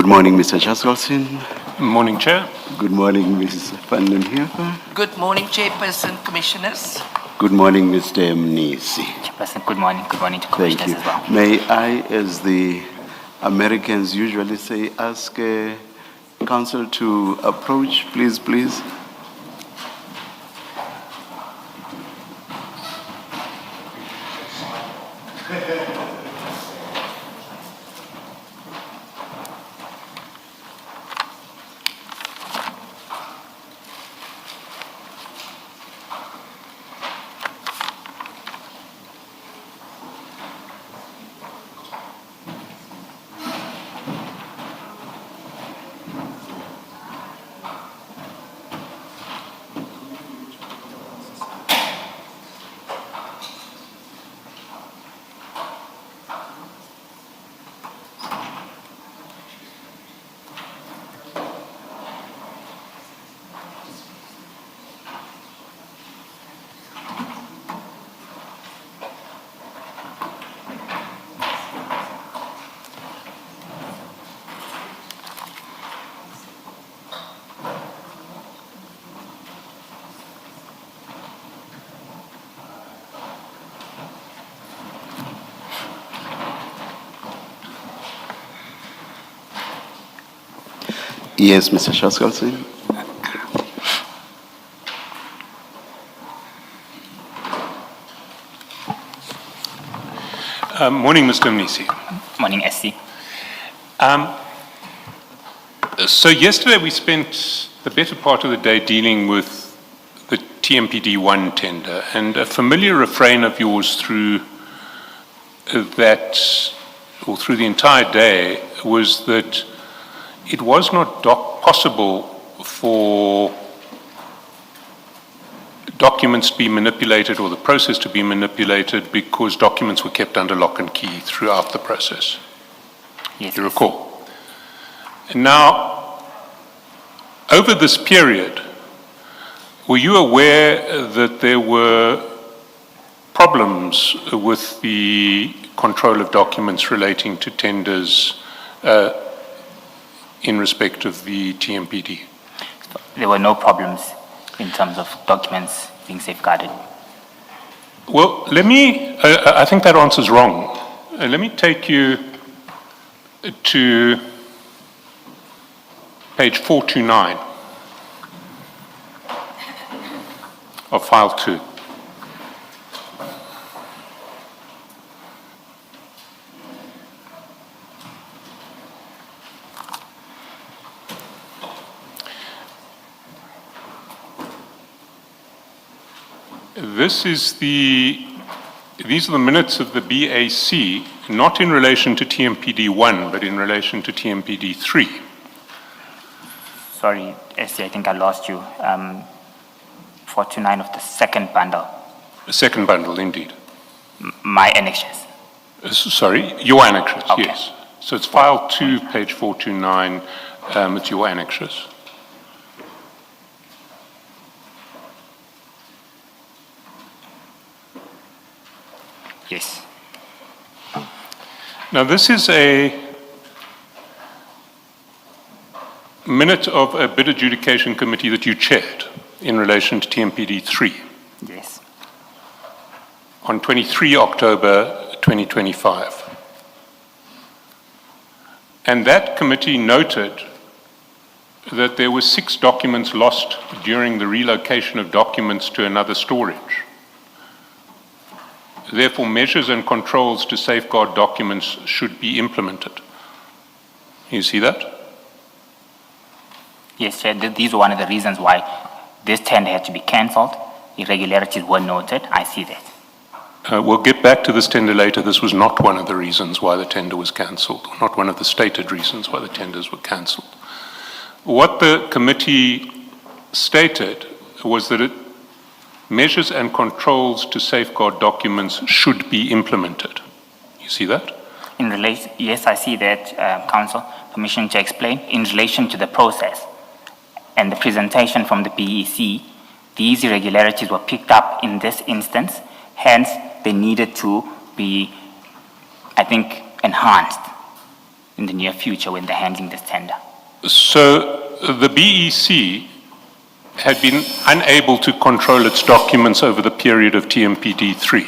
Good morning, Mr. Chaskalsin. Morning, Chair. Good morning, Mrs. Van den Heever. Good morning, Chairperson, Commissioners. Good morning, Mr. Mnisi. Chairperson, good morning. Good morning to Thank Commissioners you. as well. May I, as the Americans usually say, ask Council to approach, please? Yes, Mr. Chaskalsin. Morning, Mr. Mnisi. Morning, SC. So yesterday we spent the better part of the day dealing with the TMPD-1 tender, and a familiar refrain of yours through that, or through the entire day, was that it was not possible for documents to be manipulated or the process to be manipulated because documents were kept under lock and key throughout the process. Yes, You recall? And now, over this period, were you aware that there were problems with the control of documents relating to tenders in respect of the TMPD? There were no problems in terms of documents being safeguarded. Well, I think that answer's wrong. Let me take you to page 429 of file 2. These are the minutes of the BAC, not in relation to TMPD-1, but in relation to TMPD-3. Sorry, SC, I think I lost you. 429 of the second bundle. The second bundle, indeed. My annexes. Sorry, your annexes, Okay. yes. So it's file 2, page 429, it's your annexes. Yes. Now, this is a minute of a bid adjudication committee that you chaired in relation to TMPD-3 Yes. on 23 October 2025. And that committee noted that there were 6 documents lost during the relocation of documents to another storage. Therefore, measures and controls to safeguard documents should be implemented. You see that? Yes, Chair, these were one of the reasons why this tender had to be cancelled. Irregularities were noted. I see that. We'll get back to this tender later. This was not one of the reasons why the tender was cancelled, not one of the stated reasons why the tenders were cancelled. What the committee stated was that measures and controls to safeguard documents should be implemented. You see that? Yes, I see that, Council. Permission to explain. In relation to the process and the presentation from the BEC, these irregularities were picked up in this instance. Hence, they needed to be, I think, enhanced in the near future when they're handling this tender. So the BEC had been unable to control its documents over the period of TMPD 3.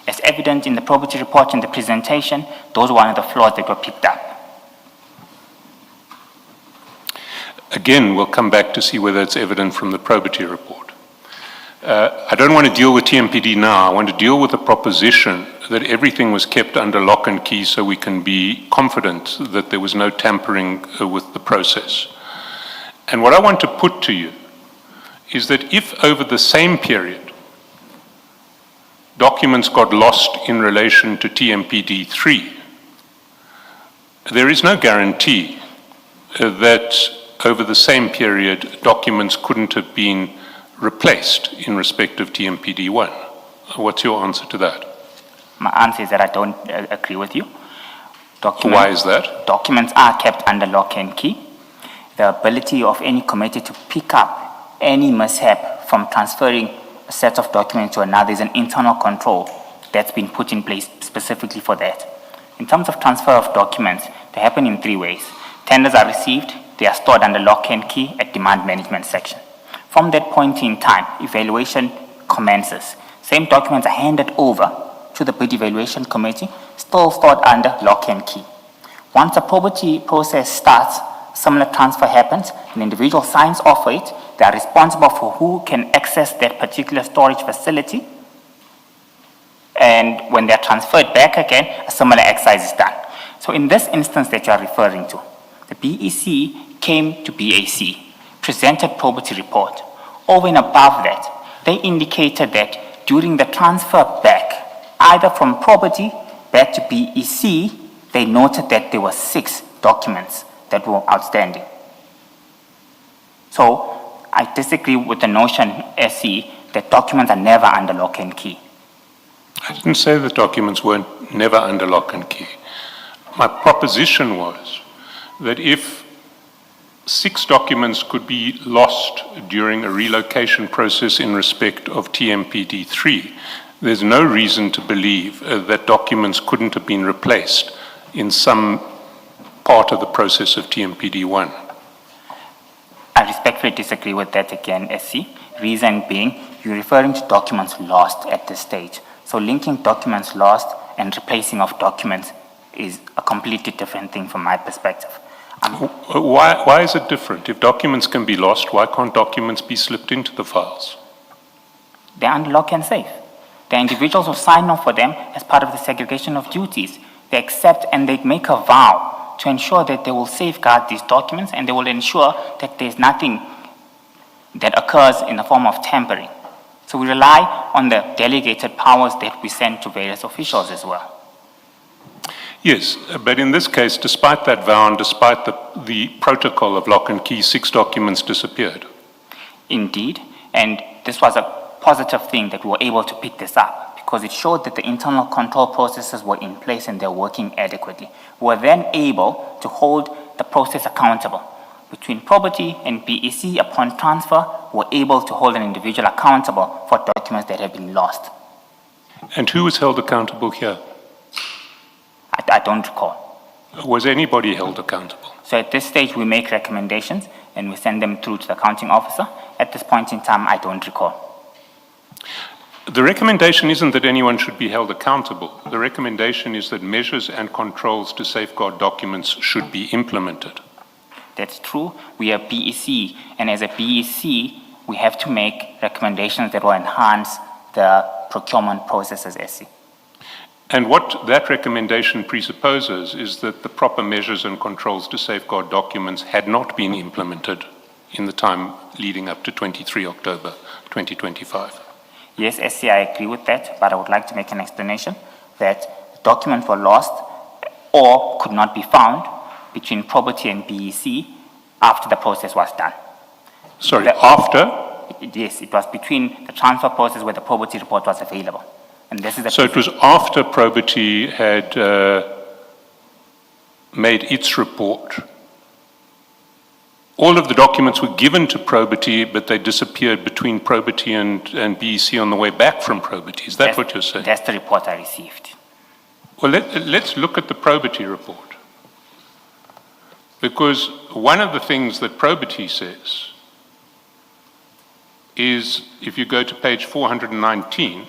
As evident in the probity report and the presentation, those were one of the flaws that were picked up. Again, we'll come back to see whether it's evident from the probity report. I don't want to deal with TMPD now. I want to deal with the proposition that everything was kept under lock and key so we can be confident that there was no tampering with the process. And what I want to put to you is that if over the same period documents got lost in relation to TMPD 3, there is no guarantee that over the same period documents couldn't have been replaced in respect of TMPD 1. What's your answer to that? My answer is that I don't agree with you. Why is that? Documents are kept under lock and key. The ability of any committee to pick up any mishap from transferring a set of documents to another is an internal control that's been put in place specifically for that. In terms of transfer of documents, they happen in 3 ways. Tenders are received, they are stored under lock and key at demand management section. From that point in time, evaluation commences. Same documents are handed over to the bid evaluation committee, still stored under lock and key. Once the probity process starts, similar transfer happens, an individual signs off it, they are responsible for who can access that particular storage facility, and when they are transferred back again, a similar exercise is done. So in this instance that you are referring to, the BEC came to BAC, presented probity report. Over and above that, they indicated that during the transfer back, either from probity back to BEC, they noted that there were 6 documents that were outstanding. So I disagree with the notion, SC, that documents are never under lock and key. I didn't say that documents weren't never under lock and key. My proposition was that if 6 documents could be lost during a relocation process in respect of TMPD 3, there's no reason to believe that documents couldn't have been replaced in some part of the process of TMPD 1. I respectfully disagree with that again, SC. Reason being, you're referring to documents lost at this stage. So linking documents lost and replacing of documents is a completely different thing from my perspective. Why is it different? If documents can be lost, why can't documents be slipped into the files? They're under lock and safe. The individuals who sign off for them as part of the segregation of duties. They accept and they make a vow to ensure that they will safeguard these documents and they will ensure that there's nothing that occurs in the form of tampering. So we rely on the delegated powers that we send to various officials as well. Yes, but in this case, despite that vow and despite the protocol of lock and key, 6 documents disappeared. Indeed, and this was a positive thing that we were able to pick this up because it showed that the internal control processes were in place and they're working adequately. We were then able to hold the process accountable. Between probity and BEC, upon transfer, we're able to hold an individual accountable for documents that have been lost. And who was held accountable here? I don't recall. Was anybody held accountable? So at this stage, we make recommendations and we send them through to the accounting officer. At this point in time, I don't recall. The recommendation isn't that anyone should be held accountable. The recommendation is that measures and controls to safeguard documents should be implemented. That's true. We are BEC, and as a BEC, we have to make recommendations that will enhance the procurement processes, SC. And what that recommendation presupposes is that the proper measures and controls to safeguard documents had not been implemented in the time leading up to 23 October 2025. Yes, SC, I agree with that, but I would like to make an explanation that documents were lost or could not be found between probity and BEC after the process was done. Sorry, after? Yes, it was between the transfer process where the probity report was available. And this is the So it was after probity had made its report. All of the documents were given to probity, but they disappeared between probity and BEC on the way back from probity. Is that what you're saying? That's the report I received. Well, let's look at the probity report. Because one of the things that probity says is, if you go to page 419,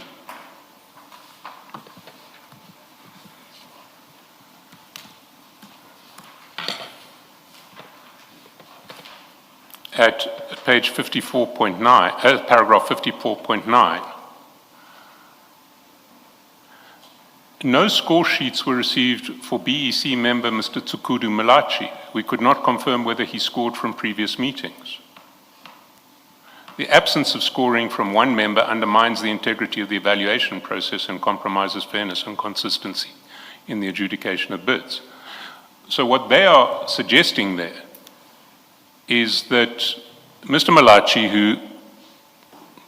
at page 54.9, paragraph 54.9, no score sheets were received for BEC member Mr. Tsukudu Malachi. We could not confirm whether he scored from previous meetings. The absence of scoring from one member undermines the integrity of the evaluation process and compromises fairness and consistency in the adjudication of bids. So what they are suggesting there is that Mr. Malachi, who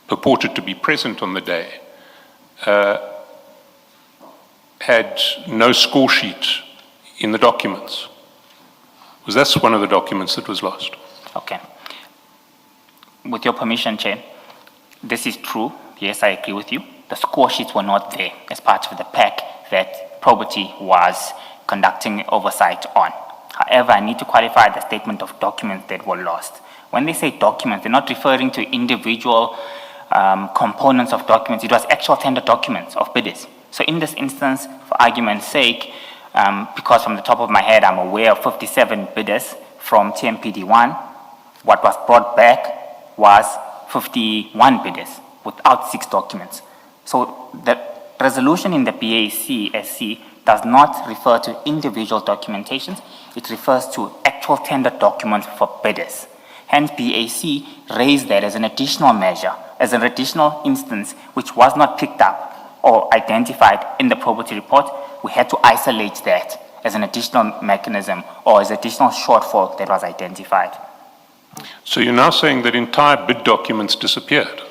purported to be present on the day, had no score sheet in the documents. Was that one of the documents that was lost? Okay. With your permission, Chair, this is true. Yes, I agree with you. The score sheets were not there as part of the pack that probity was conducting oversight on. However, I need to qualify the statement of documents that were lost. When they say documents, they're not referring to individual components of documents. It was actual tender documents of bidders. So in this instance, for argument's sake, because from the top of my head, I'm aware of 57 bidders from TMPD1, what was brought back was 51 bidders without 6 documents. So the resolution in the BAC-SC does not refer to individual documentations. It refers to actual tender documents for bidders. Hence, BAC raised that as an additional measure, as an additional instance which was not picked up or identified in the probity report. We had to isolate that as an additional mechanism or as additional shortfall that was identified. So you're now saying that entire bid documents disappeared?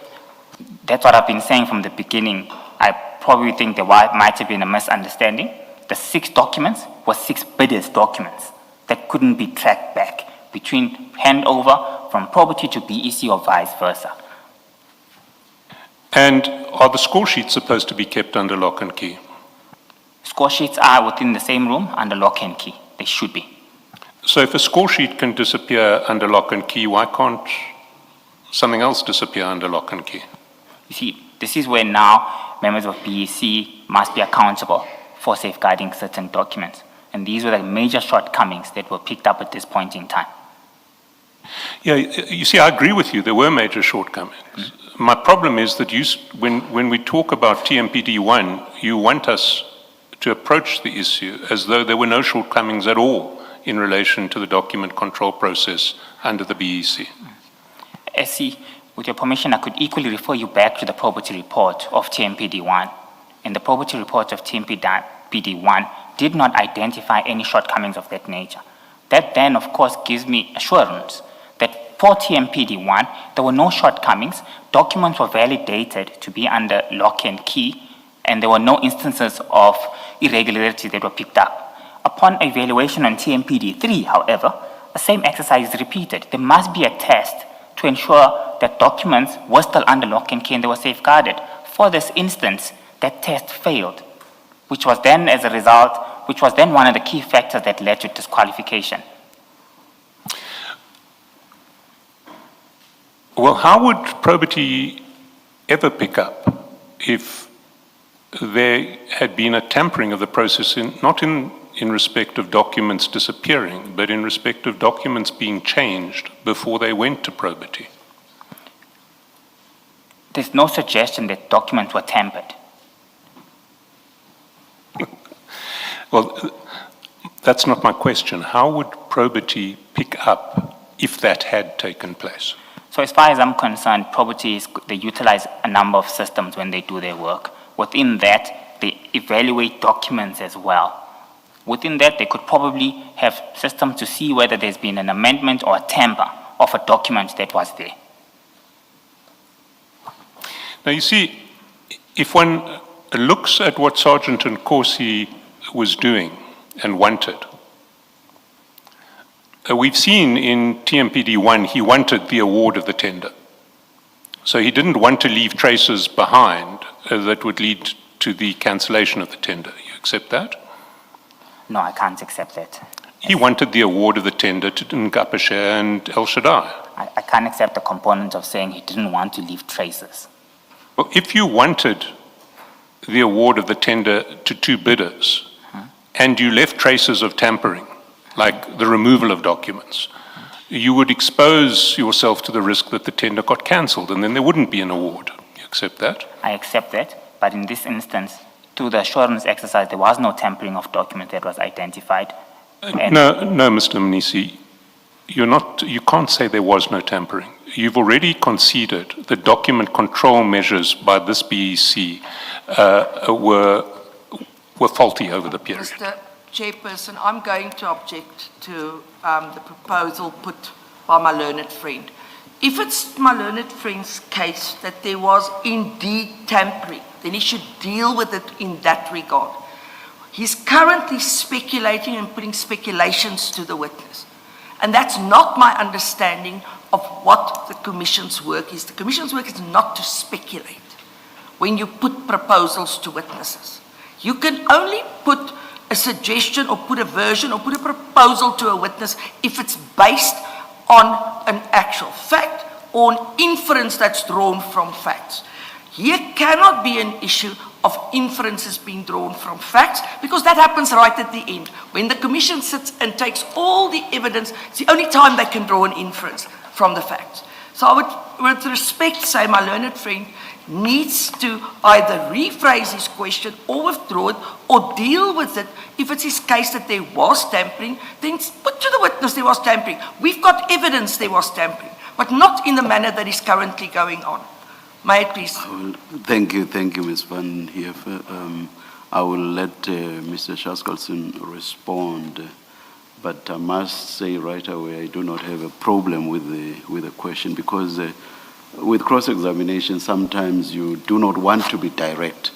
That's what I've been saying from the beginning. I probably think there might have been a misunderstanding. The 6 documents were 6 bidders' documents that couldn't be tracked back between handover from probity to BEC or vice versa. And are the score sheets supposed to be kept under lock and key? Score sheets are within the same room under lock and key. They should be. So if a score sheet can disappear under lock and key, why can't something else disappear under lock and key? You see, this is where now members of BEC must be accountable for safeguarding certain documents. And these were the major shortcomings that were picked up at this point in time. Yeah, you see, I agree with you. There were major shortcomings. Mm-hmm. My problem is that when we talk about TMPD1, you want us to approach the issue as though there were no shortcomings at all in relation to the document control process under the BEC. SC, with your permission, I could equally refer you back to the probity report of TMPD1. And the probity report of TMPD1 did not identify any shortcomings of that nature. That then, of course, gives me assurance that for TMPD1, there were no shortcomings, documents were validated to be under lock and key, and there were no instances of irregularities that were picked up. Upon evaluation on TMPD3, however, the same exercise is repeated. There must be a test to ensure that documents were still under lock and key and they were safeguarded. For this instance, that test failed, which was then as a result, which was then one of the key factors that led to disqualification. Well, how would probity ever pick up if there had been a tampering of the process, not in respect of documents disappearing, but in respect of documents being changed before they went to probity? There's no suggestion that documents were tampered. Well, that's not my question. How would probity pick up if that had taken place? So as far as I'm concerned, probity they utilize a number of systems when they do their work. Within that, they evaluate documents as well. Within that, they could probably have systems to see whether there's been an amendment or a tamper of a document that was there. Now, you see, if one looks at what Sergeant Nkosi was doing and wanted, we've seen in TMPD1, he wanted the award of the tender. So he didn't want to leave traces behind that would lead to the cancellation of the tender. You accept that? No, I can't accept that. He wanted the award of the tender to Ngapashe and El Shaddai. I can't accept the component of saying he didn't want to leave traces. Well, if you wanted the award of the tender to two bidders, and you left traces of tampering, like the removal of documents, you would expose yourself to the risk that the tender got cancelled, and then there wouldn't be an award. You accept that? I accept that, but in this instance, through the assurance exercise, there was no tampering of documents that was identified. And No, Mr. Mnisi, you can't say there was no tampering. You've already conceded the document control measures by this BEC were faulty over the period. Mr. Chairperson, I'm going to object to the proposal put by my learned friend. If it's my learned friend's case that there was indeed tampering, then he should deal with it in that regard. He's currently speculating and putting speculations to the witness. And that's not my understanding of what the Commission's work is. The Commission's work is not to speculate when you put proposals to witnesses. You can only put a suggestion or put a version or put a proposal to a witness if it's based on an actual fact or an inference that's drawn from facts. Here cannot be an issue of inferences being drawn from facts, because that happens right at the end. When the Commission sits and takes all the evidence, it's the only time they can draw an inference from the facts. So I would, with respect, say my learned friend needs to either rephrase his question or withdraw it or deal with it. If it's his case that there was tampering, then put to the witness there was tampering. We've got evidence there was tampering, but not in the manner that is currently going on. May I please? Thank you, Ms. Van Heever. I will let Mr. Shaskalson respond, but I must say right away I do not have a problem with the question, because with cross-examination sometimes you do not want to be direct.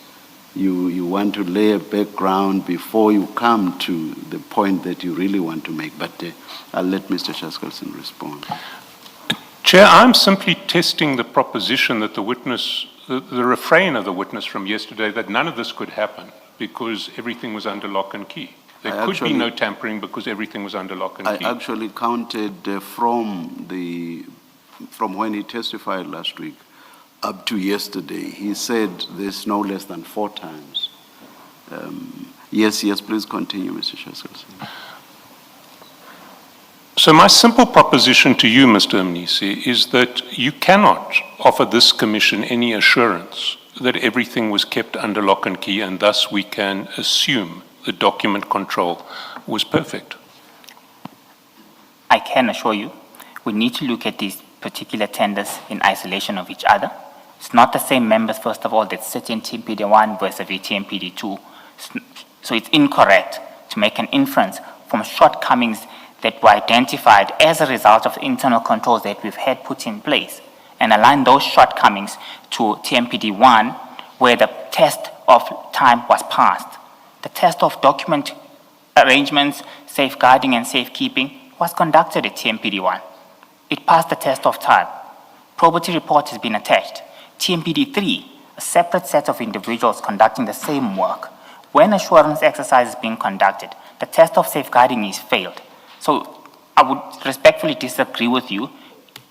You want to lay a background before you come to the point that you really want to make, but I'll let Mr. Shaskalson respond. Chair, I'm simply testing the proposition that the witness, the refrain of the witness from yesterday, that none of this could happen because everything was under lock and key. There could be no tampering because everything was under lock and key. I actually counted from when he testified last week up to yesterday. He said this no less than 4 times. Yes, please continue, Mr. Shaskalson. So my simple proposition to you, Mr. Mnisi, is that you cannot offer this commission any assurance that everything was kept under lock and key, and thus we can assume the document control was perfect. I can assure you, we need to look at these particular tenders in isolation of each other. It's not the same members, first of all, that sit in TMPD1 versus TMPD2. So it's incorrect to make an inference from shortcomings that were identified as a result of the internal controls that we've had put in place, and align those shortcomings to TMPD1, where the test of time was passed. The test of document arrangements, safeguarding and safekeeping was conducted at TMPD1. It passed the test of time. Probity report has been attached. TMPD3, a separate set of individuals conducting the same work. When assurance exercise is being conducted, the test of safeguarding is failed. So I would respectfully disagree with you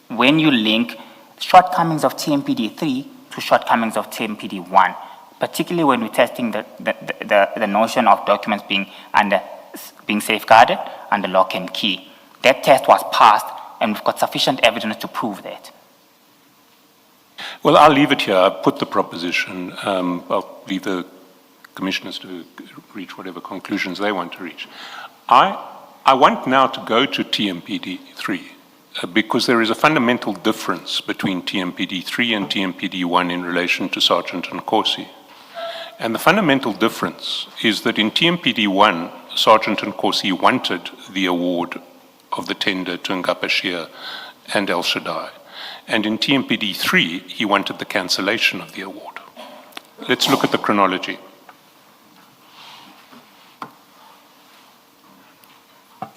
when you link shortcomings of TMPD3 to shortcomings of TMPD1, particularly when we're testing the notion of documents being safeguarded under lock and key. That test was passed, and we've got sufficient evidence to prove that. Well, I'll leave it here. I've put the proposition. I'll leave the commissioners to reach whatever conclusions they want to reach. I want now to go to TMPD3 because there is a fundamental difference between TMPD3 and TMPD1 in relation to Sergeant Nkosi. And the fundamental difference is that in TMPD1, Sergeant Nkosi wanted the award of the tender to Ngapashe and El Shaddai. And in TMPD3, he wanted the cancellation of the award. Let's look at the chronology.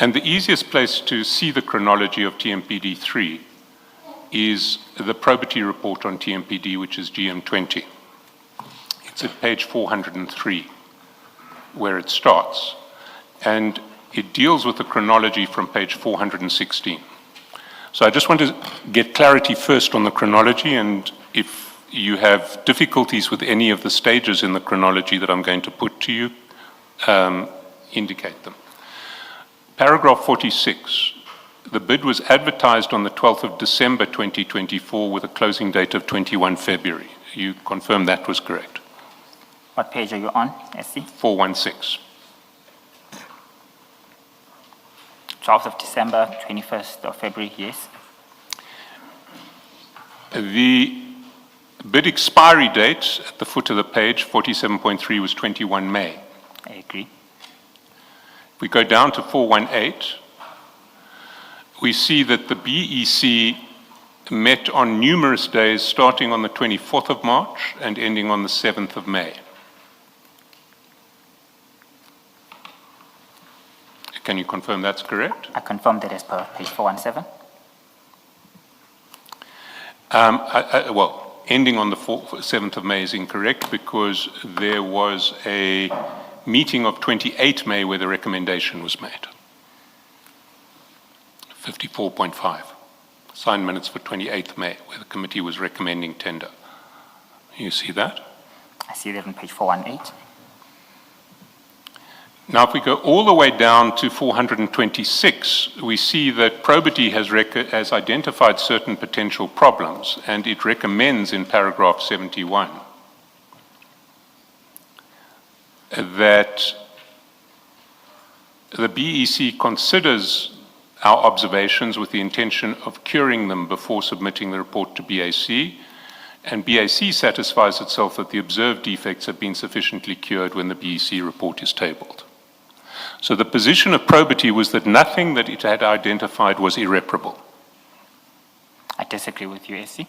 And the easiest place to see the chronology of TMPD3 is the probity report on TMPD, which is GM20. It's at page 403, where it starts. and it deals with the chronology from page 416. So I just want to get clarity first on the chronology, and if you have difficulties with any of the stages in the chronology that I'm going to put to you, indicate them. Paragraph 46. The bid was advertised on the 12th of December 2024 with a closing date of 21 February. You confirm that was correct? What page are you on, SC? 416. 12th of December, 21st of February, yes. The bid expiry date at the foot of the page, 47.3, was 21 May. I agree. If we go down to 418, we see that the BEC met on numerous days starting on the 24th of March and ending on the 7th of May. Can you confirm that's correct? I confirm that as per page 417. Well, ending on the 7th of May is incorrect because there was a meeting of 28 May where the recommendation was made. 54.5. Signed minutes for 28th May where the committee was recommending tender. You see that? I see that on page 418. Now, if we go all the way down to 426, we see that probity has identified certain potential problems, and it recommends in paragraph 71 that the BEC considers our observations with the intention of curing them before submitting the report to BAC, and BAC satisfies itself that the observed defects have been sufficiently cured when the BEC report is tabled. So the position of probity was that nothing that it had identified was irreparable. I disagree with you, SC.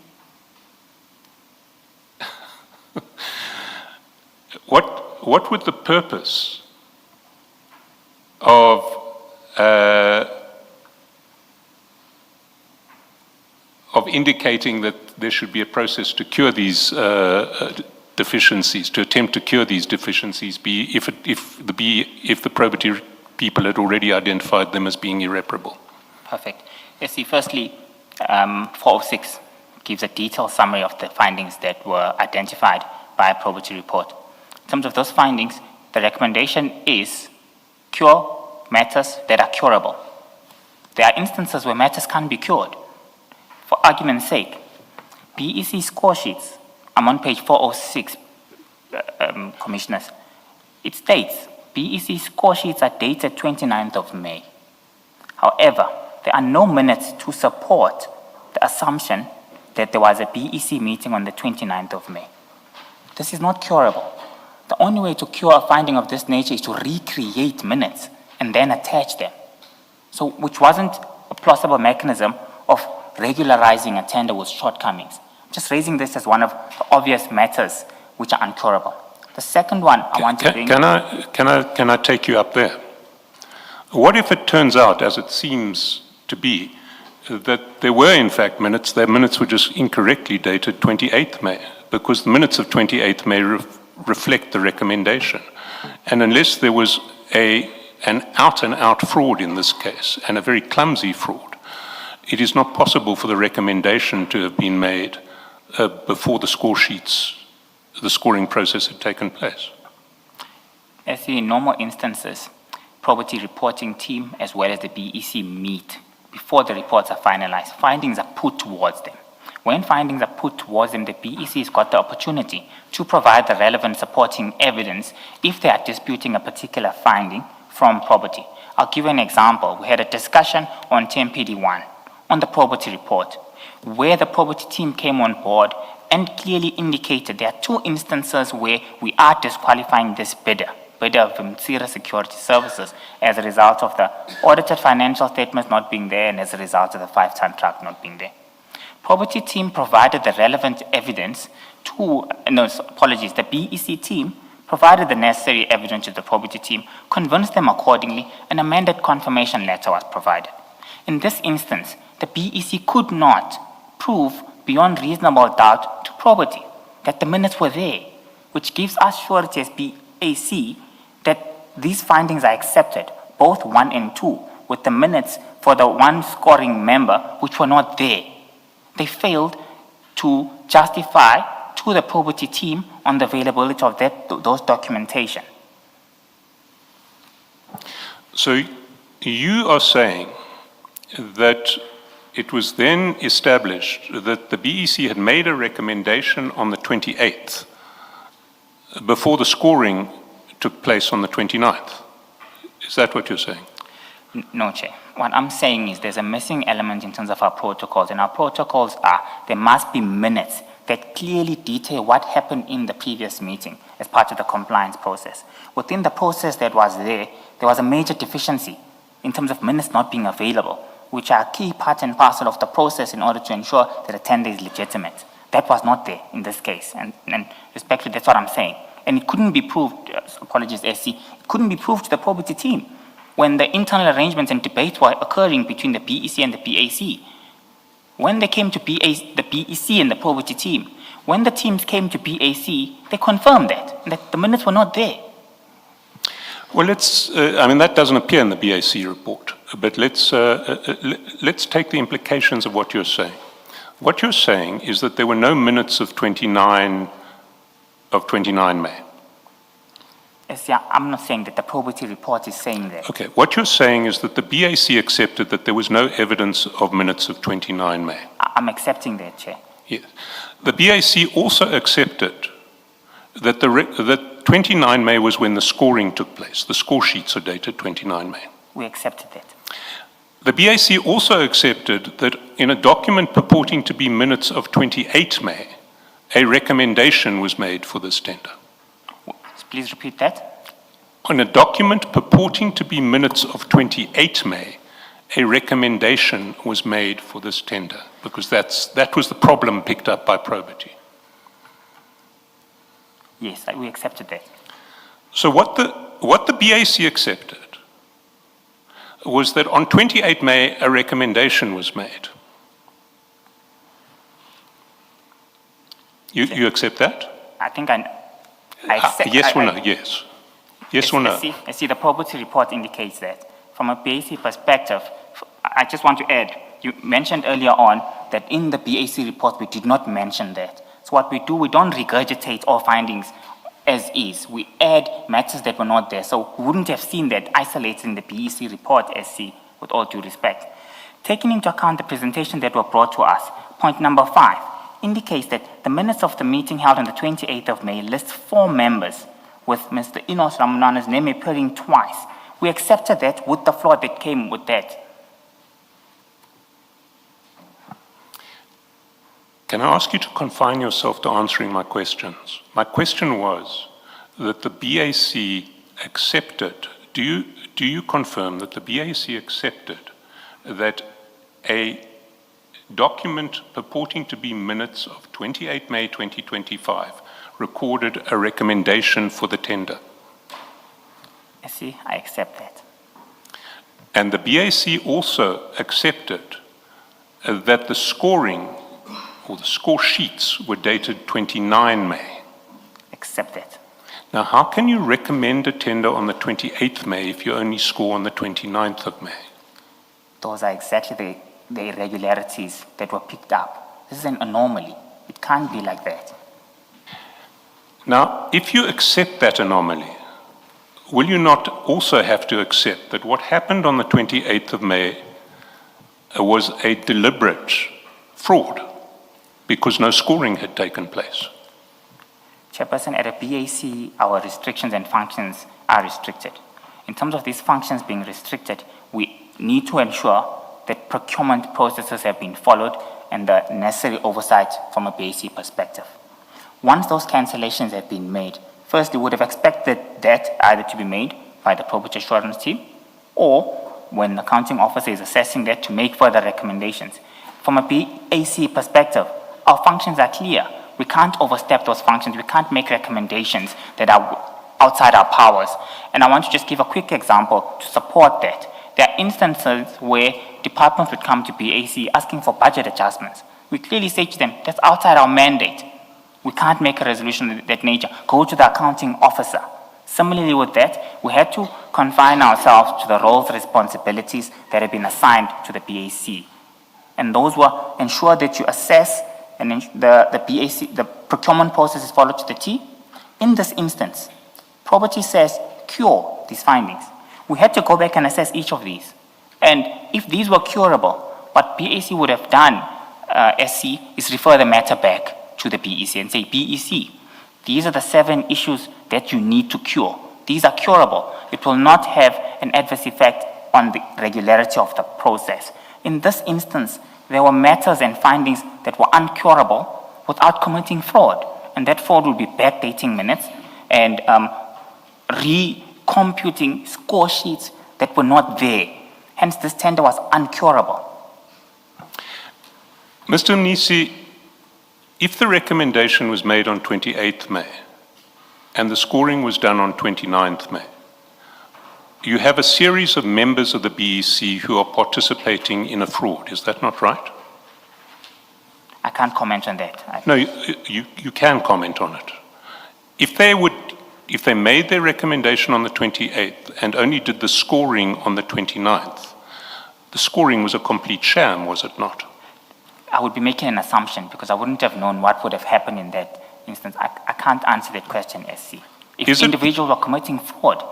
What would the purpose of indicating that there should be a process to cure these deficiencies, to attempt to cure these deficiencies, be if the probity people had already identified them as being irreparable? Perfect. SC, firstly, 406 gives a detailed summary of the findings that were identified by a probity report. In terms of those findings, the recommendation is cure matters that are curable. There are instances where matters can't be cured. For argument's sake, BEC score sheets, I'm on page 406, Commissioners. It states, BEC score sheets are dated 29th of May. However, there are no minutes to support the assumption that there was a BEC meeting on the 29th of May. This is not curable. The only way to cure a finding of this nature is to recreate minutes and then attach them. So, which wasn't a plausible mechanism of regularizing a tender with shortcomings. I'm just raising this as one of the obvious matters which are uncurable. The second one I want to bring... Can I take you up there? What if it turns out, as it seems to be, that there were in fact minutes, their minutes were just incorrectly dated 28th May, because the minutes of 28th May reflect the recommendation. And unless there was an out-and-out fraud in this case, and a very clumsy fraud, it is not possible for the recommendation to have been made before the score sheets, the scoring process had taken place. As in normal instances, probity reporting team as well as the BEC meet before the reports are finalized. Findings are put towards them. When findings are put towards them, the BEC has got the opportunity to provide the relevant supporting evidence if they are disputing a particular finding from probity. I'll give you an example. We had a discussion on TMPD1 on the probity report, where the probity team came on board and clearly indicated there are two instances where we are disqualifying this bidder of Mtsira Security Services as a result of the audited financial statements not being there and as a result of the 5-ton truck not being there. Probity team provided the relevant evidence to, the BEC team provided the necessary evidence to the probity team, convinced them accordingly, an amended confirmation letter was provided. In this instance, the BEC could not prove beyond reasonable doubt to probity that the minutes were there, which gives us surety as BAC that these findings are accepted both 1 and 2, with the minutes for the one scoring member, which were not there. They failed to justify to the probity team on the availability of those documentation. So you are saying that it was then established that the BEC had made a recommendation on the 28th before the scoring took place on the 29th. Is that what you're saying? No, Chair. What I'm saying is there's a missing element in terms of our protocols, and our protocols are there must be minutes that clearly detail what happened in the previous meeting as part of the compliance process. Within the process that was there was a major deficiency in terms of minutes not being available, which are a key part and parcel of the process in order to ensure that a tender is legitimate. That was not there in this case, and respectfully, that's what I'm saying. And it couldn't be proved, apologies, SC, it couldn't be proved to the probity team when the internal arrangements and debates were occurring between the BEC and the PAC. When they came to the PEC and the probity team, when the teams came to PAC, they confirmed that the minutes were not there. Well, that doesn't appear in the BAC report, but let's take the implications of what you're saying. What you're saying is that there were no minutes of 29 May. Yes, yeah, I'm not saying that the probity report is saying that. Okay, what you're saying is that the BAC accepted that there was no evidence of minutes of 29 May. I'm accepting that, Chair. Yes. The BAC also accepted that that 29 May was when the scoring took place. The score sheets are dated 29 May. We accepted that. The BAC also accepted that in a document purporting to be minutes of 28 May, a recommendation was made for this tender. Please repeat that. On a document purporting to be minutes of 28 May, a recommendation was made for this tender, because that was the problem picked up by probity. Yes, we accepted that. So what the BAC accepted was that on 28 May, a recommendation was made. You accept that? I think I accept. Yes or no? Yes. Yes or no? I see the probity report indicates that. From a BAC perspective, I just want to add, you mentioned earlier on that in the BAC report we did not mention that. So what we do, we don't regurgitate all findings as is. We add matters that were not there. So we wouldn't have seen that isolated in the BAC report, SC, with all due respect. Taking into account the presentation that were brought to us, point number 5 indicates that the minutes of the meeting held on the 28th of May lists 4 members, with Mr. Enos Ramanana's name appearing twice. We accepted that with the flaw that came with that. Can I ask you to confine yourself to answering my questions? My question was that the BAC accepted, do you confirm that the BAC accepted that a document purporting to be minutes of 28 May 2025 recorded a recommendation for the tender? SC, I accept that. And the BAC also accepted that the scoring or the score sheets were dated 29 May. Accept that. Now, how can you recommend a tender on the 28th May if you only score on the 29th of May? Those are exactly the irregularities that were picked up. This is an anomaly. It can't be like that. Now, if you accept that anomaly, will you not also have to accept that what happened on the 28th of May was a deliberate fraud because no scoring had taken place? Chairperson, at a BAC, our restrictions and functions are restricted. In terms of these functions being restricted, we need to ensure that procurement processes have been followed and the necessary oversight from a BAC perspective. Once those cancellations have been made, first, we would have expected that either to be made by the probate assurance team or when the accounting officer is assessing that to make further recommendations. From a BAC perspective, our functions are clear. We can't overstep those functions. We can't make recommendations that are outside our powers. And I want to just give a quick example to support that. There are instances where departments would come to BAC asking for budget adjustments. We clearly say to them, that's outside our mandate. We can't make a resolution of that nature. Go to the accounting officer. Similarly with that, we had to confine ourselves to the roles and responsibilities that have been assigned to the BAC. And those were ensure that you assess and the BAC, the procurement process is followed to the T. In this instance, property says cure these findings. We had to go back and assess each of these. And if these were curable, what BAC would have done, SC, is refer the matter back to the BEC and say, BEC, these are the 7 issues that you need to cure. These are curable. It will not have an adverse effect on the regularity of the process. In this instance, there were matters and findings that were uncurable without committing fraud. And that fraud will be backdating minutes and recomputing score sheets that were not there. Hence, this tender was uncurable. Mr. Mnisi, if the recommendation was made on 28th May and the scoring was done on 29th May, you have a series of members of the BEC who are participating in a fraud. Is that not right? I can't comment on that. No, you can comment on it. If they made their recommendation on the 28th and only did the scoring on the 29th, the scoring was a complete sham, was it not? I would be making an assumption because I wouldn't have known what would have happened in that instance. I can't answer that question, SC. If individuals were committing fraud,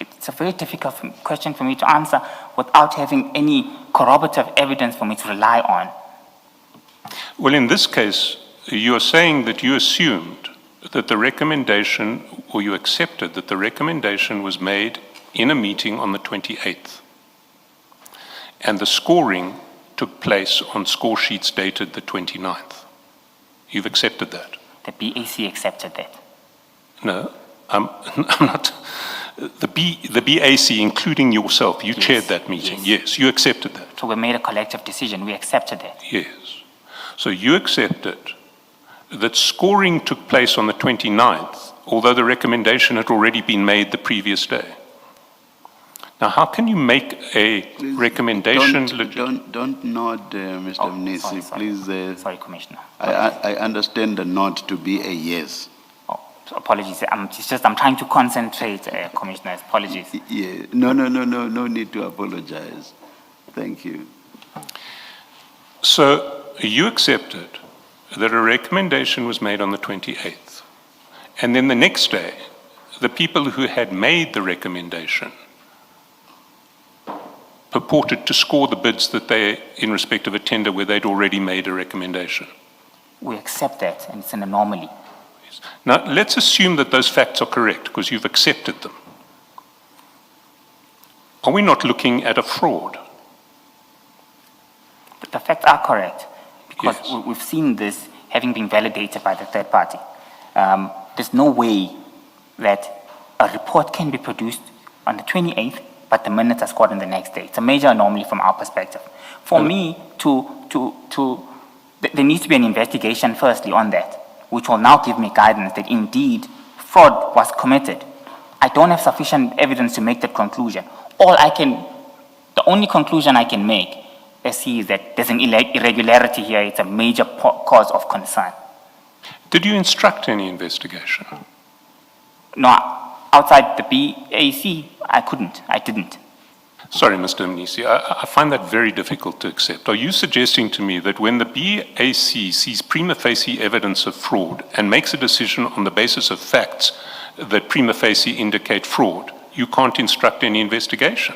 it's a very difficult question for me to answer without having any corroborative evidence for me to rely on. Well, in this case, you are saying that you assumed that the recommendation, or you accepted that the recommendation was made in a meeting on the 28th, and the scoring took place on score sheets dated the 29th. You've accepted that? The BAC accepted that. No, I'm not. The BAC, including yourself, you chaired that meeting. Yes, you accepted that. So we made a collective decision. We accepted that. Yes. So you accepted that scoring took place on the 29th, although the recommendation had already been made the previous day. Now, how can you make a recommendation? Don't nod, Mr. Mnisi, please. Sorry, Commissioner. I understand the nod to be a yes. Oh, so apologies. I'm trying to concentrate, Commissioner. Apologies. Yeah. No need to apologize. Thank you. So you accepted that a recommendation was made on the 28th. And then the next day, the people who had made the recommendation purported to score the bids that they, in respect of a tender where they'd already made a recommendation. We accept that, and it's an anomaly. Yes. Now, let's assume that those facts are correct, because you've accepted them. Are we not looking at a fraud? The facts are correct, because Yes. we've seen this having been validated by the third party. There's no way that a report can be produced on the 28th, but the minutes are scored on the next day. It's a major anomaly from our perspective. For me, there needs to be an investigation firstly on that, which will now give me guidance that indeed fraud was committed. I don't have sufficient evidence to make that conclusion. The only conclusion I can make is that there's an irregularity here. It's a major cause of concern. Did you instruct any investigation? No, outside the BAC, I didn't. Sorry, Mr. Mnisi, I find that very difficult to accept. Are you suggesting to me that when the BAC sees prima facie evidence of fraud and makes a decision on the basis of facts that prima facie indicate fraud, you can't instruct any investigation?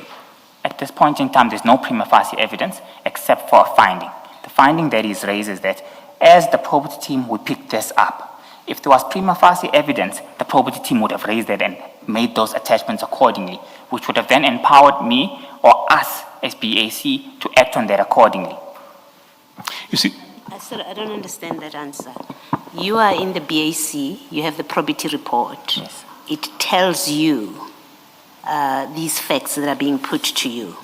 At this point in time, there's no prima facie evidence except for a finding. The finding that is raised is that as the probity team would pick this up, if there was prima facie evidence, the probity team would have raised it and made those attachments accordingly, which would have then empowered me or us as BAC to act on that accordingly. You see, Sorry, I don't understand that answer. You are in the BAC, you have the probity report. Yes. It tells you these facts that are being put to you.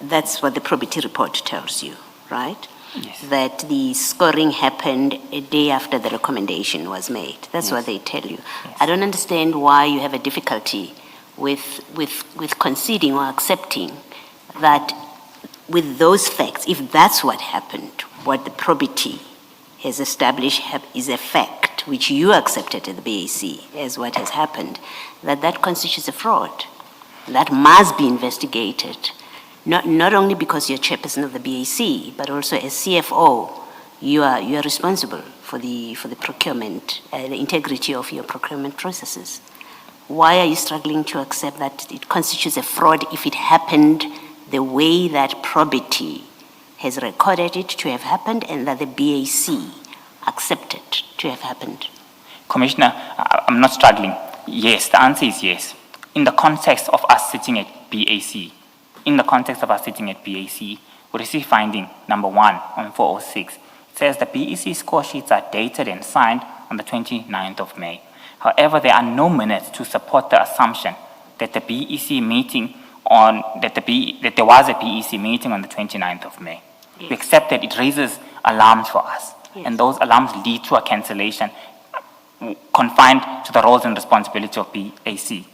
That's what the probity report tells you, right? Yes. That the scoring happened a day after the recommendation was made. That's what they tell you. Yes. I don't understand why you have a difficulty with conceding or accepting that with those facts, if that's what happened, what the probity has established is a fact, fact, which you accepted at the BAC as what has happened, that constitutes a fraud. That must be investigated, not only because you're chairperson of the BAC, but also as CFO, you are responsible for the procurement, the integrity of your procurement processes. Why are you struggling to accept that it constitutes a fraud if it happened the way that probity has recorded it to have happened and that the BAC accepted to have happened? Commissioner, I'm not struggling. Yes, the answer is yes. In the context of us sitting at BAC, we received finding number 1 on 406. It says the BEC score sheets are dated and signed on the 29th of May. However, there are no minutes to support the assumption that the BEC meeting that there was a BEC meeting on the 29th of May. Yes. We accept that it raises alarms for us, Yes. and those alarms lead to a cancellation confined to the roles and responsibility of BAC.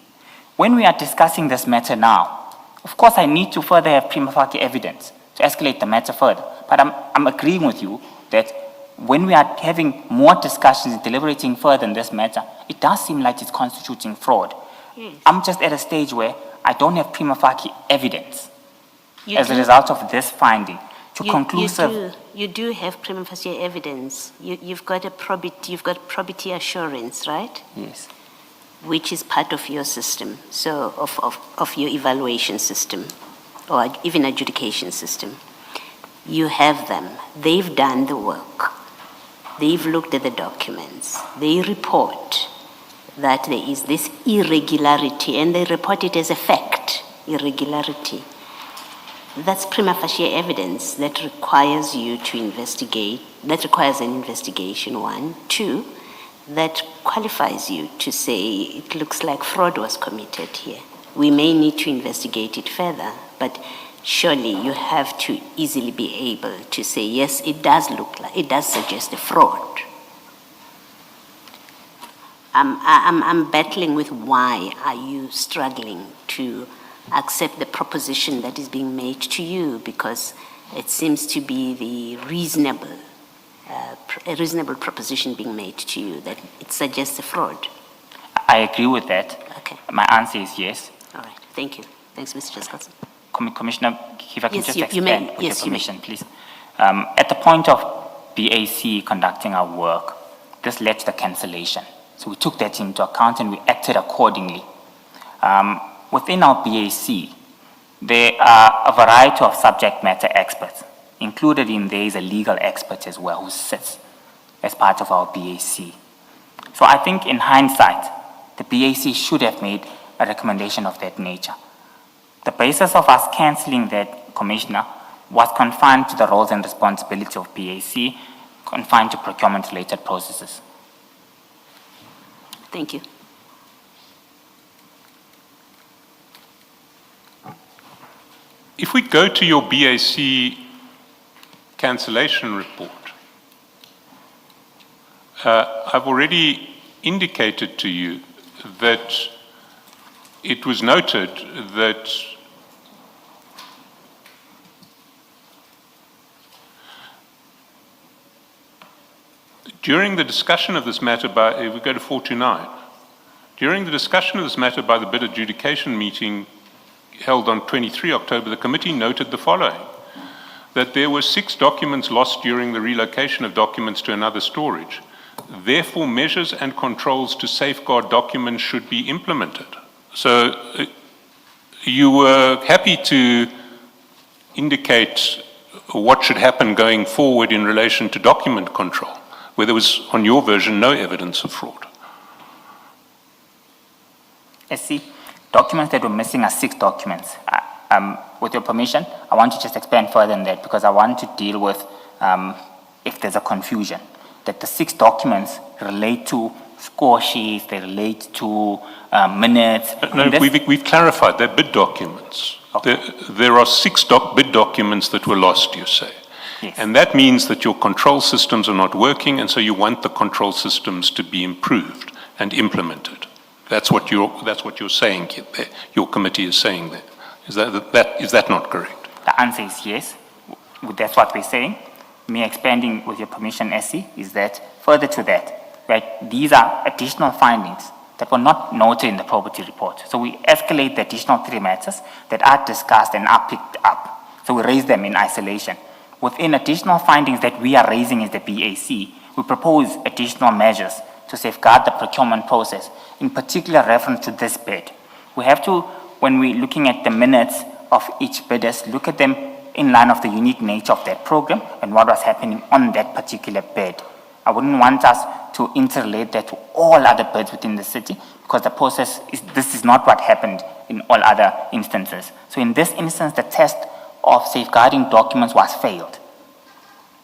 When we are discussing this matter now, of course I need to further have prima facie evidence to escalate the matter further. But I'm agreeing with you that when we are having more discussions and deliberating further in this matter, it does seem like it's constituting fraud. Yes. I'm just at a stage where I don't have prima facie evidence You as a do- result of this finding to conclusive. You do have prima facie evidence. You've got probity assurance, right? Yes. Which is part of your system, so of your evaluation system, or even adjudication system. You have them. They've done the work. They've looked at the documents. They report that there is this irregularity, and they report it as a fact, irregularity. That's prima facie evidence that requires you to investigate, that requires an investigation, 1. 2, that qualifies you to say it looks like fraud was committed here. We may need to investigate it further, but surely you have to easily be able to say, yes, it does suggest a fraud. I'm battling with why are you struggling to accept the proposition that is being made to you, because it seems to be a reasonable proposition being made to you that it suggests a fraud. I agree with that. Okay. My answer is yes. All right. Thank you. Thanks, Mr. Jaskalson. Commissioner, if I can Yes, just you may. expand with Yes, your you may. permission, please. At the point of BAC conducting our work, this led to the cancellation. So we took that into account and we acted accordingly. Within our BAC, there are a variety of subject matter experts. Included in there is a legal expert as well who sits as part of our BAC. So I think in hindsight, the BAC should have made a recommendation of that nature. The basis of us cancelling that, Commissioner, was confined to the roles and responsibility of BAC, confined to procurement-related processes. Thank you. If we go to your BAC cancellation report, I've already indicated to you that it was noted that during the discussion of this matter if we go to 429, during the discussion of this matter by the bid adjudication meeting held on 23 October, the committee noted the following: that there were 6 documents lost during the relocation of documents to another storage. Therefore, measures and controls to safeguard documents should be implemented. So you were happy to indicate what should happen going forward in relation to document control, where there was, on your version, no evidence of fraud. SC, documents that were missing are 6 documents. With your permission, I want to just expand further on that because I want to deal with if there's a confusion, that the 6 documents relate to score sheets, they relate to minutes. No, we've clarified, they're bid documents. Okay. There are 6 bid documents that were lost, you say. Yes. And that means that your control systems are not working, and so you want the control systems to be improved and implemented. That's what you're saying there. Your committee is saying there. Is that not correct? The answer is yes. That's what we're saying. Me expanding with your permission, SC, is that further to that, right? These are additional findings that were not noted in the probity report. So we escalate the additional 3 matters that are discussed and are picked up. So we raise them in isolation. Within additional findings that we are raising as the BAC, we propose additional measures to safeguard the procurement process, in particular reference to this bid. We have to, when we're looking at the minutes of each bidders, look at them in line of the unique nature of that program and what was happening on that particular bid. I wouldn't want us to interrelate that to all other bids within the city, because the process is, this is not what happened in all other instances. So in this instance, the test of safeguarding documents was failed.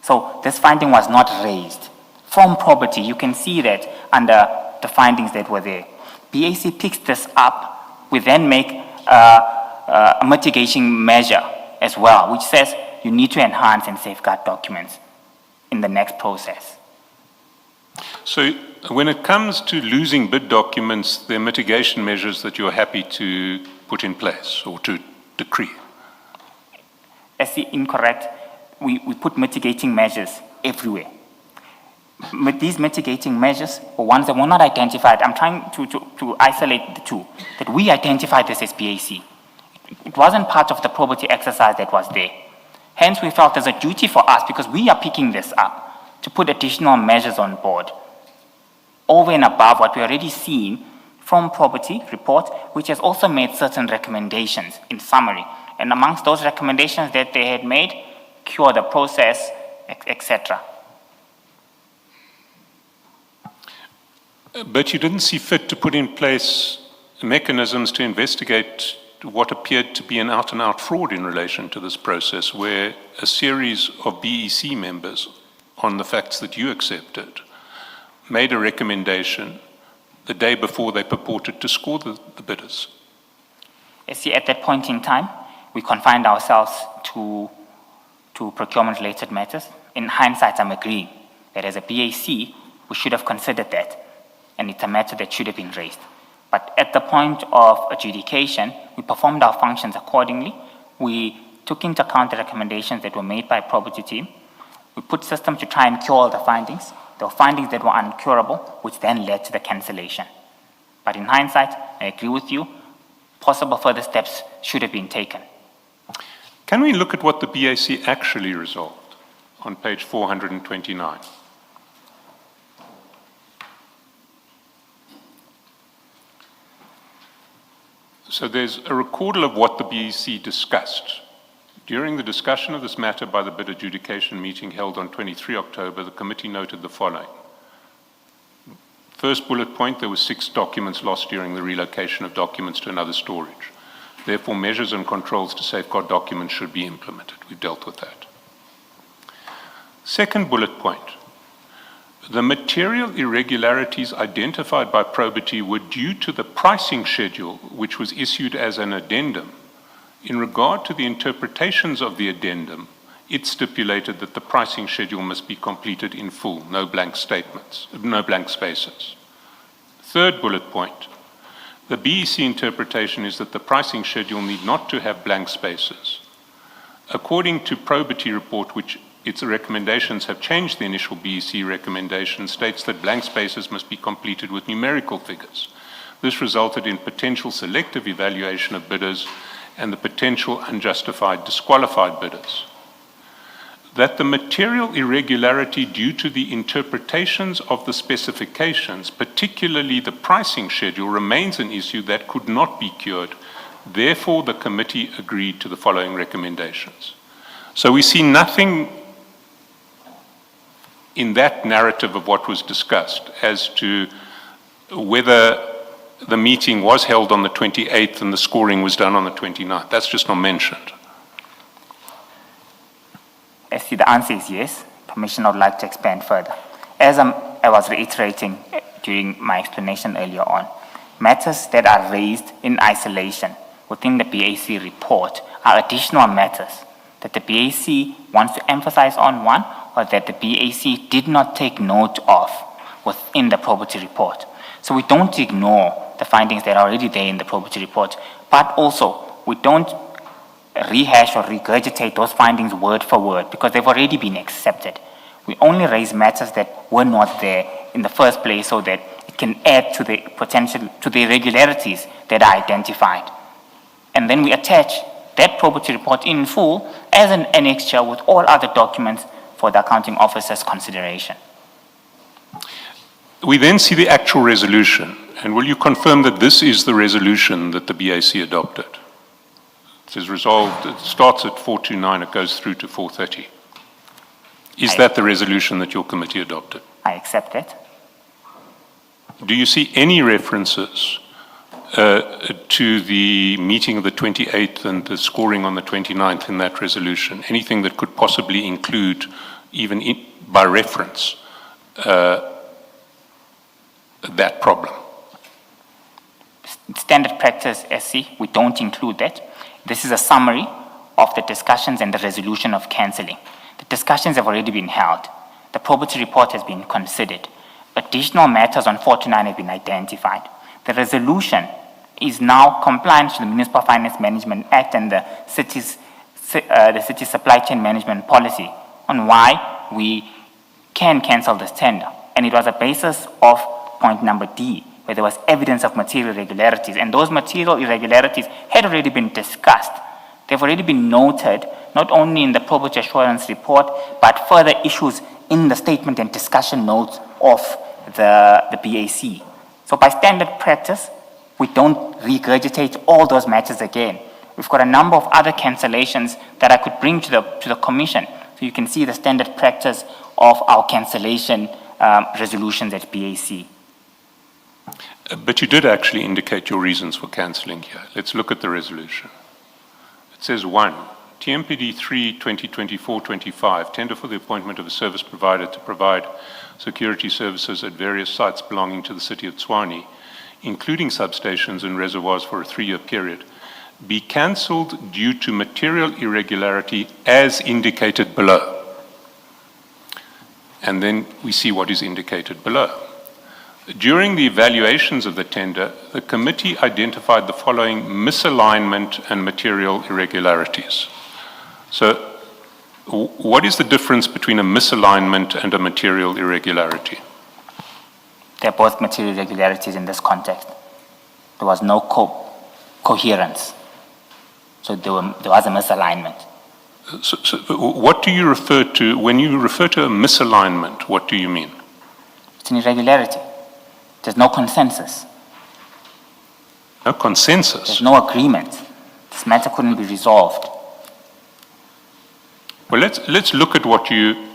So this finding was not raised. From probity, you can see that under the findings that were there. BAC picks this up. We then make a mitigation measure as well, which says you need to enhance and safeguard documents in the next process. So when it comes to losing bid documents, there are mitigation measures that you're happy to put in place or to decree? As the incorrect, we put mitigating measures everywhere. These mitigating measures were ones that were not identified. I'm trying to isolate the two, that we identified this as BAC. It wasn't part of the probity exercise that was there. Hence, we felt there's a duty for us, because we are picking this up, to put additional measures on board, over and above what we already seen from probity report, which has also made certain recommendations in summary. And amongst those recommendations that they had made, cure the process, etc. But you didn't see fit to put in place mechanisms to investigate what appeared to be an out-and-out fraud in relation to this process, where a series of BEC members, on the facts that you accepted, made a recommendation the day before they purported to score the bidders. You see, at that point in time, we confined ourselves to procurement-related matters. In hindsight, I'm agreeing that as a BAC, we should have considered that, and it's a matter that should have been raised. But at the point of adjudication, we performed our functions accordingly. We took into account the recommendations that were made by probity team. We put systems to try and cure all the findings. There were findings that were uncurable, which then led to the cancellation. But in hindsight, I agree with you, possible further steps should have been taken. Can we look at what the BAC actually resolved on page 429? So there's a recordal of what the BAC discussed. During the discussion of this matter by the bid adjudication meeting held on 23 October, the committee noted the following. First bullet point, there were 6 documents lost during the relocation of documents to another storage. Therefore, measures and controls to safeguard documents should be implemented. We've dealt with that. Second bullet point, the material irregularities identified by probity were due to the pricing schedule, which was issued as an addendum. In regard to the interpretations of the addendum, it stipulated that the pricing schedule must be completed in full, no blank statements, no blank spaces. Third bullet point, the BEC interpretation is that the pricing schedule need not to have blank spaces. According to probity report, which its recommendations have changed the initial BEC recommendation, states that blank spaces must be completed with numerical figures. This resulted in potential selective evaluation of bidders and the potential unjustified disqualified bidders. That the material irregularity due to the interpretations of the specifications, particularly the pricing schedule, remains an issue that could not be cured. Therefore, the committee agreed to the following recommendations. So we see nothing in that narrative of what was discussed as to whether the meeting was held on the 28th and the scoring was done on the 29th. That's just not mentioned. I see the answer is yes. Commissioner would like to expand further. As I was reiterating during my explanation earlier on, matters that are raised in isolation within the BAC report are additional matters that the BAC wants to emphasize on, one, or that the BAC did not take note of within the probity report. So we don't ignore the findings that are already there in the probity report, but also we don't rehash or regurgitate those findings word for word because they've already been accepted. We only raise matters that were not there in the first place so that it can add to the potential, to the irregularities that are identified. And then we attach that probity report in full as an annexure with all other documents for the accounting officer's consideration. We then see the actual resolution. And will you confirm that this is the resolution that the BAC adopted? It is resolved, it starts at 429, it goes through to 430. Is that the resolution that your committee adopted? I accept it. Do you see any references to the meeting of the 28th and the scoring on the 29th in that resolution? Anything that could possibly include, even by reference, that problem? Standard practice, SC, we don't include that. This is a summary of the discussions and the resolution of cancelling. The discussions have already been held. The probity report has been considered. Additional matters on 49 have been identified. The resolution is now compliant to the Municipal Finance Management Act and the city's supply chain management policy on why we can cancel this tender. And it was a basis of point number D, where there was evidence of material irregularities. And those material irregularities had already been discussed. They've already been noted, not only in the probity assurance report, but further issues in the statement and discussion notes of the BAC. So by standard practice, we don't regurgitate all those matters again. We've got a number of other cancellations that I could bring to the commission. So you can see the standard practice of our cancellation resolutions at BAC. But you did actually indicate your reasons for cancelling here. Let's look at the resolution. It says 1, TMPD 3 2024-25, tender for the appointment of a service provider to provide security services at various sites belonging to the city of Tshwane, including substations and reservoirs for a 3-year period, be cancelled due to material irregularity as indicated below. And then we see what is indicated below. During the evaluations of the tender, the committee identified the following misalignment and material irregularities. So, what is the difference between a misalignment and a material irregularity? They're both material irregularities in this context. There was no coherence. So there was a misalignment. So what do you refer to, when you refer to a misalignment, what do you mean? It's an irregularity. There's no consensus. No consensus? There's no agreement. This matter couldn't be resolved. Well, let's look at what you...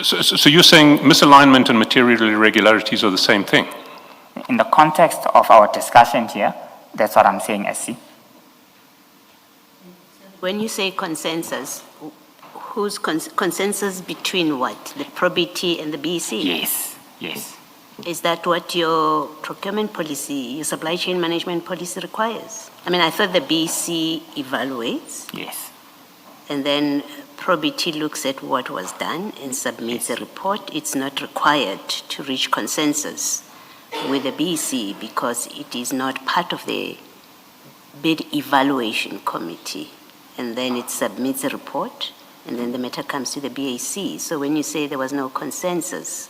So you're saying misalignment and material irregularities are the same thing? In the context of our discussion here, that's what I'm saying, SC. When you say consensus, whose consensus between what? The probity and the BEC? Yes, yes. Is that what your procurement policy, your supply chain management policy requires? I mean, I thought the BEC evaluates. Yes. And then probity looks at what was done and submits a report. It's not required to reach consensus with the BEC because it is not part of the bid evaluation committee. And then it submits a report, and then the matter comes to the BAC. So when you say there was no consensus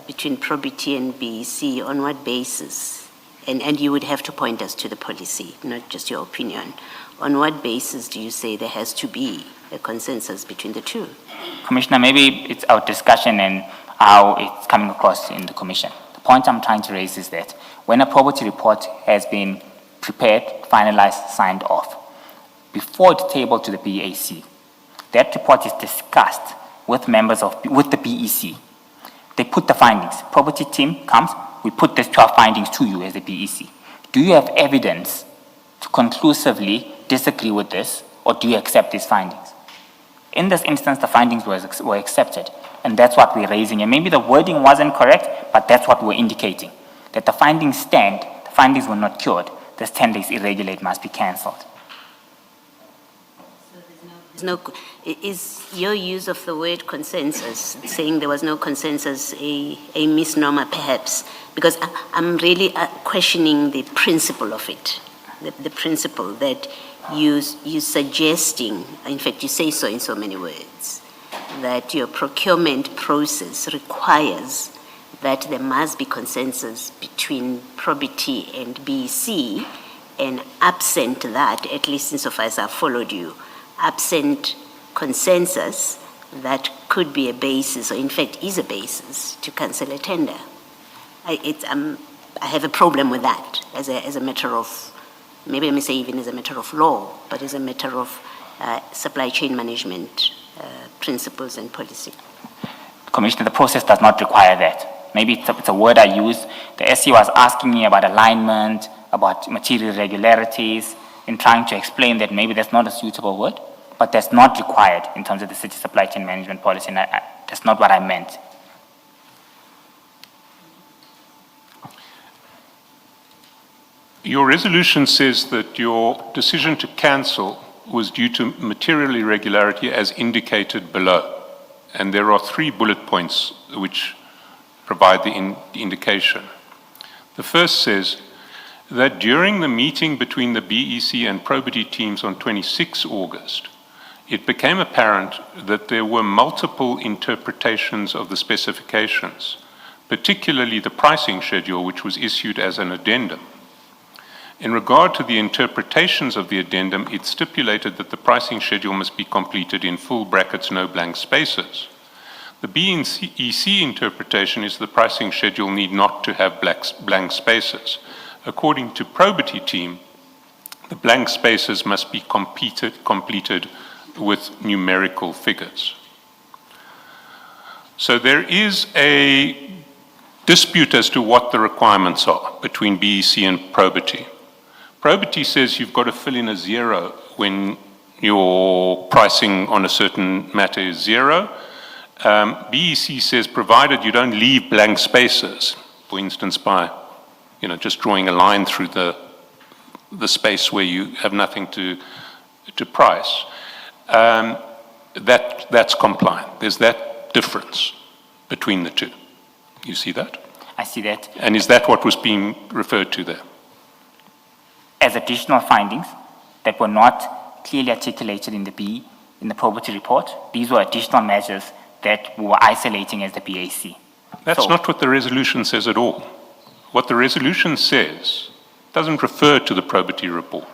between probity and BEC, on what basis? And you would have to point us to the policy, not just your opinion. On what basis do you say there has to be a consensus between the two? Commissioner, maybe it's our discussion and how it's coming across in the commission. The point I'm trying to raise is that when a probity report has been prepared, finalized, signed off, before it's tabled to the BAC, that report is discussed with members with the BEC. They put the findings. Probity team comes, we put these 12 findings to you as the BEC. Do you have evidence to conclusively disagree with this, or do you accept these findings? In this instance, the findings were accepted, and that's what we're raising. And maybe the wording wasn't correct, but that's what we're indicating, that the findings stand, the findings were not cured, this tender is irregular, it must be cancelled. Is your use of the word consensus, saying there was no consensus, a misnomer perhaps? Because I'm really questioning the principle of it, the principle that you suggesting, in fact you say so in so many words, that your procurement process requires that there must be consensus between probity and BEC, and absent that, at least insofar as I've followed you, absent consensus, that could be a basis, or in fact is a basis, to cancel a tender. I have a problem with that as a matter of, maybe I may say even as a matter of law, but as a matter of supply chain management principles and policy. Commissioner, the process does not require that. Maybe it's a word I use. The SC was asking me about alignment, about material irregularities, in trying to explain that maybe that's not a suitable word, but that's not required in terms of the city supply chain management policy, and that's not what I meant. Your resolution says that your decision to cancel was due to material irregularity as indicated below. And there are 3 bullet points which provide the indication. The first says that during the meeting between the BEC and probity teams on 26 August, it became apparent that there were multiple interpretations of the specifications, particularly the pricing schedule, which was issued as an addendum. In regard to the interpretations of the addendum, it stipulated that the pricing schedule must be completed in full brackets, no blank spaces. The BEC interpretation is the pricing schedule need not to have blank spaces. According to probity team, the blank spaces must be completed with numerical figures. So there is a dispute as to what the requirements are between BEC and probity. Probity says you've got to fill in a 0 when your pricing on a certain matter is 0. BEC says provided you don't leave blank spaces, for instance by just drawing a line through the space where you have nothing to price, that's compliant. There's that difference between the two. You see that? I see that. And is that what was being referred to there? As additional findings that were not clearly articulated in the probity report, these were additional measures that we were isolating as the BAC. That's not what the resolution says at all. What the resolution says doesn't refer to the probity report.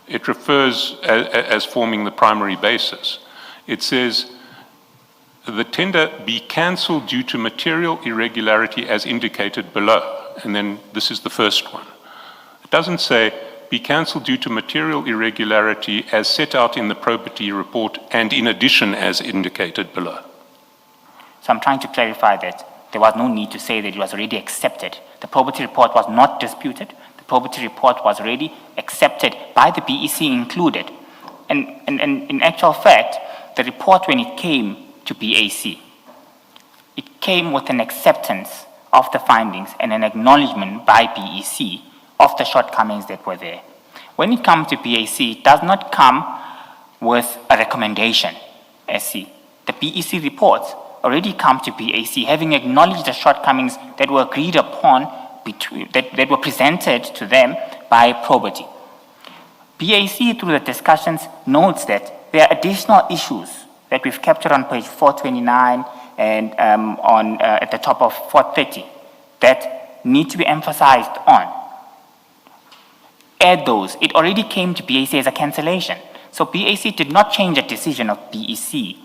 It refers as forming the primary basis. It says the tender be cancelled due to material irregularity as indicated below. And then this is the first one. It doesn't say be cancelled due to material irregularity as set out in the probity report and in addition as indicated below. So I'm trying to clarify that there was no need to say that it was already accepted. The probity report was not disputed. The probity report was already accepted by the BEC included. And in actual fact, the report when it came to BAC, it came with an acceptance of the findings and an acknowledgement by BEC of the shortcomings that were there. When it comes to BAC, it does not come with a recommendation, SC. The BEC reports already come to BAC having acknowledged the shortcomings that were agreed upon, that were presented to them by probity. BAC, through the discussions, notes that there are additional issues that we've captured on page 429 and at the top of 430 that need to be emphasized on. Add those. It already came to BAC as a cancellation. So BAC did not change the decision of BEC.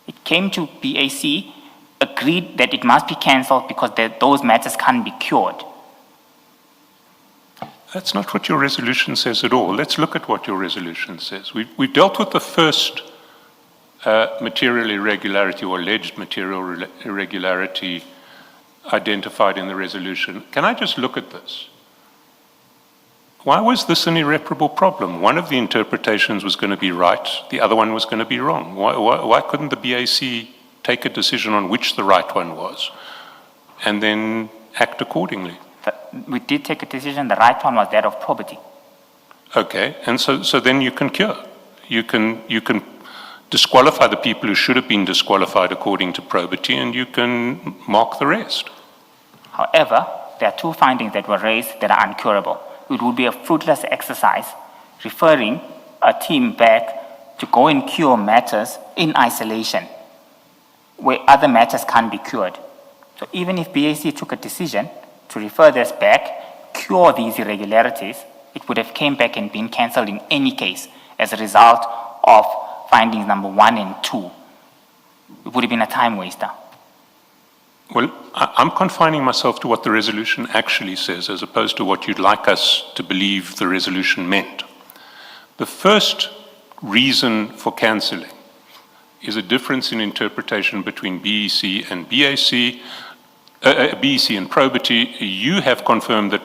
It came to BAC, agreed that it must be cancelled because those matters can't be cured. That's not what your resolution says at all. Let's look at what your resolution says. We've dealt with the first material irregularity or alleged material irregularity identified in the resolution. Can I just look at this? Why was this an irreparable problem? One of the interpretations was going to be right, the other one was going to be wrong. Why couldn't the BAC take a decision on which the right one was and then act accordingly? We did take a decision, the right one was that of probity. Okay, and so then you can cure. You can disqualify the people who should have been disqualified according to probity, and you can mark the rest. However, there are 2 findings that were raised that are uncurable. It would be a fruitless exercise referring a team back to go and cure matters in isolation where other matters can't be cured. So even if BAC took a decision to refer this back, cure these irregularities, it would have came back and been cancelled in any case as a result of findings number 1 and 2. It would have been a time waster. Well, I'm confining myself to what the resolution actually says, as opposed to what you'd like us to believe the resolution meant. The first reason for cancelling is a difference in interpretation between BEC and BAC, BEC and probity. You have confirmed that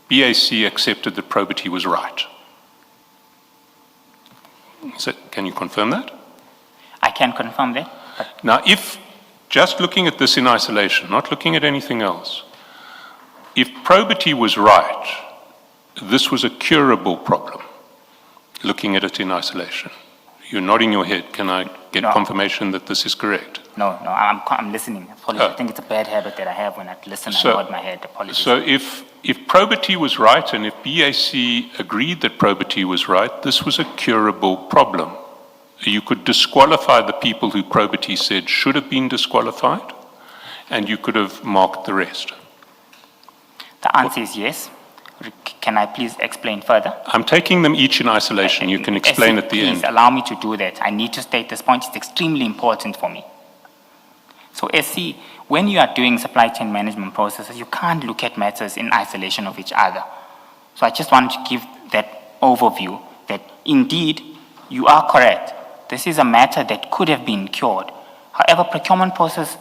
BAC accepted that probity was right. So, can you confirm that? I can confirm that. But Now, if just looking at this in isolation, not looking at anything else, if probity was right, this was a curable problem, looking at it in isolation. You're nodding your head. Can I get No. confirmation that this is correct? no, I'm listening. Apologies. I think it's a bad habit that I have when I listen and nod my head. Apologies. So if probity was right and if BAC agreed that probity was right, this was a curable problem. You could disqualify the people who probity said should have been disqualified, and you could have marked the rest. The answer is yes. Can I please explain further? I'm taking them each in isolation. You can explain at the Please end. allow me to do that. I need to state this point. It's extremely important for me. So SC, when you are doing supply chain management processes, you can't look at matters in isolation of each other. So I just wanted to give that overview that indeed you are correct. This is a matter that could have been cured. However, procurement process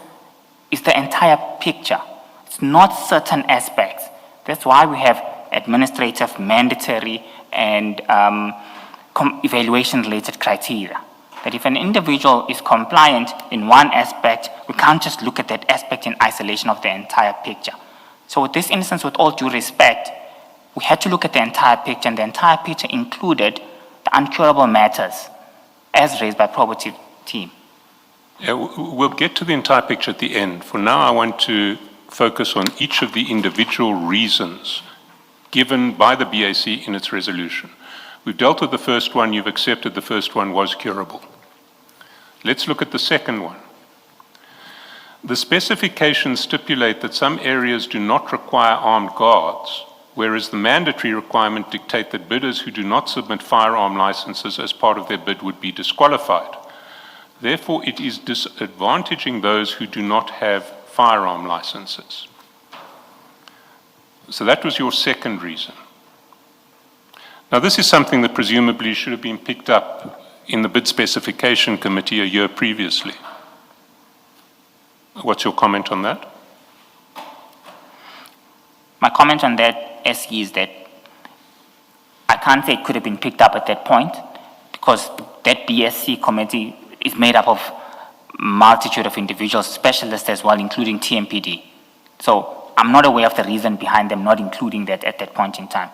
is the entire picture. It's not certain aspects. That's why we have administrative, mandatory, and evaluation-related criteria. That if an individual is compliant in one aspect, we can't just look at that aspect in isolation of the entire picture. So with this instance, with all due respect, we had to look at the entire picture, and the entire picture included the uncurable matters as raised by probity team. Yeah, we'll get to the entire picture at the end. For now, I want to focus on each of the individual reasons given by the BAC in its resolution. We've dealt with the first one. You've accepted the first one was curable. Let's look at the second one. The specifications stipulate that some areas do not require armed guards, whereas the mandatory requirement dictate that bidders who do not submit firearm licenses as part of their bid would be disqualified. Therefore, it is disadvantaging those who do not have firearm licenses. So that was your second reason. Now, this is something that presumably should have been picked up in the bid specification committee a year previously. What's your comment on that? My comment on that, SE, is that I can't say it could have been picked up at that point because that BSC committee is made up of a multitude of individuals, specialists as well, including TMPD. So I'm not aware of the reason behind them not including that at that point in time.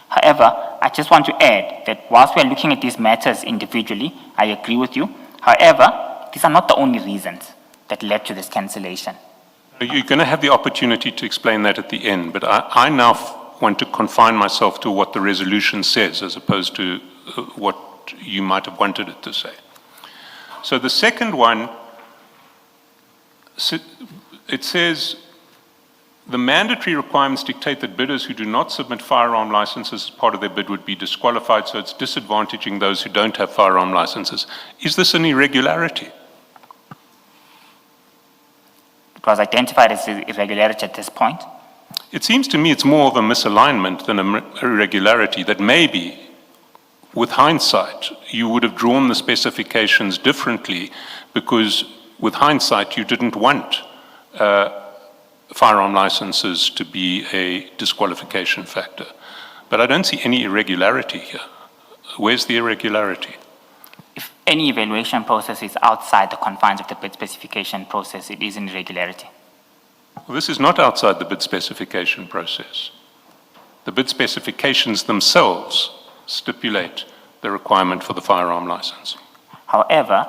However, I just want to add that whilst we are looking at these matters individually, I agree with you. However, these are not the only reasons that led to this cancellation. You're going to have the opportunity to explain that at the end, but I now want to confine myself to what the resolution says as opposed to what you might have wanted it to say. So the second one, it says, the mandatory requirements dictate that bidders who do not submit firearm licenses as part of their bid would be disqualified, so it's disadvantaging those who don't have firearm licenses. Is this an irregularity? It was identified as irregularity at this point. It seems to me it's more of a misalignment than an irregularity, that maybe, with hindsight, you would have drawn the specifications differently because, with hindsight, you didn't want firearm licenses to be a disqualification factor. But I don't see any irregularity here. Where's the irregularity? If any evaluation process is outside the confines of the bid specification process, it is an irregularity. Well, this is not outside the bid specification process. The bid specifications themselves stipulate the requirement for the firearm license. However,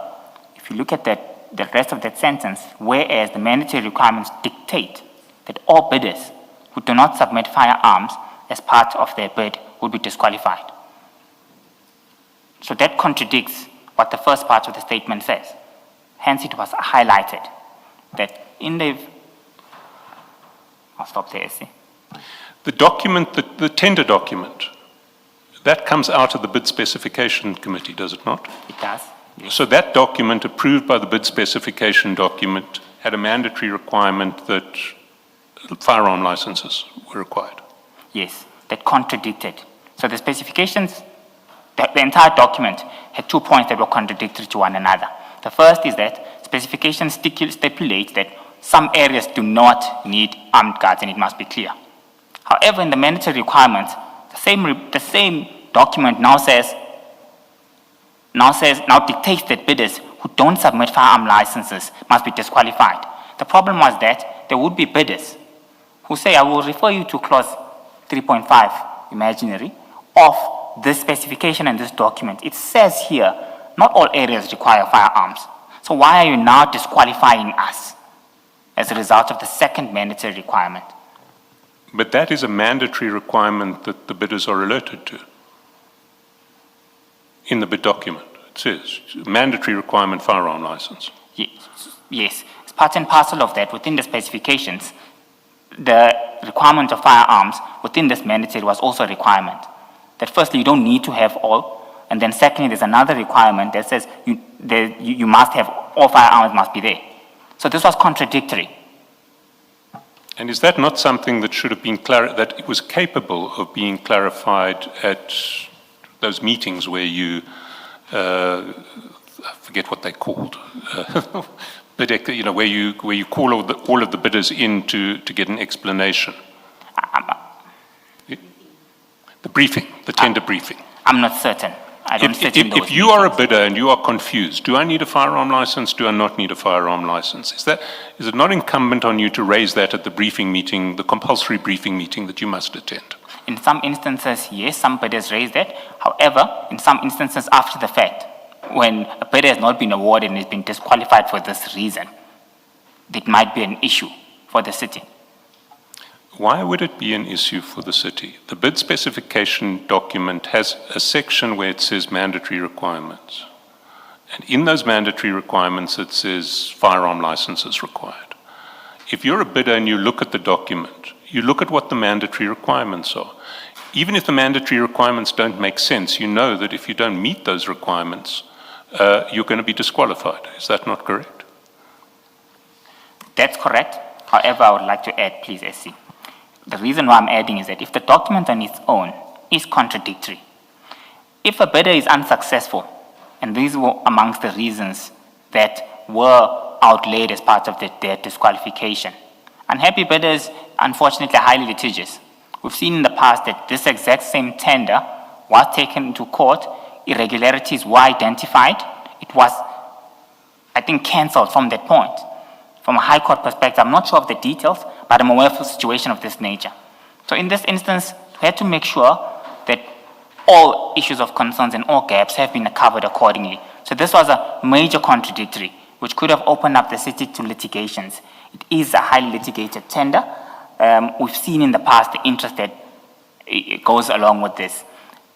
if you look at the rest of that sentence, whereas the mandatory requirements dictate that all bidders who do not submit firearms as part of their bid would be disqualified. So that contradicts what the first part of the statement says. Hence, it was highlighted that in the I'll stop there, SC. The document, the tender document, that comes out of the bid specification committee, does it not? It does. Yes. So that document approved by the bid specification document had a mandatory requirement that firearm licenses were required. Yes, that contradicted. So the specifications, the entire document had 2 points that were contradictory to one another. The first is that specifications stipulate that some areas do not need armed guards, and it must be clear. However, in the mandatory requirements, the same document now dictates that bidders who don't submit firearm licenses must be disqualified. The problem was that there would be bidders who say, I will refer you to clause 3.5, imaginary, of this specification and this document. It says here, not all areas require firearms. So why are you now disqualifying us as a result of the second mandatory requirement? But that is a mandatory requirement that the bidders are alerted to. In the bid document, it says, mandatory requirement firearm license. Yes, it's part and parcel of that. Within the specifications, the requirement of firearms within this mandatory was also a requirement. That firstly, you don't need to have all, and then secondly, there's another requirement that says you must have, all firearms must be there. So this was contradictory. And is that not something that should have been that it was capable of being clarified at those meetings where you, I forget what they're called, but where you call all of the bidders in to get an explanation? The briefing, the tender briefing. I'm not certain. I don't sit in those If you are a bidder and you are confused, do I need a firearm license? Do I not need a firearm license? Is it not incumbent on you to raise that at the briefing meeting, the compulsory briefing meeting that you must attend? In some instances, yes, some bidders raise that. However, in some instances after the fact, when a bidder has not been awarded and has been disqualified for this reason, it might be an issue for the city. Why would it be an issue for the city? The bid specification document has a section where it says mandatory requirements. And in those mandatory requirements, it says firearm licenses required. If you're a bidder and you look at the document, you look at what the mandatory requirements are. Even if the mandatory requirements don't make sense, you know that if you don't meet those requirements, you're going to be disqualified. Is that not correct? That's correct. However, I would like to add, please, SC. The reason why I'm adding is that if the document on its own is contradictory, if a bidder is unsuccessful, and these were amongst the reasons that were outlaid as part of their disqualification, unhappy bidders, unfortunately, are highly litigious. We've seen in the past that this exact same tender was taken to court, irregularities were identified, it was, I think, cancelled from that point. From a high court perspective, I'm not sure of the details, but I'm aware of a situation of this nature. So in this instance, we had to make sure that all issues of concerns and all gaps have been covered accordingly. So this was a major contradictory, which could have opened up the city to litigations. It is a highly litigated tender. We've seen in the past the interest that it goes along with this.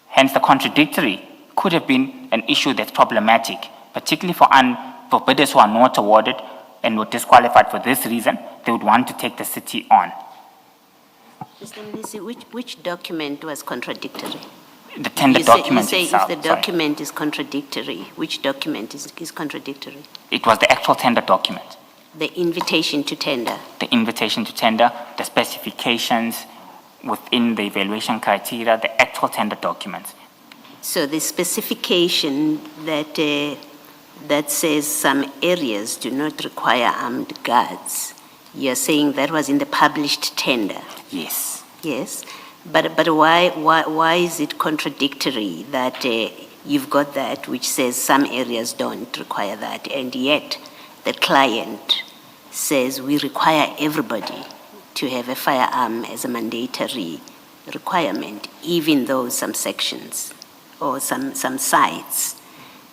Hence, the contradictory could have been an issue that's problematic, particularly for bidders who are not awarded and were disqualified for this reason. They would want to take the city on. Mr. Mnisi, which document was contradictory? The tender document You say itself. if the document is contradictory, which document is contradictory? It was the actual tender document. The invitation to tender. The invitation to tender, the specifications within the evaluation criteria, the actual tender documents. So the specification that says some areas do not require armed guards, you're saying that was in the published tender? Yes. Yes, but why is it contradictory that you've got that which says some areas don't require that, and yet the client says we require everybody to have a firearm as a mandatory requirement, even though some sections or some sites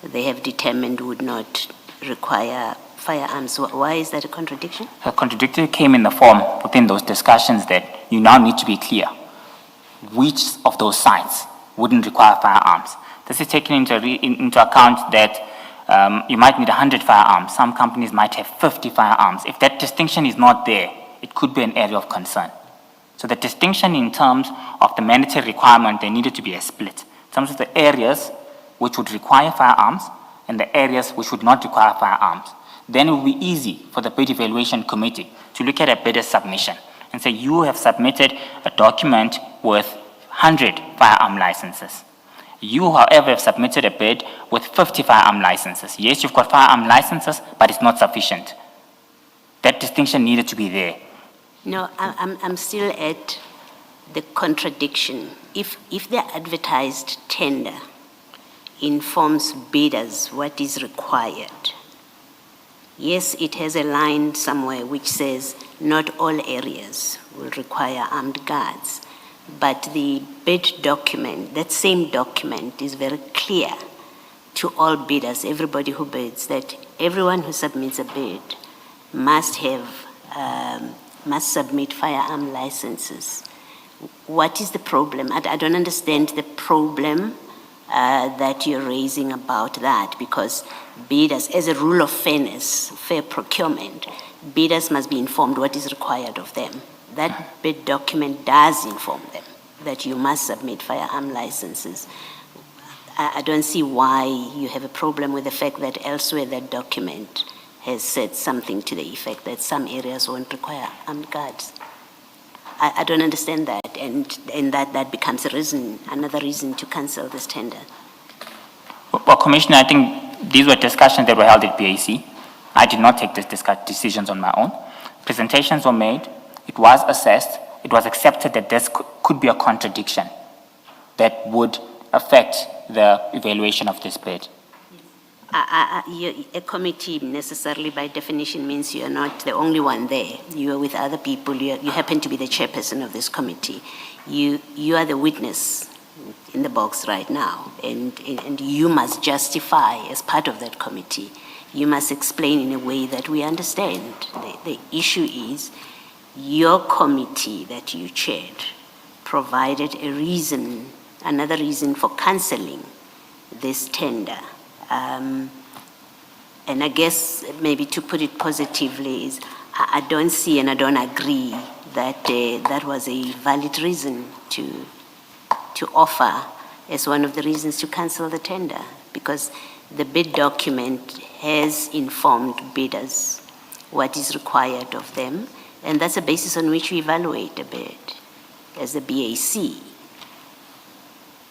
they have determined would not require firearms? Why is that a contradiction? The contradictory came in the form within those discussions that you now need to be clear which of those sites wouldn't require firearms. This is taken into account that you might need 100 firearms. Some companies might have 50 firearms. If that distinction is not there, it could be an area of concern. So the distinction in terms of the mandatory requirement, there needed to be a split. In terms of the areas which would require firearms and the areas which would not require firearms. Then it will be easy for the bid evaluation committee to look at a bidder's submission and say, you have submitted a document with 100 firearm licenses. You, however, have submitted a bid with 50 firearm licenses. Yes, you've got firearm licenses, but it's not sufficient. That distinction needed to be there. No, I'm still at the contradiction. If the advertised tender informs bidders what is required, yes, it has a line somewhere which says not all areas will require armed guards, but the bid document, that same document, is very clear to all bidders, everybody who bids, that everyone who submits a bid must submit firearm licenses. What is the problem? I don't understand the problem that you're raising about that, because bidders, as a rule of fairness, fair procurement, bidders must be informed what is required of them. That bid document does inform them that you must submit firearm licenses. I don't see why you have a problem with the fact that elsewhere that document has said something to the effect that some areas won't require armed guards. I don't understand that, and that becomes a reason, another reason to cancel this tender. Well, Commissioner, I think these were discussions that were held at BAC. I did not take these decisions on my own. Presentations were made, it was assessed, it was accepted that this could be a contradiction that would affect the evaluation of this bid. A committee necessarily by definition means you're not the only one there. You are with other people. You happen to be the chairperson of this committee. You are the witness in the box right now, and you must justify as part of that committee. You must explain in a way that we understand. The issue is your committee that you chaired provided a reason, another reason for cancelling this tender. And I guess maybe to put it positively is I don't see and I don't agree that that was a valid reason to offer as one of the reasons to cancel the tender, because the bid document has informed bidders what is required of them, and that's a basis on which we evaluate a bid as the BAC.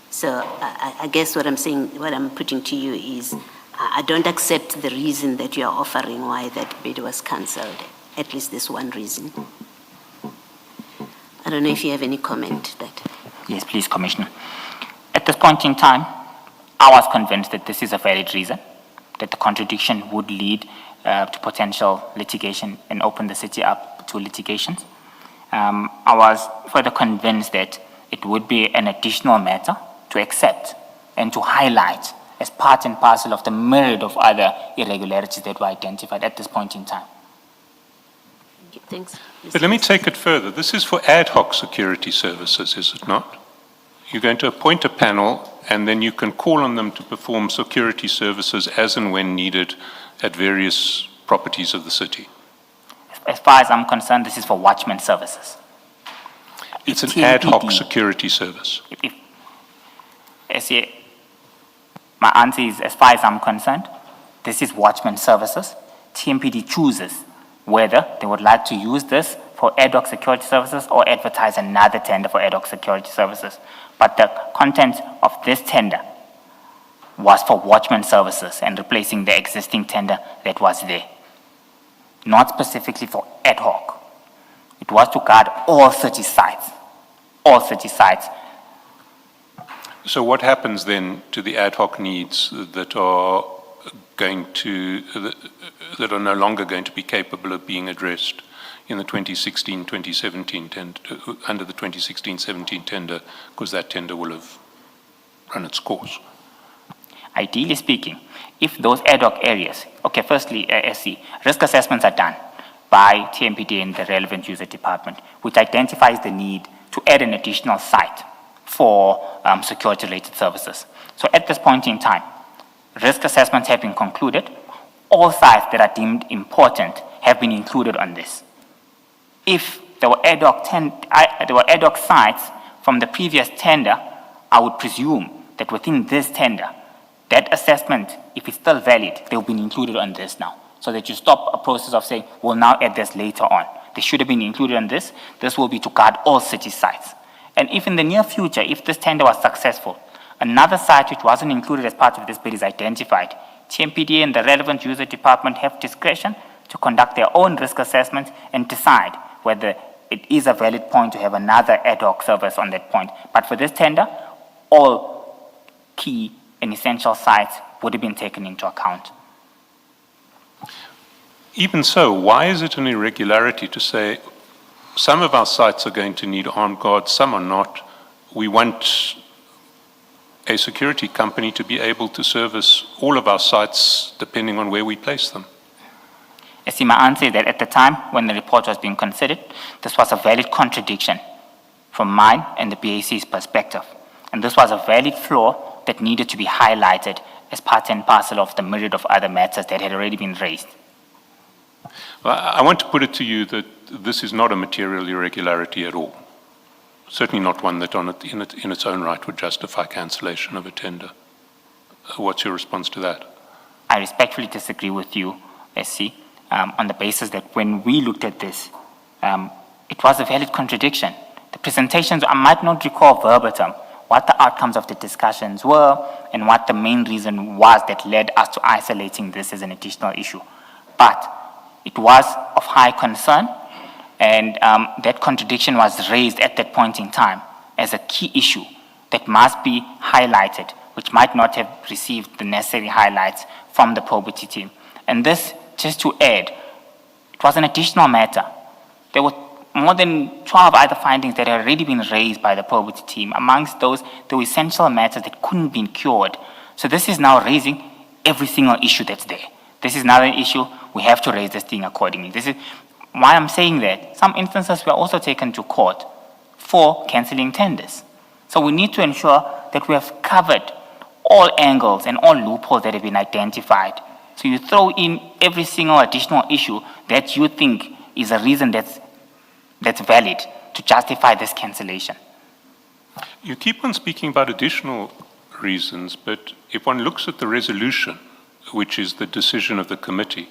So I guess what I'm saying, what I'm putting to you is I don't accept the reason that you are offering why that bid was cancelled, at least this one reason. I don't know if you have any comment that. Yes, please, Commissioner. At this point in time, I was convinced that this is a valid reason, that the contradiction would lead to potential litigation and open the city up to litigations. I was further convinced that it would be an additional matter to accept and to highlight as part and parcel of the myriad of other irregularities that were identified at this point in time. Thanks. But let me take it further. This is for ad hoc security services, is it not? You're going to appoint a panel, and then you can call on them to perform security services as and when needed at various properties of the city. As far as I'm concerned, this is for watchman services. It's an ad hoc security service. My answer is, as far as I'm concerned, this is watchman services. TMPD chooses whether they would like to use this for ad hoc security services or advertise another tender for ad hoc security services. But the content of this tender was for watchman services and replacing the existing tender that was there. Not specifically for ad hoc. It was to guard all 30 sites. All 30 sites. So what happens then to the ad hoc needs that are no longer going to be capable of being addressed in the 2016-2017 tender, under the 2016-17 tender, because that tender will have run its course? Ideally speaking, if those ad hoc areas, okay, firstly, SC, risk assessments are done by TMPD and the relevant user department, which identifies the need to add an additional site for security-related services. So at this point in time, risk assessments have been concluded. All sites that are deemed important have been included on this. If there were ad hoc sites from the previous tender, I would presume that within this tender, that assessment, if it's still valid, they'll be included on this now. So that you stop a process of saying, we'll now add this later on. They should have been included on this. This will be to guard all city sites. And if in the near future, if this tender was successful, another site which wasn't included as part of this bid is identified, TMPD and the relevant user department have discretion to conduct their own risk assessment and decide whether it is a valid point to have another ad hoc service on that point. But for this tender, all key and essential sites would have been taken into account. Even so, why is it an irregularity to say some of our sites are going to need armed guards, some are not? We want a security company to be able to service all of our sites depending on where we place them. I see, my answer is that at the time when the report was being considered, this was a valid contradiction from mine and the BAC's perspective. And this was a valid flaw that needed to be highlighted as part and parcel of the myriad of other matters that had already been raised. Well, I want to put it to you that this is not a material irregularity at all. Certainly not one that in its own right would justify cancellation of a tender. What's your response to that? I respectfully disagree with you, SC, on the basis that when we looked at this, it was a valid contradiction. The presentations, I might not recall verbatim what the outcomes of the discussions were and what the main reason was that led us to isolating this as an additional issue. But it was of high concern, and that contradiction was raised at that point in time as a key issue that must be highlighted, which might not have received the necessary highlights from the probity team. And this, just to add, it was an additional matter. There were more than 12 other findings that had already been raised by the probity team. Amongst those, there were essential matters that couldn't be cured. So this is now raising every single issue that's there. This is not an issue. We have to raise this thing accordingly. This is why I'm saying that. Some instances were also taken to court for cancelling tenders. So we need to ensure that we have covered all angles and all loopholes that have been identified. So you throw in every single additional issue that you think is a reason that's valid to justify this cancellation. You keep on speaking about additional reasons, but if one looks at the resolution, which is the decision of the committee,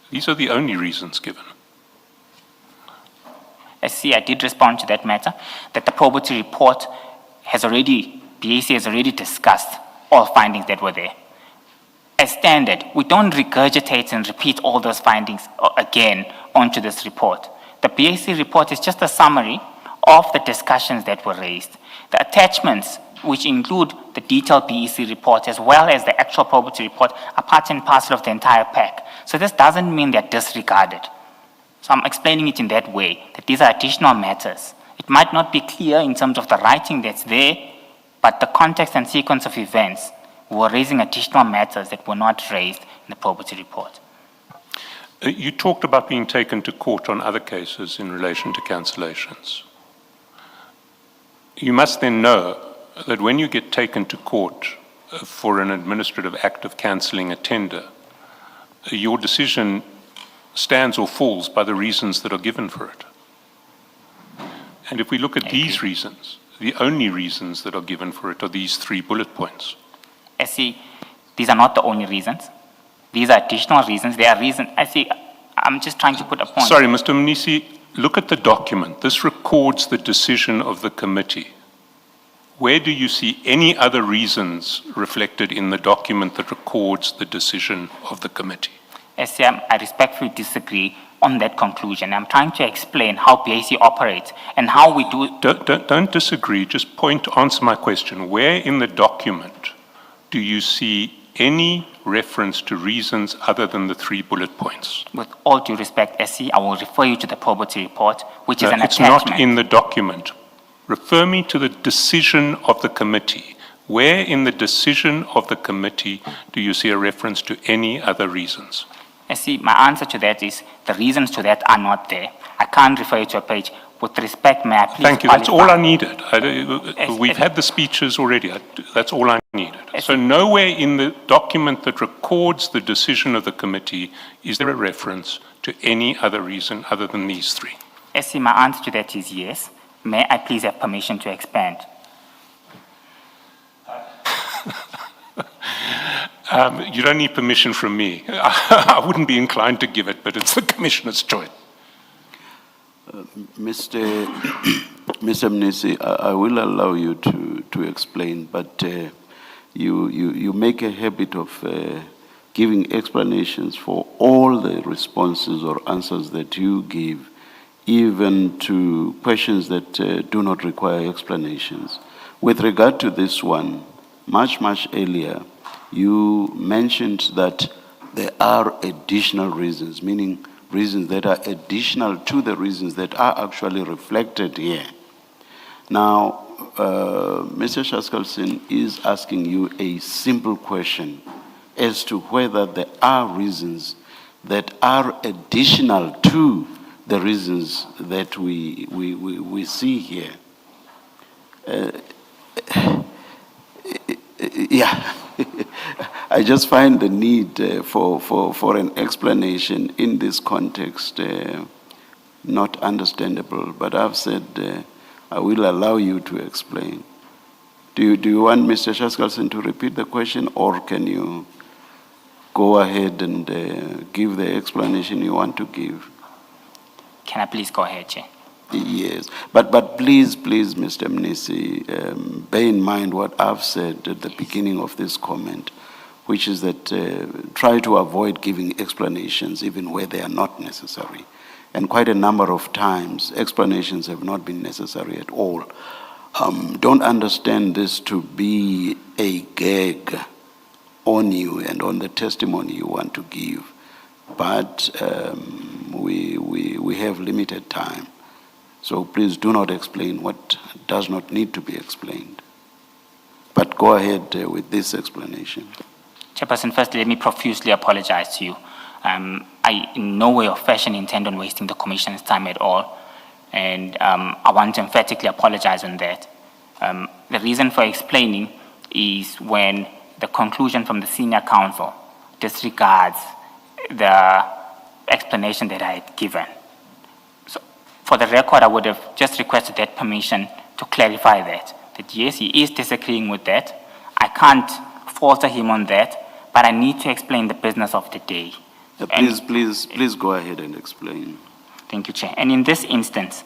these are the only reasons given. I did respond to that matter, that the probity report has already, BAC has already discussed all findings that were there. As standard, we don't regurgitate and repeat all those findings again onto this report. The BAC report is just a summary of the discussions that were raised. The attachments, which include the detailed BEC report as well as the actual probity report, are part and parcel of the entire pack. So this doesn't mean they're disregarded. So I'm explaining it in that way, that these are additional matters. It might not be clear in terms of the writing that's there, but the context and sequence of events were raising additional matters that were not raised in the probity report. You talked about being taken to court on other cases in relation to cancellations. You must then know that when you get taken to court for an administrative act of cancelling a tender, your decision stands or falls by the reasons that are given for it. And if we look at these reasons, the only reasons that are given for it are these 3 bullet points. These are not the only reasons. These are additional reasons. There are reasons. I'm just trying to put a point. Sorry, Mr. Mnisi, look at the document. This records the decision of the committee. Where do you see any other reasons reflected in the document that records the decision of the committee? I respectfully disagree on that conclusion. I'm trying to explain how BAC operates and how we do it. Don't disagree, just answer my question. Where in the document do you see any reference to reasons other than the 3 bullet points? With all due respect, SC, I will refer you to the probity report, which is an It's attachment. not in the document. Refer me to the decision of the committee. Where in the decision of the committee do you see a reference to any other reasons? My answer to that is the reasons to that are not there. I can't refer you to a page. With respect, may I please Thank you. That's all qualify? I needed. We've had the speeches already. That's all I needed. So nowhere in the document that records the decision of the committee is there a reference to any other reason other than these 3. SC, my answer to that is yes. May I please have permission to expand? You don't need permission from me. I wouldn't be inclined to give it, but it's the Commissioner's choice. Mr. Mnisi, I will allow you to explain, but you make a habit of giving explanations for all the responses or answers that you give, even to questions that do not require explanations. With regard to this one, much earlier, you mentioned that there are additional reasons, meaning reasons that are additional to the reasons that are actually reflected here. Now, Mr. Shaskalson is asking you a simple question as to whether there are reasons that are additional to the reasons that we see here. Yeah, I just find the need for an explanation in this context not understandable, but I've said I will allow you to explain. Do you want Mr. Shaskalson to repeat the question, or can you go ahead and give the explanation you want to give? Can I please go ahead, Chair? Yes, but please, Mr. Mnisi, bear in mind what I've said at the beginning of this comment, which is that try to avoid giving explanations even where they are not necessary. And quite a number of times, explanations have not been necessary at all. Don't understand this to be a gag on you and on the testimony you want to give. But we have limited time. So please do not explain what does not need to be explained. But go ahead with this explanation. Chairperson, first, let me profusely apologize to you. I in no way or fashion intend on wasting the Commission's time at all. And I want to emphatically apologize on that. The reason for explaining is when the conclusion from the senior counsel disregards the explanation that I had given. So, for the record, I would have just requested that permission to clarify that yes, he is disagreeing with that. I can't falter him on that, but I need to explain the business of the day. Please go ahead and explain. Thank you, Chair. And in this instance,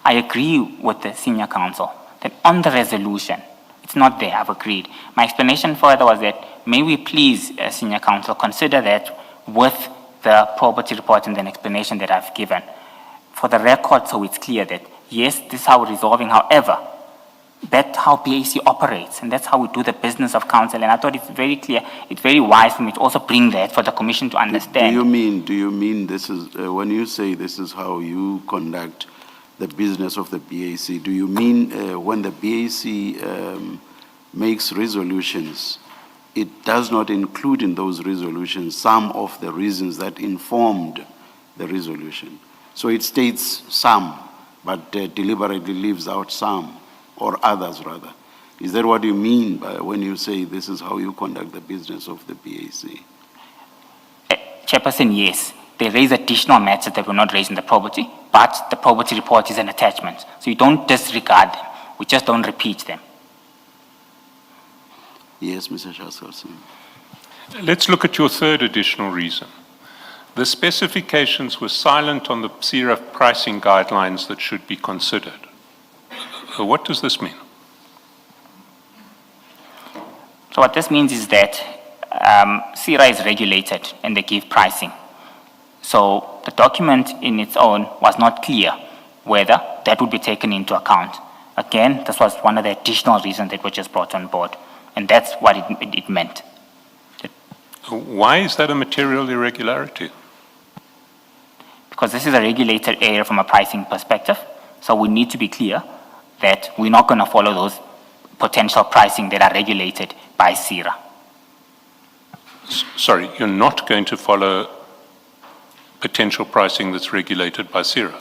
I agree with the senior counsel that on the resolution, it's not there, I've agreed. My explanation further was that may we please, senior counsel, consider that with the property report and an explanation that I've given. For the record, so it's clear that yes, this is how we're resolving. However, that's how BAC operates, and that's how we do the business of council. And I thought it's very clear, it's very wise for me to also bring that for the Commission to understand. Do you mean this is, when you say this is how you conduct the business of the BAC, do you mean when the BAC makes resolutions, it does not include in those resolutions some of the reasons that informed the resolution? So it states some, but deliberately leaves out some, or others rather. Is that what you mean by when you say this is how you conduct the business of the BAC? Chairperson, yes. They raise additional matters that were not raised in the property, but the property report is an attachment. So you don't disregard them. We just don't repeat them. Yes, Mr. Shaskalson. Let's look at your third additional reason. The specifications were silent on the SERA pricing guidelines that should be considered. What does this mean? So what this means is that SERA is regulated and they give pricing. So the document in its own was not clear whether that would be taken into account. Again, this was one of the additional reasons that were just brought on board, and that's what it meant. Why is that a material irregularity? Because this is a regulated area from a pricing perspective, so we need to be clear that we're not going to follow those potential pricing that are regulated by SERA. Sorry, you're not going to follow potential pricing that's regulated by SERA?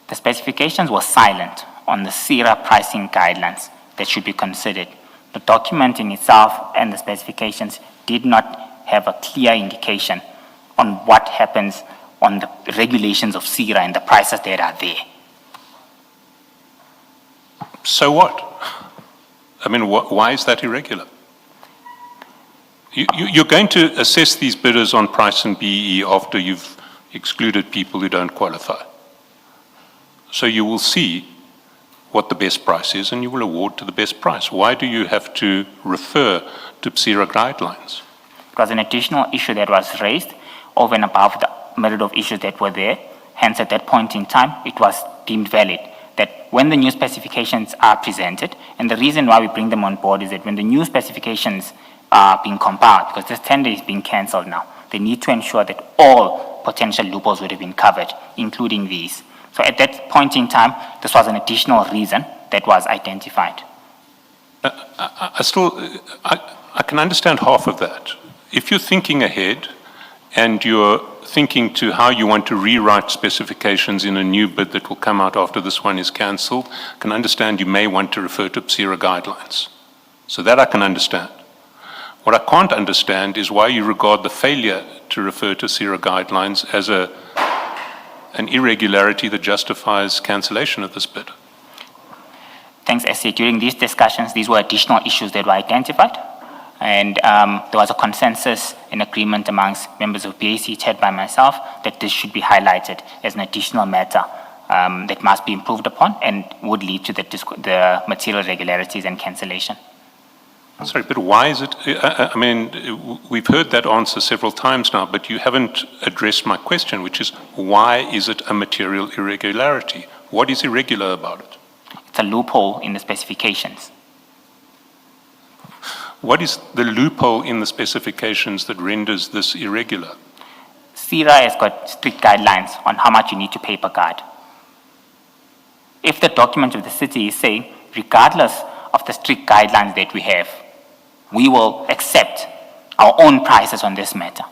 The specifications were silent on the SERA pricing guidelines that should be considered. The document in itself and the specifications did not have a clear indication on what happens on the regulations of CERA and the prices that are there. So what? I mean, why is that irregular? You're going to assess these bidders on price and BEE after you've excluded people who don't qualify. So you will see what the best price is and you will award to the best price. Why do you have to refer to CERA guidelines? It was an additional issue that was raised over and above the myriad of issues that were there. Hence, at that point in time, it was deemed valid that when the new specifications are presented, and the reason why we bring them on board is that when the new specifications are being compiled, because this tender is being cancelled now, they need to ensure that all potential loopholes would have been covered, including these. So at that point in time, this was an additional reason that was identified. I can understand half of that. If you're thinking ahead and you're thinking to how you want to rewrite specifications in a new bid that will come out after this one is cancelled, I can understand you may want to refer to CERA guidelines. So that I can understand. What I can't understand is why you regard the failure to refer to CERA guidelines as an irregularity that justifies cancellation of this bid. Thanks, SA. During these discussions, these were additional issues that were identified. And there was a consensus and agreement amongst members of BAC, chaired by myself, that this should be highlighted as an additional matter that must be improved upon and would lead to the material irregularities and cancellation. Sorry, but why is it, I mean, we've heard that answer several times now, but you haven't addressed my question, which is why is it a material irregularity? What is irregular about it? It's a loophole in the specifications. What is the loophole in the specifications that renders this irregular? CERA has got strict guidelines on how much you need to pay per guard. If the document of the city is saying, regardless of the strict guidelines that we have, we will accept our own prices on this matter.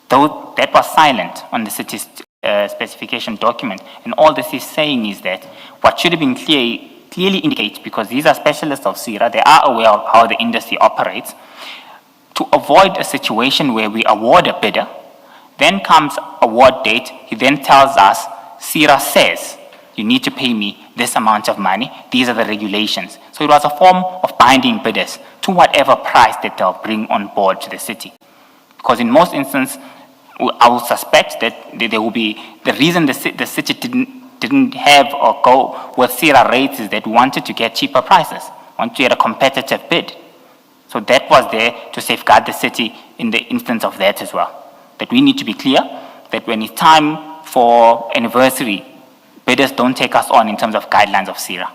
Though that was silent on the city's specification document, and all this is saying is that what should have been clearly indicate, because these are specialists of CERA, they are aware of how the industry operates, to avoid a situation where we award a bidder, then comes award date, he then tells us, CERA says, you need to pay me this amount of money, these are the regulations. So it was a form of binding bidders to whatever price that they'll bring on board to the city. Because in most instances, I would suspect that there will be, the reason the city didn't have or go with CERA rates is that we wanted to get cheaper prices, wanted to get a competitive bid. So that was there to safeguard the city in the instance of that as well. That we need to be clear that when it's time for anniversary, bidders don't take us on in terms of guidelines of CERA.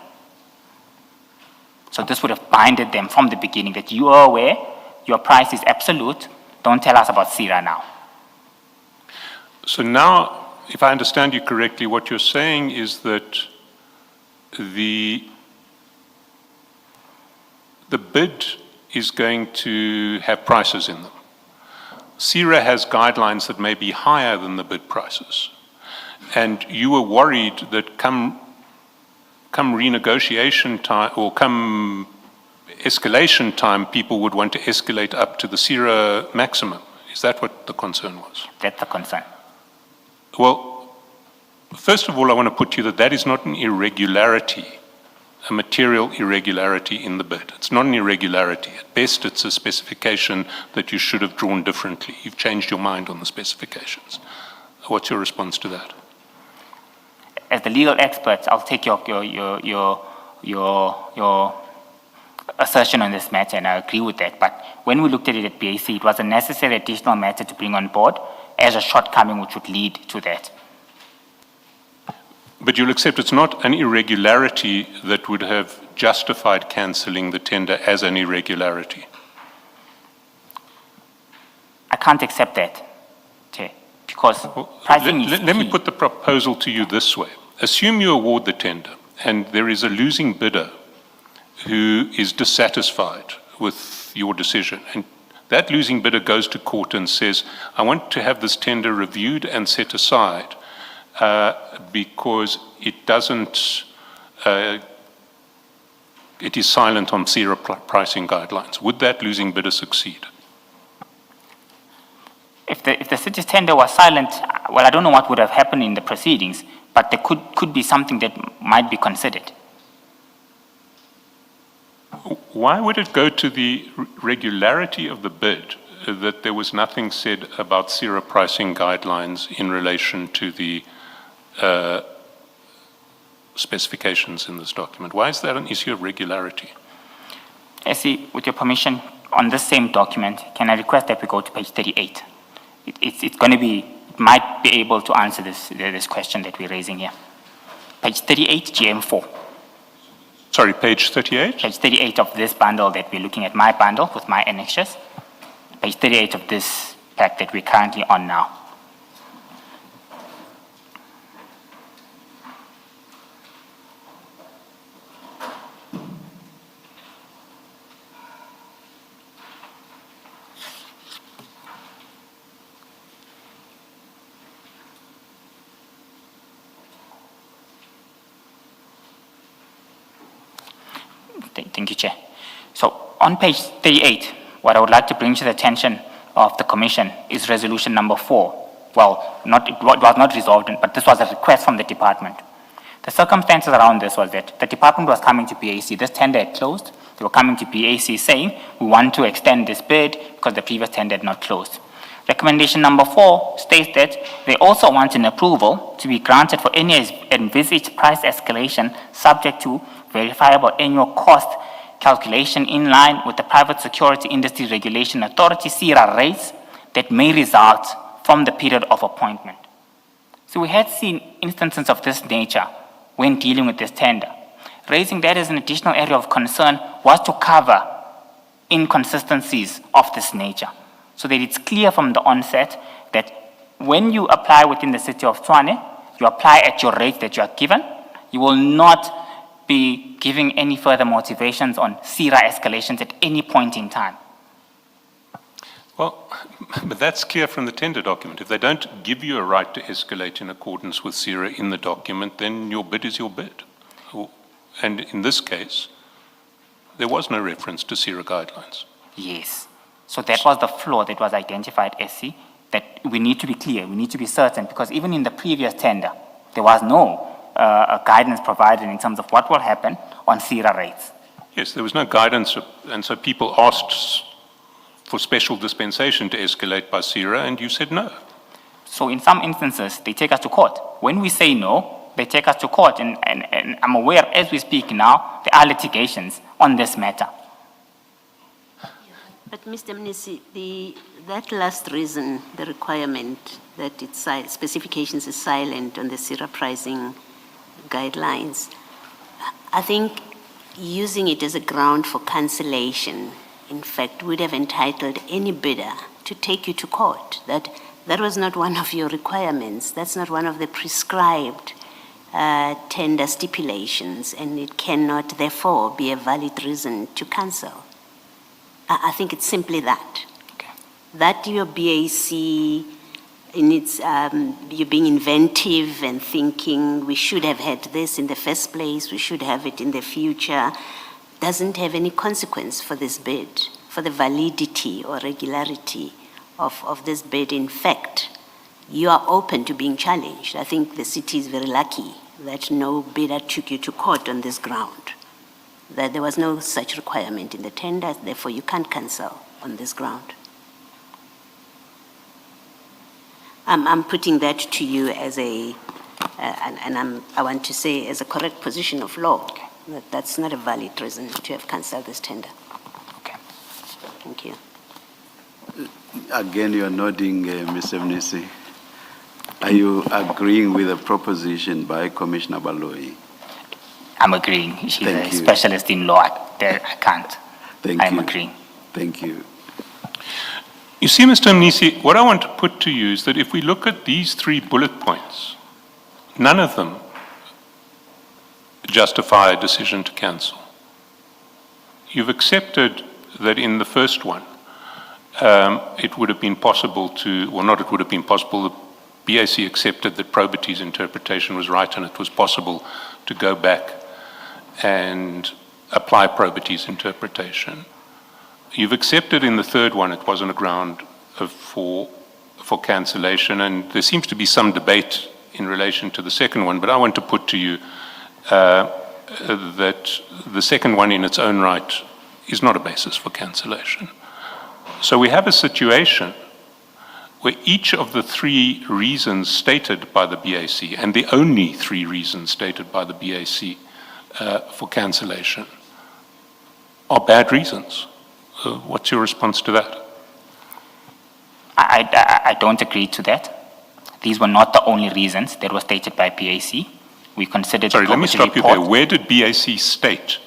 So this would have binded them from the beginning that you are aware, your price is absolute, don't tell us about CERA now. So now, if I understand you correctly, what you're saying is that the bid is going to have prices in them. CERA has guidelines that may be higher than the bid prices. And you were worried that come renegotiation time or come escalation time, people would want to escalate up to the CERA maximum. Is that what the concern was? That's the concern. Well, first of all, I want to put to you that is not an irregularity, a material irregularity in the bid. It's not an irregularity. At best, it's a specification that you should have drawn differently. You've changed your mind on the specifications. What's your response to that? As the legal experts, I'll take your assertion on this matter, and I agree with that. But when we looked at it at BAC, it was a necessary additional matter to bring on board as a shortcoming which would lead to that. But you'll accept it's not an irregularity that would have justified cancelling the tender as an irregularity. I can't accept that, Chair, because pricing is Let me key. put the proposal to you this way. Assume you award the tender and there is a losing bidder who is dissatisfied with your decision. And that losing bidder goes to court and says, I want to have this tender reviewed and set aside because it doesn't, it is silent on CERA pricing guidelines. Would that losing bidder succeed? if the city's tender was silent, well, I don't know what would have happened in the proceedings, but there could be something that might be considered. Why would it go to the regularity of the bid that there was nothing said about CIRA pricing guidelines in relation to the specifications in this document? Why is that an issue of regularity? SC, with your permission, on this same document, can I request that we go to page 38? It's going to be, it might be able to answer this question that we're raising here. Page 38, GM4. Sorry, page 38? Page 38 of this bundle that we're looking at, my bundle with my annexures. Page 38 of this pack that we're currently on now. Thank you, Chair. So on page 38, what I would like to bring to the attention of the Commission is resolution number 4. Well, it was not resolved, but this was a request from the department. The circumstances around this was that the department was coming to PAC. This tender had closed. They were coming to PAC saying, we want to extend this bid because the previous tender had not closed. Recommendation number 4 states that they also want an approval to be granted for any envisaged price escalation subject to verifiable annual cost calculation in line with the Private Security Industry Regulation Authority CIRA rates that may result from the period of appointment. So we had seen instances of this nature when dealing with this tender. Raising that as an additional area of concern was to cover inconsistencies of this nature, so that it's clear from the onset that when you apply within the city of Tshwane, you apply at your rate that you are given. You will not be giving any further motivations on CIRA escalations at any point in time. Well, but that's clear from the tender document. If they don't give you a right to escalate in accordance with CIRA in the document, then your bid is your bid. And in this case, there was no reference to CIRA guidelines. Yes. So that was the flaw that was identified, SC, that we need to be clear, we need to be certain, because even in the previous tender, there was no guidance provided in terms of what will happen on CIRA rates. Yes, there was no guidance, and so people asked for special dispensation to escalate by CIRA, and you said no. So in some instances, they take us to court. When we say no, they take us to court, and I'm aware, as we speak now, there are litigations on this matter. But Mr. Mnisi, that last reason, the requirement that its specifications is silent on the CIRA pricing guidelines, I think using it as a ground for cancellation, in fact, would have entitled any bidder to take you to court. That was not one of your requirements. That's not one of the prescribed tender stipulations, and it cannot, therefore, be a valid reason to cancel. I think it's simply that. Okay. That your BAC, in its, you're being inventive and thinking we should have had this in the first place, we should have it in the future, doesn't have any consequence for this bid, for the validity or regularity of this bid. In fact, you are open to being challenged. I think the city is very lucky that no bidder took you to court on this ground, that there was no such requirement in the tender, therefore you can't cancel on this ground. I'm putting that to you as I want to say as a correct position of law, that that's not a valid reason to have cancelled this tender. Okay. Thank you. Again, you're nodding, Mr. Mnisi. Are you agreeing with the proposition by Commissioner Baloyi? I'm agreeing. She's Thank a you. specialist in law. I can't. I'm agreeing. Thank you. You see, Mr. Mnisi, what I want to put to you is that if we look at these 3 bullet points, none of them justify a decision to cancel. You've accepted that in the first one, it would have been possible to, well, not it would have been possible, the BAC accepted that probity's interpretation was right and it was possible to go back and apply probity's interpretation. You've accepted in the third one it wasn't a ground for for cancellation, and there seems to be some debate in relation to the second one, but I want to put to you that the second one in its own right is not a basis for cancellation. So we have a situation where each of the three reasons stated by the BAC, and the only three reasons stated by the BAC for cancellation, are bad reasons. What's your response to that? I don't agree to that. These were not the only reasons that were stated by BAC. We considered. Sorry, let me stop you there. Where did BAC state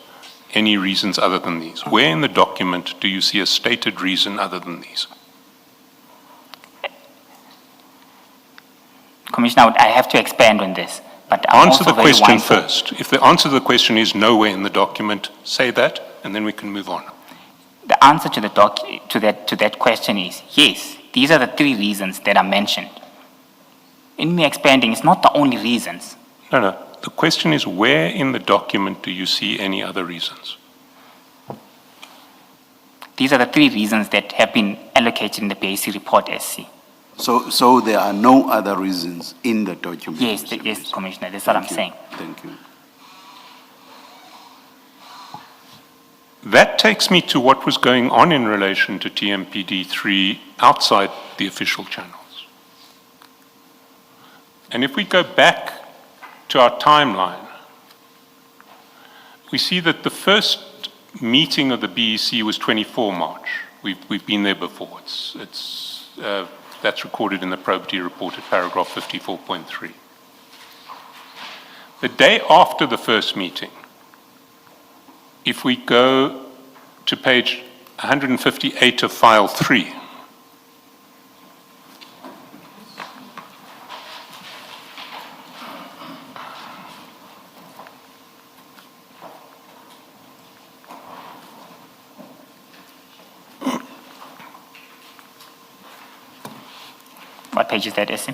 any reasons other than these? Where in the document do you see a stated reason other than these? Commissioner, I have to expand on this. But I'm answer also the very question mindful. first. If the answer to the question is nowhere in the document, say that, and then we can move on. The answer to that question is yes. These are the three reasons that are mentioned. In me expanding, it's not the only reasons. No. The question is, where in the document do you see any other reasons? These are the three reasons that have been allocated in the BAC report, SC. So there are no other reasons in the document? Yes, yes, Commissioner, that's what I'm saying. Thank you. That takes me to what was going on in relation to TMPD3 outside the official channels. And if we go back to our timeline, we see that the first meeting of the BEC was 24 March. We've been there before. That's recorded in the probity report at paragraph 54.3. The day after the first meeting, if we go to page 158 of file 3, what page is that, SC?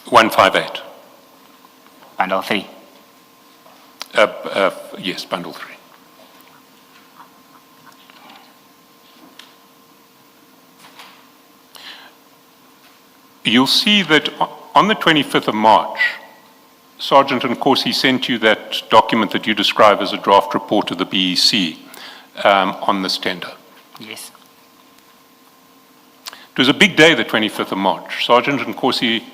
158. Bundle 3. Yes, bundle 3. You'll see that on the 25th of March, Sergeant Nkosi sent you that document that you describe as a draft report of the BEC on this tender. Yes. It was a big day, the 25th of March. Sergeant Nkosi,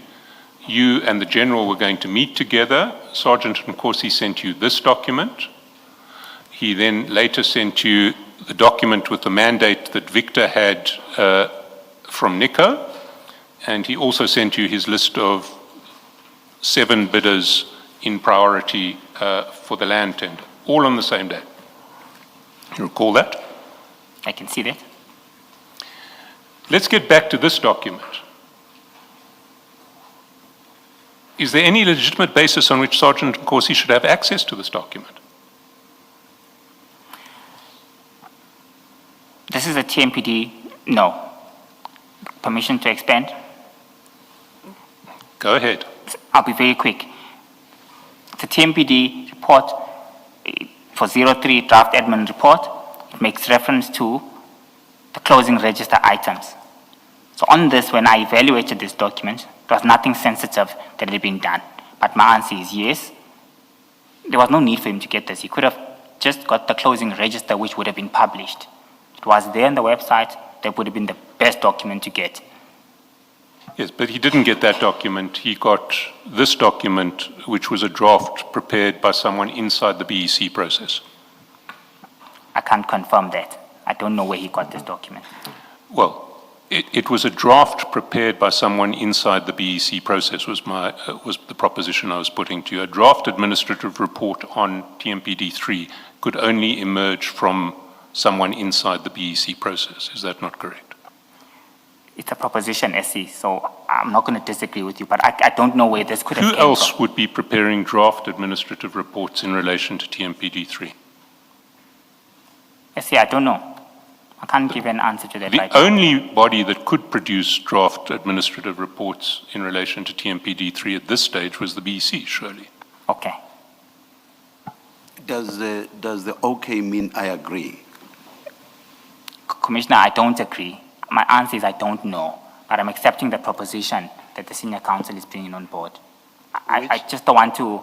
you and the General were going to meet together. Sergeant Nkosi sent you this document. He then later sent you the document with the mandate that Victor had from NICO. And he also sent you his list of 7 bidders in priority for the land tender, all on the same day. You recall that? I can see that. Let's get back to this document. Is there any legitimate basis on which Sergeant Nkosi should have access to this document? This is a TMPD, no. Permission to expand? Go ahead. I'll be very quick. The TMPD report for 03 draft admin report, it makes reference to the closing register items. So on this, when I evaluated this document, there was nothing sensitive that had been done. But my answer is yes. There was no need for him to get this. He could have just got the closing register, which would have been published. It was there on the website. That would have been the best document to get. Yes, but he didn't get that document. He got this document, which was a draft prepared by someone inside the BEC process. I can't confirm that. I don't know where he got this document. Well, it was a draft prepared by someone inside the BEC process was the proposition I was putting to you. A draft administrative report on TMPD3 could only emerge from someone inside the BEC process. Is that not correct? It's a proposition, SC, so I'm not going to disagree with you, but I don't know where this could have Who come else from. would be preparing draft administrative reports in relation to TMPD3? SC, I don't know. I can't give an answer to that right The now. only body that could produce draft administrative reports in relation to TMPD3 at this stage was the BEC, surely. Okay. Does the okay mean I agree? Commissioner, I don't agree. My answer is I don't know. but I'm accepting the proposition that the senior counsel is bringing on board. I just don't want to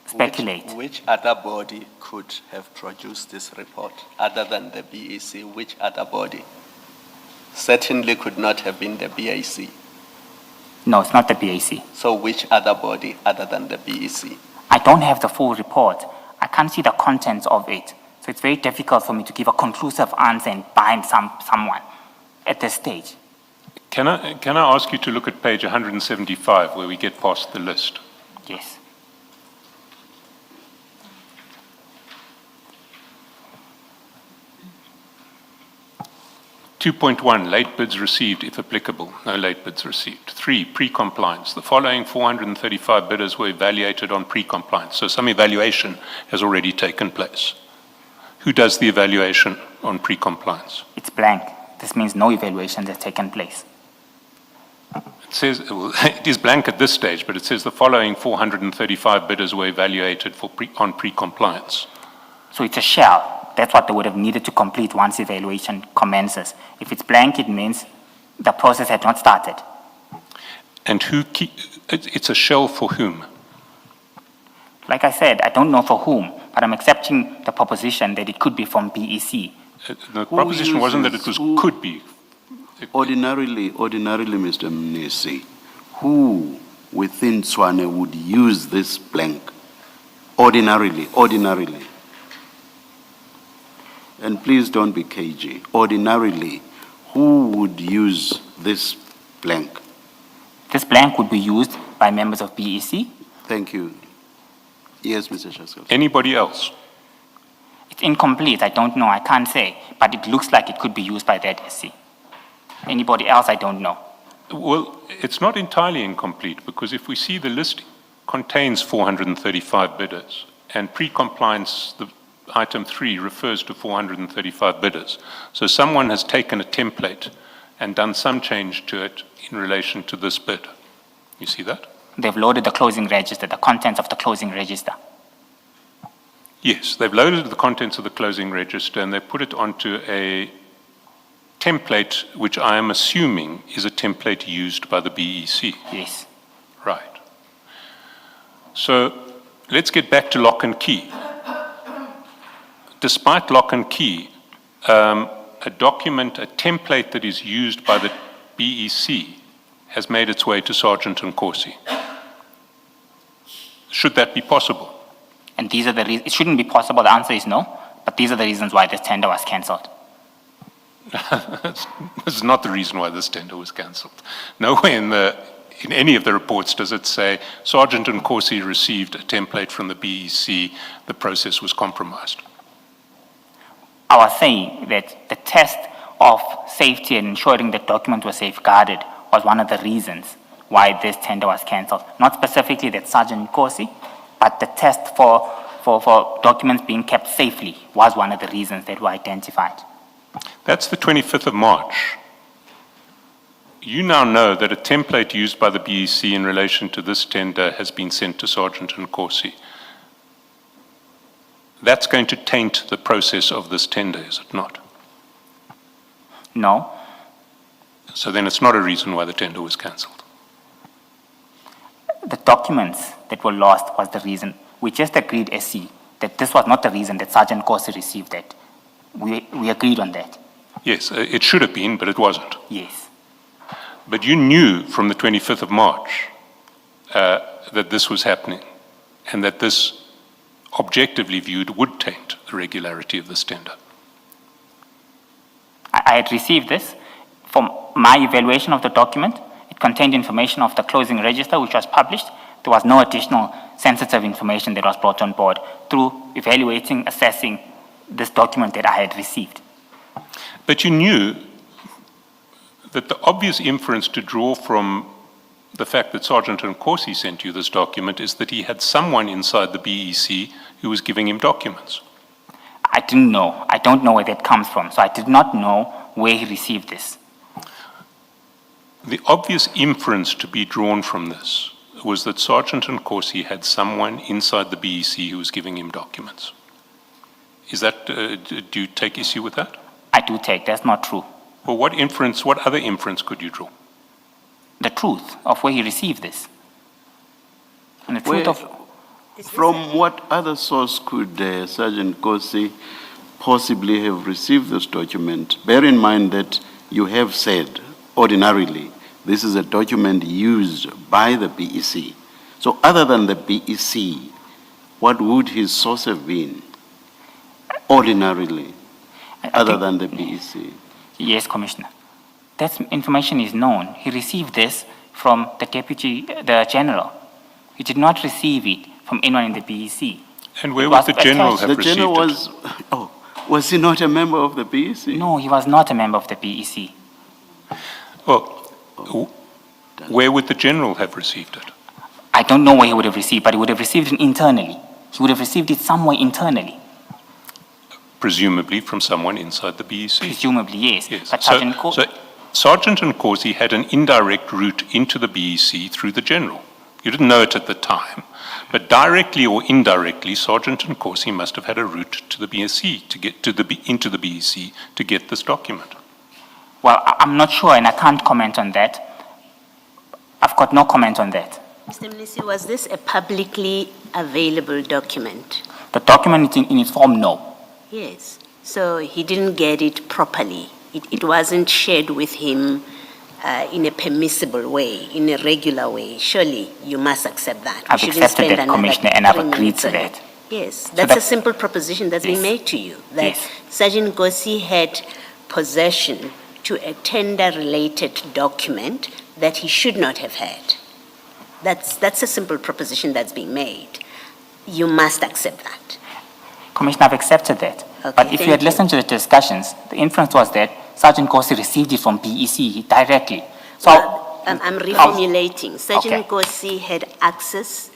speculate. Which other body could have produced this report other than the BEC? Which other body? Certainly could not have been the BAC. No, it's not the BAC. So which other body other than the BEC? I don't have the full report. I can't see the contents of it. So it's very difficult for me to give a conclusive answer and bind someone at this stage. Can I ask you to look at page 175 where we get past the list? Yes. (2.1) Late bids received, if applicable. No late bids received. 3, pre-compliance. The following 435 bidders were evaluated on pre-compliance. So some evaluation has already taken place. Who does the evaluation on pre-compliance? It's blank. This means no evaluation has taken place. It says, well, it is blank at this stage, but it says the following 435 bidders were evaluated on pre-compliance. So it's a shell. That's what they would have needed to complete once evaluation commences. If it's blank, it means the process had not started. And it's a shell for whom? Like I said, I don't know for whom, but I'm accepting the proposition that it could be from BEC. The proposition wasn't that it could be. Ordinarily, Mr. Mnisi, who within Tswane would use this blank? Ordinarily. And please don't be cagey. Ordinarily, who would use this blank? This blank would be used by members of BEC. Thank you. Yes, Mr. Shaskal. Anybody else? It's incomplete. I don't know. I can't say. But it looks like it could be used by that SC. Anybody else, I don't know. Well, it's not entirely incomplete because if we see the list contains 435 bidders and pre-compliance, the item 3 refers to 435 bidders. So someone has taken a template and done some change to it in relation to this bid. You see that? They've loaded the closing register, the contents of the closing register. Yes, they've loaded the contents of the closing register and they put it onto a template, which I am assuming is a template used by the BEC. Yes. Right. So let's get back to lock and key. Despite lock and key, a document, a template that is used by the BEC has made its way to Sergeant and Corsi. Should that be possible? And these are the reasons. It shouldn't be possible. The answer is no. But these are the reasons why this tender was cancelled. That's not the reason why this tender was cancelled. Nowhere in any of the reports does it say Sergeant and Corsi received a template from the BEC, the process was compromised. I was saying that the test of safety and ensuring the document was safeguarded was one of the reasons why this tender was cancelled. Not specifically that Sergeant Corsi, but the test for documents being kept safely was one of the reasons that were identified. That's the 25th of March. You now know that a template used by the BEC in relation to this tender has been sent to Sergeant and Corsi. That's going to taint the process of this tender, is it not? No. So then it's not a reason why the tender was cancelled. The documents that were lost was the reason. We just agreed, SC, that this was not the reason that Sergeant Corsi received it. We agreed on that. Yes, it should have been, but it wasn't. Yes. But you knew from the 25th of March that this was happening and that this, objectively viewed, would taint the regularity of this tender. I had received this from my evaluation of the document. It contained information of the closing register, which was published. There was no additional sensitive information that was brought on board through evaluating, assessing this document that I had received. But you knew that the obvious inference to draw from the fact that Sergeant and Corsi sent you this document is that he had someone inside the BEC who was giving him documents. I didn't know. I don't know where that comes from. So I did not know where he received this. The obvious inference to be drawn from this was that Sergeant and Corsi had someone inside the BEC who was giving him documents. Is that, do you take issue with that? I do take. That's not true. Well, what other inference could you draw? the truth of where he received this. And the truth Where- of, From what other source could Sergeant Kosi possibly have received this document? Bear in mind that you have said, ordinarily, this is a document used by the BEC. So other than the BEC, what would his source have been, ordinarily, I other think- than the BEC? Yes, Commissioner. That information is known. He received this from the General. He did not receive it from anyone in the BEC. And where It would was the General attached- have The received general it? was he not a member of the BEC? No, he was not a member of the BEC. Well, where would the General have received it? I don't know where he would have received, but he would have received it internally. He would have received it somewhere internally. Presumably from someone inside the BEC. Presumably, yes. Yes. But So, Sergeant so Sergeant Nkosi had an indirect route into the BEC through the General. You didn't know it at the time, but directly or indirectly, Sergeant Nkosi must have had a route to the BEC to get into the BEC to get this document. Well, I'm not sure, and I can't comment on that. I've got no comment on that. Mr. Mnisi, was this a publicly available document? The document in its form, no. Yes. So he didn't get it properly. It wasn't shared with him in a permissible way, in a regular way. Surely you must accept that. We I've shouldn't accepted spend that, another Commissioner, and I've 3 agreed minutes to on that. it. Yes, So that's a that- simple proposition that's been Yes. made to you, that Yes. Sergeant Gossi had possession to a tender-related document that he should not have had. That's a simple proposition that's being made. You must accept that. Commissioner, I've accepted that. Okay, But if you thank had you. listened to the discussions, the inference was that Sergeant Kosi received it from BEC directly. So, Well, I'm reformulating. Sergeant Okay. Gossi had access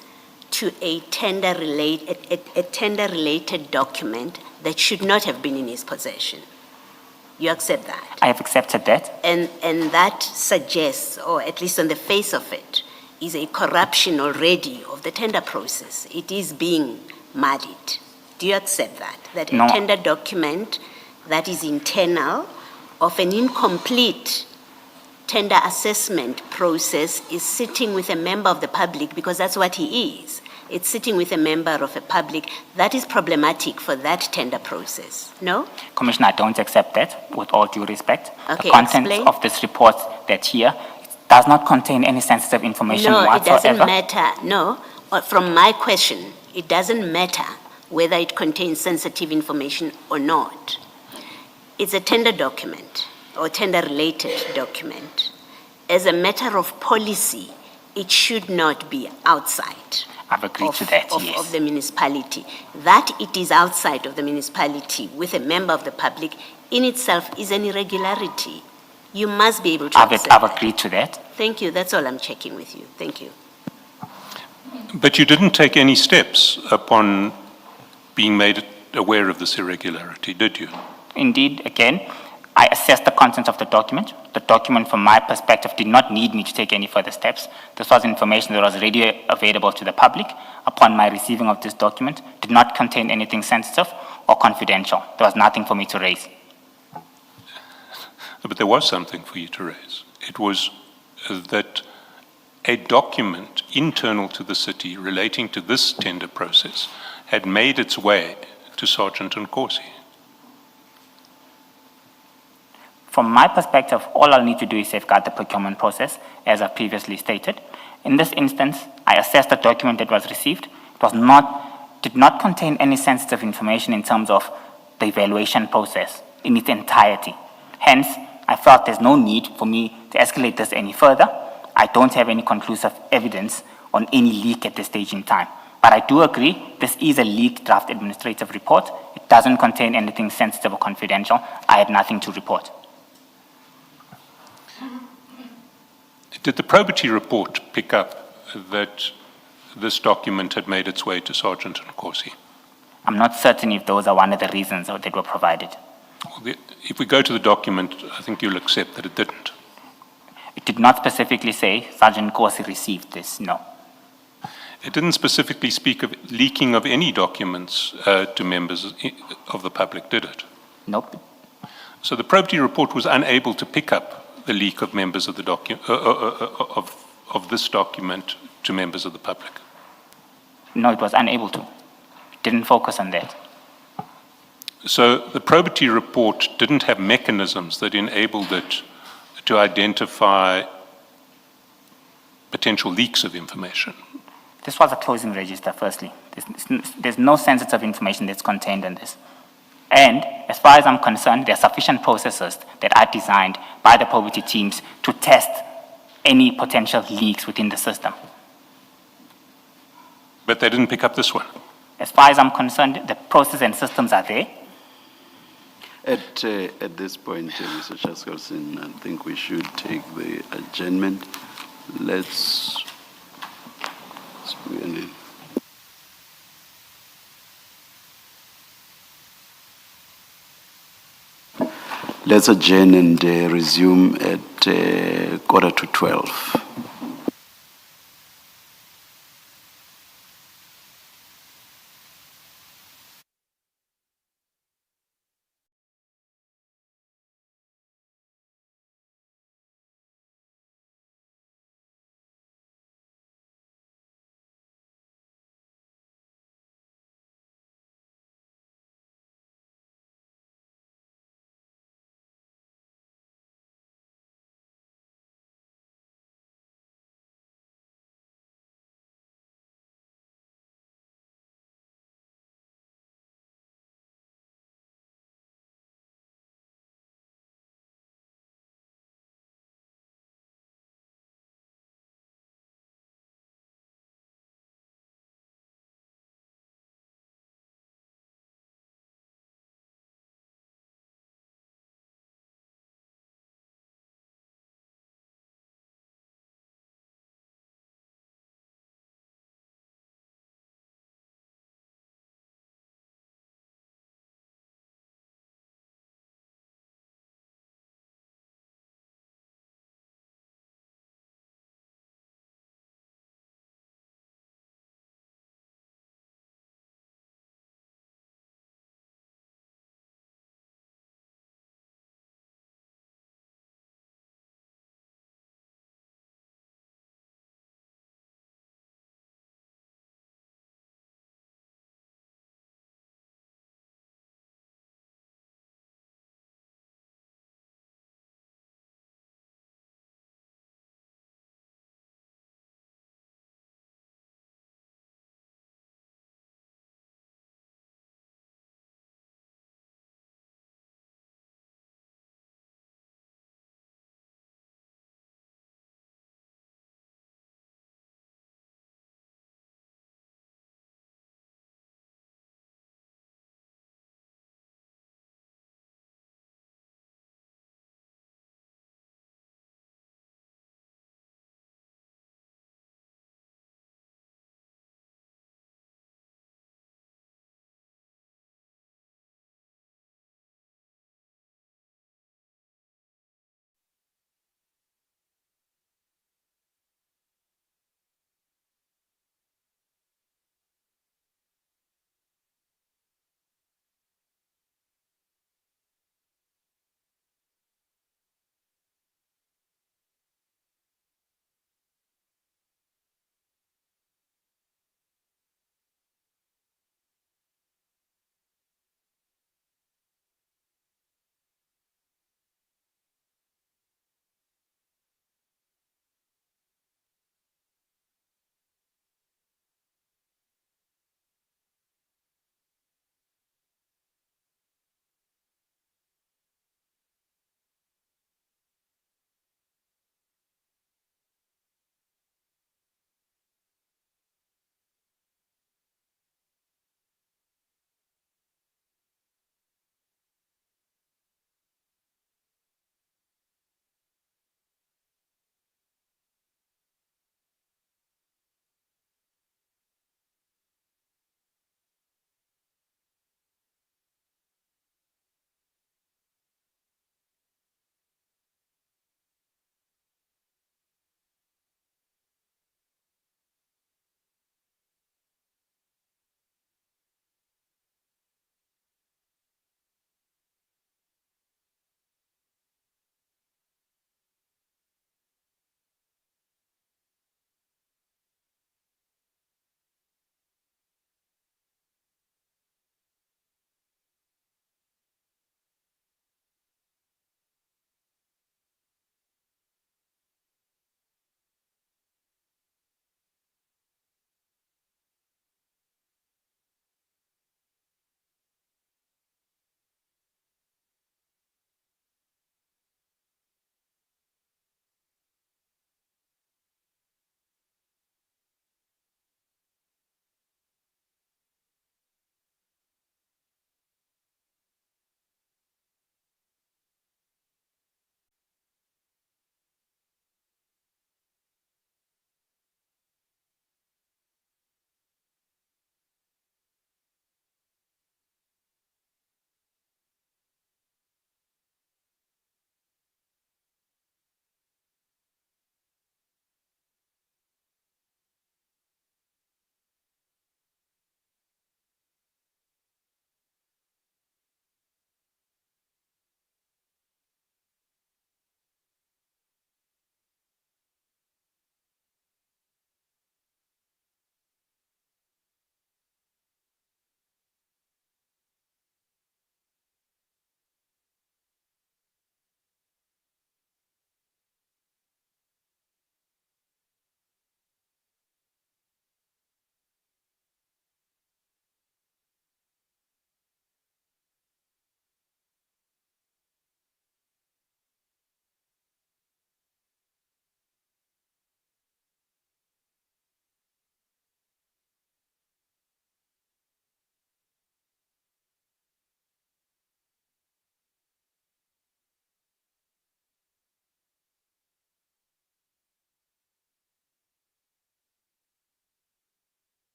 to a tender-related document that should not have been in his possession. You accept that? I have accepted that. And that suggests, or at least on the face of it, is a corruption already of the tender process. It is being muddied. Do you accept that? That No. a tender document that is internal of an incomplete tender assessment process is sitting with a member of the public, because that's what he is. It's sitting with a member of a public. That is problematic for that tender process. No? Commissioner, I don't accept that, with all due respect. Okay, The content explain. of this report that's here does not contain any sensitive information No, it whatsoever. doesn't matter. No, from my question, it doesn't matter whether it contains sensitive information or not. It's a tender document or tender-related document. As a matter of policy, it should not be outside I've agreed to that, of yes. the municipality. That it is outside of the municipality with a member of the public in itself is an irregularity. You must be able to accept I've that. agreed to that. Thank you. That's all I'm checking with you. Thank you. But you didn't take any steps upon being made aware of this irregularity, did you? Indeed, again, I assessed the content of the document. The document, from my perspective, did not need me to take any further steps. This was information that was already available to the public upon my receiving of this document. Did not contain anything sensitive or confidential. There was nothing for me to raise. But there was something for you to raise. It was that a document internal to the city relating to this tender process had made its way to Sergeant Nkosi. From my perspective, all I'll need to do is safeguard the procurement process, as I previously stated. In this instance, I assessed the document that was received. It did not contain any sensitive information in terms of the evaluation process in its entirety. Hence, I felt there's no need for me to escalate this any further. I don't have any conclusive evidence on any leak at this stage in time. But I do agree, this is a leaked draft administrative report. It doesn't contain anything sensitive or confidential. I had nothing to report. Did the probity report pick up that this document had made its way to Sergeant Nkosi? I'm not certain if those are one of the reasons that were provided. If we go to the document, I think you'll accept that it didn't. It did not specifically say Sergeant Kosi received this, no. It didn't specifically speak of leaking of any documents to members of the public, did it? Nope. So the probity report was unable to pick up the leak of members of the of this document to members of the public? No, it was unable to. Didn't focus on that. So the probity report didn't have mechanisms that enabled it to identify potential leaks of information. This was a closing register, firstly. There's no sensitive information that's contained in this. And as far as I'm concerned, there are sufficient processes that are designed by the probity teams to test any potential leaks within the system. But they didn't pick up this one. As far as I'm concerned, the process and systems are there. At this point, Mr. Chaskalson, I think we should take the adjournment. Let's adjourn and resume at 11:45.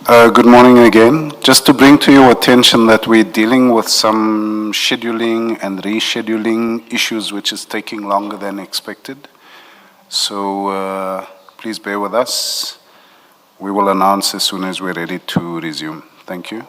Good morning again. Just to bring to your attention that we're dealing with some scheduling and rescheduling issues which is taking longer than expected. So please bear with us. We will announce as soon as we're ready to resume. Thank you.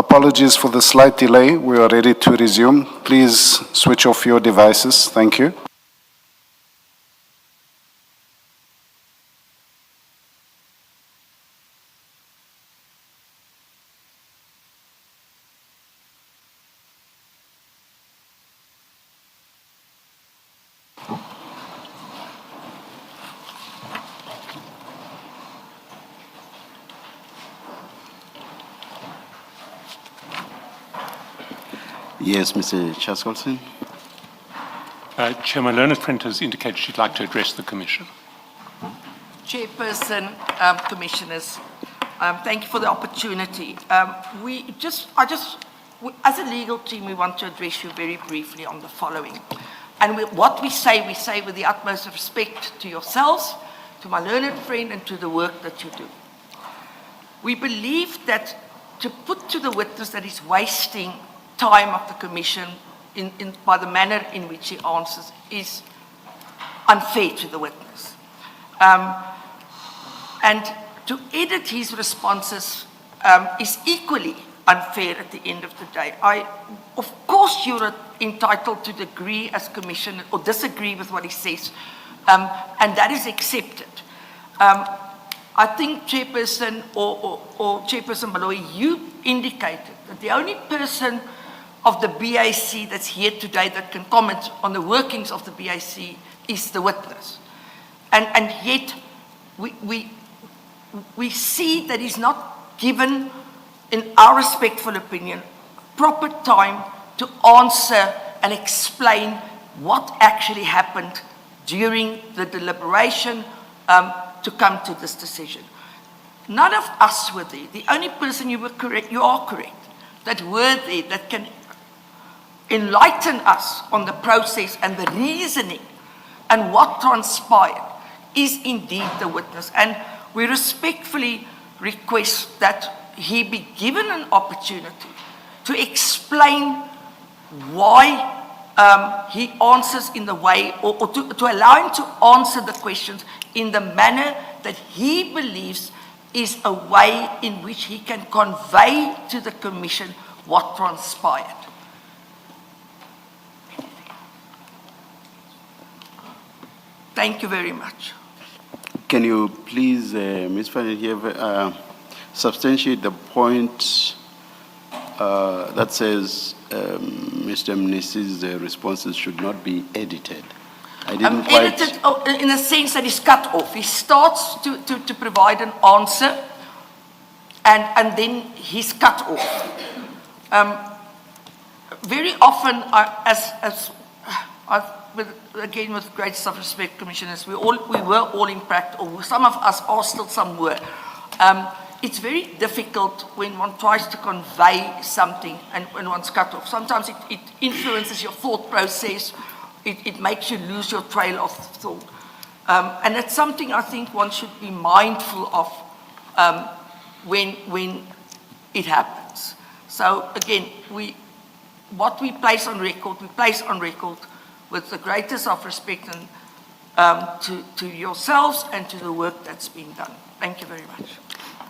apologies for the slight delay. We are ready to resume. Please switch off your devices. Thank you. Yes, Mr. Chaskolson. Chair, my learned friend has indicated she'd like to address the Commission. Chairperson, Commissioners, thank you for the opportunity. As a legal team, we want to address you very briefly on the following. And what we say with the utmost respect to yourselves, to my learned friend, and to the work that you do. We believe that to put to the witness that he's wasting time of the Commission by the manner in which he answers is unfair to the witness. And to edit his responses is equally unfair at the end of the day. Of course, you're entitled to agree as Commissioner or disagree with what he says, and that is accepted. I think Chairperson or Chairperson Baloyi, you indicated that the only person of the BAC that's here today that can comment on the workings of the BAC is the witness. And yet, we see that he's not given, in our respectful opinion, proper time to answer and explain what actually happened during the deliberation to come to this decision. None of us were there. The only person you are correct, that were there, that can enlighten us on the process and the reasoning and what transpired is indeed the witness. And we respectfully request that he be given an opportunity to explain why he answers in the way, or to allow him to answer the questions in the manner that he believes is a way in which he can convey to the Commission what transpired. Thank you very much. Can you please, Ms. Van Heerden, substantiate the point that says Mr. Mnisi's responses should not be edited? I didn't quite... Edited in a sense that he's cut off. He starts to provide an answer and then he's cut off. Very often, again, with greatest of respect, Commissioners, we were all in practice, or some of us are still, some were. It's very difficult when one tries to convey something and when one's cut off. Sometimes it influences your thought process. It makes you lose your trail of thought. And it's something I think one should be mindful of when it happens. So again, what we place on record, we place on record with the greatest of respect and to yourselves and to the work that's been done. Thank you very much.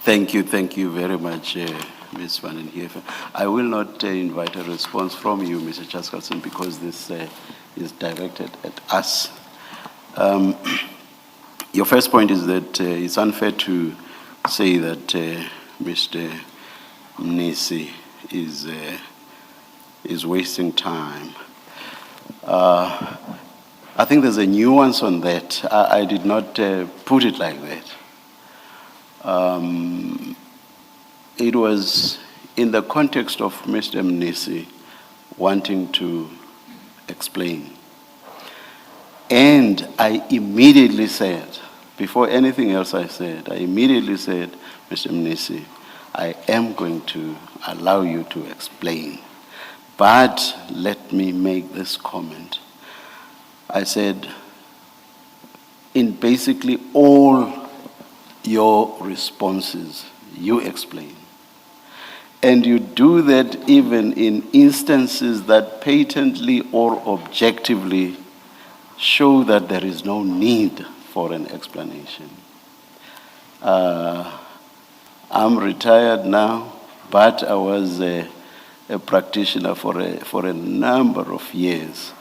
Thank you very much, Ms. Van Heerden. I will not invite a response from you, Mr. Chaskalson, because this is directed at us. Your first point is that it's unfair to say that Mr. Mnisi is wasting time. I think there's a nuance on that. I did not put it like that. It was in the context of Mr. Mnisi wanting to explain. And I immediately said, before anything else I said, I immediately said, Mr. Mnisi, I am going to allow you to explain. But let me make this comment. I said, in basically all your responses, you explain. And you do that even in instances that patently or objectively show that there is no need for an explanation. I'm retired now. but I was a practitioner for a number of years.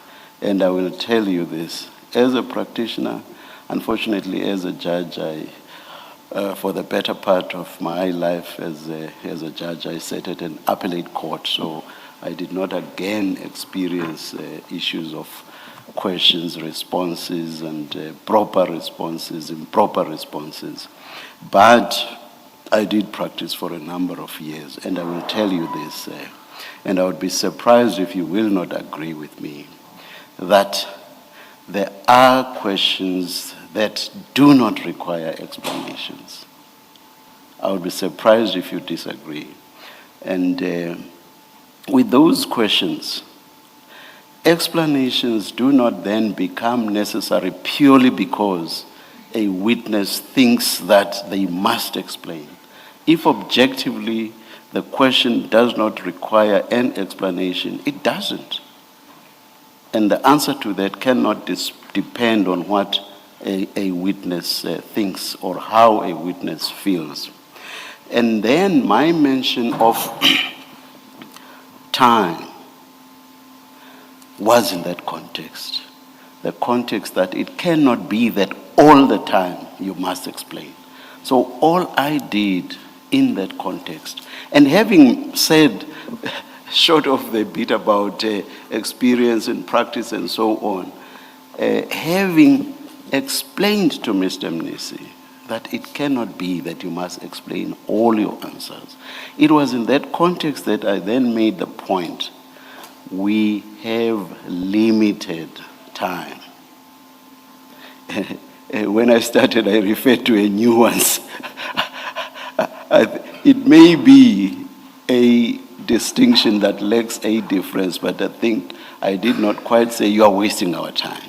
And I will tell you this, as a practitioner, unfortunately as a judge, for the better part of my life as a judge, I sat at an appellate court, so I did not again experience issues of questions, responses, and proper responses, improper responses. But I did practice for a number of years, and I will tell you this, and I would be surprised if you will not agree with me, that there are questions that do not require explanations. I would be surprised if you disagree. And with those questions, explanations do not then become necessary purely because a witness thinks that they must explain. If objectively the question does not require an explanation, it doesn't. And the answer to that cannot depend on what a witness thinks or how a witness feels. And then my mention of time was in that context. The context that it cannot be that all the time you must explain. So all I did in that context, and having said, short of the bit about experience and practice and so on, having explained to Mr. Mnisi that it cannot be that you must explain all your answers. It was in that context that I then made the point, we have limited time. When I started, I referred to a nuance. It may be a distinction that lacks a difference, but I think I did not quite say you are wasting our time.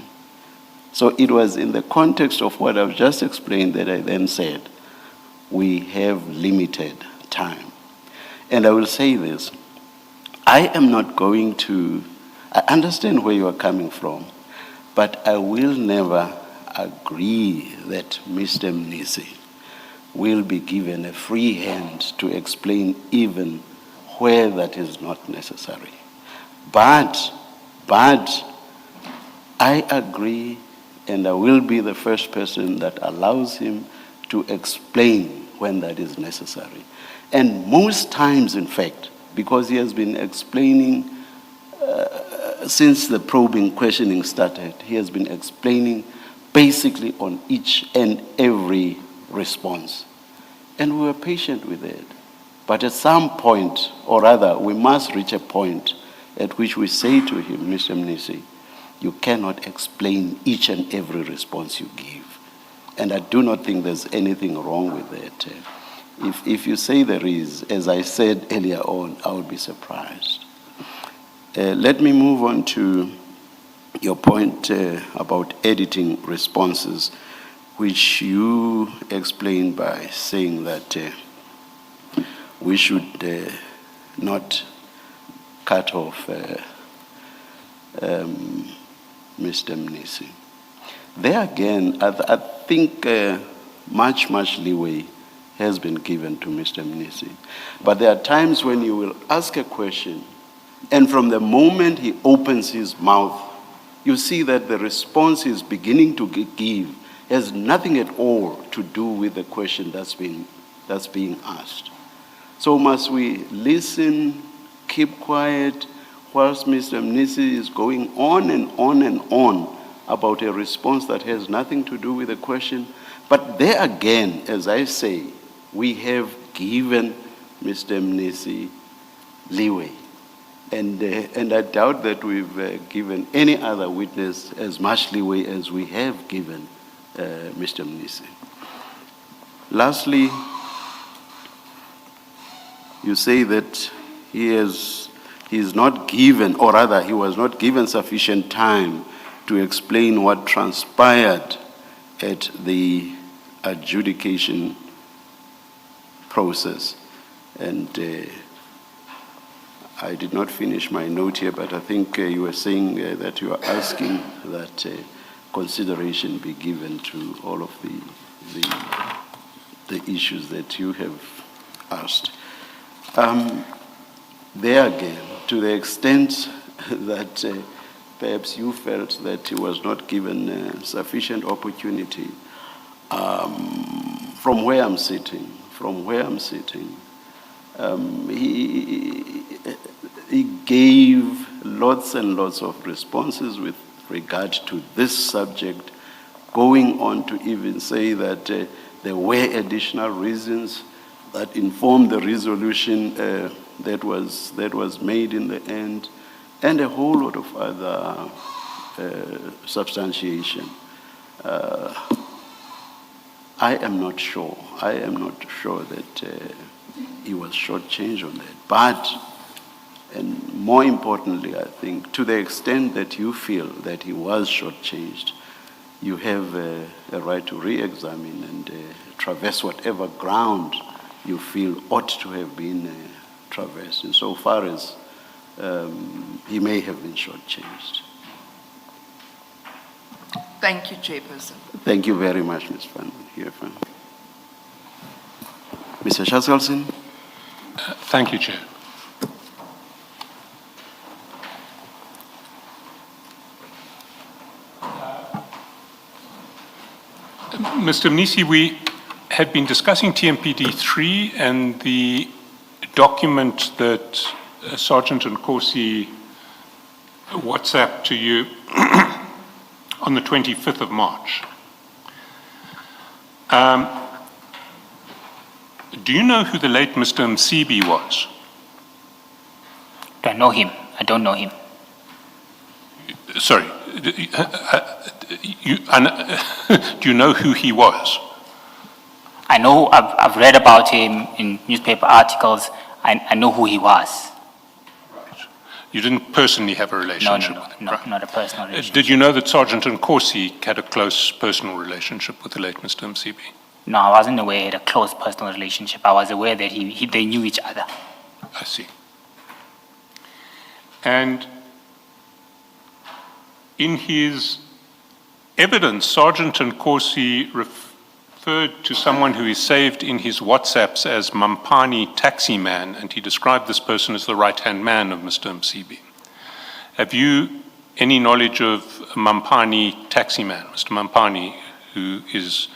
So it was in the context of what I've just explained that I then said, we have limited time. And I will say this, I am not going to, I understand where you are coming from, but I will never agree that Mr. Mnisi will be given a free hand to explain even where that is not necessary. But I agree, and I will be the first person that allows him to explain when that is necessary. And most times, in fact, because he has been explaining since the probing questioning started, he has been explaining basically on each and every response. And we were patient with it. But at some point, or rather, we must reach a point at which we say to him, Mr. Mnisi, you cannot explain each and every response you give. And I do not think there's anything wrong with it. If you say there is, as I said earlier on, I would be surprised. Let me move on to your point about editing responses, which you explained by saying that we should not cut off Mr. Mnisi. There again, I think much leeway has been given to Mr. Mnisi. But there are times when you will ask a question, and from the moment he opens his mouth, you see that the response he's beginning to give has nothing at all to do with the question that's being asked. So must we listen, keep quiet, whilst Mr. Mnisi is going on and on and on about a response that has nothing to do with the question? But there again, as I say, we have given Mr. Mnisi leeway. And I doubt that we've given any other witness as much leeway as we have given Mr. Mnisi. Lastly, you say that he is not given, or rather he was not given sufficient time to explain what transpired at the adjudication process. And I did not finish my note here, but I think you were saying that you are asking that consideration be given to all of the issues that you have asked. There again, to the extent that perhaps you felt that he was not given sufficient opportunity, from where I'm sitting, he gave lots and lots of responses with regard to this subject, going on to even say that there were additional reasons that informed the resolution that was made in the end, and a whole lot of other substantiation. I am not sure that he was shortchanged on that. But, and more importantly, I think, to the extent that you feel that he was shortchanged, you have a right to re-examine and traverse whatever ground you feel ought to have been traversed, insofar as he may have been shortchanged. Thank you, Chairperson. Thank you very much, Ms. Van Heerden. Mr. Shaskalson? Thank you, Chair. Mr. Mnisi, we had been discussing TMPD 3 and the document that Sergeant Nkosi WhatsApped to you on the 25th of March. Do you know who the late Mr. Msibi was? Do I know him? I don't know him. Sorry, do you know who he was? I know, I've read about him in newspaper articles. I know who he was. Right. You didn't personally have a relationship with him? No, right. not a personal relationship. Did you know that Sergeant Nkosi had a close personal relationship with the late Mr. Msibi? No, I wasn't aware he had a close personal relationship. I was aware that they knew each other. I see. And in his evidence, Sergeant Nkosi referred to someone who is saved in his WhatsApps as Mampani Taxi Man, and he described this person as the right-hand man of Mr. Msibi. Have you any knowledge of Mampani Taxi Man, Mr. Mampani, who is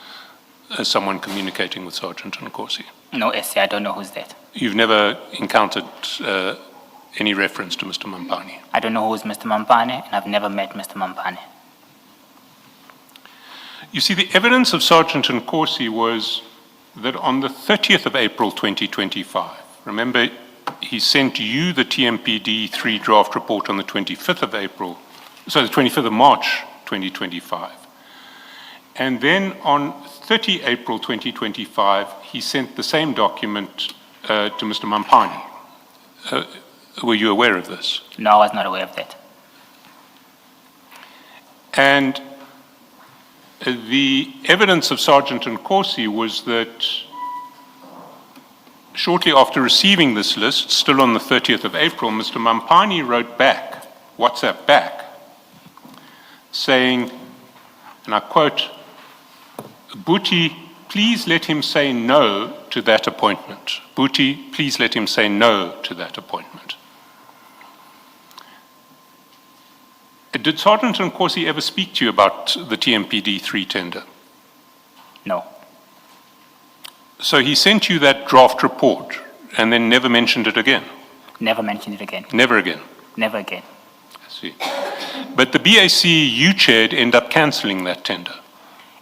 someone communicating with Sergeant Nkosi? No, SC, I don't know who's that. You've never encountered any reference to Mr. Mampani? I don't know who's Mr. Mampane, and I've never met Mr. Mampane. You see, the evidence of Sergeant Nkosi was that on the 30th of April 2025, remember, he sent you the TMPD 3 draft report on the 25th of April, so the 25th of March 2025. And then on 30 April 2025, he sent the same document to Mr. Mampani. Were you aware of this? No, I was not aware of that. And the evidence of Sergeant Nkosi was that shortly after receiving this list, still on the 30th of April, Mr. Mampani wrote back, WhatsApp back, saying, and I quote, "Booty, please let him say no to that appointment. Booty, please let him say no to that appointment." Did Sergeant Nkosi ever speak to you about the TMPD 3 tender? No. So he sent you that draft report and then never mentioned it again? Never mentioned it again. Never again? Never again. I see. But the BAC you chaired ended up cancelling that tender?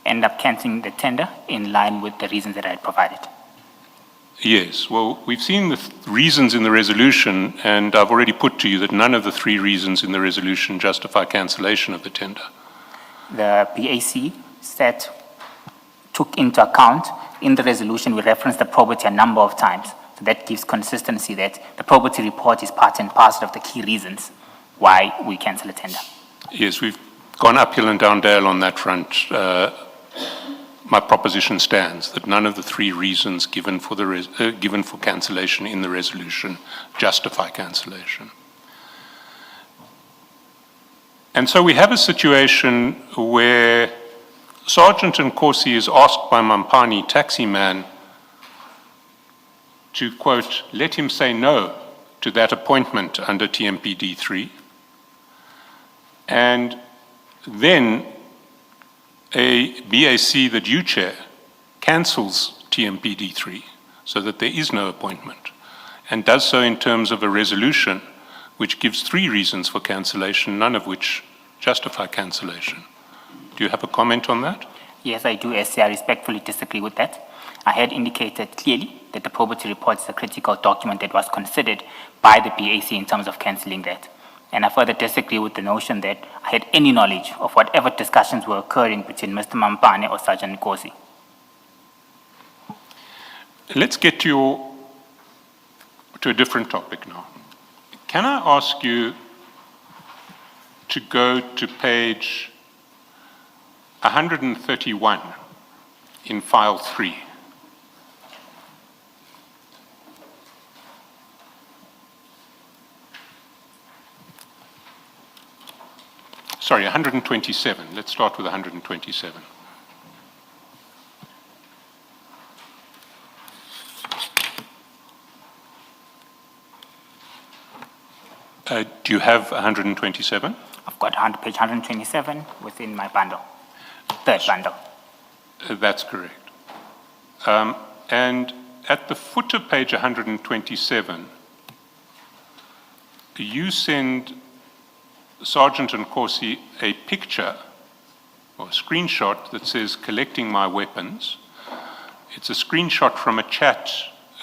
End up cancelling the tender in line with the reasons that I had provided. Yes, well, we've seen the reasons in the resolution, and I've already put to you that none of the 3 reasons in the resolution justify cancellation of the tender. The BAC took into account in the resolution, we referenced the probity a number of times. So that gives consistency that the probity report is part and parcel of the key reasons why we cancel a tender. Yes, we've gone uphill and down dale on that front. My proposition stands that none of the 3 reasons given for cancellation in the resolution justify cancellation. And so we have a situation where Sergeant Nkosi is asked by Mampani Taxi Man to, quote, let him say no to that appointment under TMPD 3. And then a BAC that you chair cancels TMPD 3 so that there is no appointment, and does so in terms of a resolution which gives 3 reasons for cancellation, none of which justify cancellation. Do you have a comment on that? Yes, I do, SC. I respectfully disagree with that. I had indicated clearly that the probity report is a critical document that was considered by the BAC in terms of cancelling that. And I further disagree with the notion that I had any knowledge of whatever discussions were occurring between Mr. Mampane or Sergeant Nkosi. Let's get to a different topic now. Can I ask you to go to page 131 in file 3? Sorry, 127. Let's start with 127. Do you have 127? I've got page 127 within my bundle, third bundle. That's correct. And at the foot of page 127, you send Sergeant Nkosi a picture or a screenshot that says collecting my weapons. It's a screenshot from a chat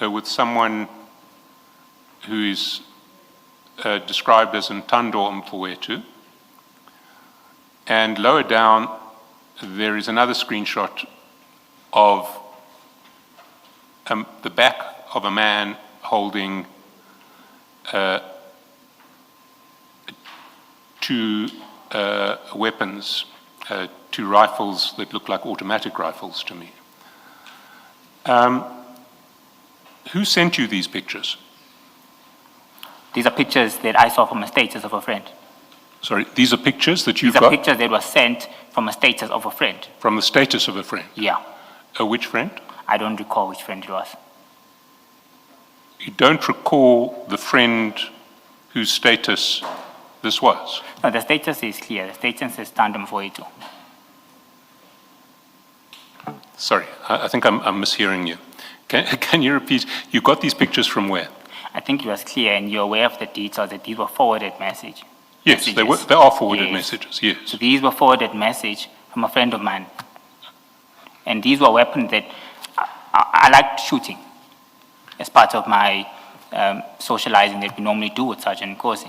with someone who is described as Ntando Mfowethu. And lower down, there is another screenshot of the back of a man holding 2 weapons, 2 rifles that look like automatic rifles to me. Who sent you these pictures? These are pictures that I saw from a status of a friend. Sorry, these are pictures that you've These got? are pictures that were sent from a status of a friend. From the status of a friend? Yeah. Which friend? I don't recall which friend it was. You don't recall the friend whose status this was? No, the status is clear. The status is Ntando Mfowethu. Sorry, I think I'm mishearing you. Can you repeat? You got these pictures from where? I think it was clear, and you're aware of the details that these were forwarded messages. Yes, they are forwarded Yes. messages, yes. So these were forwarded message from a friend of mine. And these were weapons that I liked shooting as part of my socializing that we normally do with Sergeant Nkosi.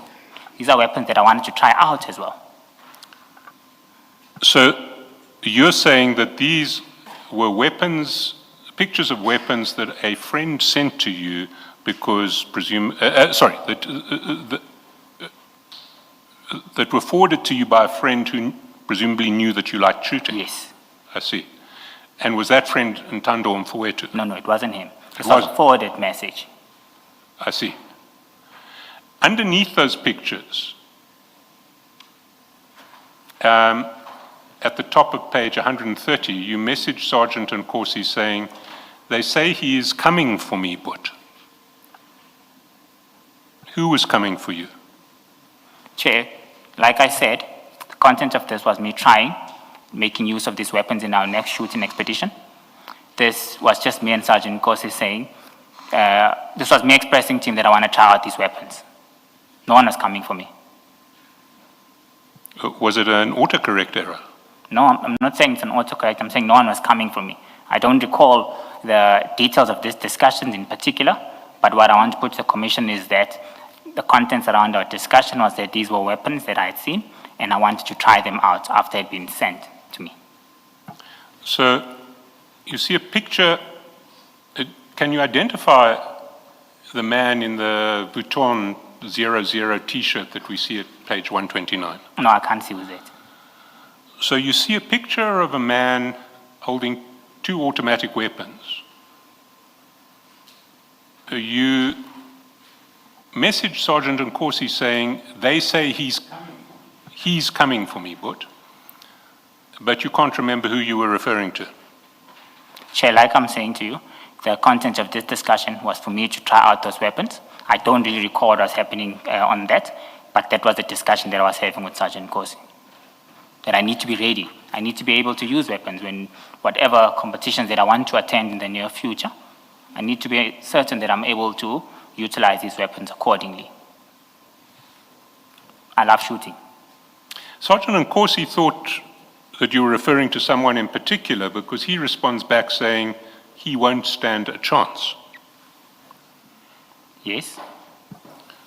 These are weapons that I wanted to try out as well. So you're saying that these were weapons, pictures of weapons that a friend sent to you because that were forwarded to you by a friend who presumably knew that you liked shooting? Yes. I see. And was that friend Ntando Mfowethu? No, it wasn't him. It was wasn't? a forwarded message. I see. Underneath those pictures, at the top of page 130, you message Sergeant Nkosi saying, they say he is coming for me, but who was coming for you? Chair, like I said, the content of this was me making use of these weapons in our next shooting expedition. This was just me and Sergeant Nkosi saying, this was me expressing to him that I want to try out these weapons. No one was coming for me. Was it an autocorrect error? No, I'm not saying it's an autocorrect. I'm saying no one was coming for me. I don't recall the details of this discussion in particular, but what I want to put to the commission is that the contents around our discussion was that these were weapons that I had seen, and I wanted to try them out after they had been sent to me. So you see a picture. Can you identify the man in the Vuitton 00 T-shirt that we see at page 129? No, I can't see who's it. So you see a picture of a man holding 2 automatic weapons. You message Sergeant Nkosi saying, they say he's coming for me, but you can't remember who you were referring to. Chair, like I'm saying to you, The content of this discussion was for me to try out those weapons. I don't really recall what was happening on that, but that was the discussion that I was having with Sergeant Nkosi. That I need to be ready. I need to be able to use weapons when whatever competitions that I want to attend in the near future, I need to be certain that I'm able to utilize these weapons accordingly. I love shooting. Sergeant Nkosi thought that you were referring to someone in particular because he responds back saying he won't stand a chance. Yes?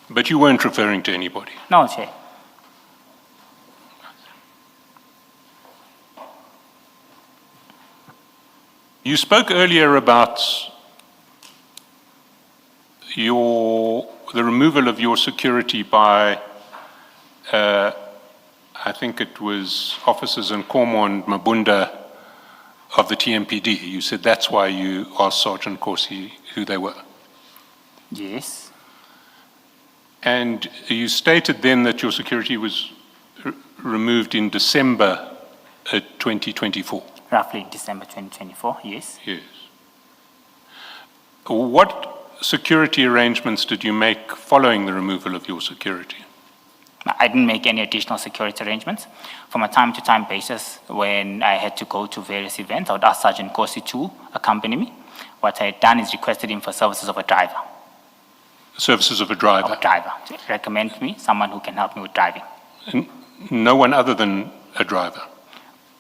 But you weren't referring to anybody. No, Chair. You spoke earlier about the removal of your security by, I think it was officers in Nkomo and Mabunda of the TMPD. You said that's why you asked Sergeant Nkosi who they were. Yes. And you stated then that your security was removed in December 2024. Roughly December 2024, yes. Yes. What security arrangements did you make following the removal of your security? I didn't make any additional security arrangements. From a time-to-time basis, when I had to go to various events, I would ask Sergeant Nkosi to accompany me. What I had done is requested him for services of a driver. Services of a driver? Of a driver. To recommend me someone who can help me with driving. No one other than a driver?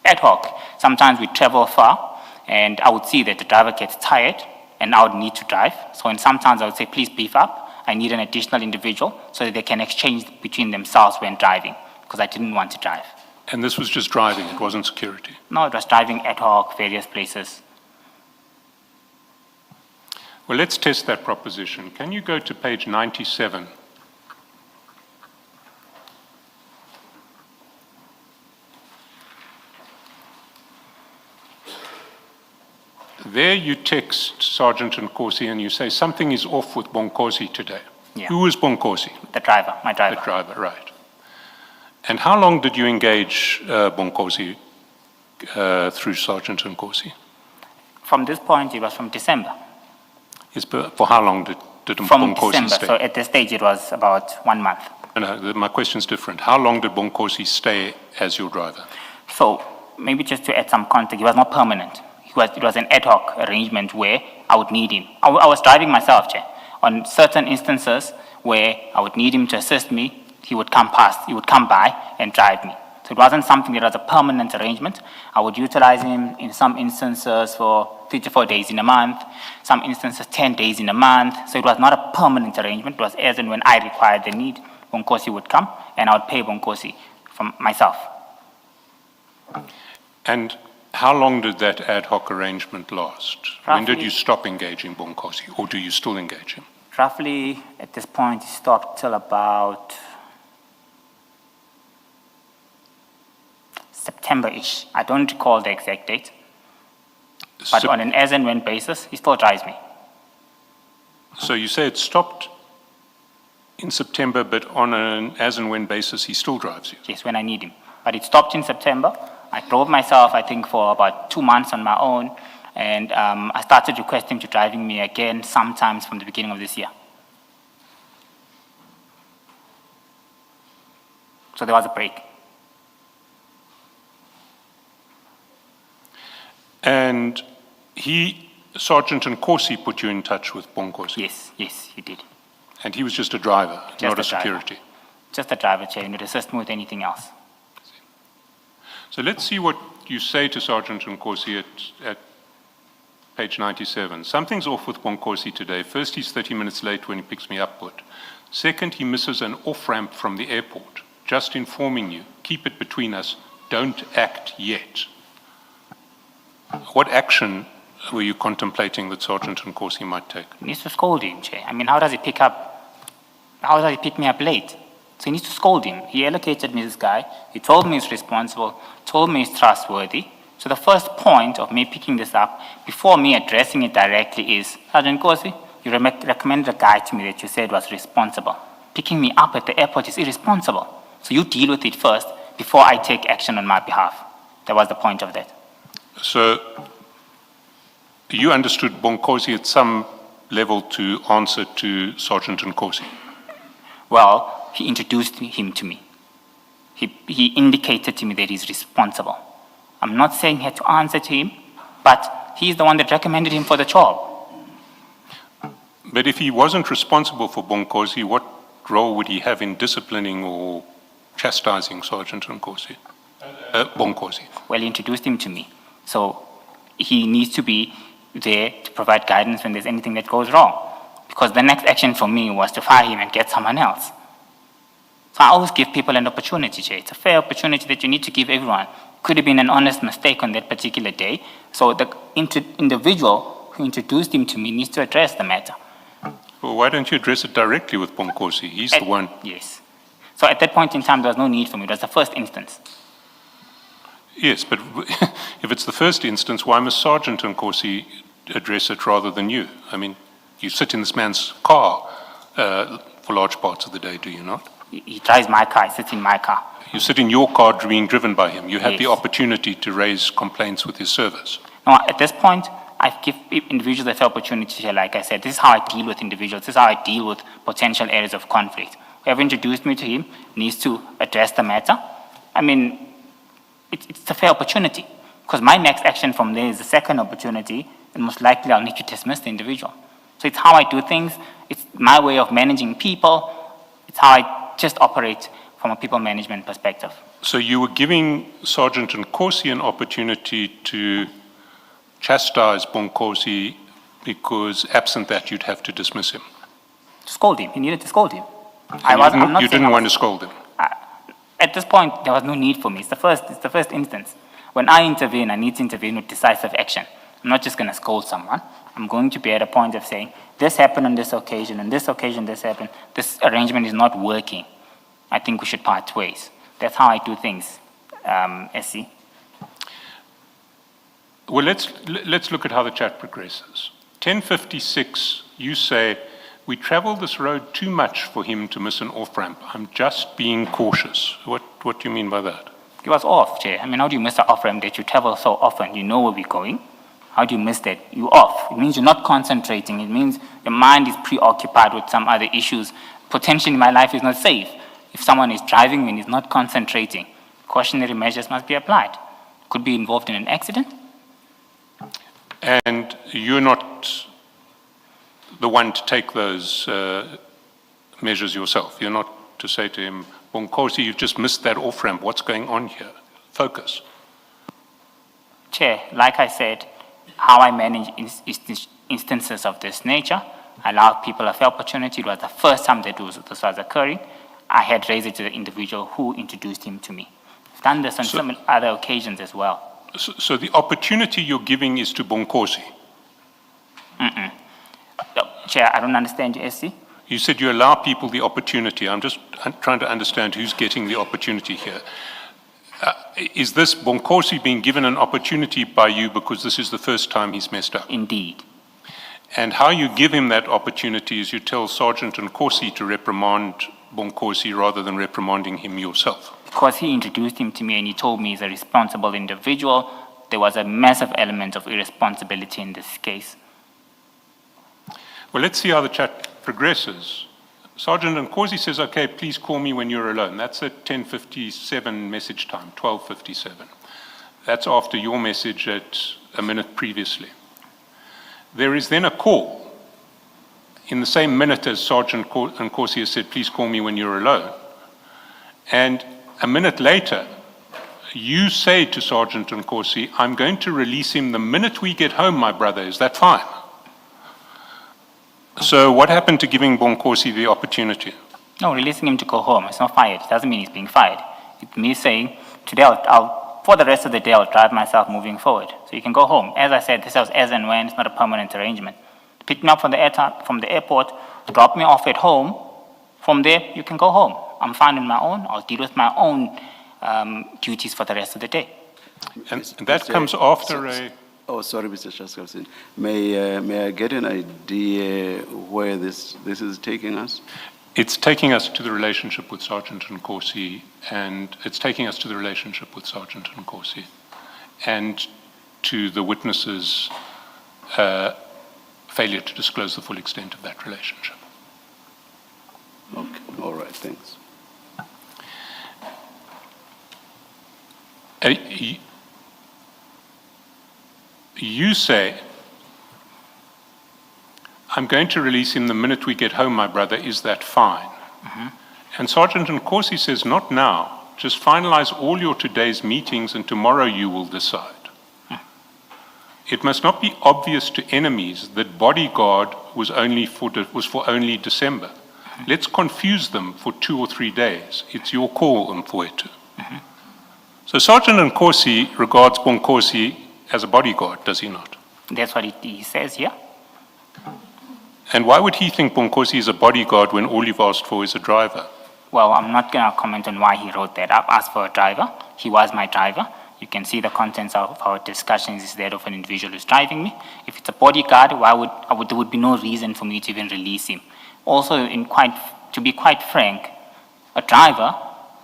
Ad hoc. Sometimes we travel far, and I would see that the driver gets tired, and I would need to drive. So sometimes I would say, please beef up. I need an additional individual so that they can exchange between themselves when driving, because I didn't want to drive. And this was just driving, it wasn't security? No, it was driving ad hoc, various places. Well, let's test that proposition. Can you go to page 97? There you text Sergeant Nkosi and you say something is off with Bonkosi today. Yeah. Who was Bonkosi? The driver, my driver. The driver, right. And how long did you engage Bonkosi through Sergeant Nkosi? From this point, it was from December. Yes, but for how long did From Bonkosi December, stay? so at this stage it was about 1 month. No, my question's different. How long did Bonkosi stay as your driver? So maybe just to add some context, it was not permanent. It was an ad hoc arrangement where I would need him. I was driving myself, Chair. On certain instances where I would need him to assist me, he would come by and drive me. So it wasn't something that was a permanent arrangement. I would utilize him in some instances for 3 to 4 days in a month, some instances 10 days in a month. So it was not a permanent arrangement. It was as and when I required the need, Bonkosi would come and I would pay Bonkosi from myself. And how long did that ad hoc arrangement last? When did Roughly- you stop engaging Bonkosi, or do you still engage him? Roughly at this point, it stopped till about September-ish. I don't recall the exact date, but on an as and when basis, he still drives me. So you say it stopped in September, but on an as and when basis, he still drives you? Yes, when I need him. But it stopped in September. I drove myself, I think, for about 2 months on my own, and I started requesting to driving me again sometimes from the beginning of this year. So there was a break. And Sergeant Nkosi put you in touch with Bonkosi? Yes, he did. And he was just a driver, Just not a a security? Just a driver, Chair, and would assist me with anything else. So let's see what you say to Sergeant Nkosi at page 97. Something's off with Bonkosi today. First, he's 30 minutes late when he picks me up. Second, he misses an off-ramp from the airport. Just informing you, keep it between us, don't act yet. What action were you contemplating that Sergeant Nkosi might take? He needs to scold him, Chair. I mean, how does he pick me up late? So he needs to scold him. He allocated me this guy. He told me he's responsible, told me he's trustworthy. So the first point of me picking this up, before me addressing it directly, is, Sergeant Nkosi, you recommended a guy to me that you said was responsible. Picking me up at the airport is irresponsible. So you deal with it first before I take action on my behalf. That was the point of that. So you understood Bonkosi at some level to answer to Sergeant Nkosi. Well, he introduced him to me. He indicated to me that he's responsible. I'm not saying he had to answer to him, but he's the one that recommended him for the job. But if he wasn't responsible for Bonkosi, what role would he have in disciplining or chastising Sergeant Bonkosi? Well, he introduced him to me. So he needs to be there to provide guidance when there's anything that goes wrong. Because the next action for me was to fire him and get someone else. So I always give people an opportunity, Jay. It's a fair opportunity that you need to give everyone. Could have been an honest mistake on that particular day. So the individual who introduced him to me needs to address the matter. Well, why don't you address it directly with Bonkosi? He's the one. Yes. So at that point in time, there was no need for me. It was the first instance. Yes, but if it's the first instance, why must Sergeant Nkosi address it rather than you? I mean, you sit in this man's car for large parts of the day, do you not? He drives my car, he sits in my car. You sit in your car being driven by him. You had the Yes. opportunity to raise complaints with his service. Now, at this point, I give individuals a fair opportunity here. Like I said, this is how I deal with individuals. This is how I deal with potential areas of conflict. Whoever introduced me to him needs to address the matter. I mean, it's a fair opportunity, because my next action from there is the second opportunity, and most likely I'll need to dismiss the individual. So it's how I do things. It's my way of managing people. It's how I just operate from a people management perspective. So you were giving Sergeant Nkosi an opportunity to chastise Bonkosi because absent that you'd have to dismiss him. Scold him. He needed to scold him. You didn't want to scold him. At this point, there was no need for me. It's the first instance. When I intervene, I need to intervene with decisive action. I'm not just going to scold someone. I'm going to be at a point of saying, this happened on this occasion, on this occasion this happened, this arrangement is not working. I think we should part ways. That's how I do things, SC. Well, let's look at how the chat progresses. 10:56, you say, we travel this road too much for him to miss an off-ramp. I'm just being cautious. What do you mean by that? He was off, Jay. I mean, how do you miss an off-ramp that you travel so often? You know where we're going. How do you miss that? You're off. It means you're not concentrating. It means your mind is preoccupied with some other issues. Potentially, my life is not safe. If someone is driving and is not concentrating, cautionary measures must be applied. Could be involved in an accident. And you're not the one to take those measures yourself. You're not to say to him, Bonkosi, you've just missed that off-ramp. What's going on here? Focus. Chair, like I said, how I manage instances of this nature, I allow people a fair opportunity. It was the first time that this was occurring. I had raised it to the individual who introduced him to me. I've done this on some other occasions as well. So the opportunity you're giving is to Bonkosi? Chair, I don't understand you, SC. You said you allow people the opportunity. I'm just trying to understand who's getting the opportunity here. Is this Bonkosi being given an opportunity by you because this is the first time he's messed up? Indeed. And how you give him that opportunity is you tell Sergeant Nkosi to reprimand Bonkosi rather than reprimanding him yourself. Because he introduced him to me and he told me he's a responsible individual, there was a massive element of irresponsibility in this case. Well, let's see how the chat progresses. Sergeant Nkosi says, okay, please call me when you're alone. That's at 10:57 message time, 12:57. That's after your message at a minute previously. There is then a call in the same minute as Sergeant Nkosi has said, please call me when you're alone. And a minute later, you say to Sergeant Nkosi, I'm going to release him the minute we get home, my brother. Is that fine? So what happened to giving Bonkosi the opportunity? No, releasing him to go home. It's not fired. It doesn't mean he's being fired. It's me saying, today for the rest of the day, I'll drive myself moving forward. So you can go home. As I said, this was as and when. It's not a permanent arrangement. Pick me up from the airport, drop me off at home. From there, you can go home. I'm fine on my own. I'll deal with my own duties for the rest of the day. And that comes after a... Oh, sorry, Mr. Shaskalsin. May I get an idea where this is taking us? It's taking us to the relationship with Sergeant Nkosi, and it's taking us to the relationship with Sergeant Nkosi, and to the witnesses failure to disclose the full extent of that relationship. Okay, all right, thanks. You say, I'm going to release him the minute we get home, my brother, is that fine? And Sergeant Nkosi says, not now, just finalize all your today's meetings and tomorrow you will decide. It must not be obvious to enemies that bodyguard was for only December. Let's confuse them for 2 or 3 days. It's your call, Mfowethu. So Sergeant Nkosi regards Bonkosi as a bodyguard, does he not? That's what he says here. And why would he think Bonkosi is a bodyguard when all you've asked for is a driver? Well, I'm not going to comment on why he wrote that. I've asked for a driver. He was my driver. You can see the contents of our discussions is that of an individual who's driving me. If it's a bodyguard, there would be no reason for me to even release him. Also, to be quite frank, a driver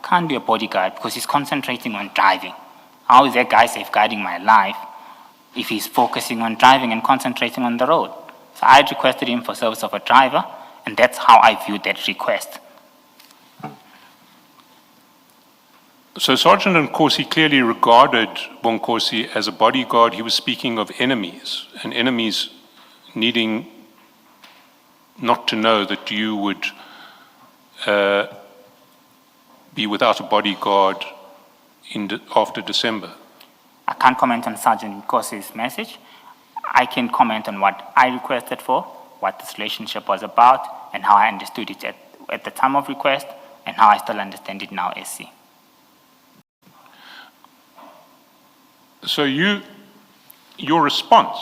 can't be a bodyguard because he's concentrating on driving. How is that guy safeguarding my life if he's focusing on driving and concentrating on the road? So I requested him for service of a driver, and that's how I viewed that request. So Sergeant Nkosi clearly regarded Bonkosi as a bodyguard. He was speaking of enemies, and enemies needing not to know that you would be without a bodyguard after December. I can't comment on Sergeant Nkosi's message. I can comment on what I requested for, what this relationship was about, and how I understood it at the time of request, and how I still understand it now, SC. So your response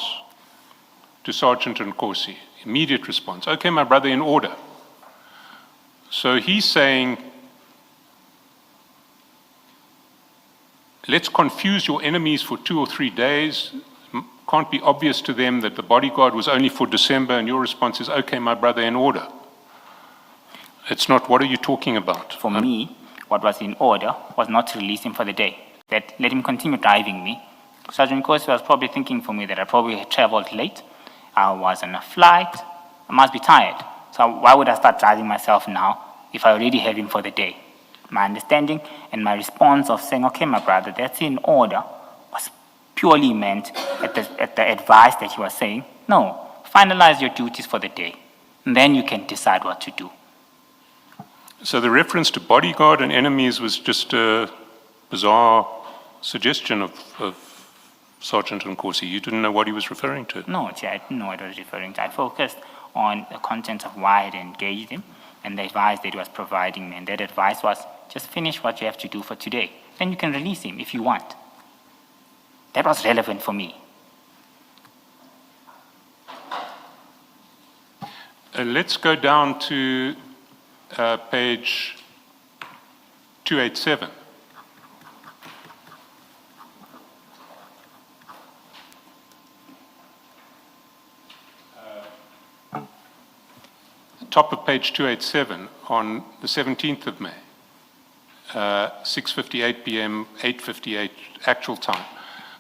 to Sergeant Nkosi, immediate response, okay, my brother, in order. So he's saying, let's confuse your enemies for 2 or 3 days. Can't be obvious to them that the bodyguard was only for December, and your response is, okay, my brother, in order. It's not, what are you talking about? For me, what was in order was not to release him for the day. That let him continue driving me. Sergeant Nkosi was probably thinking for me that I probably had traveled late. I was on a flight. I must be tired. So why would I start driving myself now if I already have him for the day? My understanding and my response of saying, okay, my brother, that's in order, was purely meant at the advice that he was saying, no, finalize your duties for the day, and then you can decide what to do. So the reference to bodyguard and enemies was just a bizarre suggestion of Sergeant Nkosi. You didn't know what he was referring to? No, Chair, I didn't know what I was referring to. I focused on the content of why I had engaged him and the advice that he was providing me. And that advice was, just finish what you have to do for today. Then you can release him if you want. That was relevant for me. Let's go down to page 287. Top of page 287 on the 17th of May, 6:58 p.m., 8:58 actual time.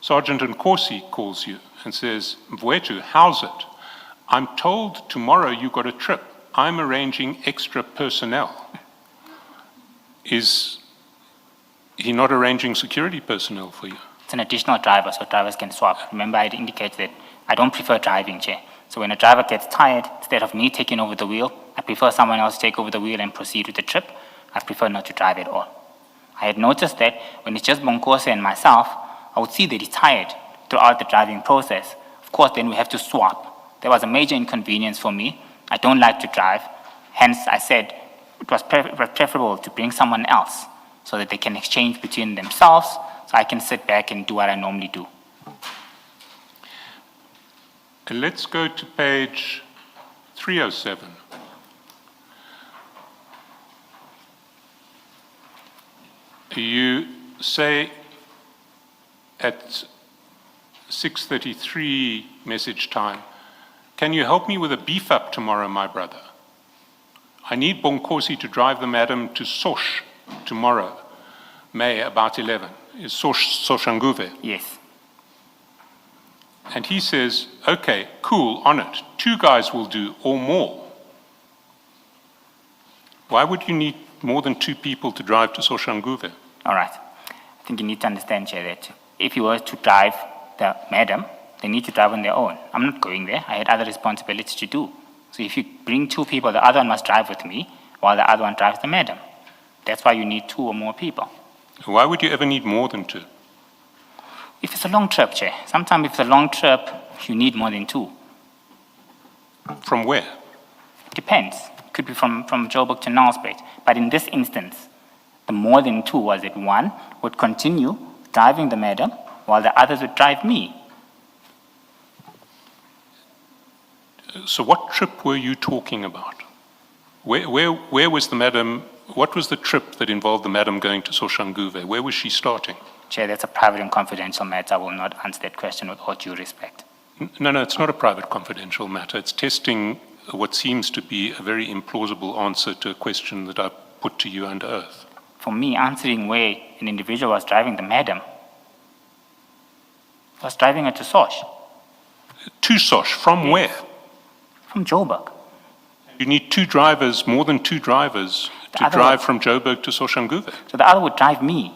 Sergeant Nkosi calls you and says, Mfowethu, how's it? I'm told tomorrow you got a trip. I'm arranging extra personnel. Is he not arranging security personnel for you? It's an additional driver, so drivers can swap. Remember, I indicated that I don't prefer driving, Chair. So when a driver gets tired, instead of me taking over the wheel, I prefer someone else take over the wheel and proceed with the trip. I prefer not to drive at all. I had noticed that when it's just Bonkosi and myself, I would see that he's tired throughout the driving process. Of course, then we have to swap. There was a major inconvenience for me. I don't like to drive. Hence, I said it was preferable to bring someone else so that they can exchange between themselves, so I can sit back and do what I normally do. Let's go to page 307. You say at 6:33 message time, can you help me with a beef up tomorrow, my brother? I need Bonkosi to drive the madam to Sosh tomorrow, May about 11. Is Sosh Soshanguve? Yes. And he says, okay, cool, on it. 2 guys will do, or more. Why would you need more than 2 people to drive to Soshanguve? All right. I think you need to understand, Chair, that if you were to drive the madam, they need to drive on their own. I'm not going there. I had other responsibilities to do. So if you bring 2 people, the other one must drive with me, while the other one drives the madam. That's why you need 2 or more people. Why would you ever need more than 2? If it's a long trip, Chair, sometimes if it's a long trip, you need more than 2. From where? Depends. It could be from Joburg to Nelspruit. But in this instance, the more than 2 was that one would continue driving the madam, while the others would drive me. So what trip were you talking about? Where was the madam? What was the trip that involved the madam going to Soshanguve? Where was she starting? Chair, that's a private and confidential matter. I will not answer that question with all due respect. No, it's not a private confidential matter. It's testing what seems to be a very implausible answer to a question that I put to you under oath. For me, answering where an individual was driving the madam, was driving her to Sosh, To Sosh, from where? from Joburg. You need 2 drivers, more than 2 drivers, to other drive one- from Joburg to Soshanguve. So the other would drive me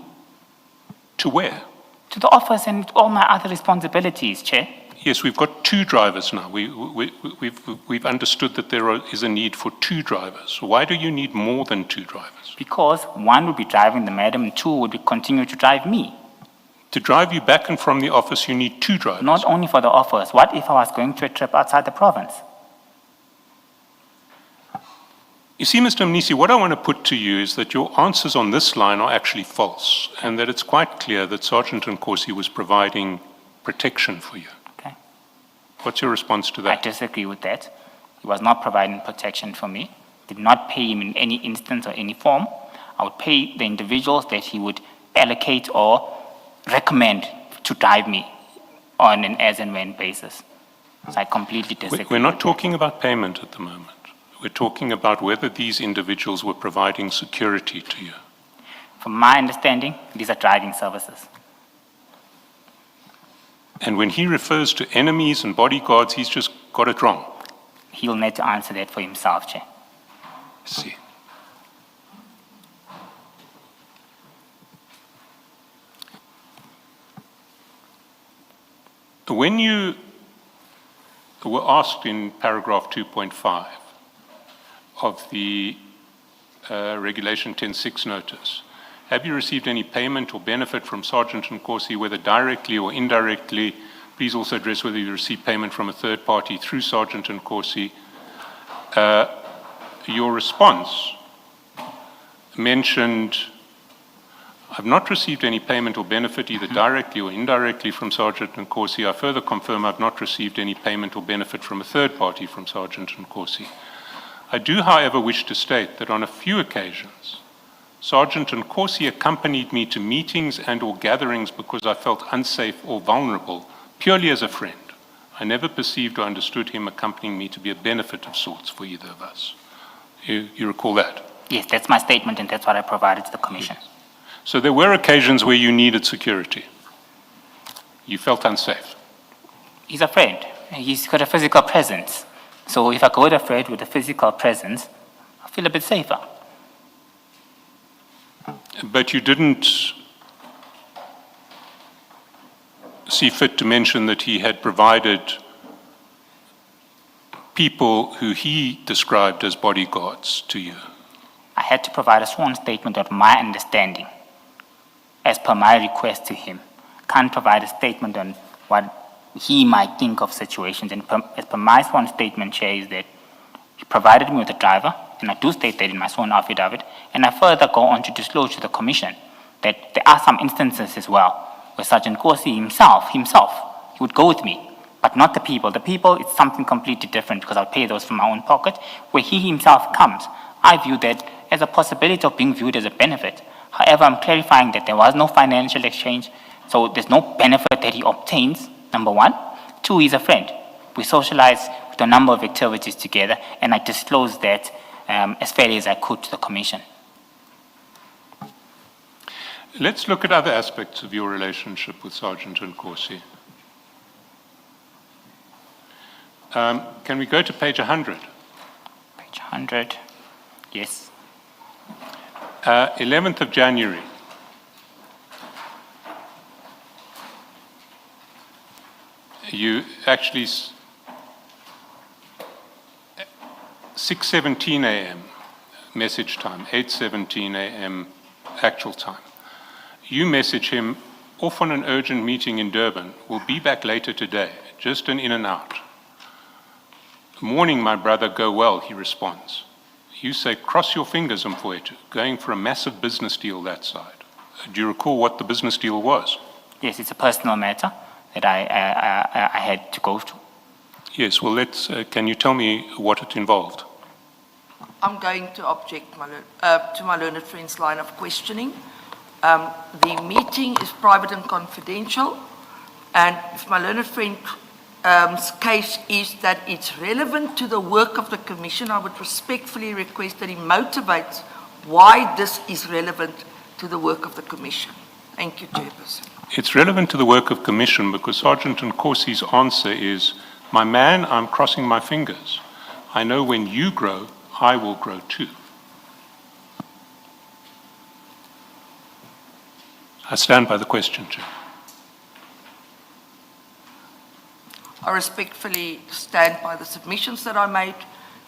To where? to the office and all my other responsibilities, Chair. Yes, we've got 2 drivers now. We've understood that there is a need for 2 drivers. Why do you need more than 2 drivers? Because one would be driving the madam and 2 would be continue to drive me. To drive you back and from the office, you need 2 drivers. Not only for the office. What if I was going to a trip outside the province? You see, Mr. Mnisi, what I want to put to you is that your answers on this line are actually false, and that it's quite clear that Sergeant Nkosi was providing protection for you. Okay. What's your response to I that? disagree with that. He was not providing protection for me. Did not pay him in any instance or any form. I would pay the individuals that he would allocate or recommend to drive me on an as and when basis. So I completely disagree. We're not with talking about payment at the moment. We're talking about whether these individuals were providing security to you. that. From my understanding, these are driving services. And when he refers to enemies and bodyguards, he's just got it wrong. He'll need to answer that for himself, Chair. I see. When you were asked in paragraph 2.5 of the Regulation 10.6 notice, have you received any payment or benefit from Sergeant Nkosi, whether directly or indirectly? Please also address whether you received payment from a third party through Sergeant Nkosi. Your response mentioned, I've not received any payment or benefit either directly or indirectly from Sergeant Nkosi. I further confirm I've not received any payment or benefit from a third party from Sergeant Nkosi. I do, however, wish to state that on a few occasions, Sergeant Nkosi accompanied me to meetings and or gatherings because I felt unsafe or vulnerable, purely as a friend. I never perceived or understood him accompanying me to be a benefit of sorts for either of us. You recall that? Yes, that's my statement, and that's what I provided to the Commission. So there were occasions where you needed security. You felt unsafe. He's a friend. He's got a physical presence. So if I go with a friend with a physical presence, I feel a bit safer. But you didn't see fit to mention that he had provided people who he described as bodyguards to you. I had to provide a sworn statement of my understanding as per my request to him. Can't provide a statement on what he might think of situations. And as per my sworn statement, Chair, is that he provided me with a driver, and I do state that in my sworn affidavit, and I further go on to disclose to the Commission that there are some instances as well where Sergeant Nkosi himself, he would go with me, but not the people. The people, it's something completely different because I'll pay those from my own pocket. Where he himself comes, I view that as a possibility of being viewed as a benefit. However, I'm clarifying that there was no financial exchange, so there's no benefit that he obtains, number one. Two, he's a friend. We socialize with a number of activities together, and I disclosed that as fairly as I could to the Commission. Let's look at other aspects of your relationship with Sergeant Nkosi. Can we go to page 100? Page 100. Yes. 11th of January. You actually, 6:17 a.m. message time, 8:17 a.m. actual time. You message him, off on an urgent meeting in Durban, will be back later today, just an in and out. Morning, my brother, go well, he responds. You say, cross your fingers, Mfowethu, going for a massive business deal that side. Do you recall what the business deal was? Yes, it's a personal matter that I had to go to. Yes, well, can you tell me what it involved? I'm going to object to my learned friend's line of questioning. The meeting is private and confidential, and if my learned friend's case is that it's relevant to the work of the Commission, I would respectfully request that he motivates why this is relevant to the work of the Commission. Thank you, Chairperson. It's relevant to the work of Commission because Sergeant Nkosi's answer is, my man, I'm crossing my fingers. I know when you grow, I will grow too. I stand by the question, Chair. I respectfully stand by the submissions that I made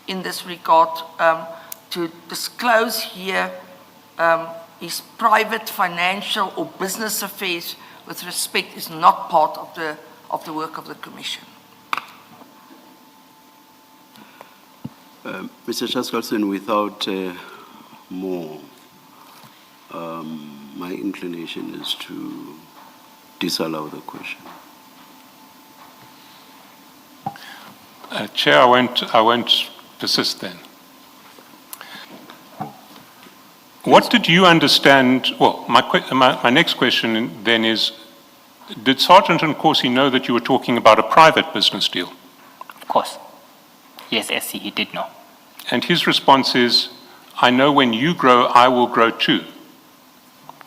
in this regard. To disclose here his private, financial or business affairs with respect is not part of the work of the Commission. Mr. Chaskalson, without more, my inclination is to disallow the question. Chair, I won't persist then. What did you understand? Well, my next question then is, did Sergeant Nkosi know that you were talking about a private business deal? Of course. Yes, SC, he did know. And his response is, I know when you grow, I will grow too.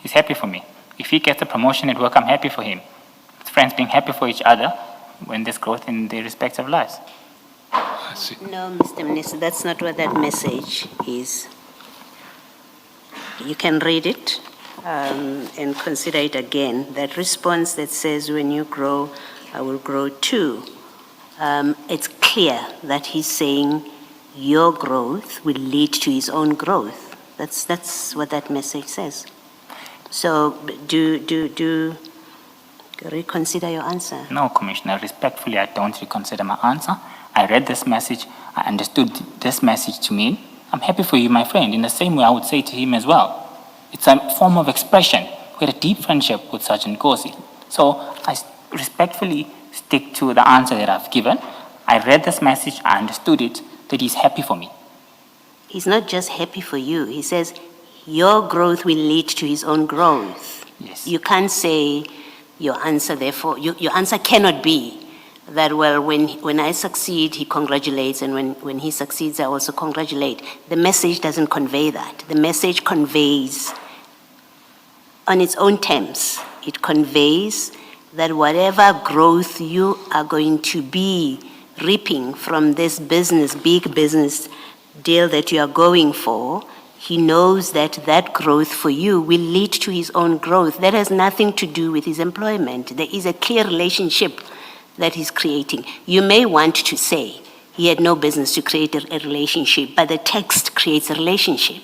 He's happy for me. If he gets a promotion at work, I'm happy for him. It's friends being happy for each other when there's growth in their respective lives. I see. No, Mr. Minister, that's not what that message is. You can read it and consider it again. That response that says, when you grow, I will grow too. It's clear that he's saying your growth will lead to his own growth. That's what that message says. So do reconsider your answer. No, Commissioner, respectfully, I don't reconsider my answer. I read this message. I understood this message to mean, I'm happy for you, my friend, in the same way I would say to him as well. It's a form of expression. We had a deep friendship with Sergeant Nkosi. So I respectfully stick to the answer that I've given. I read this message, I understood it, that he's happy for me. He's not just happy for you. He says your growth will lead to his own growth. Yes. You can't say your answer, therefore, your answer cannot be that, well, when I succeed, he congratulates, and when he succeeds, I also congratulate. The message doesn't convey that. The message conveys on its own terms. It conveys that whatever growth you are going to be reaping from this business, big business deal that you are going for, he knows that that growth for you will lead to his own growth. That has nothing to do with his employment. There is a clear relationship that he's creating. You may want to say he had no business to create a relationship, but the text creates a relationship.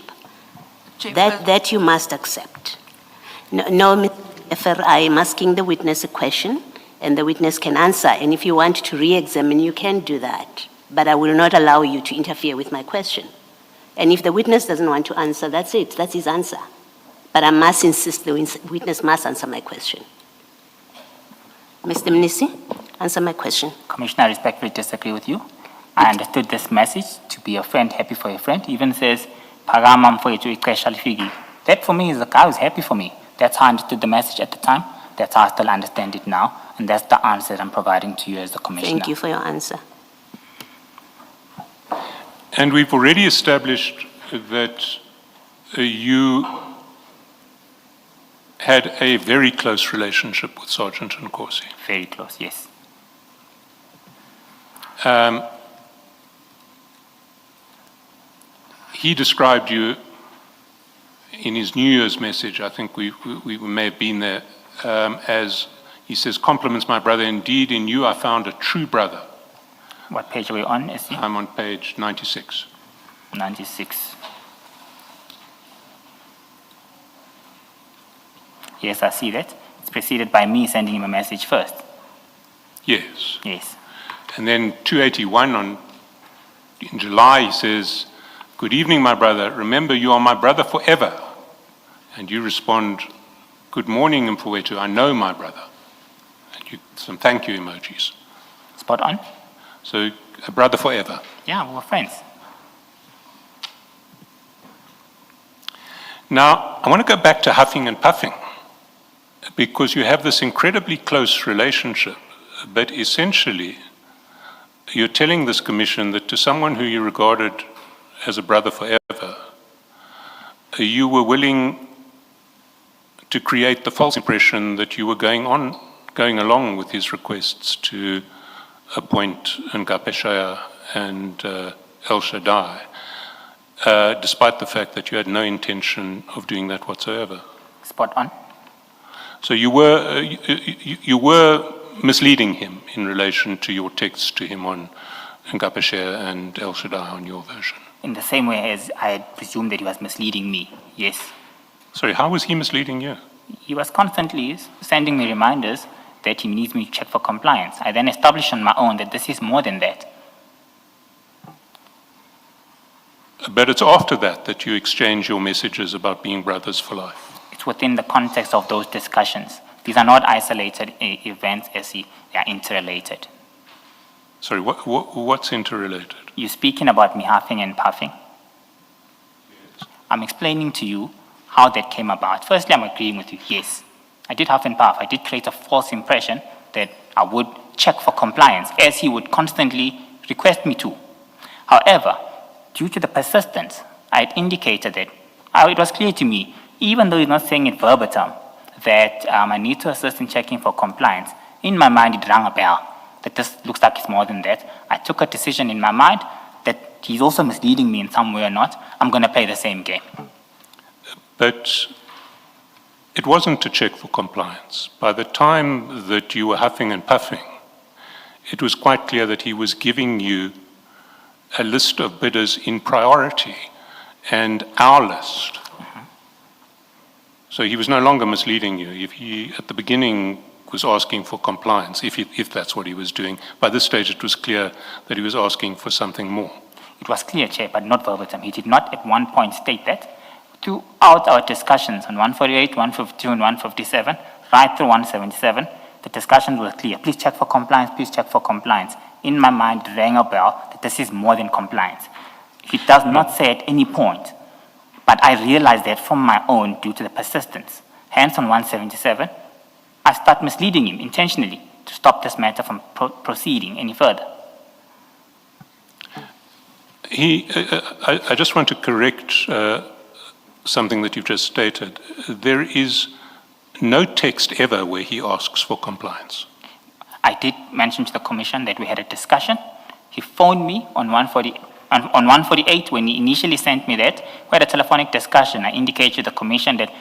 That you must accept. No, Mr. I am asking the witness a question, and the witness can answer. And if you want to re-examine, you can do that. But I will not allow you to interfere with my question. And if the witness doesn't want to answer, that's it. That's his answer. But I must insist the witness must answer my question. Mr. Mnisi, answer my question. Commissioner, I respectfully disagree with you. I understood this message to be a friend, happy for a friend. It even says, Phakama mfowethu ixesha lifiki. That for me is a guy who's happy for me. That's how I understood the message at the time. That's how I still understand it now. And that's the answer that I'm providing to you as the Commissioner. Thank you for your answer. And we've already established that you had a very close relationship with Sergeant Nkosi. Very close, yes. He described you in his New Year's message, I think we may have been there, as he says, compliments my brother, indeed in you I found a true brother. What page are we on, SC? I'm on page 96. 96. Yes, I see that. It's preceded by me sending him a message first. Yes. Yes. And then 281 in July, he says, good evening, my brother. Remember, you are my brother forever. And you respond, good morning, Mfowethu. I know my brother. And some thank you emojis. Spot on. So, a brother forever. Yeah, we were friends. Now, I want to go back to huffing and puffing, because you have this incredibly close relationship, but essentially, you're telling this commission that to someone who you regarded as a brother forever, you were willing to create the false impression that you were going along with his requests to appoint Ngapeshaya and El Shaddai, despite the fact that you had no intention of doing that whatsoever. Spot on. So you were misleading him in relation to your texts to him on Ngapeshaya and El Shaddai on your version. In the same way as I had presumed that he was misleading me, yes. Sorry, how was he misleading you? He was constantly sending me reminders that he needs me to check for compliance. I then established on my own that this is more than that. But it's after that you exchange your messages about being brothers for life. It's within the context of those discussions. These are not isolated events, SE. They are interrelated. Sorry, what's interrelated? You're speaking about me huffing and puffing. Yes. I'm explaining to you how that came about. Firstly, I'm agreeing with you. Yes, I did huff and puff. I did create a false impression that I would check for compliance, as he would constantly request me to. However, due to the persistence, I had indicated that it was clear to me, even though he's not saying it verbatim, that I need to assist in checking for compliance. In my mind, it rang a bell, that this looks like it's more than that. I took a decision in my mind that he's also misleading me in some way or not. I'm going to play the same game. But it wasn't to check for compliance. By the time that you were huffing and puffing, it was quite clear that he was giving you a list of bidders in priority and our list. So he was no longer misleading you. If he, at the beginning, was asking for compliance, if that's what he was doing, by this stage it was clear that he was asking for something more. It was clear, Chair, but not verbatim. He did not at one point state that. Throughout our discussions on 148, 152, and 157, right through 177, the discussion was clear. Please check for compliance, please check for compliance. In my mind, it rang a bell that this is more than compliance. He does not say at any point, but I realized that from my own due to the persistence. Hence, on 177, I start misleading him intentionally to stop this matter from proceeding any further. I just want to correct something that you've just stated. There is no text ever where he asks for compliance. I did mention to the Commission that we had a discussion. He phoned me on 148 when he initially sent me that. We had a telephonic discussion. I indicated to the Commission that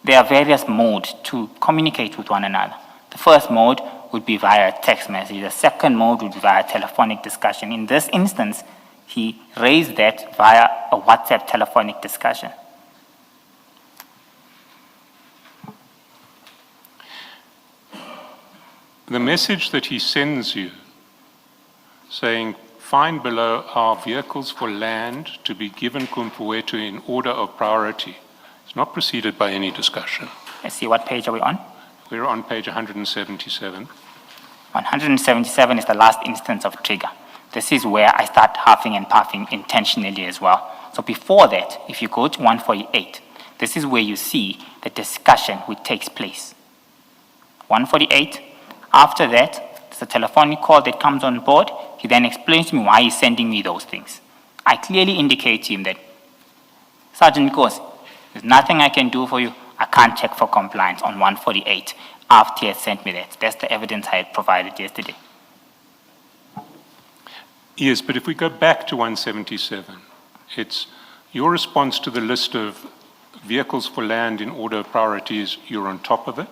there are various modes to communicate with one another. The first mode would be via text message. The second mode would be via telephonic discussion. In this instance, he raised that via a WhatsApp telephonic discussion. The message that he sends you saying, find below are vehicles for land to be given Kumpuwetu in order of priority. It's not preceded by any discussion. Let's see, what page are we on? We're on page 177. 177 is the last instance of trigger. This is where I start huffing and puffing intentionally as well. So before that, if you go to 148, this is where you see the discussion which takes place. 148, after that, there's a telephonic call that comes on board. He then explains to me why he's sending me those things. I clearly indicate to him that, Sergeant Nkosi, there's nothing I can do for you. I can't check for compliance on 148 after he had sent me that. That's the evidence I had provided yesterday. Yes, but if we go back to 177, it's your response to the list of vehicles for land in order of priorities, you're on top of it.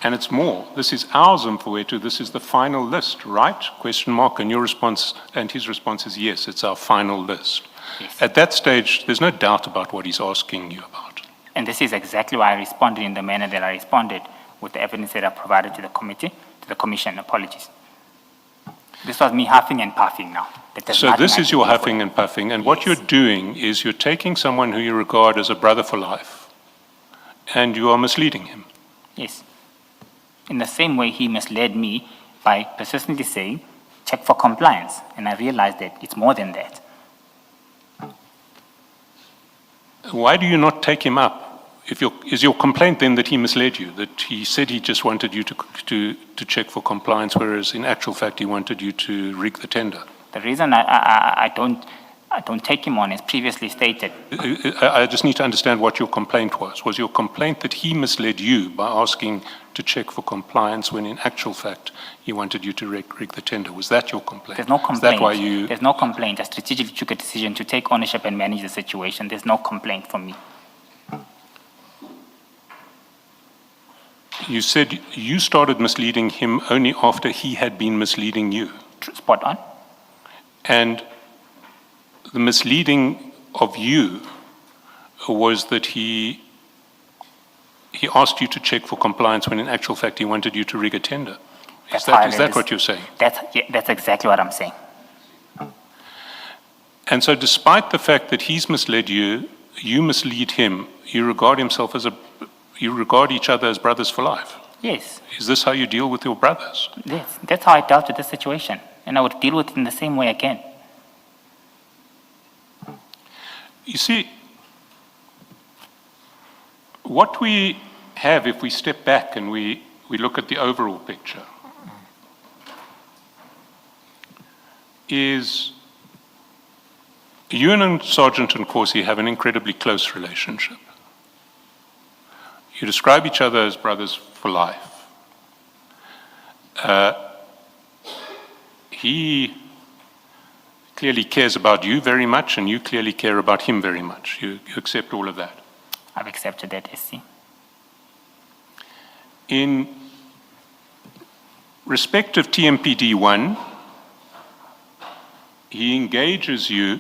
And it's more. This is our Mfowethu, this is the final list, right? Question mark, and your response, and his response is yes, it's our final list. Yes. At that stage, there's no doubt about what he's asking you about. And this is exactly why I responded in the manner that I responded with the evidence that I provided to the committee, to the commission. Apologies. This was me huffing and puffing now. So this is your huffing and puffing, and what you're doing is you're taking someone who you regard as a brother for life, and you are misleading him. Yes. In the same way he misled me by persistently saying, check for compliance. And I realized that it's more than that. Why do you not take him up? Is your complaint then that he misled you, that he said he just wanted you to check for compliance, whereas in actual fact he wanted you to rig the tender? The reason I don't take him on, as previously stated, I just need to understand what your complaint was. Was your complaint that he misled you by asking to check for compliance when in actual fact he wanted you to rig the tender? Was that your complaint? there's no complaint. Is that why you... There's no complaint. I strategically took a decision to take ownership and manage the situation. There's no complaint from me. You said you started misleading him only after he had been misleading you. Spot on. And the misleading of you was that he asked you to check for compliance when in actual fact he wanted you to rig a tender. Is that what you're saying? That's exactly what I'm saying. And so despite the fact that he's misled you, you mislead him, you regard each other as brothers for life. Yes. Is this how you deal with your brothers? Yes. That's how I dealt with the situation. And I would deal with it in the same way again. You see, what we have, if we step back and we look at the overall picture, is you and Sergeant Nkosi have an incredibly close relationship. You describe each other as brothers for life. He clearly cares about you very much, and you clearly care about him very much. You accept all of that. I've accepted that, SC. In respect of TMPD 1, he engages you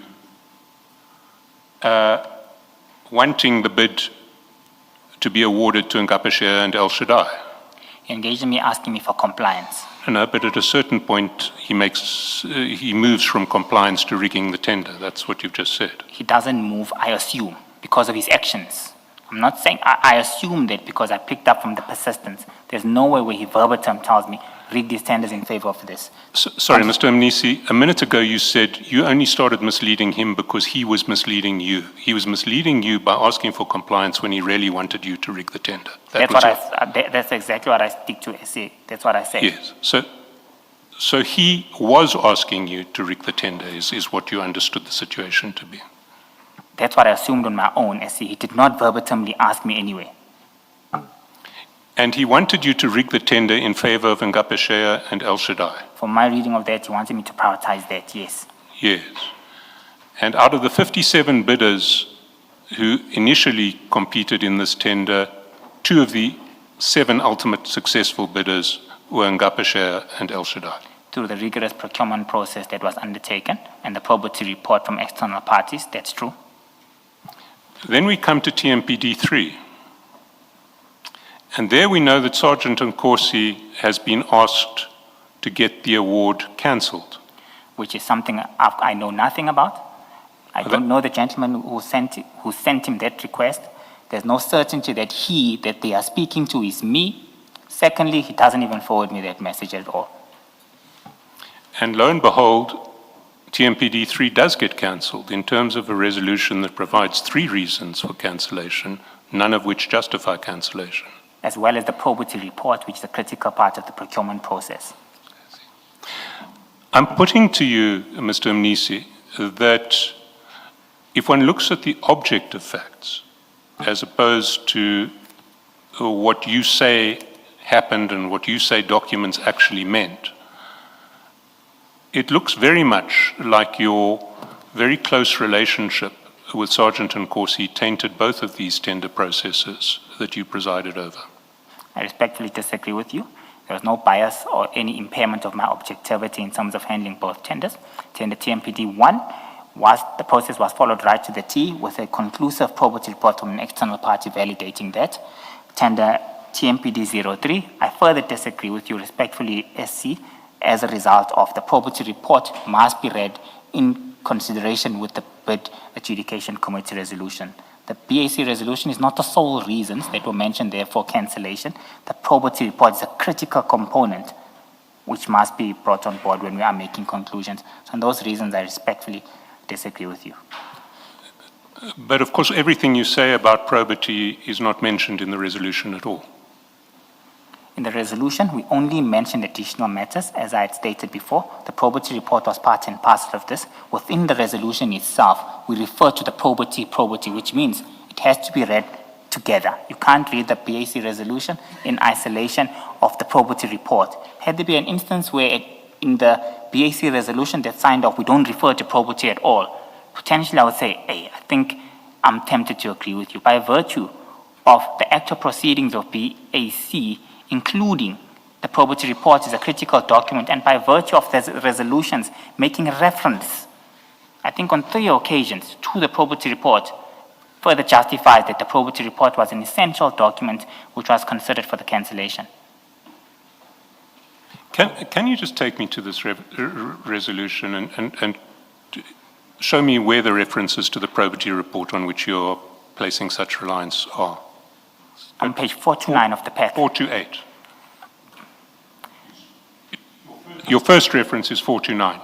wanting the bid to be awarded to Ngapesheya and El Shaddai. He engaged me asking me for compliance. No, but at a certain point, he moves from compliance to rigging the tender. That's what you've just said. He doesn't move, I assume, because of his actions. I'm not saying, I assume that because I picked up from the persistence. There's no way where he verbatim tells me, rig these tenders in favor of this. Sorry, Mr. Mnisi, a minute ago you said you only started misleading him because he was misleading you. He was misleading you by asking for compliance when he really wanted you to rig the tender. That's exactly what I stick to, SC. That's what I say. Yes. So he was asking you to rig the tender, is what you understood the situation to be. That's what I assumed on my own, SC. He did not verbatimly ask me anyway. And he wanted you to rig the tender in favor of Ngapesheya and El Shaddai. From my reading of that, he wanted me to prioritize that, yes. Yes. And out of the 57 bidders who initially competed in this tender, 2 of the 7 ultimate successful bidders were Ngapesheya and El Shaddai. Through the rigorous procurement process that was undertaken and the probatory report from external parties, that's true. Then we come to TMPD 3. And there we know that Sergeant Nkosi has been asked to get the award cancelled. Which is something I know nothing about. I don't know the gentleman who sent him that request. There's no certainty that they are speaking to is me. Secondly, he doesn't even forward me that message at all. And lo and behold, TMPD 3 does get cancelled in terms of a resolution that provides 3 reasons for cancellation, none of which justify cancellation. As well as the probatory report, which is a critical part of the procurement process. I'm putting to you, Mr. Mnisi, that if one looks at the objective facts, as opposed to what you say happened and what you say documents actually meant, it looks very much like your very close relationship with Sergeant Nkosi tainted both of these tender processes that you presided over. I respectfully disagree with you. There was no bias or any impairment of my objectivity in terms of handling both tenders. Tender TMPD 1 the process was followed right to the T with a conclusive probity report from an external party validating that. Tender TMPD 03, I further disagree with you respectfully, SC, as a result of the probity report must be read in consideration with the bid adjudication committee resolution. The BAC resolution is not the sole reasons that were mentioned there for cancellation. The probity report is a critical component which must be brought on board when we are making conclusions. So on those reasons, I respectfully disagree with you. But of course, everything you say about probity is not mentioned in the resolution at all. In the resolution, we only mentioned additional matters. As I had stated before, the probity report was part and parcel of this. Within the resolution itself, we refer to the probity, which means it has to be read together. You can't read the BAC resolution in isolation of the probity report. Had there been an instance where in the BAC resolution that signed off, we don't refer to probity at all, potentially I would say, hey, I think I'm tempted to agree with you. By virtue of the actual proceedings of BAC, including the probity report is a critical document, and by virtue of the resolutions making reference, I think on 3 occasions, to the probity report, further justifies that the probity report was an essential document which was considered for the cancellation. Can you just take me to this resolution and show me where the references to the probity report on which you're placing such reliance are? On page 429 of the pack. 428. Your first reference is 429.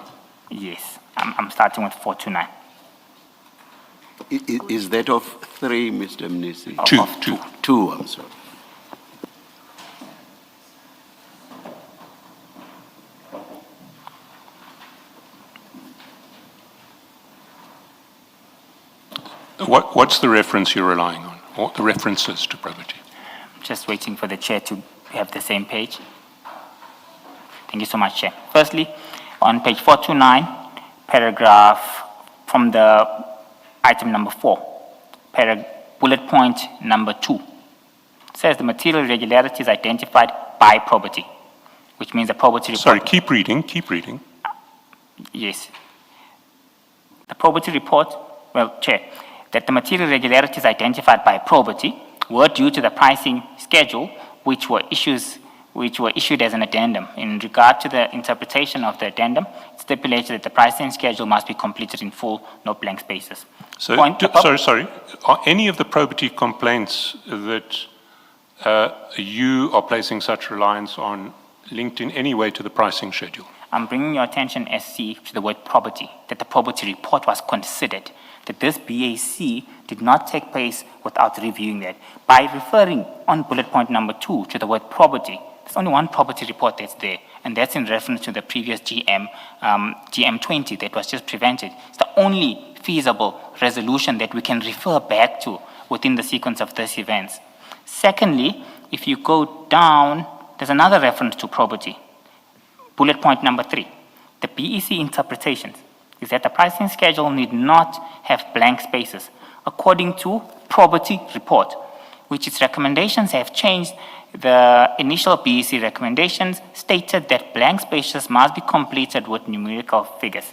Yes, I'm starting with 429. Is that of 3, Mr. Mnisi? Two. 2, I'm sorry. What's the reference you're relying on, or the references to probity? Just waiting for the chair to have the same page. Thank you so much, Chair. Firstly, on page 429, paragraph from the item number 4, bullet point number 2, says the material irregularities identified by probity, which means the probity report. Sorry, keep reading. Yes. The probity report, well, Chair, that the material irregularities identified by probity were due to the pricing schedule, which were issued as an addendum. In regard to the interpretation of the addendum, it stipulated that the pricing schedule must be completed in full, no blank spaces. So, sorry. Are any of the probity complaints that you are placing such reliance on linked in any way to the pricing schedule? I'm bringing your attention, SC, to the word probity, that the probity report was considered, that this BAC did not take place without reviewing that. By referring on bullet point number 2 to the word probity, there's only one probity report that's there, and that's in reference to the previous GM20 that was just prevented. It's the only feasible resolution that we can refer back to within the sequence of these events. Secondly, if you go down, there's another reference to probity. Bullet point number 3, the BEC interpretations is that the pricing schedule need not have blank spaces according to probity report, which its recommendations have changed. The initial BEC recommendations stated that blank spaces must be completed with numerical figures.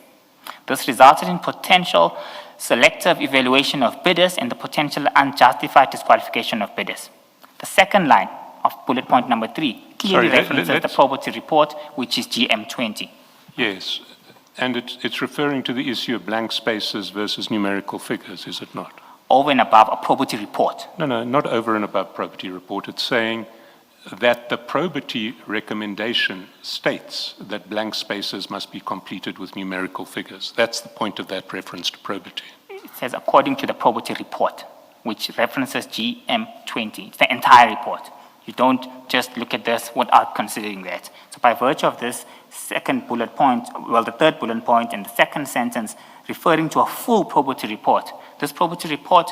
This resulted in potential selective evaluation of bidders and the potential unjustified disqualification of bidders. The second line of bullet point number 3 clearly references the probity report, which is GM20. Yes, and it's referring to the issue of blank spaces versus numerical figures, is it not? Over and above a probity report. No, not over and above probity report. It's saying that the probity recommendation states that blank spaces must be completed with numerical figures. That's the point of that reference to probity. It says according to the probity report, which references GM20. It's the entire report. You don't just look at this without considering that. So by virtue of this second bullet point, well, the third bullet point and the second sentence referring to a full probity report, this probity report,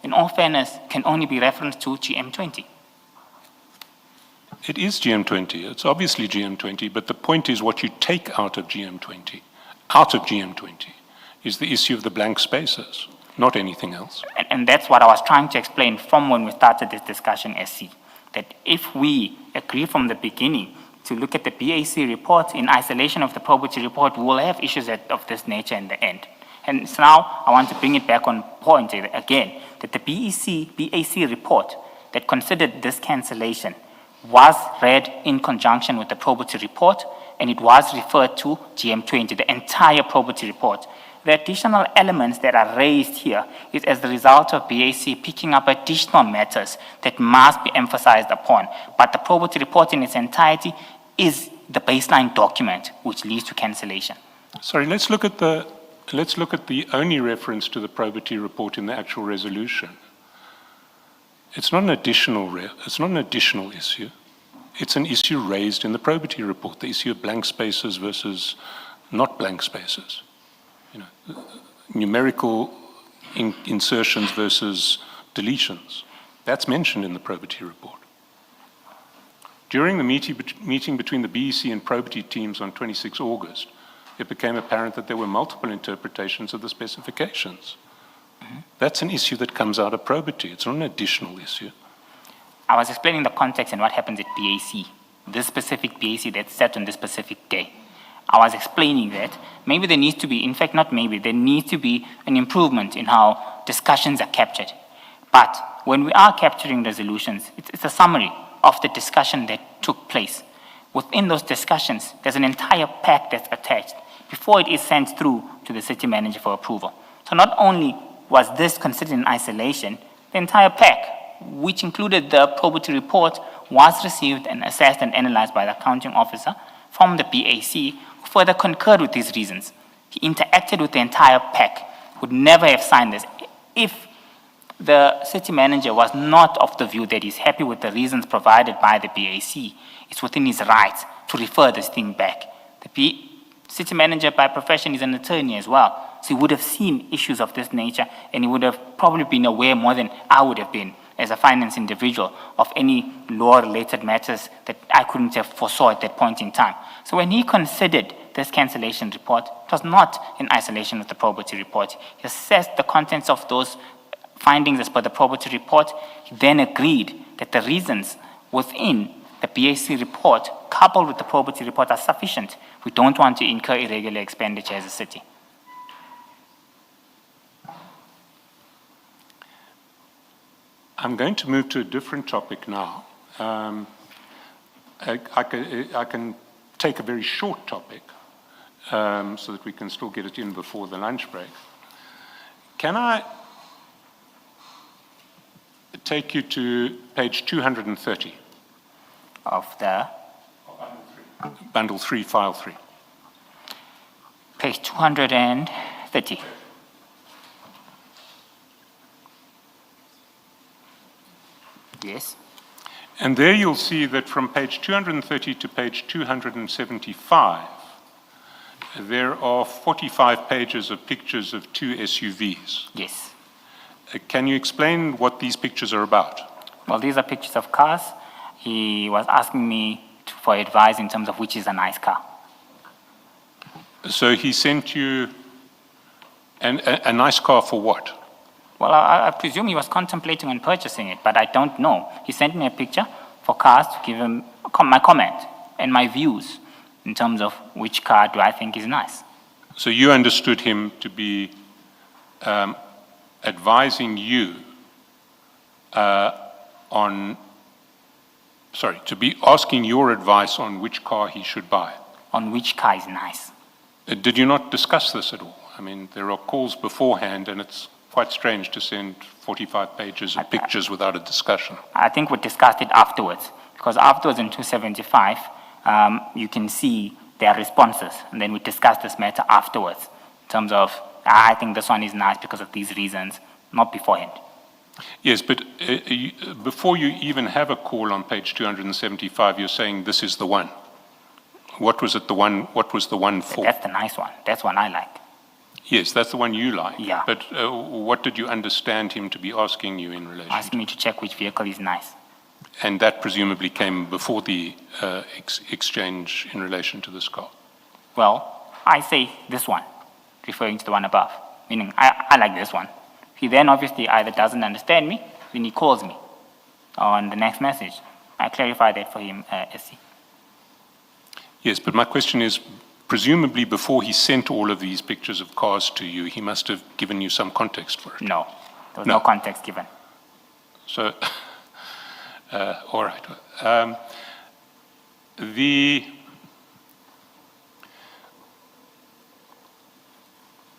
in all fairness, can only be referenced to GM20. It is GM20. It's obviously GM20, but the point is what you take out of GM20. Out of GM20 is the issue of the blank spaces, not anything else. And that's what I was trying to explain from when we started this discussion, SC, that if we agree from the beginning to look at the BAC report in isolation of the probity report, we will have issues of this nature in the end. And so now I want to bring it back on point again, that the BAC report that considered this cancellation was read in conjunction with the probity report, and it was referred to GM20, the entire probity report. The additional elements that are raised here is as the result of BAC picking up additional matters that must be emphasized upon. But the probity report in its entirety is the baseline document which leads to cancellation. Sorry, let's look at the only reference to the probity report in the actual resolution. It's not an additional issue. It's an issue raised in the probity report, the issue of blank spaces versus not blank spaces. You know, numerical insertions versus deletions. That's mentioned in the probity report. During the meeting between the BEC and probity teams on 26 August, it became apparent that there were multiple interpretations of the specifications. That's an issue that comes out of probity. It's not an additional issue. I was explaining the context and what happens at BAC, this specific BAC that's set on this specific day. I was explaining that maybe there needs to be, in fact, not maybe, there needs to be an improvement in how discussions are captured. But when we are capturing resolutions, it's a summary of the discussion that took place. Within those discussions, there's an entire pack that's attached before it is sent through to the city manager for approval. So not only was this considered in isolation, the entire pack, which included the probity report, was received and assessed and analyzed by the accounting officer from the BAC, who further concurred with these reasons. He interacted with the entire pack, would never have signed this. If the city manager was not of the view that he's happy with the reasons provided by the BAC, it's within his rights to refer this thing back. The city manager by profession is an attorney as well, so he would have seen issues of this nature, and he would have probably been aware more than I would have been as a finance individual of any law-related matters that I couldn't have foresaw at that point in time. So when he considered this cancellation report, it was not in isolation with the probity report. He assessed the contents of those findings as per the probity report. He then agreed that the reasons within the BAC report, coupled with the probity report, are sufficient. We don't want to incur irregular expenditure as a city. I'm going to move to a different topic now. I can take a very short topic so that we can still get it in before the lunch break. Can I take you to page 230? Of the? Bundle 3, file 3. Page 230. Yes. And there you'll see that from page 230 to page 275, there are 45 pages of pictures of 2 SUVs. Yes. Can you explain what these pictures are about? Well, these are pictures of cars. He was asking me for advice in terms of which is a nice car. So he sent you a nice car for what? Well, I presume he was contemplating on purchasing it, but I don't know. He sent me a picture for cars to give him my comment and my views in terms of which car do I think is nice. So you understood him to be advising you to be asking your advice on which car he should buy. On which car is nice. Did you not discuss this at all? I mean, there are calls beforehand, and it's quite strange to send 45 pages of pictures without a discussion. I think we discussed it afterwards, because afterwards in 275, you can see their responses, and then we discussed this matter afterwards in terms of, I think this one is nice because of these reasons, not beforehand. Yes, but before you even have a call on page 275, you're saying this is the one. What was the one for? That's the nice one. That's one I like. Yes, that's the one you like. Yeah. But what did you understand him to be asking you in relation Asking me to check which vehicle is nice. And that presumably came before the exchange in relation to this car. Well, I say this one, referring to the one above, meaning I like this one. He then obviously either doesn't understand me, then he calls me on the next message. I clarify that for him, SC. Yes, but my question is, presumably before he sent all of these pictures of cars to you, he must have given you some context for it. No, there was No. no context given. So, all right. The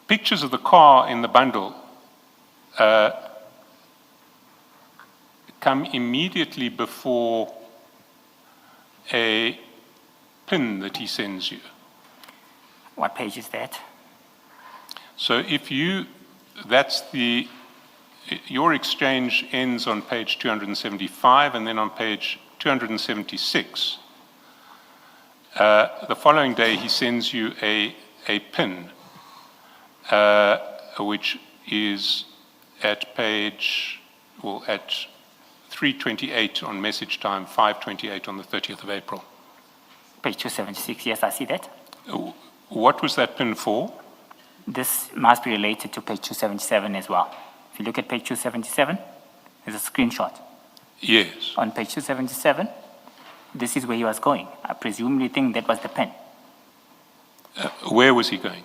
pictures of the car in the bundle come immediately before a PIN that he sends you. What page is that? So if you, your exchange ends on page 275, and then on page 276, the following day he sends you a PIN, which is at page, well, at 3:28 on message time, 5:28 on the 30th of April. Page 276, yes, I see that. What was that PIN for? This must be related to page 277 as well. If you look at page 277, there's a screenshot. Yes. On page 277, this is where he was going. I presumably think that was the pen. Where was he going?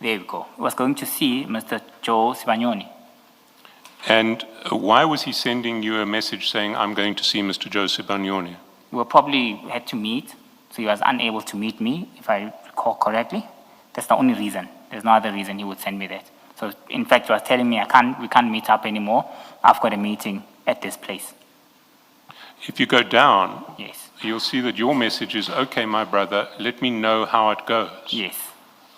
There we go. He was going to see Mr. Joe Sibagnoni. And why was he sending you a message saying, I'm going to see Mr. Joe Sibagnoni? We probably had to meet, so he was unable to meet me, if I recall correctly. That's the only reason. There's no other reason he would send me that. So in fact, he was telling me we can't meet up anymore. I've got a meeting at this place. If you go down, Yes. you'll see that your message is, okay, my brother, let me know how it goes. Yes.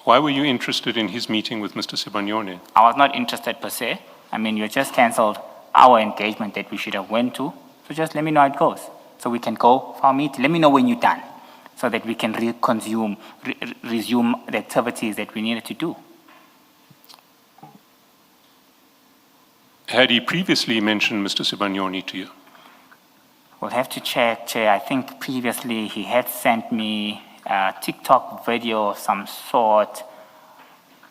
Why were you interested in his meeting with Mr. Sibagnoni? I was not interested per se. I mean, you just canceled our engagement that we should have went to. So just let me know how it goes. So we can go for our meeting. Let me know when you're done, so that we can resume the activities that we needed to do. Had he previously mentioned Mr. Sibagnoni to you? We'll have to check, Chair. I think previously he had sent me a TikTok video of some sort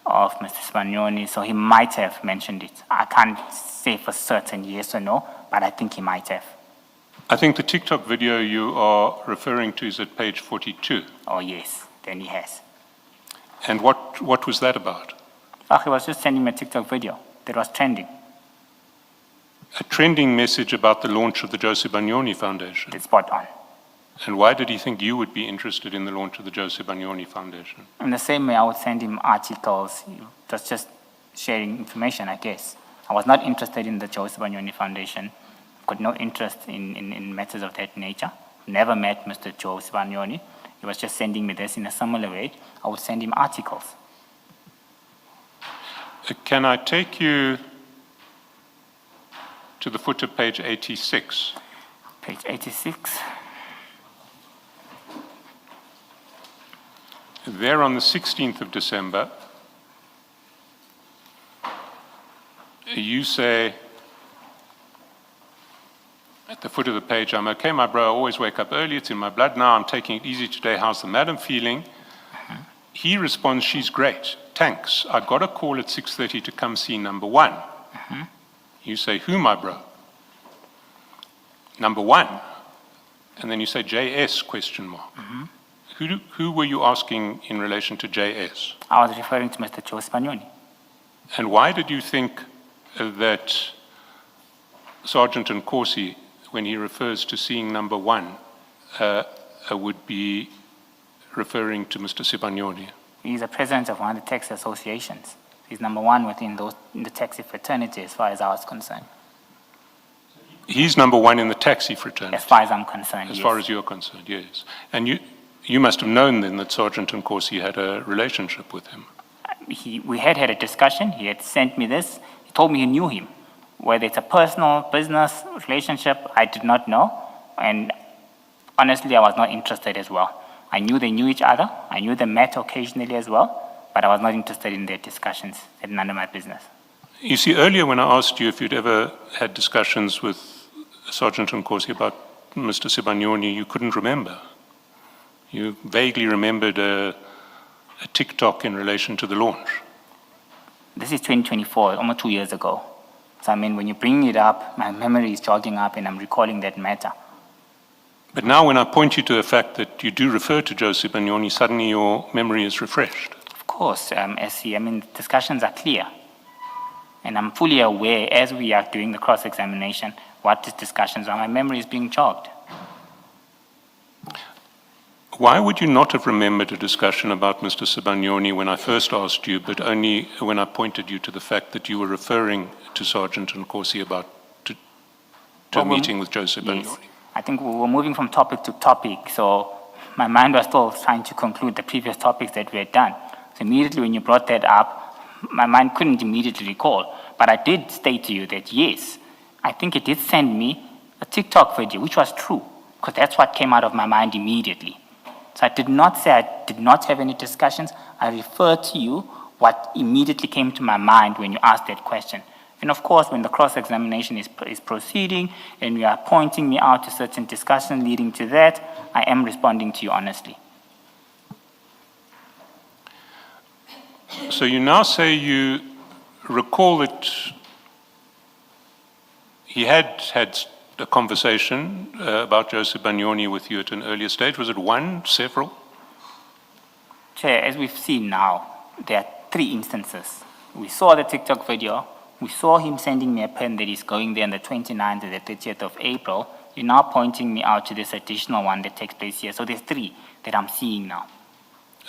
of Mr. Sibagnoni, so he might have mentioned it. I can't say for certain yes or no, but I think he might have. I think the TikTok video you are referring to is at page 42. Oh, yes, then he has. And what was that about? Oh, he was just sending me a TikTok video that was trending. A trending message about the launch of the Joe Sibagnoni Foundation. It's spot on. And why did he think you would be interested in the launch of the Joe Sibagnoni Foundation? In the same way, I would send him articles. That's just sharing information, I guess. I was not interested in the Joe Sibagnoni Foundation. Got no interest in matters of that nature. Never met Mr. Joe Sibagnoni. He was just sending me this in a similar way. I would send him articles. Can I take you to the footer, page 86? Page 86. There on the 16th of December, you say, at the foot of the page, I'm okay, my bro, I always wake up early, it's in my blood now, I'm taking it easy today, how's the madam feeling? He responds, she's great, thanks. I got a call at 6:30 to come see number one. You say, who, my bro? Number one. And then you say, JS, question mark. Who were you asking in relation to JS? I was referring to Mr. Joe Sibagnoni. And why did you think that Sergeant Nkosi, when he refers to seeing number one, would be referring to Mr. Sibagnoni? He's the president of one of the taxi associations. He's number one within in the taxi fraternity as far as I was concerned. He's number one in the taxi fraternity? As far as I'm concerned, As yes. far as you're concerned, yes. And you must have known then that Sergeant Nkosi had a relationship with him. We had a discussion. He had sent me this. He told me he knew him. Whether it's a personal, business relationship, I did not know. And honestly, I was not interested as well. I knew they knew each other. I knew they met occasionally as well. But I was not interested in their discussions. They're none of my business. You see, earlier when I asked you if you'd ever had discussions with Sergeant Nkosi, about Mr. Sibanyoni, you couldn't remember. You vaguely remembered a TikTok in relation to the launch. This is 2024, almost 2 years ago. So I mean, when you bring it up, my memory is jogging up and I'm recalling that matter. But now when I point you to the fact that you do refer to Joe Sibanyoni, suddenly your memory is refreshed. Of course, SC, I mean, discussions are clear. And I'm fully aware, as we are doing the cross-examination, what these discussions are. My memory is being jogged. Why would you not have remembered a discussion about Mr. Sibanyoni when I first asked you, but only when I pointed you to the fact that you were referring to Sergeant Nkosi about a meeting with Joe Sibanyoni? Yes. I think we were moving from topic to topic, so my mind was still trying to conclude the previous topics that we had done. So immediately when you brought that up, my mind couldn't immediately recall. But I did state to you that, yes, I think it did send me a TikTok video, which was true, because that's what came out of my mind immediately. So I did not say I did not have any discussions. I referred to you what immediately came to my mind when you asked that question. And of course, when the cross-examination is proceeding and you are pointing me out to certain discussions leading to that, I am responding to you honestly. So you now say you recall that he had a conversation about Joe Sibanyoni with you at an earlier stage. Was it one, several? Chair, as we've seen now, there are 3 instances. We saw the TikTok video. We saw him sending me a pen that he's going there on the 29th to the 30th of April. You're now pointing me out to this additional one that takes place here. So there's 3 that I'm seeing now.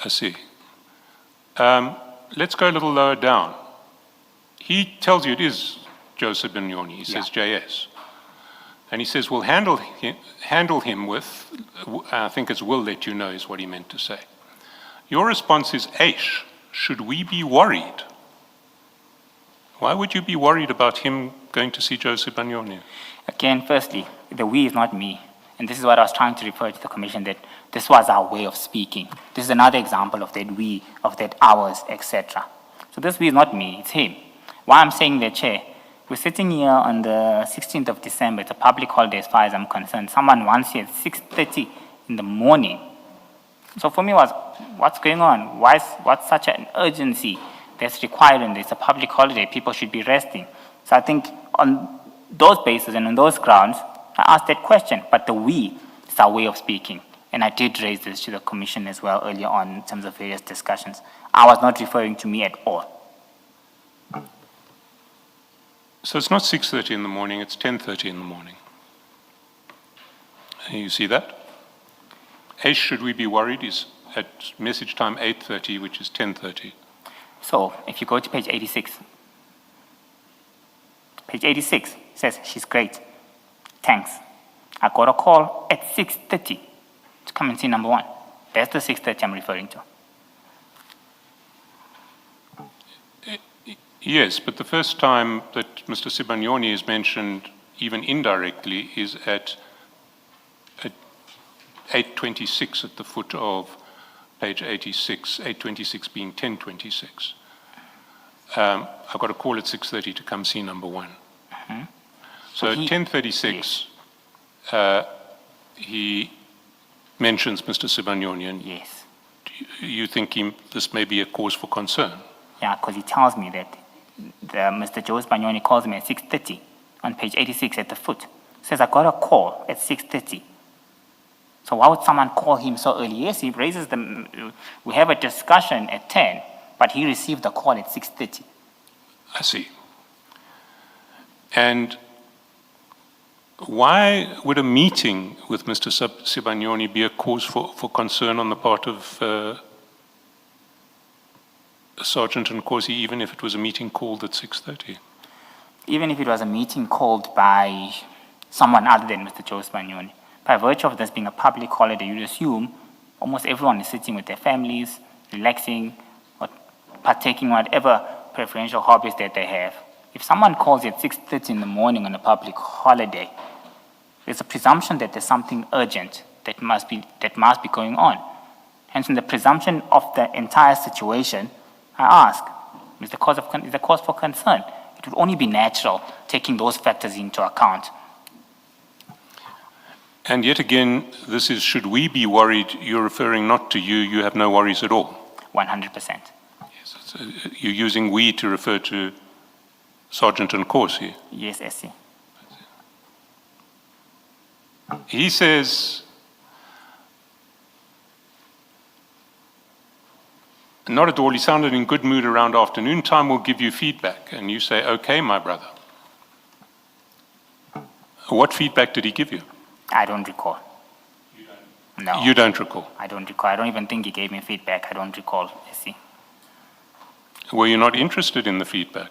I see. Let's go a little lower down. He tells you it is Joe Sibanyoni. He says JS. And he says, we'll handle him with, I think it's will let you know is what he meant to say. Your response is, Aish, should we be worried? Why would you be worried about him going to see Joe Sibanyoni? Again, firstly, the we is not me. And this is what I was trying to refer to the commission, that this was our way of speaking. This is another example of that we, of that ours, etc. So this we is not me, it's him. Why I'm saying that, Chair, we're sitting here on the 16th of December. It's a public holiday as far as I'm concerned. Someone wants here at 6:30 in the morning. So for me, what's going on? What's such an urgency that's required in this? It's a public holiday. People should be resting. So I think on those bases and on those grounds, I asked that question. But the we is our way of speaking. And I did raise this to the commission as well earlier on in terms of various discussions. I was not referring to me at all. So it's not 6:30 in the morning, it's 10:30 in the morning. You see that? Aish, should we be worried, is at message time 8:30, which is 10:30. So if you go to page 86, it says, she's great. Thanks. I got a call at 6:30 to come and see number 1. That's the 6:30 I'm referring to. Yes, but the first time that Mr. Sibanyoni is mentioned, even indirectly, is at 8:26 at the foot of page 86, 8:26 being 10:26. I got a call at 6:30 to come see number 1. So at 10:36, he mentions Mr. Sibanyoni, and Yes. you think this may be a cause for concern? Yeah, because he tells me that Mr. Joe Sibanyoni calls me at 6:30 on page 86 at the foot. Says, I got a call at 6:30. So why would someone call him so early? Yes, he raises we have a discussion at 10, but he received a call at 6:30. I see. And why would a meeting with Mr. Sibanyoni be a cause for concern on the part of Sergeant Nkosi, even if it was a meeting called at 6:30? Even if it was a meeting called by someone other than Mr. Joe Sibanyoni, by virtue of this being a public holiday, you'd assume almost everyone is sitting with their families, relaxing, or partaking whatever preferential hobbies that they have. If someone calls you at 6:30 in the morning on a public holiday, there's a presumption that there's something urgent that must be going on. Hence, in the presumption of the entire situation, I ask, is the cause for concern? It would only be natural, taking those factors into account. And yet again, this is, should we be worried, you're referring not to you, you have no worries at all. 100%. Yes, you're using we to refer to Sergeant and Course here. Yes, SC. He says, not at all, he sounded in good mood around afternoon time, we'll give you feedback. And you say, okay, my brother. What feedback did he give you? I don't recall. No. You don't recall. I don't recall. I don't even think he gave me feedback. I don't recall, SC. Were you not interested in the feedback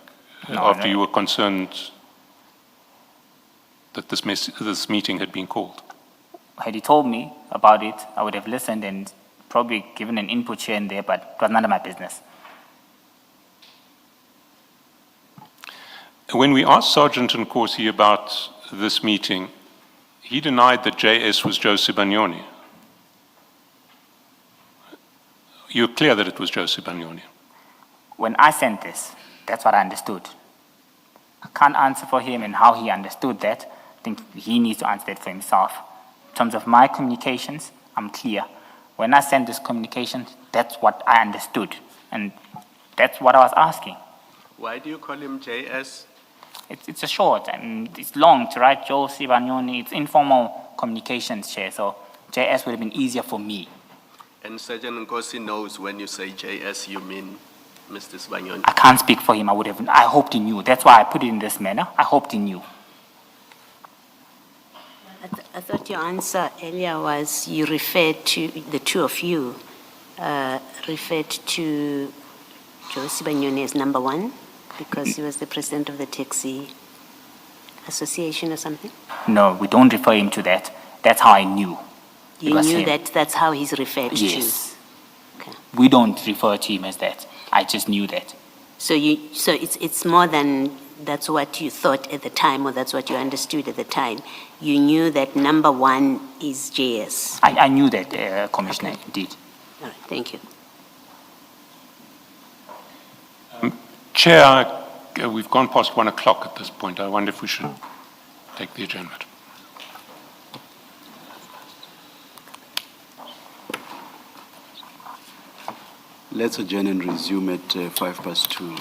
No, after no. you were concerned that this meeting had been called? Had he told me about it, I would have listened and probably given an input here and there, but it was none of my business. When we asked Sergeant Nkosi about this meeting, he denied that JS was Joe Sibanyoni. You're clear that it was Joe Sibanyoni? When I sent this, that's what I understood. I can't answer for him and how he understood that. I think he needs to answer that for himself. In terms of my communications, I'm clear. When I sent this communication, that's what I understood. And that's what I was asking. Why do you call him JS? It's a short and it's long to write Joe Sibanyoni. It's informal communications, Chair. So JS would have been easier for me. And Sergeant Nkosi knows when you say JS, you mean Mr. Sibanyoni. I can't speak for him. I hoped he knew. That's why I put it in this manner. I hoped he knew. I thought your answer earlier was you referred to, the two of you, referred to Joe Sibanyoni as number one because he was the president of the taxi association or something? No, we don't refer him to that. That's how I knew. It You was knew him. that that's how he's referred Yes. to? Okay. We don't refer to him as that. I just knew that. So it's more than that's what you thought at the time or that's what you understood at the time. You knew that number one is JS. I knew that, Commissioner, Okay. indeed. All right, thank you. Chair, we've gone past 1 o'clock at this point. I wonder if we should take the adjournment. Let's adjourn and resume at 2:05.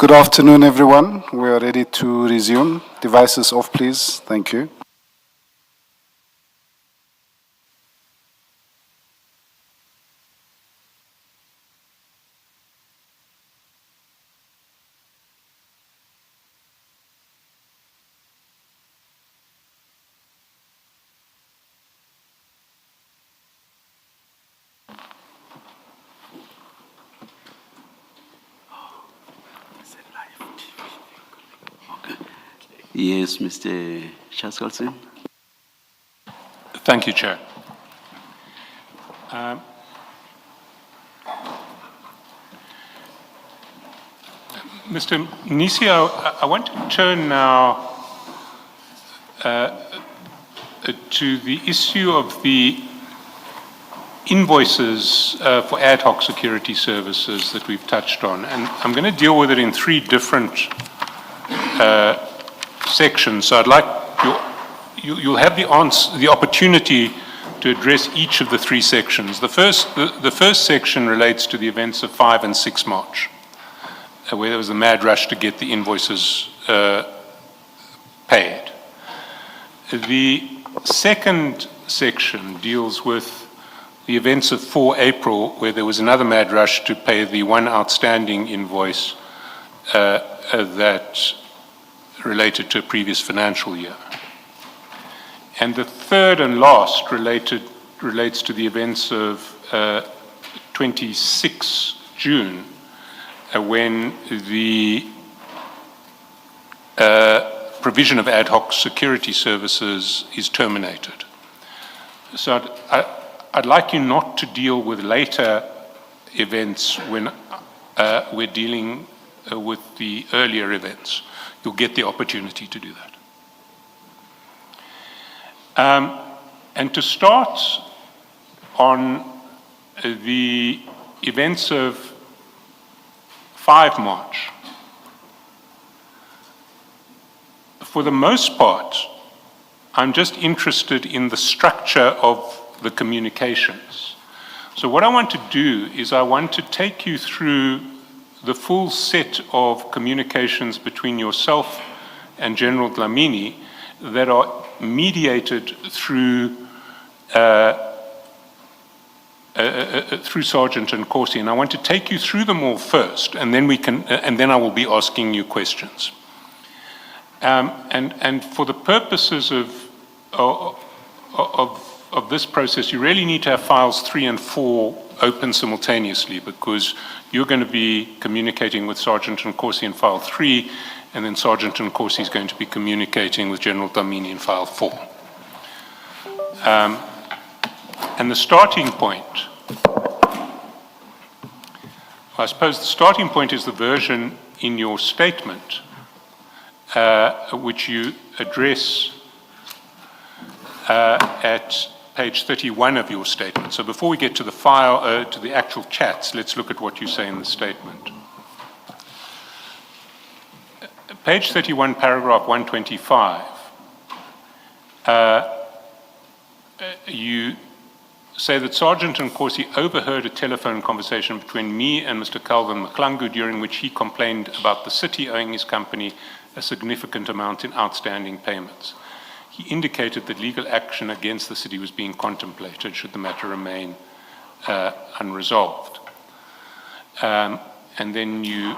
Good afternoon, everyone. We are ready to resume. Devices off, please. Thank you. Yes, Mr. Chaskalson. Thank you, Chair. Mr. Nisi, I want to turn now to the issue of the invoices for ad hoc security services that we've touched on. And I'm going to deal with it in three different sections. So I'd like you'll have the opportunity to address each of the three sections. The first section relates to the events of 5 and 6 March, where there was a mad rush to get the invoices paid. The second section deals with the events of 4 April, where there was another mad rush to pay the one outstanding invoice that related to a previous financial year. And the third and last relates to the events of 26 June, when the provision of ad hoc security services is terminated. So I'd like you not to deal with later events when we're dealing with the earlier events. You'll get the opportunity to do that. And to start on the events of 5 March, for the most part, I'm just interested in the structure of the communications. So what I want to do is I want to take you through the full set of communications between yourself and General Dlamini that are mediated through Sergeant Nkosi, and I want to take you through them all first, and then I will be asking you questions. And for the purposes of this process, you really need to have files 3 and 4 open simultaneously, because you're going to be communicating with Sergeant Nkosi in file 3, and then Sergeant Nkosi is going to be communicating with General Dlamini in file 4. And the starting point, I suppose the starting point is the version in your statement, which you address at page 31 of your statement. So before we get to the file, to the actual chats, let's look at what you say in the statement. Page 31, paragraph 125, you say that Sergeant Nkosi overheard a telephone conversation between me and Mr. Calvin Madlanga, during which he complained about the city owing his company a significant amount in outstanding payments. He indicated that legal action against the city was being contemplated should the matter remain unresolved. And then you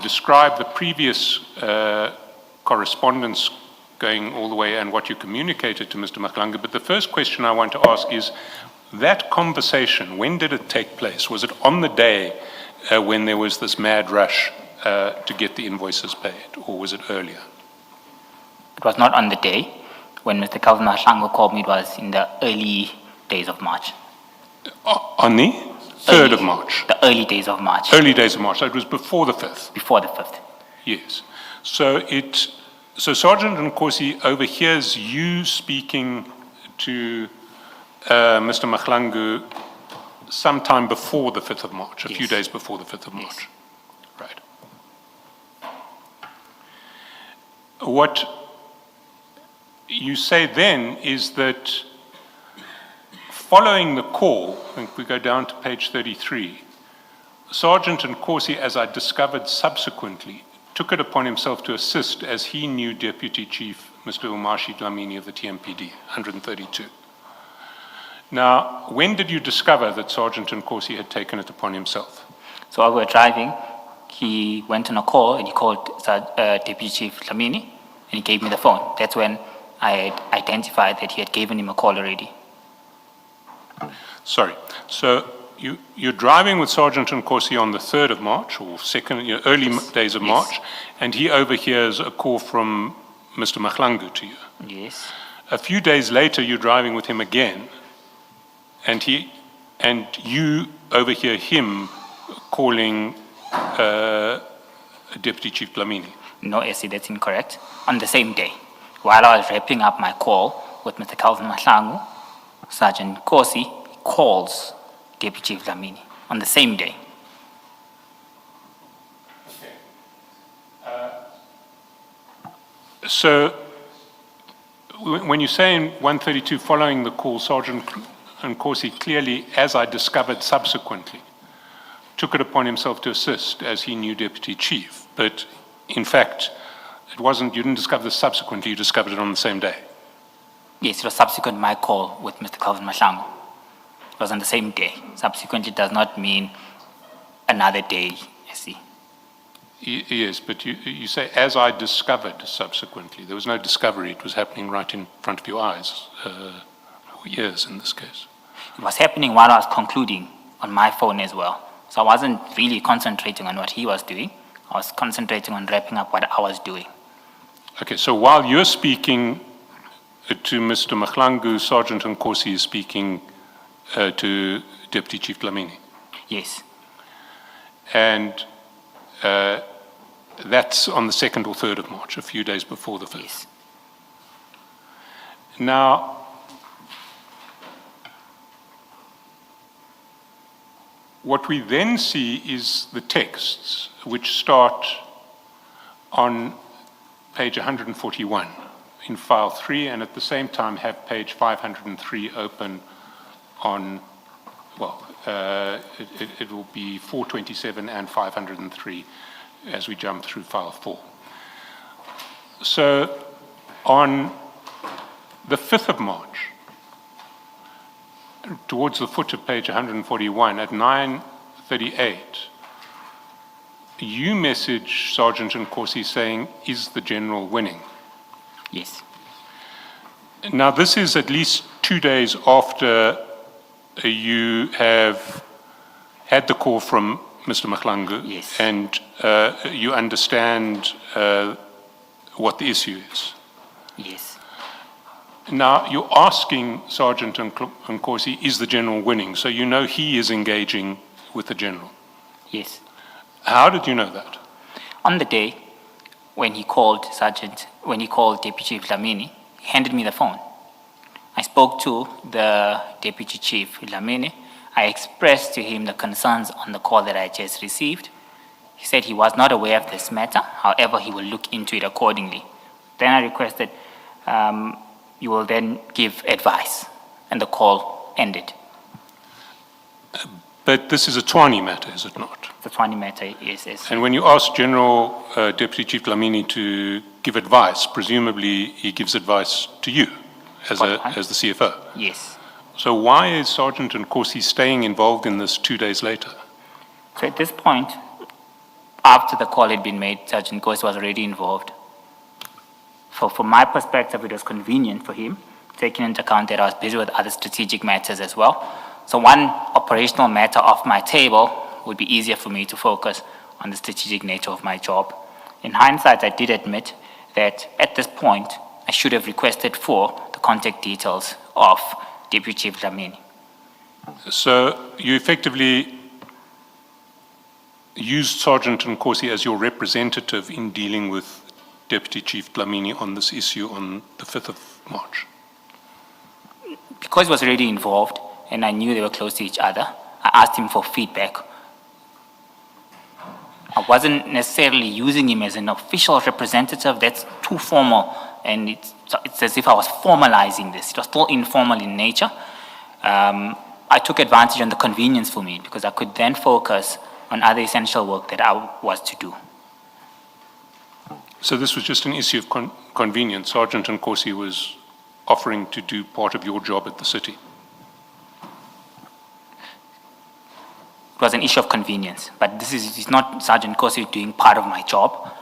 describe the previous correspondence going all the way and what you communicated to Mr. Madlanga. But the first question I want to ask is, that conversation, when did it take place? Was it on the day when there was this mad rush to get the invoices paid, or was it earlier? It was not on the day. When Mr. Calvin Madlanga called me, it was in the early days of March. On the 3rd of March? The early days of March. Early days of March, so it was before the 5th? Before the 5th. Yes. So Sergeant Nkosi overhears you speaking to Mr. Madlanga sometime before the 5th of March, a few days before the 5th of March. Right. What you say then is that following the call, I think we go down to page 33, Sergeant Nkosi, as I discovered subsequently, took it upon himself to assist as he knew Deputy Chief Mr. Umashi Dlamini of the TMPD, 132. Now, when did you discover that Sergeant Nkosi had taken it upon himself? So while we were driving, he went on a call and he called Deputy Chief Dlamini and he gave me the phone. That's when I had identified that he had given him a call already. Sorry. So you're driving with Sergeant Nkosi on the 3rd of March, or early days of March, and he overhears a call from Mr. Madlanga to you. Yes. A few days later, you're driving with him again, and you overhear him calling Deputy Chief Dlamini. No, Essie, that's incorrect. On the same day, while I was wrapping up my call with Mr. Calvin Madlanga, Sergeant Nkosi calls Deputy Chief Dlamini on the same day. So when you say in 132, following the call, Sergeant Nkosi clearly, as I discovered subsequently, took it upon himself to assist as he knew Deputy Chief. But in fact, you didn't discover this subsequently, you discovered it on the same day. Yes, it was subsequent to my call with Mr. Calvin Madlanga. It was on the same day. Subsequently does not mean another day, Essie. Yes, but you say, as I discovered subsequently. There was no discovery. It was happening right in front of your eyes, or ears in this case. It was happening while I was concluding on my phone as well. So I wasn't really concentrating on what he was doing. I was concentrating on wrapping up what I was doing. Okay, so while you're speaking to Mr. Madlanga, Sergeant Nkosi is speaking to Deputy Chief Dlamini. Yes. And that's on the 2nd or 3rd of March, a few days before the 5th. Yes. Now, what we then see is the texts, which start on page 141 in file 3, and at the same time have page 503 open on, well, it will be 427 and 503 as we jump through file 4. So on the 5th of March, towards the foot of page 141 at 9:38, you message Sergeant Nkosi saying, "Is the general winning?" Yes. Now, this is at least 2 days after you have had the call from Mr. Madlanga. Yes. And you understand what the issue is. Yes. Now, you're asking Sergeant Nkosi, is the general winning? So you know he is engaging with the general. Yes. How did you know that? On the day when he called Deputy Chief Dlamini, he handed me the phone. I spoke to the Deputy Chief Dlamini. I expressed to him the concerns on the call that I just received. He said he was not aware of this matter. However, he will look into it accordingly. Then I requested you will then give advice, and the call ended. But this is a Tshwane matter, is it not? The Tshwane matter is. And when you ask General Deputy Chief Dlamini to give advice, presumably he gives advice to you as the CFO. Yes. So why is Sergeant Nkosi staying involved in this 2 days later? So at this point, after the call had been made, Sergeant Nkosi was already involved. From my perspective, it was convenient for him, taking into account that I was busy with other strategic matters as well. So one operational matter off my table would be easier for me to focus on the strategic nature of my job. In hindsight, I did admit that at this point, I should have requested for the contact details of Deputy Chief Dlamini. So you effectively used Sergeant Nkosi as your representative in dealing with Deputy Chief Dlamini on this issue on the 5th of March? Because he was already involved and I knew they were close to each other, I asked him for feedback. I wasn't necessarily using him as an official representative. That's too formal, and it's as if I was formalizing this. It was still informal in nature. I took advantage on the convenience for me because I could then focus on other essential work that I was to do. So this was just an issue of convenience. Sergeant Nkosi was offering to do part of your job at the city. It was an issue of convenience, but this is not Sergeant Nkosi doing part of my job.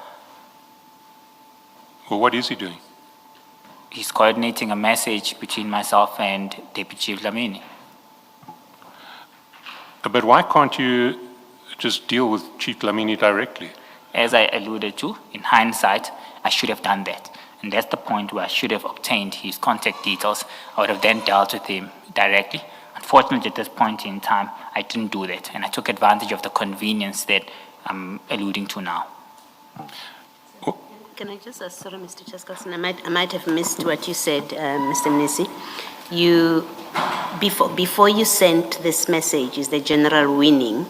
Well, what is he doing? He's coordinating a message between myself and Deputy Chief Dlamini. But why can't you just deal with Chief Dlamini directly? As I alluded to, in hindsight, I should have done that. And that's the point where I should have obtained his contact details. I would have then dealt with him directly. Unfortunately, at this point in time, I didn't do that. And I took advantage of the convenience that I'm alluding to now. Can I just ask, sorry, Mr. Chaskalson, I might have missed what you said, Mr. Mnisi. You, before you sent this message, is the general winning,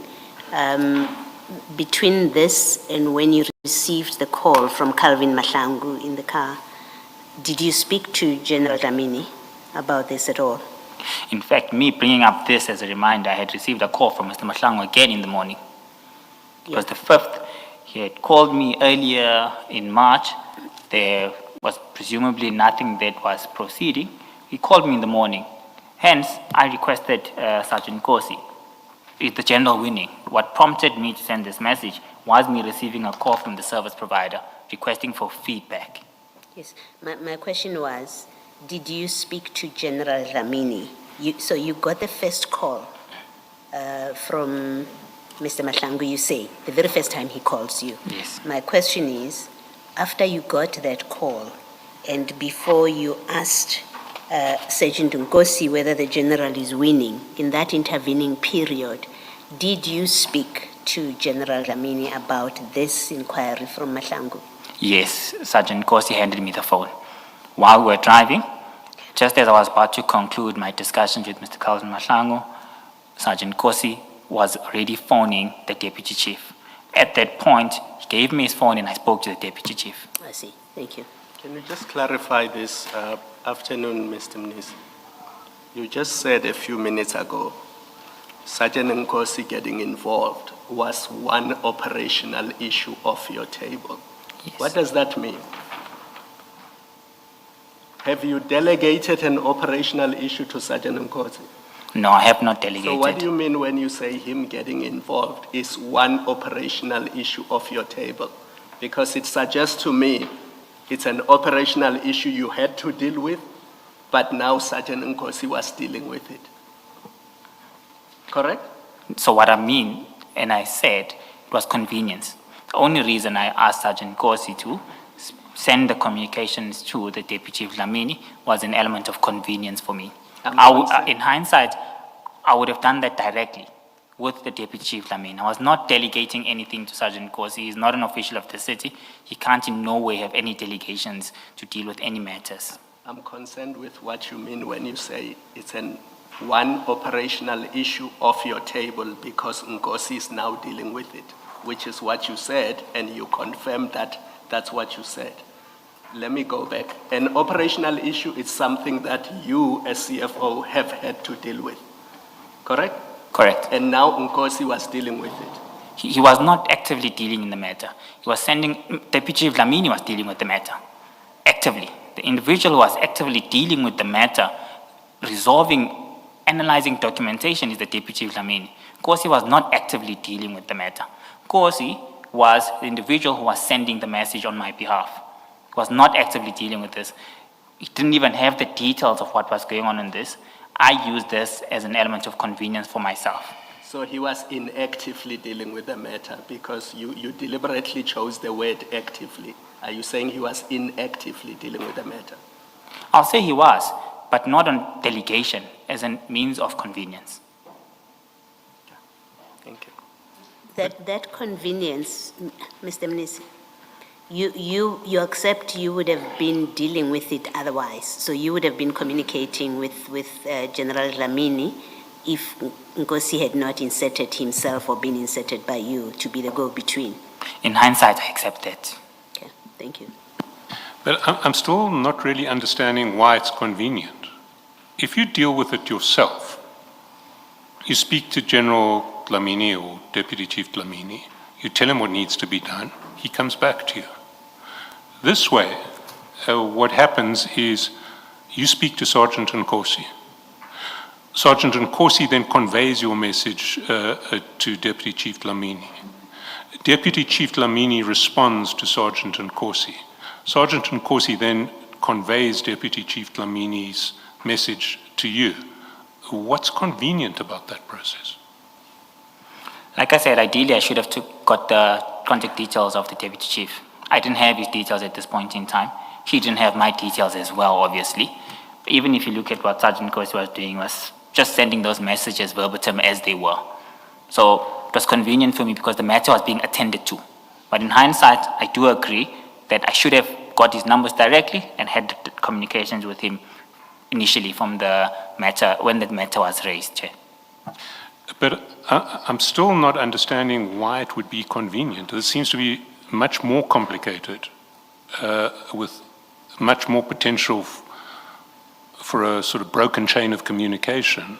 between this and when you received the call from Calvin Mahlangu in the car, did you speak to General Dlamini about this at all? In fact, me bringing up this as a reminder, I had received a call from Mr. Mahlangu again in the morning. It was the 5th. He had called me earlier in March. There was presumably nothing that was proceeding. He called me in the morning. Hence, I requested Sergeant Nkosi. It's the general winning. What prompted me to send this message was me receiving a call from the service provider requesting for feedback. Yes, my question was, did you speak to General Dlamini? So you got the first call from Mr. Mahlangu, you say, the very first time he calls you. Yes. My question is, after you got that call and before you asked Sergeant Nkosi whether the general is winning, in that intervening period, did you speak to General Dlamini about this inquiry from Mahlangu? Yes, Sergeant Nkosi handed me the phone. While we were driving, just as I was about to conclude my discussions with Mr. Calvin Mahlangu, Sergeant Nkosi was already phoning the Deputy Chief. At that point, he gave me his phone and I spoke to the Deputy Chief. I see. Thank you. Can you just clarify this afternoon, Mr. Mnisi? You just said a few minutes ago, Sergeant Nkosi getting involved was one operational issue off your table. Yes. What does that mean? Have you delegated an operational issue to Sergeant Nkosi? No, I have not delegated. So what do you mean when you say him getting involved is one operational issue off your table? Because it suggests to me it's an operational issue you had to deal with, but now Sergeant Nkosi was dealing with it. Correct? So what I mean, and I said, it was convenience. The only reason I asked Sergeant Nkosi to send the communications to the Deputy Chief Dlamini was an element of convenience for me. In hindsight, I would have done that directly with the Deputy Chief Dlamini. I was not delegating anything to Sergeant Nkosi. He's not an official of the city. He can't in no way have any delegations to deal with any matters. I'm concerned with what you mean when you say it's one operational issue off your table because Nkosi is now dealing with it, which is what you said, and you confirmed that that's what you said. Let me go back. An operational issue is something that you, as CFO, have had to deal with, correct? Correct. And now Nkosi was dealing with it. He was not actively dealing in the matter. He was Deputy Chief Dlamini was dealing with the matter, actively. The individual who was actively dealing with the matter, analyzing documentation is the Deputy Chief Dlamini. Nkosi was not actively dealing with the matter. Nkosi was the individual who was sending the message on my behalf. He was not actively dealing with this. He didn't even have the details of what was going on in this. I used this as an element of convenience for myself. So he was inactively dealing with the matter because you deliberately chose the word actively. Are you saying he was inactively dealing with the matter? I'll say he was, but not on delegation as a means of convenience. Thank you. That convenience, Mr. Mnisi, you accept you would have been dealing with it otherwise. So you would have been communicating with General Dlamini if Nkosi had not inserted himself or been inserted by you to be the go-between. In hindsight, I accept that. Okay, thank you. But I'm still not really understanding why it's convenient. If you deal with it yourself, you speak to General Dlamini or Deputy Chief Dlamini, you tell him what needs to be done, he comes back to you. This way, what happens is you speak to Sergeant Nkosi. Sergeant Nkosi then conveys your message to Deputy Chief Dlamini. Deputy Chief Dlamini responds to Sergeant Nkosi. Sergeant Nkosi then conveys Deputy Chief Dlamini's message to you. What's convenient about that process? Like I said, ideally I should have got the contact details of the Deputy Chief. I didn't have his details at this point in time. He didn't have my details as well, obviously. Even if you look at what Sergeant Nkosi was doing, was just sending those messages verbatim as they were. So it was convenient for me because the matter was being attended to. But in hindsight, I do agree that I should have got his numbers directly and had the communications with him initially from the matter, when the matter was raised, Chair. But I'm still not understanding why it would be convenient. This seems to be much more complicated, with much more potential for a sort of broken chain of communication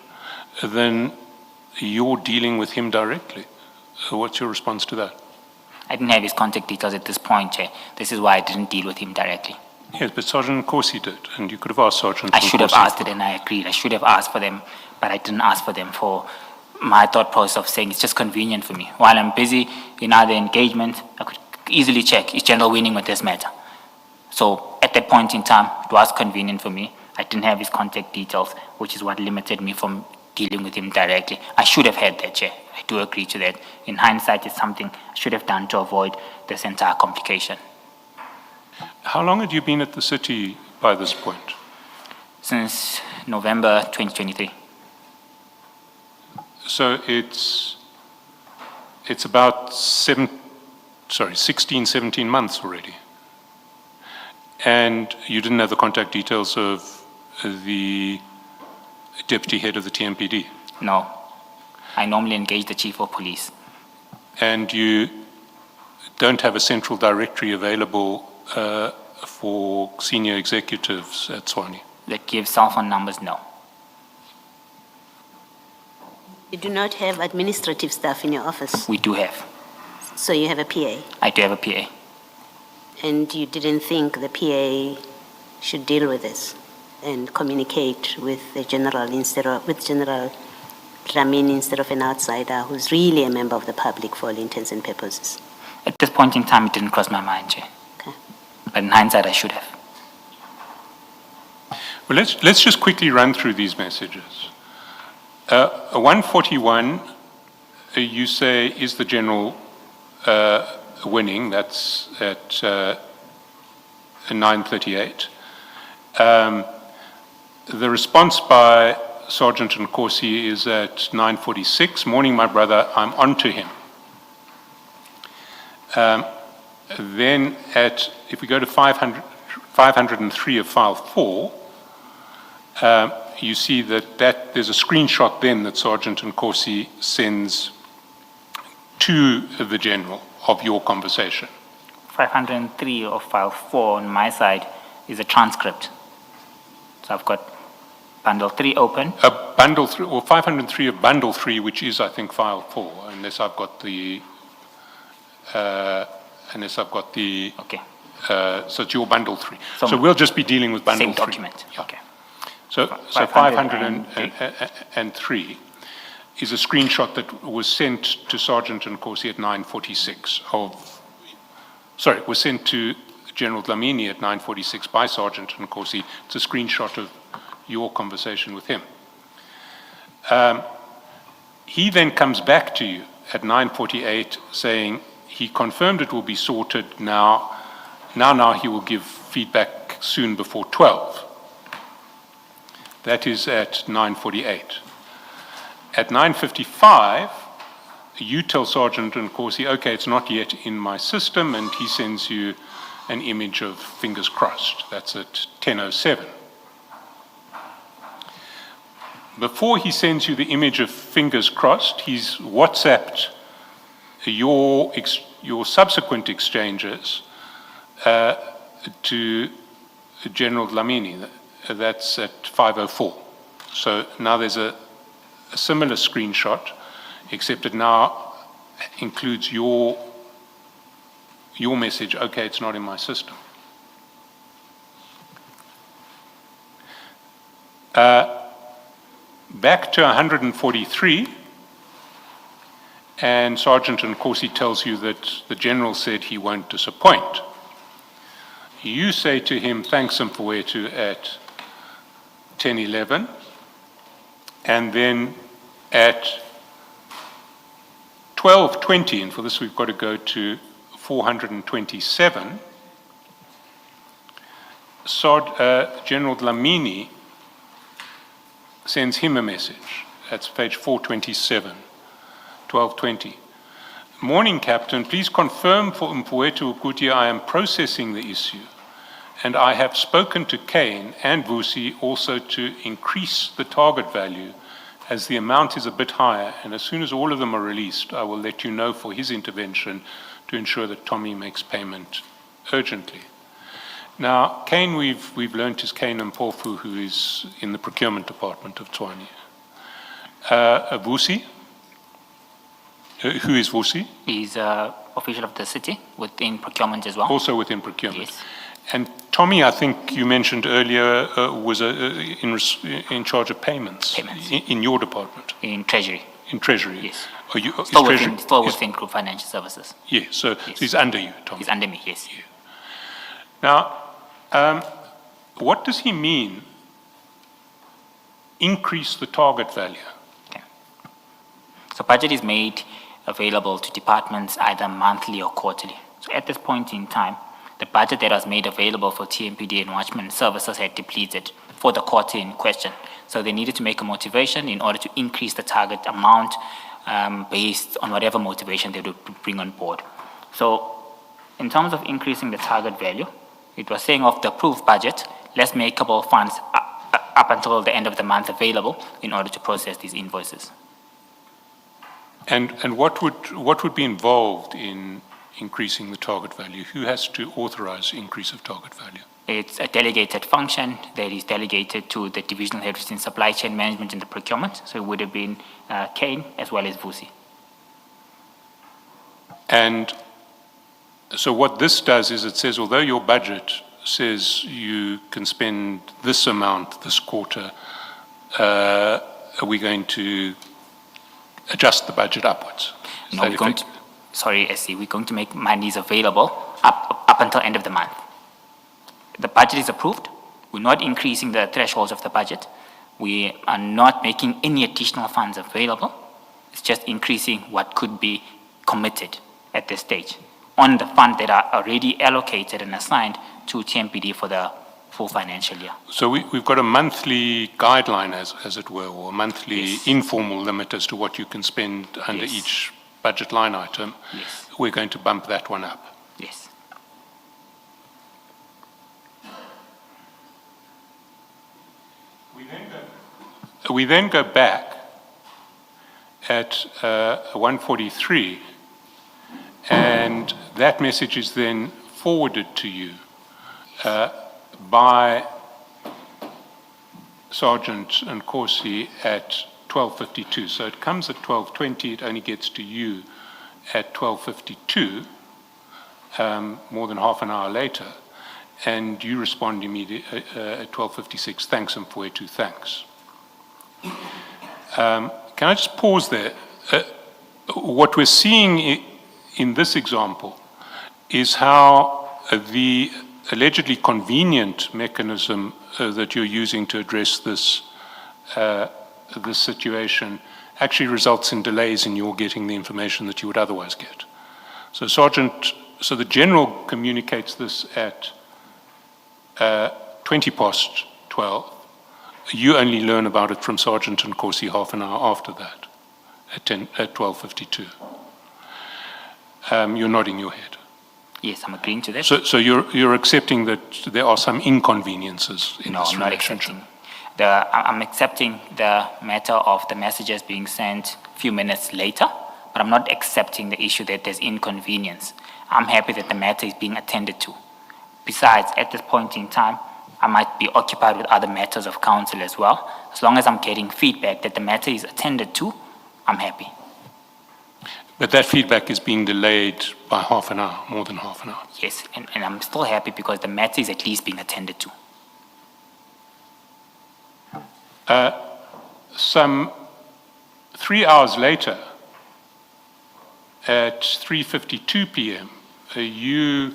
than you're dealing with him directly. What's your response to that? I didn't have his contact details at this point, Chair. This is why I didn't deal with him directly. Yes, but Sergeant Nkosi did, and you could have asked Sergeant I should have Nkosi. asked it, and I agreed. I should have asked for them, but I didn't ask for them for my thought process of saying it's just convenient for me. While I'm busy in other engagement, I could easily check, is General winning with this matter? So at that point in time, it was convenient for me. I didn't have his contact details, which is what limited me from dealing with him directly. I should have had that, Chair. I do agree to that. In hindsight, it's something I should have done to avoid this entire complication. How long had you been at the city by this point? Since November 2023. So it's about 16, 17 months already. And you didn't have the contact details of the deputy head of the TMPD? No. I normally engage the chief of police. And you don't have a central directory available for senior executives at Tshwane? That gives cell phone numbers, no. You do not have administrative staff in your office, We do have. so you have a PA, I do have a PA. and you didn't think the PA should deal with this and communicate with the general with General Dlamini instead of an outsider who's really a member of the public for all intents and purposes. At this point in time, it didn't cross my mind, Chair. Okay. But in hindsight, I should have. Well, let's just quickly run through these messages. 141, you say, is the general winning. That's at 9:38. The response by Sergeant Nkosi is at 9:46. Morning, my brother, I'm on to him. Then if we go to 503 of file 4, you see that there's a screenshot then that Sergeant Nkosi sends to the general of your conversation. 503 of file 4 on my side is a transcript. So I've got bundle 3 open. Bundle 3, or 503 of bundle 3, which is, I think, file 4, unless I've got the, Okay. so it's your bundle 3. So So we'll just be dealing with bundle 3. Same document. Yeah. Okay. So 503 is a screenshot that was sent to Sergeant Nkosi at 9:46 was sent to General Dlamini at 9:46 by Sergeant Nkosi. It's a screenshot of your conversation with him. He then comes back to you at 9:48 saying he confirmed it will be sorted now. Now he will give feedback soon before 12. That is at 9:48. At 9:55, you tell Sergeant Nkosi, okay, it's not yet in my system, and he sends you an image of fingers crossed. That's at 10:07. Before he sends you the image of fingers crossed, he's WhatsApped your subsequent exchanges to General Dlamini. That's at 5:04. So now there's a similar screenshot, except it now includes your message, okay, it's not in my system. Back to 143, and Sergeant Nkosi tells you that the General said he won't disappoint. You say to him, thanks Mfowethu, at 10:11, and then at 12:20, and for this we've got to go to 427, General Dlamini sends him a message. That's page 427, 12:20. Morning, Captain. Please confirm for Mfowethu ukuthi I am processing the issue, and I have spoken to Kane and Vusi also to increase the target value as the amount is a bit higher, and as soon as all of them are released, I will let you know for his intervention to ensure that Tommy makes payment urgently. Now, Kane, we've learnt is Kane Mpofu, who is in the procurement department of Tshwane. Vusi? Who is Vusi? He's an official of the city within procurement as well. Also within procurement. Yes. And Tommy, I think you mentioned earlier, was in charge of payments. Payments. In your department. In Treasury. In Treasury. Yes. Are you, Still within Group Financial Services. Yeah, so Yes. he's under you, Tommy. He's under me, yes. Yeah. Now, what does he mean, increase the target value? Okay. So budget is made available to departments either monthly or quarterly. So at this point in time, the budget that was made available for TMPD and Watchman services had depleted for the quarter in question. So they needed to make a motivation in order to increase the target amount based on whatever motivation they would bring on board. So in terms of increasing the target value, it was saying of the approved budget, less makeable funds up until the end of the month available in order to process these invoices. And what would be involved in increasing the target value? Who has to authorize increase of target value? It's a delegated function that is delegated to the divisional heads in supply chain management and the procurement. So it would have been Kane as well as Vusi. And so what this does is it says, although your budget says you can spend this amount this quarter, are we going to adjust the budget upwards? No, we're going to, sorry, SC, we're going to make monies available up until end of the month. The budget is approved. We're not increasing the thresholds of the budget. We are not making any additional funds available. It's just increasing what could be committed at this stage on the funds that are already allocated and assigned to TMPD for the full financial year. So we've got a monthly guideline, as it were, or a monthly Yes. informal limit as to what you can spend under Yes. each budget line item. Yes. We're going to bump that one up. Yes. We then go back at 143, and that message is then forwarded to you by Sergeant Nkosi at 12:52. So it comes at 12:20, it only gets to you at 12:52, more than half an hour later, and you respond immediately at 12:56, thanks Mfowethu, thanks. Can I just pause there? What we're seeing in this example is how the allegedly convenient mechanism that you're using to address this situation actually results in delays in your getting the information that you would otherwise get. So so the General communicates this at 12:20. You only learn about it from Sergeant Nkosi half an hour after that, at 12:52. You're nodding your head. Yes, I'm agreeing to that. So you're accepting that there are some inconveniences in No, this I'm not relationship? accepting. I'm accepting the matter of the messages being sent a few minutes later, but I'm not accepting the issue that there's inconvenience. I'm happy that the matter is being attended to. Besides, at this point in time, I might be occupied with other matters of council as well. As long as I'm getting feedback that the matter is attended to, I'm happy. But that feedback is being delayed by half an hour, more than half an hour. Yes, and I'm still happy because the matter is at least being attended to. Some 3 hours later, at 3:52 p.m., you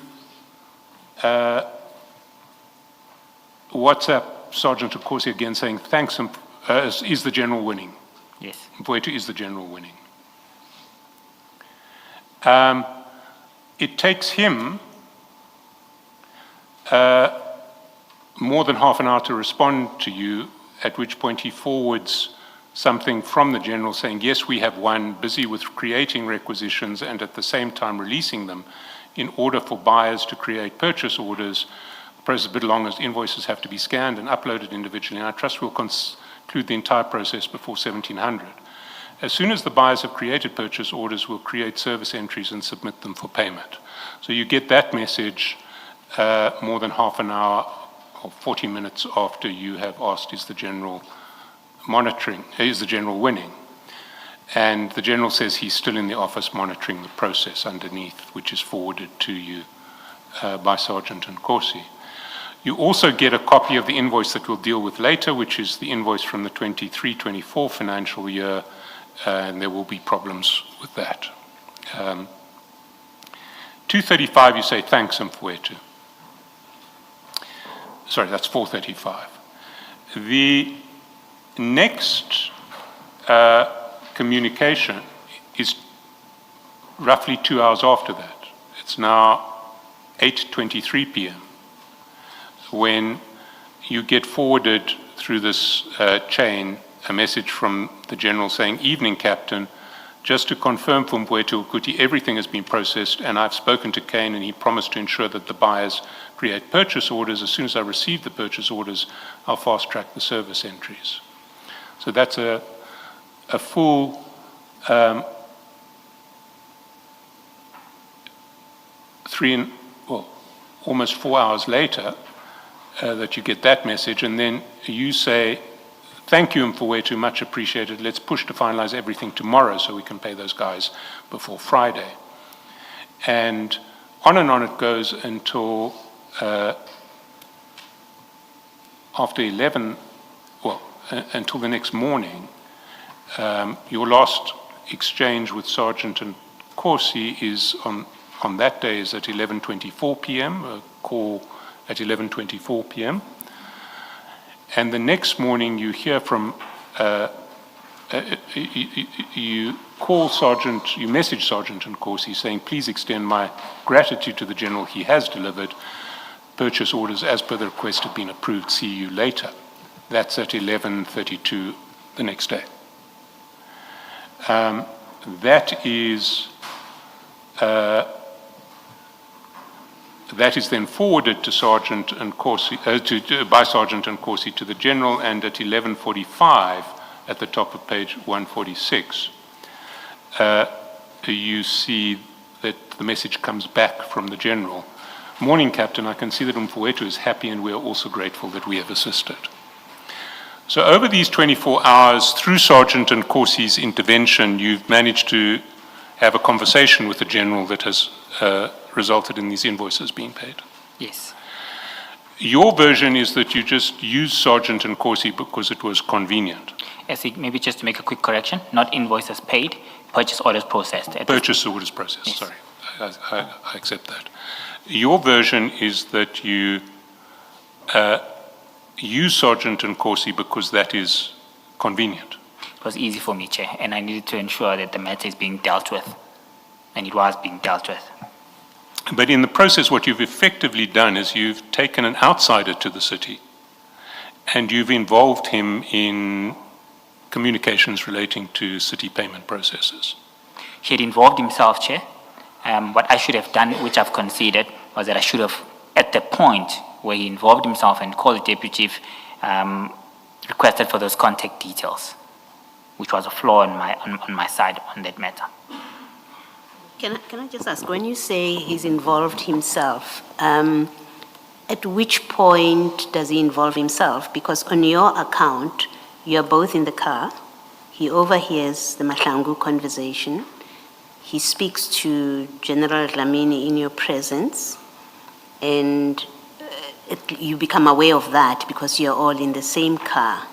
WhatsApp Sergeant Nkosi again saying, thanks, is the general winning? Yes. Mfowethu is the general winning. It takes him more than half an hour to respond to you, at which point he forwards something from the general saying, yes, we have won, busy with creating requisitions and at the same time releasing them in order for buyers to create purchase orders. The process is a bit long as invoices have to be scanned and uploaded individually, and I trust we'll conclude the entire process before 1700. As soon as the buyers have created purchase orders, we'll create service entries and submit them for payment. So you get that message more than half an hour or 40 minutes after you have asked, is the general monitoring, is the general winning? And the general says he's still in the office monitoring the process underneath, which is forwarded to you by Sergeant Nkosi. You also get a copy of the invoice that we'll deal with later, which is the invoice from the 23-24 financial year, and there will be problems with that. 2:35, you say, thanks, Mfowethu. Sorry, that's 4:35. The next communication is roughly 2 hours after that. It's now 8:23 p.m. when you get forwarded through this chain a message from the general saying, evening, Captain, just to confirm for Mfowethu Kuti, everything has been processed and I've spoken to Kane and he promised to ensure that the buyers create purchase orders. As soon as I receive the purchase orders, I'll fast track the service entries. So that's a full almost 4 hours later that you get that message, and then you say, thank you, Mfowethu, much appreciated. Let's push to finalize everything tomorrow so we can pay those guys before Friday. And on it goes until after 11, until the next morning. Your last exchange with Sergeant Nkosi is on that day is at 11:24 p.m., a call at 11:24 p.m. And the next morning you hear from, you message Sergeant Nkosi saying, please extend my gratitude to the general, he has delivered. Purchase orders as per the request have been approved, see you later. That's at 11:32 the next day. That is then forwarded to Sergeant Nkosi, by Sergeant Nkosi to the general, and at 11:45 at the top of page 146, you see that the message comes back from the general. Morning, Captain, I can see that Mfowethu is happy and we are also grateful that we have assisted. So over these 24 hours, through Sergeant Nkosi's intervention, you've managed to have a conversation with the general that has resulted in these invoices being paid. Yes. Your version is that you just used Sergeant Nkosi because it was convenient. Yes, maybe just to make a quick correction, not invoices paid, purchase orders processed. Purchase orders processed, Yes. sorry. I accept that. Your version is that you use Sergeant Nkosi because that is convenient. It was easy for me, Chair, and I needed to ensure that the matter is being dealt with, and it was being dealt with. But in the process, what you've effectively done is you've taken an outsider to the city and you've involved him in communications relating to city payment processes. He had involved himself, Chair. What I should have done, which I've conceded, was that I should have, at the point where he involved himself and called the Deputy Chief, requested for those contact details, which was a flaw on my side on that matter. Can I just ask, when you say he's involved himself, at which point does he involve himself? Because on your account, you're both in the car, he overhears the Madlanga conversation, he speaks to General Dlamini in your presence, and you become aware of that because you're all in the same car.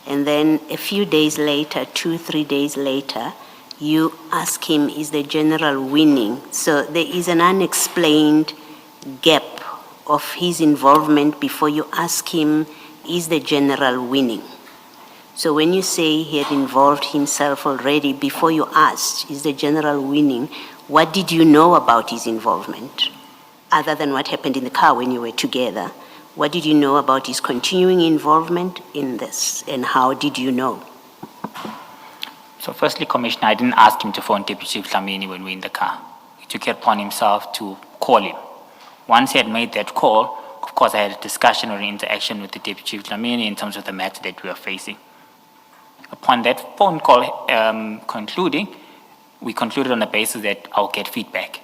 And then a few days later, 2-3 days later, you ask him, is the general winning? So there is an unexplained gap of his involvement before you ask him, is the general winning? So when you say he had involved himself already, before you asked, is the general winning, what did you know about his involvement? Other than what happened in the car when you were together, what did you know about his continuing involvement in this, and how did you know? So firstly, Commissioner, I didn't ask him to phone Deputy Chief Dlamini when we were in the car. He took it upon himself to call him. Once he had made that call, of course, I had a discussion or an interaction with the Deputy Chief Dlamini in terms of the matter that we were facing. Upon that phone call concluding, we concluded on the basis that I'll get feedback.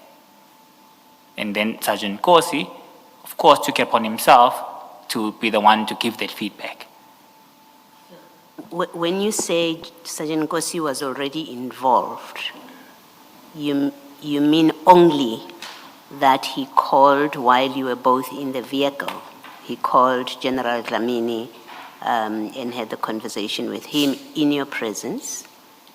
And then Sergeant Nkosi, of course, took it upon himself to be the one to give that feedback. When you say Sergeant Nkosi was already involved, you mean only that he called while you were both in the vehicle? He called General Dlamini and had the conversation with him in your presence?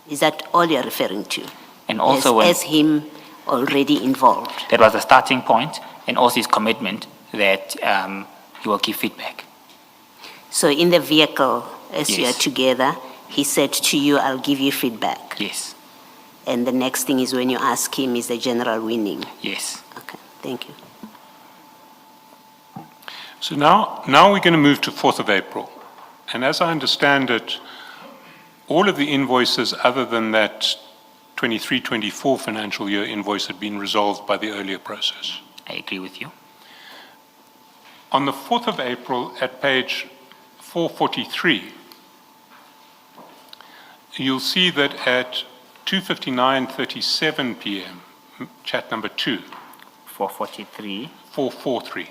Is that all you're referring to? And also as him already involved? That was the starting point, and also his commitment that he will give feedback. So in the vehicle, as Yes. you are together, he said to you, I'll give you feedback. Yes, And the next thing is when you ask him, is the general winning? yes. Okay, thank you. So now we're going to move to 4th of April. And as I understand it, all of the invoices other than that 23-24 financial year invoice had been resolved by the earlier process. I agree with you. On the 4th of April, at page 443, you'll see that at 2:59:37 p.m., chat number 2, 443. 443,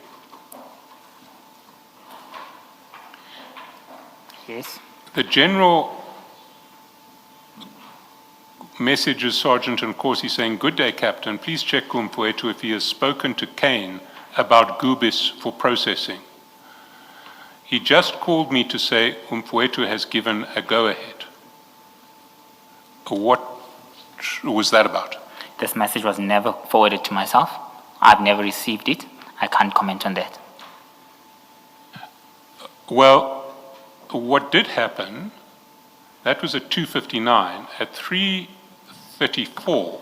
Yes. the general message is Sergeant Nkosi saying, "Good day, Captain. Please check Umpuetu if he has spoken to Kane about Gubis for processing. He just called me to say Umpuetu has given a go-ahead." What was that about? This message was never forwarded to myself. I've never received it. I can't comment on that. Well, what did happen, that was at 2:59. At 3:34,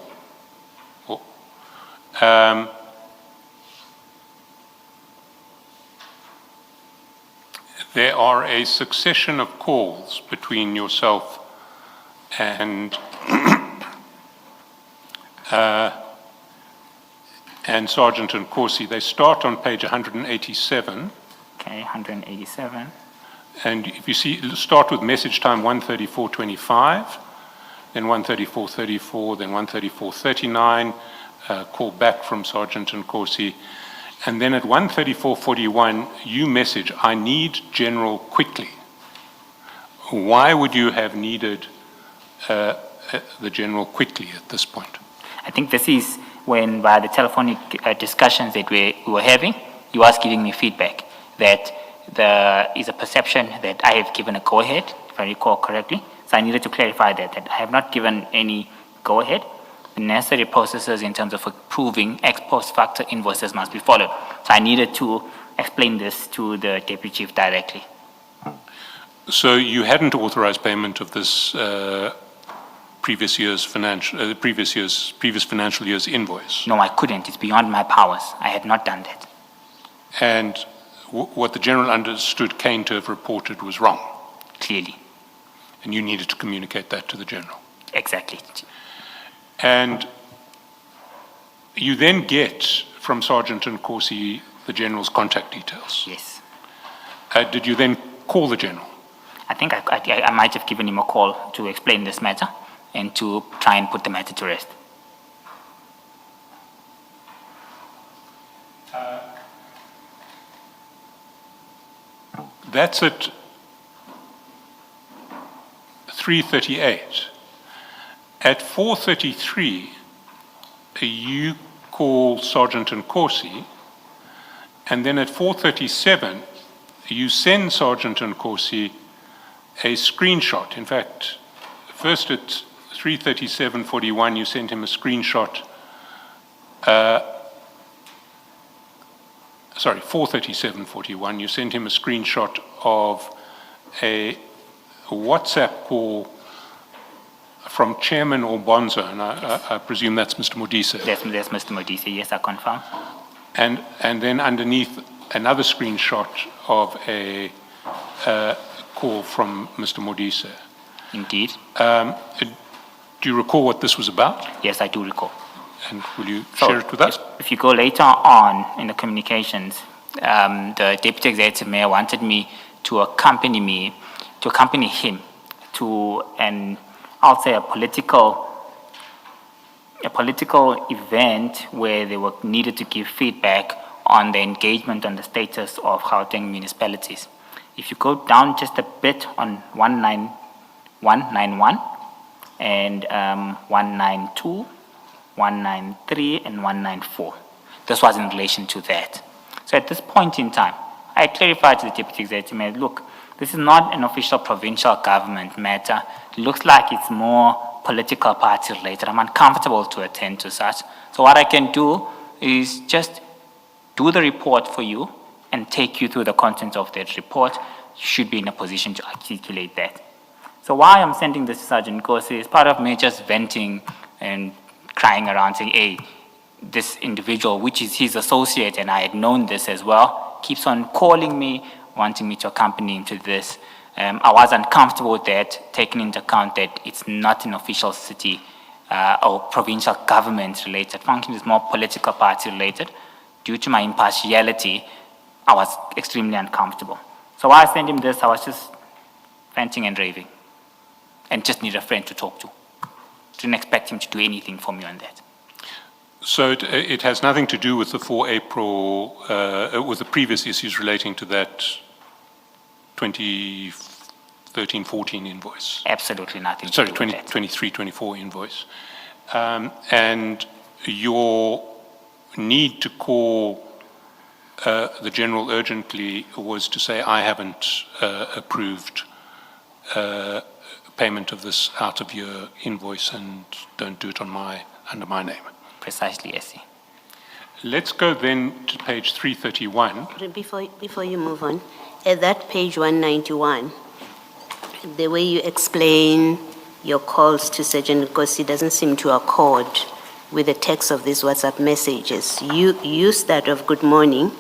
there are a succession of calls between yourself and Sergeant Nkosi. They start on page 187. Okay, 187. And if you see, start with message time 1:34:25, then 1:34:34, then 1:34:39, call back from Sergeant Nkosi. And then at 1:34:41, you message, "I need General quickly." Why would you have needed the General quickly at this point? I think this is when, by the telephonic discussions that we were having, you was giving me feedback that there is a perception that I have given a go-ahead, if I recall correctly. So I needed to clarify that I have not given any go-ahead. The necessary processes in terms of approving ex post facto invoices must be followed. So I needed to explain this to the Deputy Chief directly. So you hadn't authorized payment of this previous financial year's invoice? No, I couldn't. It's beyond my powers. I had not done that. And what the General understood Kane to have reported was wrong, Clearly. and you needed to communicate that to the General. Exactly. And you then get from Sergeant Nkosi the General's contact details. Yes. Did you then call the General? I think I might have given him a call to explain this matter and to try and put the matter to rest. That's at 3:38. At 4:33, you call Sergeant Nkosi, and then at 4:37, you send Sergeant Nkosi a screenshot. In fact, first at 3:37:41, you sent him a screenshot. 4:37:41, you sent him a screenshot of a WhatsApp call from Chairman Obonza, and I presume that's Mr. Modise. That's Mr. Modise, yes, I confirm. And then underneath, another screenshot of a call from Mr. Modise. Indeed. Do you recall what this was about? Yes, I do recall. And will you share it with us? If you go later on in the communications, the Deputy Executive Mayor wanted me to accompany him to I'll say a political event where they were needed to give feedback on the engagement on the status of Gauteng municipalities. If you go down just a bit on 191 and 192, 193 and 194. This was in relation to that. So at this point in time, I clarified to the Deputy Executive Mayor, look, this is not an official provincial government matter. It looks like it's more political party related. I'm uncomfortable to attend to such. So what I can do is just do the report for you and take you through the content of that report. You should be in a position to articulate that. So why I'm sending this to Sergeant Nkosi is part of me just venting and crying around saying, hey, this individual, which is his associate, and I had known this as well, keeps on calling me, wanting me to accompany him to this. I was uncomfortable with that, taking into account that it's not an official city or provincial government related function, it's more political party related. Due to my impartiality, I was extremely uncomfortable. So while I sent him this, I was just ranting and raving and just need a friend to talk to. Didn't expect him to do anything for me on that. So it has nothing to do with the 4 April, with the previous issues relating to that 2013-14 invoice? Absolutely nothing. Sorry, to do with that. 23-24 invoice. And your need to call the General urgently was to say, I haven't approved payment of this out of your invoice and don't do it on under my name. Precisely, yes. Let's go then to page 331. Before you move on, at that page 191, the way you explain your calls to Sergeant Nkosi doesn't seem to accord with the text of these WhatsApp messages. You used that of good morning.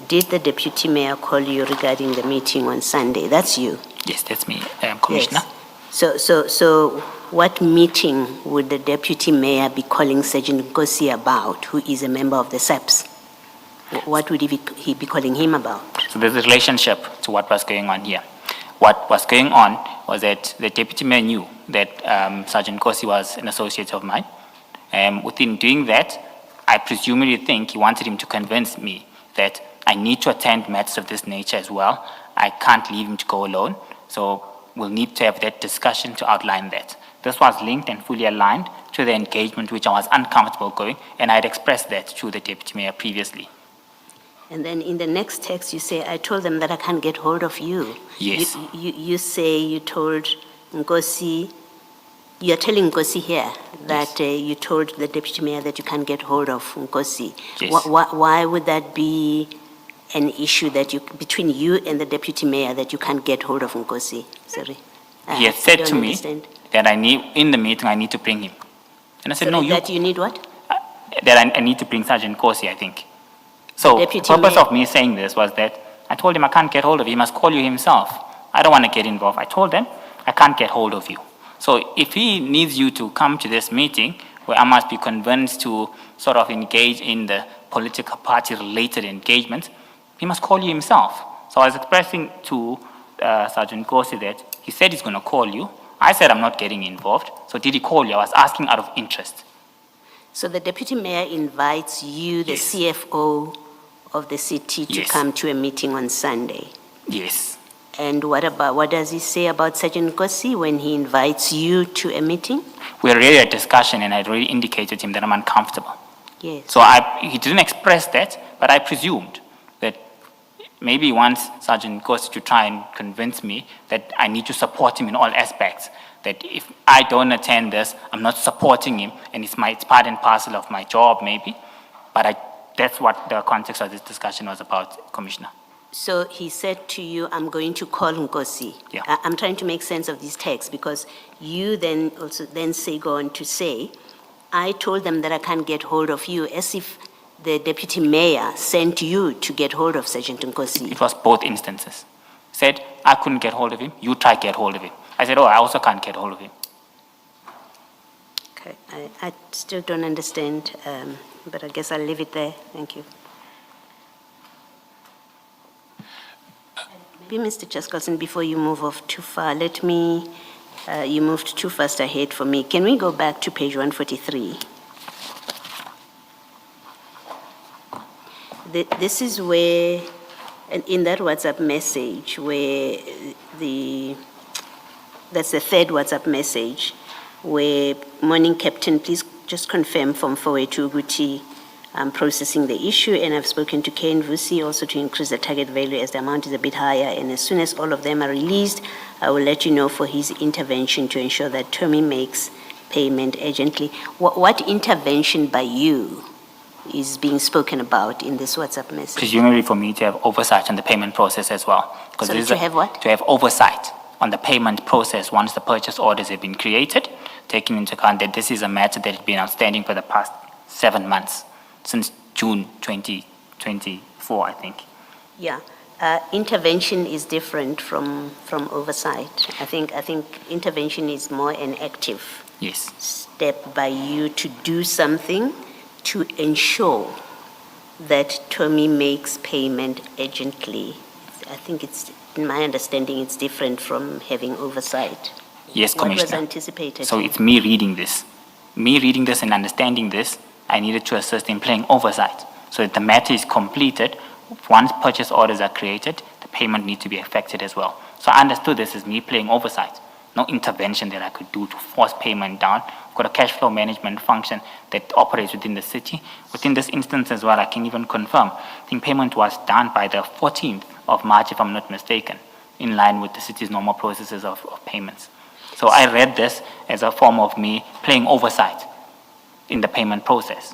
Did the Deputy Mayor call you regarding the meeting on Sunday? That's you. Yes, that's me, Commissioner. Yes. So what meeting would the Deputy Mayor be calling Sergeant Nkosi about, who is a member of the SABC? What would he be calling him about? So there's a relationship to what was going on here. What was going on was that the Deputy Mayor knew that Sergeant Nkosi was an associate of mine. Within doing that, I presumably think he wanted him to convince me that I need to attend matters of this nature as well. I can't leave him to go alone. So we'll need to have that discussion to outline that. This was linked and fully aligned to the engagement which I was uncomfortable going, and I had expressed that to the Deputy Mayor previously. And then in the next text, you say, I told them that I can't get hold of you. Yes. You say you told Nkosi, you're telling Nkosi here that you told the Deputy Mayor that you can't get hold of Nkosi. Yes. Why would that be an issue between you and the Deputy Mayor that you can't get hold of Nkosi? Sorry. He had said to me that in the meeting, I need to bring him. And I said, Sorry, no, that you need what? That I need to bring Sergeant Nkosi, I think. So the purpose of me saying this was that I told him I can't get hold of you. He must call you himself. I don't want to get involved. I told him I can't get hold of you. So if he needs you to come to this meeting where I must be convinced to sort of engage in the political party related engagement, he must call you himself. So I was expressing to Sergeant Nkosi that he said he's going to call you. I said I'm not getting involved. So did he call you? I was asking out of interest. So the Deputy Mayor invites you, the Yes. CFO of the city, to Yes. come to a meeting on Sunday. Yes. And what does he say about Sergeant Nkosi when he invites you to a meeting? We had already had a discussion and I'd already indicated to him that I'm uncomfortable. Yes. So he didn't express that, but I presumed that maybe wants Sergeant Nkosi to try and convince me that I need to support him in all aspects. That if I don't attend this, I'm not supporting him, and it's part and parcel of my job, maybe. But that's what the context of this discussion was about, Commissioner. So he said to you, I'm going to call Nkosi. Yeah. I'm trying to make sense of these texts because you then also go on to say, I told them that I can't get hold of you, as if the deputy mayor sent you to get hold of Sergeant Nkosi. It was both instances. Said, I couldn't get hold of him, you try to get hold of him. I said, oh, I also can't get hold of him. Okay, I still don't understand, but I guess I'll leave it there. Thank you. Maybe Mr. Chaskalson, before you move off too far, you moved too fast ahead for me. Can we go back to page 143? This is where, in that WhatsApp message, where that's the third WhatsApp message, where, morning Captain, please just confirm from Fowethu Guti, I'm processing the issue, and I've spoken to Kane Vusi also to increase the target value as the amount is a bit higher, and as soon as all of them are released, I will let you know for his intervention to ensure that Tommy makes payment urgently. What intervention by you is being spoken about in this WhatsApp message? Presumably for me to have oversight on the payment process as well. So to have what? To have oversight on the payment process once the purchase orders have been created, taking into account that this is a matter that has been outstanding for the past 7 months, since June 2024, I think. Yeah. Intervention is different from oversight. I think intervention is more an active step by you to do something to ensure that Tommy makes payment urgently. I think it's, in my understanding, it's different from having oversight. Yes, Commissioner. What was anticipated? So it's me reading this. Me reading this and understanding this, I needed to assist in playing oversight so that the matter is completed. Once purchase orders are created, the payment needs to be effected as well. So I understood this as me playing oversight, no intervention that I could do to force payment down. I've got a cash flow management function that operates within the city. Within this instance as well, I can even confirm, I think payment was done by the 14th of March, if I'm not mistaken, in line with the city's normal processes of payments. So I read this as a form of me playing oversight in the payment process.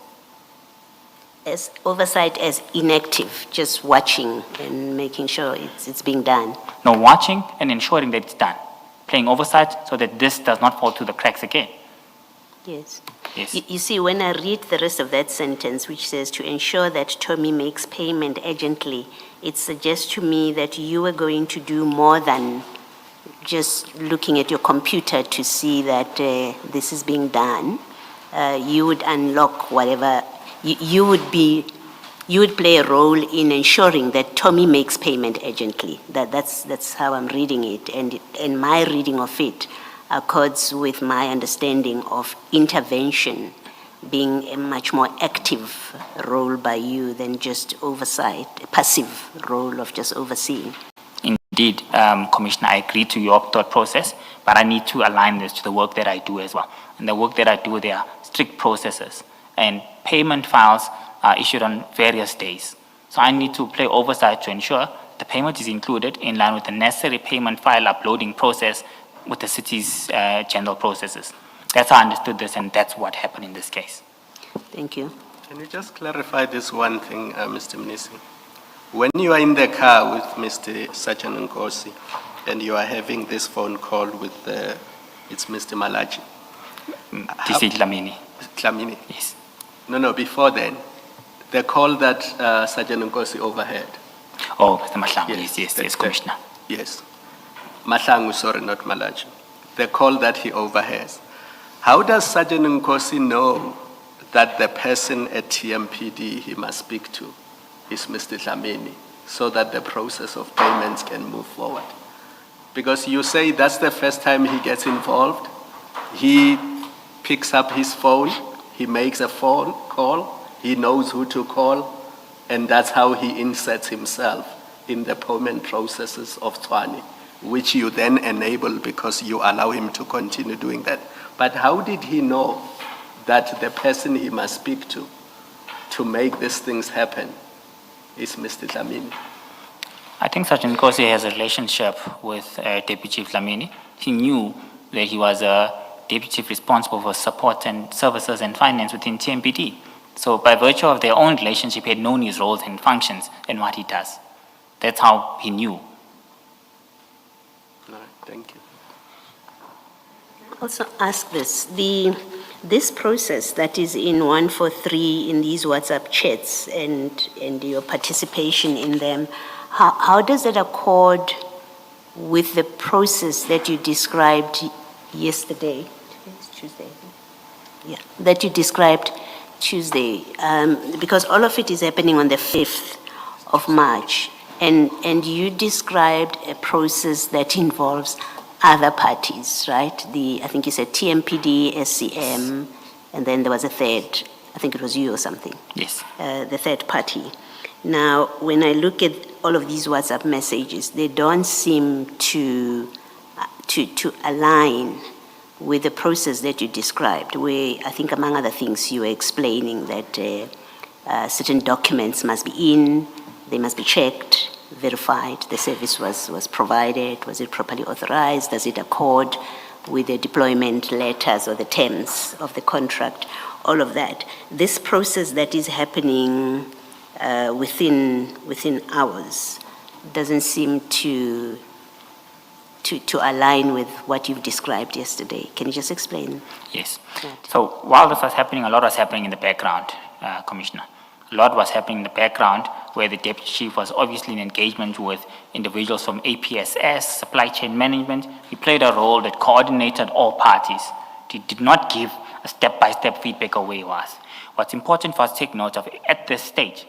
As oversight as inactive, just watching and making sure it's being done. No, watching and ensuring that it's done. Playing oversight so that this does not fall through the cracks again. Yes. Yes. You see, when I read the rest of that sentence, which says to ensure that Tommy makes payment urgently, it suggests to me that you are going to do more than just looking at your computer to see that this is being done. You would unlock whatever, you would play a role in ensuring that Tommy makes payment urgently. That's how I'm reading it, and my reading of it accords with my understanding of intervention being a much more active role by you than just oversight, a passive role of just overseeing. Indeed, Commissioner, I agree to your thought process, but I need to align this to the work that I do as well. And the work that I do, there are strict processes, and payment files are issued on various days. So I need to play oversight to ensure the payment is included in line with the necessary payment file uploading process with the city's general processes. That's how I understood this, and that's what happened in this case. Thank you. Can you just clarify this one thing, Mr. Mnisi? When you are in the car with Mr. Sergeant Nkosi and you are having this phone call with, it's Mr. Malachi. TC Dlamini. Dlamini? Yes. No, before then, the call that Sergeant Nkosi overheard. Oh, Mr. Madlanga, yes, Commissioner. Yes. Madlanga, sorry, not Malachi. The call that he overhears. How does Sergeant Nkosi know that the person at TMPD he must speak to is Mr. Dlamini, so that the process of payments can move forward? Because you say that's the first time he gets involved. He picks up his phone, he makes a phone call, he knows who to call, and that's how he inserts himself in the payment processes of Tshwane, which you then enable because you allow him to continue doing that. But how did he know that the person he must speak to make these things happen is Mr. Dlamini? I think Sergeant Nkosi has a relationship with Deputy Chief Lamini. He knew that he was a Deputy Chief responsible for support and services and finance within TMPD. So by virtue of their own relationship, he had known his roles and functions and what he does. That's how he knew. All right, thank you. Also ask this, this process that is in 143 in these WhatsApp chats and your participation in them, how does it accord with the process that you described yesterday? Today's Tuesday. Yeah, that you described Tuesday, because all of it is happening on the 5th of March, and you described a process that involves other parties, right? I think you said TMPD, SCM, and then there was a third, I think it was you or something. Yes. The third party. Now, when I look at all of these WhatsApp messages, they don't seem to align with the process that you described, where I think among other things you were explaining that certain documents must be in, they must be checked, verified, the service was provided, was it properly authorized, does it accord with the deployment letters or the terms of the contract, all of that. This process that is happening within hours doesn't seem to align with what you've described yesterday. Can you just explain? Yes. That? So while this was happening, a lot was happening in the background, Commissioner. A lot was happening in the background where the Deputy Chief was obviously in engagement with individuals from APSS, supply chain management. He played a role that coordinated all parties. He did not give a step-by-step feedback of where he was. What's important for us to take note of, at this stage,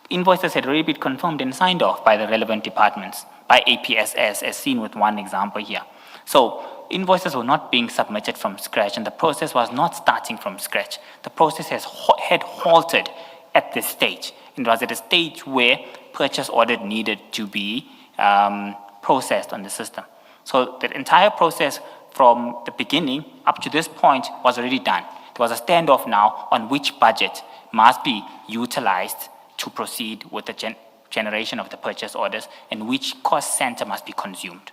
invoices had already been confirmed and signed off by the relevant departments, by APSS, as seen with one example here. So invoices were not being submitted from scratch, and the process was not starting from scratch. The process had halted at this stage. It was at a stage where purchase order needed to be processed on the system. So the entire process from the beginning up to this point was already done. There was a standoff now on which budget must be utilized to proceed with the generation of the purchase orders and which cost center must be consumed.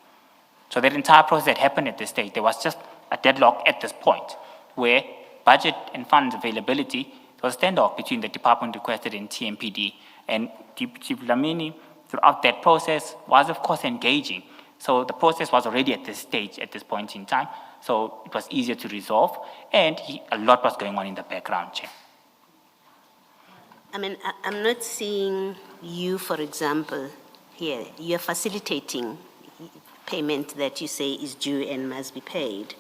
So that entire process that happened at this stage, there was just a deadlock at this point where budget and funds availability, there was a standoff between the department requested and TMPD. And Chief Lamini, throughout that process, was of course engaging. So the process was already at this stage, at this point in time. So it was easier to resolve, and a lot was going on in the background, Chair. I mean, I'm not seeing you, for example, here. You're facilitating payment that you say is due and must be paid.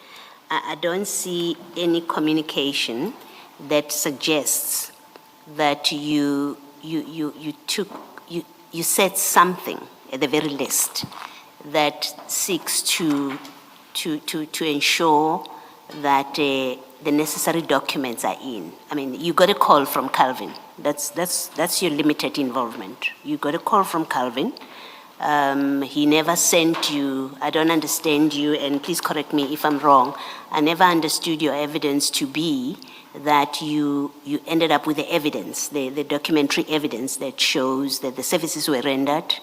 I don't see any communication that suggests that you said something at the very least that seeks to ensure that the necessary documents are in. I mean, you got a call from Calvin. That's your limited involvement. You got a call from Calvin. He never sent you, I don't understand you, and please correct me if I'm wrong, I never understood your evidence to be that you ended up with the evidence, the documentary evidence that shows that the services were rendered,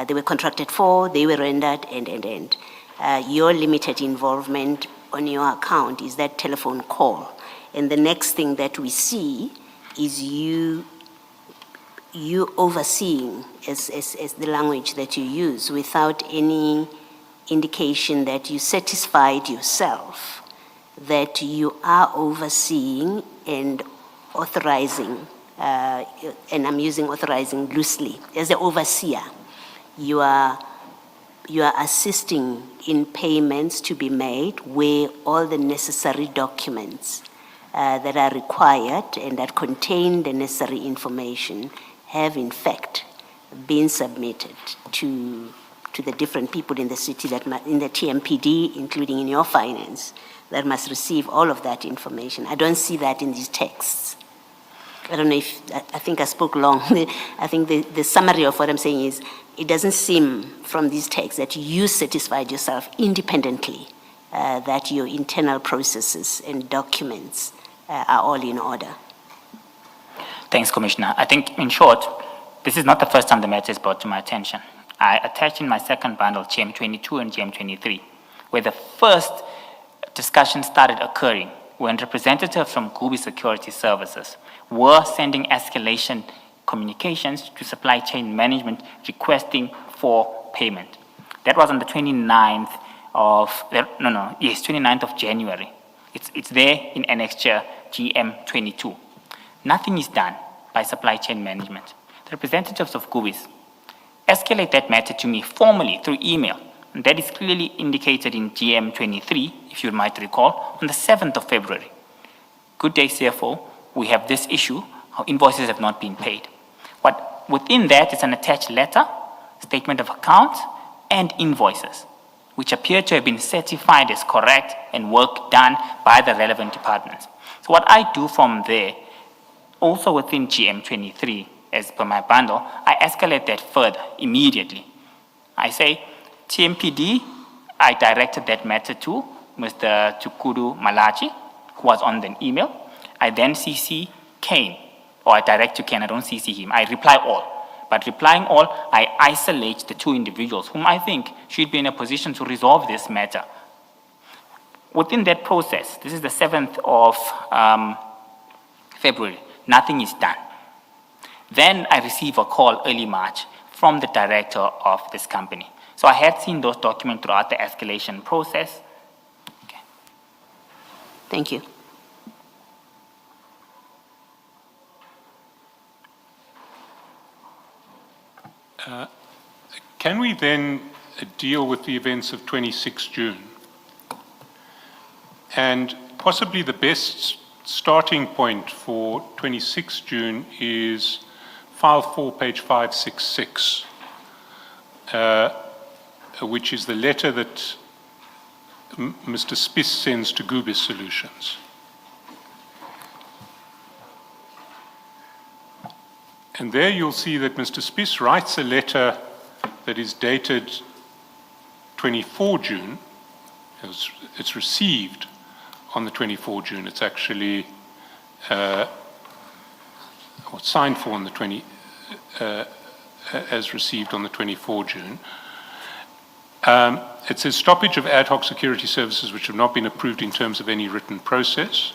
they were contracted for, they were rendered, and. Your limited involvement on your account is that telephone call. And the next thing that we see is you overseeing, as the language that you use, without any indication that you satisfied yourself that you are overseeing and authorizing, and I'm using authorizing loosely, as the overseer, you are assisting in payments to be made where all the necessary documents that are required and that contain the necessary information have in fact been submitted to the different people in the city, in the TMPD, including in your finance, that must receive all of that information. I don't see that in these texts. I don't know if, I think I spoke long. I think the summary of what I'm saying is, it doesn't seem from these texts that you satisfied yourself independently that your internal processes and documents are all in order. Thanks, Commissioner. I think, in short, this is not the first time the matter is brought to my attention. I attached in my second bundle GM22 and GM23, where the first discussion started occurring when representatives from Gubi Security Services were sending escalation communications to supply chain management requesting for payment. That was on the 29th of, 29th of January. It's there in annexure GM22. Nothing is done by supply chain management. The representatives of Gubis escalate that matter to me formally through email. And that is clearly indicated in GM23, if you might recall, on the 7th of February. Good day, CFO. We have this issue. Our invoices have not been paid. Within that is an attached letter, statement of account, and invoices, which appear to have been certified as correct and work done by the relevant departments. So what I do from there, also within GM23, as per my bundle, I escalate that further immediately. I say, TMPD, I directed that matter to Mr. Tukudu Malachi, who was on the email. I then CC Kane, or I direct to Kane, I don't CC him. I reply all. But replying all, I isolate the two individuals whom I think should be in a position to resolve this matter. Within that process, this is the 7th of February, nothing is done. Then I receive a call early March from the director of this company. So I had seen those documents throughout the escalation process. Okay. Thank you. Can we then deal with the events of 26 June? And possibly the best starting point for 26 June is file 4, page 566, which is the letter that Mr. Spiss sends to Gubis Solutions. And there you'll see that Mr. Spiss writes a letter that is dated 24 June. It's received on the 24 June. It's actually signed for on the as received on the 24 June. It says stoppage of ad hoc security services which have not been approved in terms of any written process.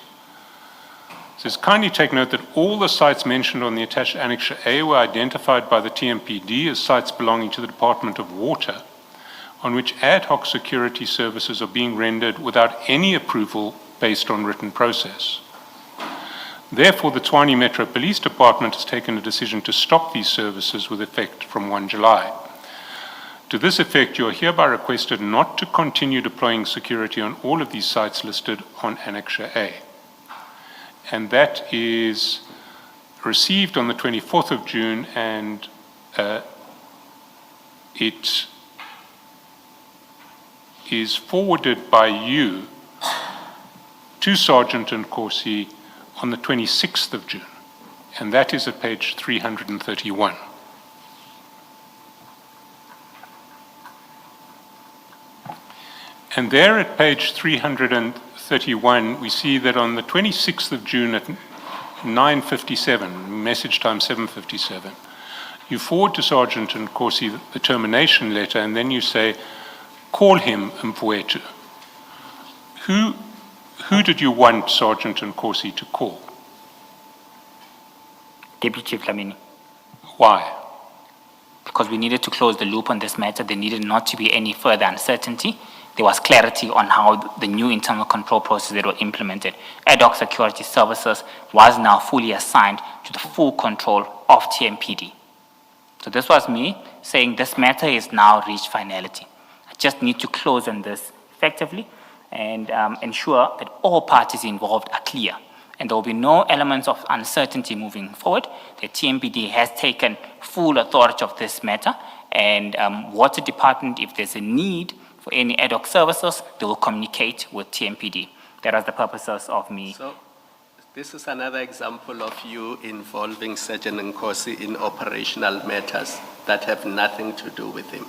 It says, kindly take note that all the sites mentioned on the attached Annexure A were identified by the TMPD as sites belonging to the Department of Water, on which ad hoc security services are being rendered without any approval based on written process. Therefore, the Tshwane Metro Police Department has taken a decision to stop these services with effect from 1 July. To this effect, you are hereby requested not to continue deploying security on all of these sites listed on Annexure A. And that is received on the 24th of June, and it is forwarded by you to Sergeant Nkosi on the 26th of June, and that is at page 331. And there at page 331, we see that on the 26th of June at 9:57, message time 7:57, you forward to Sergeant Nkosi the termination letter, and then you say, call him Mfowethu. Who did you want Sergeant Nkosi to call? Deputy Chief Lamini. Why? Because we needed to close the loop on this matter. There needed not to be any further uncertainty. There was clarity on how the new internal control process that were implemented. Ad hoc security services was now fully assigned to the full control of TMPD. So this was me saying this matter is now reached finality. I just need to close on this effectively and ensure that all parties involved are clear. And there will be no elements of uncertainty moving forward. The TMPD has taken full authority of this matter, and Water Department, if there's a need for any ad hoc services, they will communicate with TMPD. That was the purposes of me. So this is another example of you involving Sergeant Nkosi in operational matters that have nothing to do with him.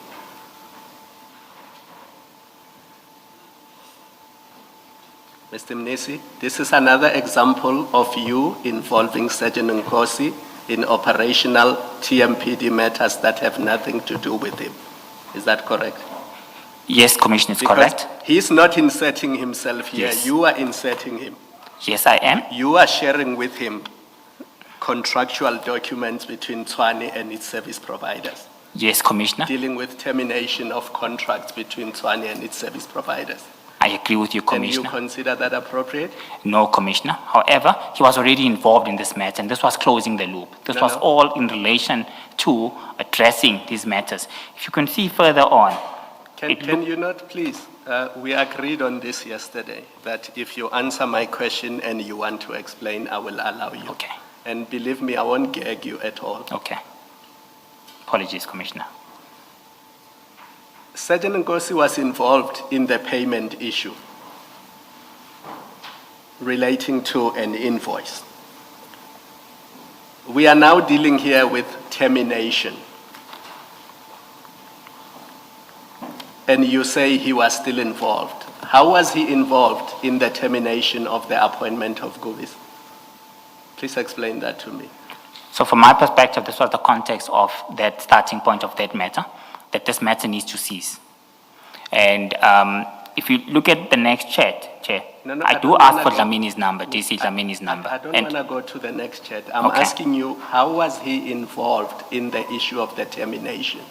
Mr. Mnisi, this is another example of you involving Sergeant Nkosi in operational TMPD matters that have nothing to do with him. Is that correct? Yes, Commissioner, it's Because correct. he's not inserting himself here. Yes. You are inserting him. Yes, I am. You are sharing with him contractual documents between Tshwane and its service providers, Yes, Commissioner. dealing with termination of contracts between Tshwane and its service providers. I agree with you, Can you Commissioner. consider that appropriate? No, Commissioner. However, he was already involved in this matter, and this was closing the loop. This No, was no. all in relation to addressing these matters. If you can see further on, Can you not, please? We agreed on this yesterday, that if you answer my question and you want to explain, I will allow you. Okay. And believe me, I won't gag you at all. Okay. Apologies, Commissioner. Sergeant Nkosi was involved in the payment issue relating to an invoice. We are now dealing here with termination. And you say he was still involved. How was he involved in the termination of the appointment of Gubis? Please explain that to me. So from my perspective, this was the context of that starting point of that matter, that this matter needs to cease. And if you look at the next chat, Chair, No, I I do don't ask wanna for go- Dlamini's number, DC Dlamini's number. I don't And want to go to the next chat. I'm Okay. asking you, how was he involved in the issue of the termination?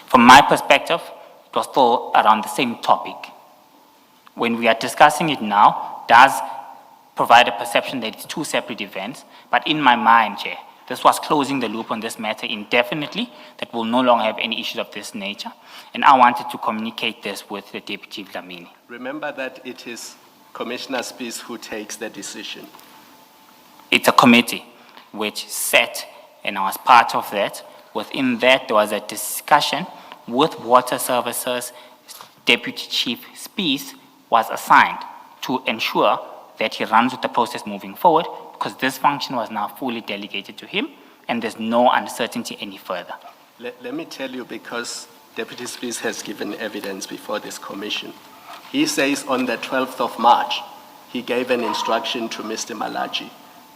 from my perspective, it was still around the same topic. When we are discussing it now, does provide a perception that it's two separate events, but in my mind, Chair, this was closing the loop on this matter indefinitely, that will no longer have any issues of this nature, and I wanted to communicate this with the Deputy Dlamini. Remember that it is Commissioner Spies who takes the decision. It's a committee which sat, and I was part of that. Within that, there was a discussion with Water Services. Deputy Chief Spies was assigned to ensure that he runs with the process moving forward, because this function was now fully delegated to him, and there's no uncertainty any further. Let me tell you, because Deputy Spies has given evidence before this commission. He says on the 12th of March, he gave an instruction to Mr. Malachi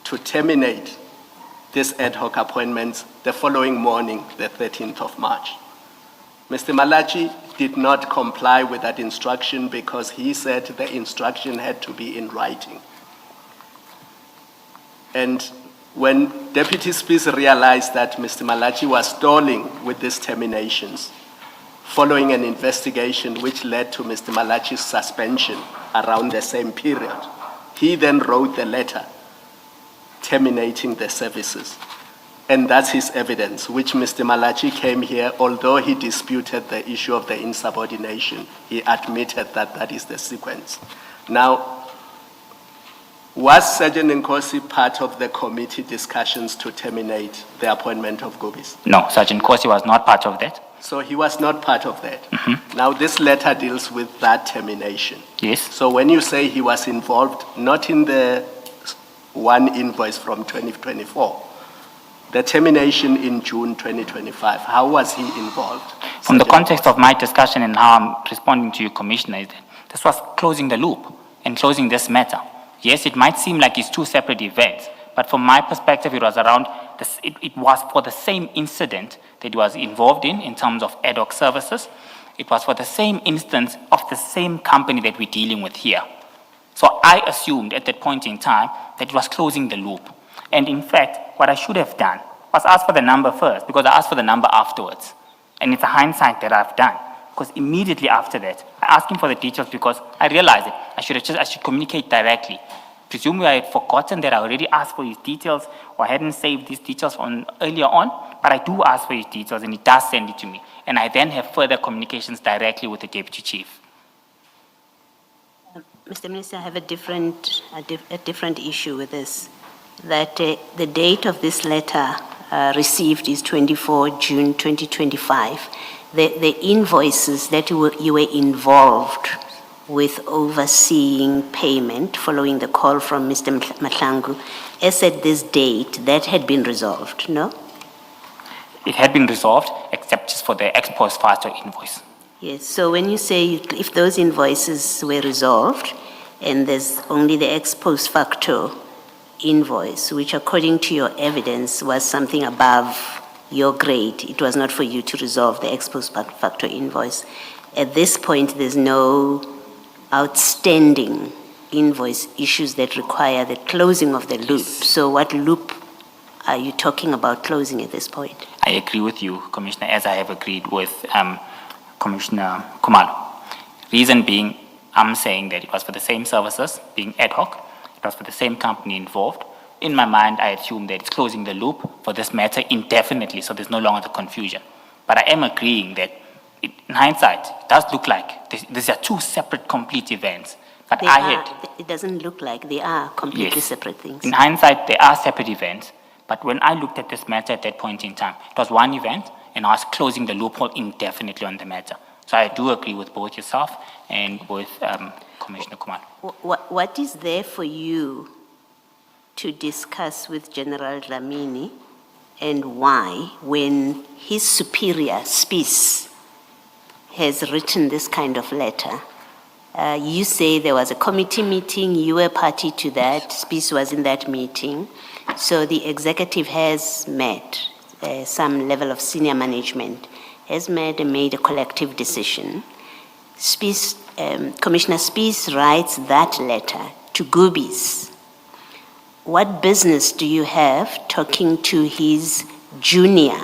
to terminate this ad hoc appointments the following morning, the 13th of March. Mr. Malachi did not comply with that instruction because he said the instruction had to be in writing. And when Deputy Spies realized that Mr. Malachi was stalling with these terminations, following an investigation which led to Mr. Malachi's suspension around the same period, he then wrote the letter terminating the services. And that's his evidence, which Mr. Malachi came here, although he disputed the issue of the insubordination, he admitted that that is the sequence. Now, was Sergeant Nkosi part of the committee discussions to terminate the appointment of Gubis? No, Sergeant Kosi was not part of that. So he was not part of that. Now, this letter deals with that termination. Yes. So when you say he was involved, not in the one invoice from 2024, the termination in June 2025, how was he involved? From the Sergeant context of my discussion and how I'm responding to you, Commissioner, is that this was closing the loop and closing this matter. Yes, it might seem like it's two separate events, but from my perspective, it was around this, it was for the same incident that he was involved in terms of ad hoc services. It was for the same instance of the same company that we're dealing with here. So I assumed at that point in time that it was closing the loop. And in fact, what I should have done was ask for the number first, because I asked for the number afterwards. And it's a hindsight that I've done. Because immediately after that, I asked him for the details because I realized it. I should communicate directly. Presumably I had forgotten that I already asked for his details, or I hadn't saved these details on earlier on, but I do ask for his details and he does send it to me. And I then have further communications directly with the Deputy Chief. Mr. Minister, I have a different issue with this. That the date of this letter received is 24 June 2025. The invoices that you were involved with overseeing payment following the call from Mr. Madlanga, as at this date, that had been resolved, no? It had been resolved, except just for the ex post facto invoice. Yes, so when you say if those invoices were resolved and there's only the ex post facto invoice, which according to your evidence was something above your grade. It was not for you to resolve the ex post facto invoice. At this point, there's no outstanding invoice issues that require the closing of the loop. So what loop are you talking about closing at this point? I agree with you, Commissioner, as I have agreed with Commissioner Khumalo. Reason being, I'm saying that it was for the same services, being ad hoc, it was for the same company involved. In my mind, I assume that it's closing the loop for this matter indefinitely, so there's no longer the confusion. But I am agreeing that in hindsight, it does look like these are two separate complete events. But It doesn't look like they are completely separate things. In hindsight, they are separate events. But when I looked at this matter at that point in time, it was one event, and I was closing the loophole indefinitely on the matter. So I do agree with both yourself and with Commissioner Kumar. What is there for you to discuss with General Dlamini, and why, when his superior, SPIS, has written this kind of letter? You say there was a committee meeting, you were party to that, SPIS was in that meeting. So the executive has met, some level of senior management has met and made a collective decision. SPIS, Commissioner SPIS writes that letter to Goobies. What business do you have talking to his junior,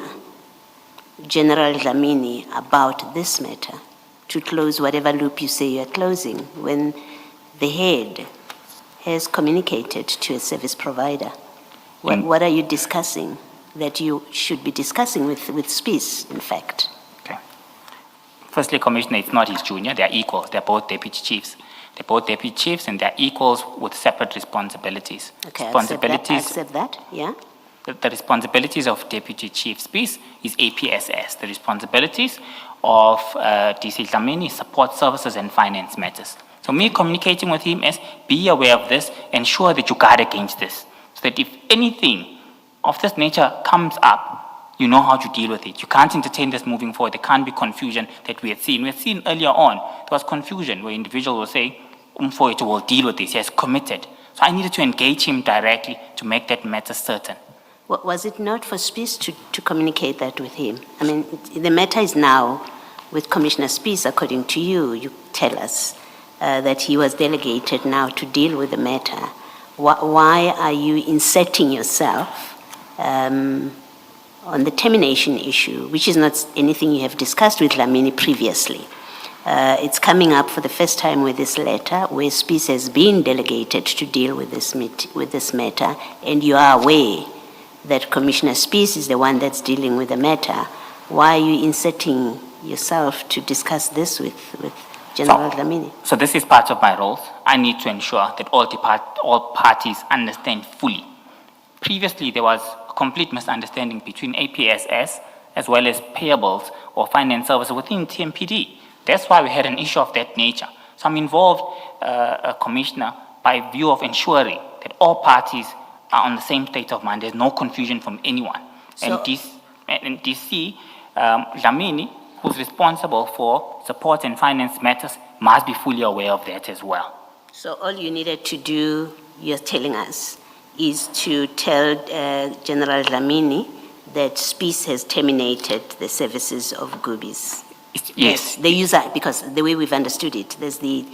General Dlamini, about this matter to close whatever loop you say you're closing when the head has communicated to a service provider? What are you discussing that you should be discussing with SPIS, in fact? Okay. Firstly, Commissioner, it's not his junior, they're equals, they're both deputy chiefs. They're both deputy chiefs and they're equals with separate responsibilities. Okay, I accept that, yeah. The responsibilities of Deputy Chief SPIS is APSS. The responsibilities of DC Dlamini is support services and finance matters. So me communicating with him is be aware of this, ensure that you guard against this. So that if anything of this nature comes up, you know how to deal with it. You can't entertain this moving forward. There can't be confusion that we had seen. We had seen earlier on, there was confusion where individuals will say, Umfoito will deal with this, he has committed. So I needed to engage him directly to make that matter certain. Was it not for SPIS to communicate that with him? I mean, the matter is now with Commissioner SPIS, according to you. You tell us that he was delegated now to deal with the matter. Why are you inserting yourself on the termination issue, which is not anything you have discussed with Dlamini previously? It's coming up for the first time with this letter, where SPIS has been delegated to deal with this matter, and you are aware that Commissioner SPIS is the one that's dealing with the matter. Why are you inserting yourself to discuss this with General Dlamini? So this is part of my role. I need to ensure that all parties understand fully. Previously, there was a complete misunderstanding between APSS as well as payables or finance services within TMPD. That's why we had an issue of that nature. So I'm involved, Commissioner, by view of ensuring that all parties are on the same state of mind. There's no confusion from anyone. So, and DC, Dlamini, who's responsible for support and finance matters, must be fully aware of that as well. So all you needed to do, you're telling us, is to tell General Dlamini that SPIS has terminated the services of Goobies. Yes. The user, because the way we've understood it, there's the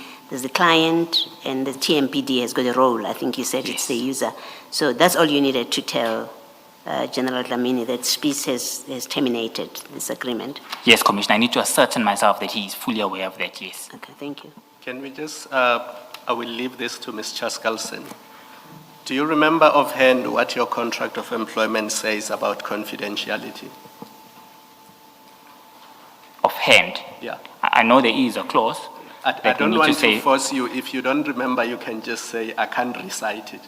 client and the TMPD has got a role. I think you said it's the user. So that's all you needed to tell General Dlamini, that SPIS has terminated this agreement. Yes, Commissioner. I need to ascertain myself that he is fully aware of that, yes. Okay, thank you. Can we just, I will leave this to Ms. Chaskalson. Do you remember offhand what your contract of employment says about confidentiality? Offhand? Yeah. I know there is a clause. I don't want to force you. If you don't remember, you can just say, I can't recite it.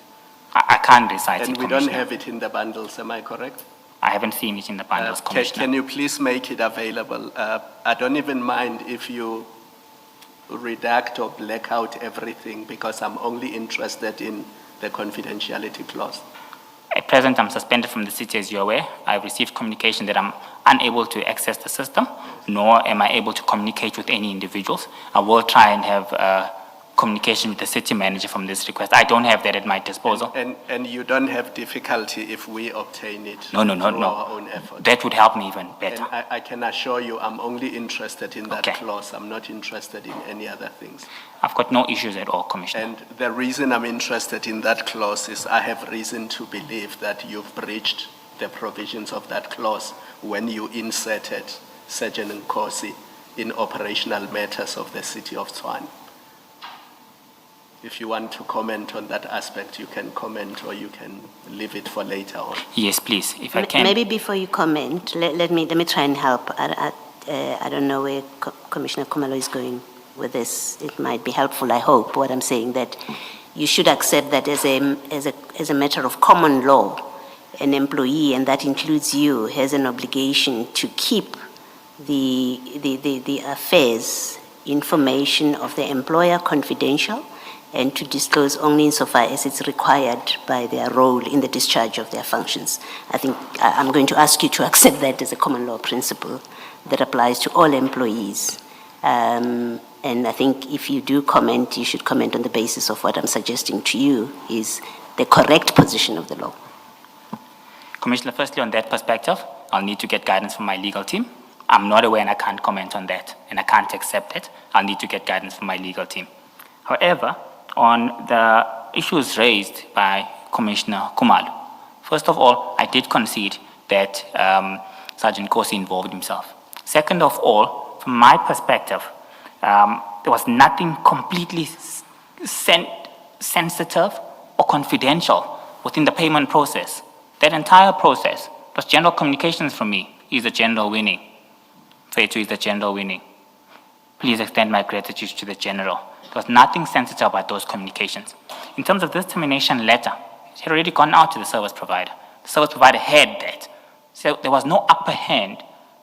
I can't recite it, And we don't have it in the bundles, am I correct? I haven't seen it in the bundles, Commissioner. Can you please make it available? I don't even mind if you redact or black out everything, because I'm only interested in the confidentiality clause. At present, I'm suspended from the city, as you're aware. I've received communication that I'm unable to access the system, nor am I able to communicate with any individuals. I will try and have communication with the city manager from this request. I don't have that at my disposal. And you don't have difficulty if we obtain it No. through our own effort? That would help me even And better. I can assure you, I'm only interested in that Okay. clause. I'm not interested in any other things. I've got no issues at all, Commissioner. And the reason I'm interested in that clause is I have reason to believe that you've breached the provisions of that clause when you inserted Sergeant Nkosi in operational matters of the city of Tshwane. If you want to comment on that aspect, you can comment, or you can leave it for later on. Yes, please, if I can. Maybe before you comment, let me try and help. I don't know where Commissioner Khumalo is going with this. It might be helpful, I hope, what I'm saying, that you should accept that as a matter of common law, an employee, and that includes you, has an obligation to keep the affairs, information of the employer confidential, and to disclose only insofar as it's required by their role in the discharge of their functions. I think I'm going to ask you to accept that as a common law principle that applies to all employees. And I think if you do comment, you should comment on the basis of what I'm suggesting to you is the correct position of the law. Commissioner, firstly, on that perspective, I'll need to get guidance from my legal team. I'm not aware and I can't comment on that, and I can't accept it. I'll need to get guidance from my legal team. However, on the issues raised by Commissioner Khumalo, first of all, I did concede that Sergeant Nkosi involved himself. Second of all, from my perspective, there was nothing completely sensitive or confidential within the payment process. That entire process was general communications from me. Is the general winning. Fetu is the general winning. Please extend my gratitude to the general. There was nothing sensitive about those communications. In terms of this termination letter, it had already gone out to the service provider. The service provider had that. So there was no upper hand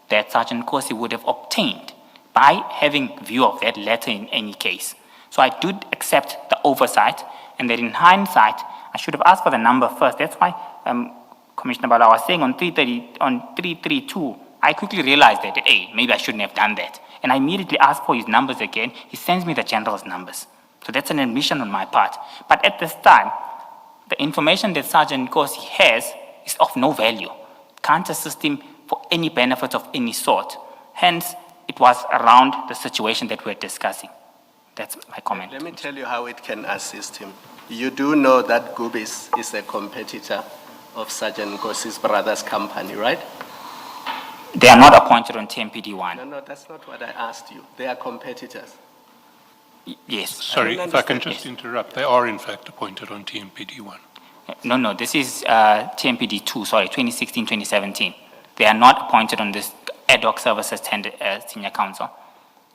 that Sergeant Nkosi would have obtained by having view of that letter in any case. So I do accept the oversight, and that in hindsight, I should have asked for the number first. That's why Commissioner Bala was saying on 332, I quickly realized that, hey, maybe I shouldn't have done that. And I immediately asked for his numbers again. He sends me the general's numbers. So that's an admission on my part. But at this time, the information that Sergeant Nkosi has is of no value. Can't assist him for any benefit of any sort. Hence, it was around the situation that we're discussing. That's my comment. Let me tell you how it can assist him. You do know that Gubis is a competitor of Sergeant Nkosi's brother's company, right? They are not appointed on TMPD1. No, that's not what I asked you. They are competitors. Yes. Sorry, don't if I can understand. just interrupt. They are in fact appointed on TMPD1. No, this is TMPD2, sorry, 2016, 2017. They are not appointed on this ad hoc services senior council.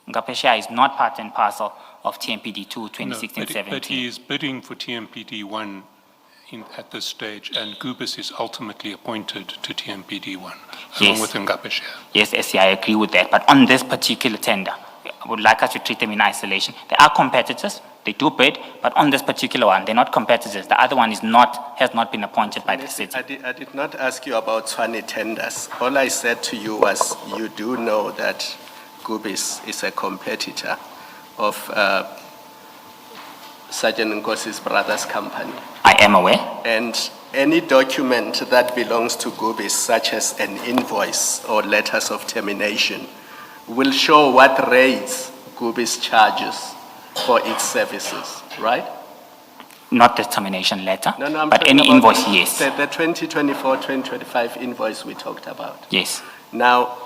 Ngapesha is not part and parcel of TMPD2, 2016, No, 17. but he is bidding for TMPD1 at this stage, and Gubis is ultimately appointed to TMPD1, along Yes. with Ngapesha. Yes, SC, I agree with that. But on this particular tender, I would like us to treat them in isolation. They are competitors, they do bid, but on this particular one, they're not competitors. The other one has not been appointed by the city. I did not ask you about Tshwane tenders. All I said to you was you do know that Gubis is a competitor of Sergeant Nkosi's brother's company. I am aware. And any document that belongs to Gubis, such as an invoice or letters of termination, will show what rates Gubis charges for its services, right? Not the termination letter, No, I'm but talking any about invoice, yes. The 2024-2025 invoice we talked about. Yes. Now,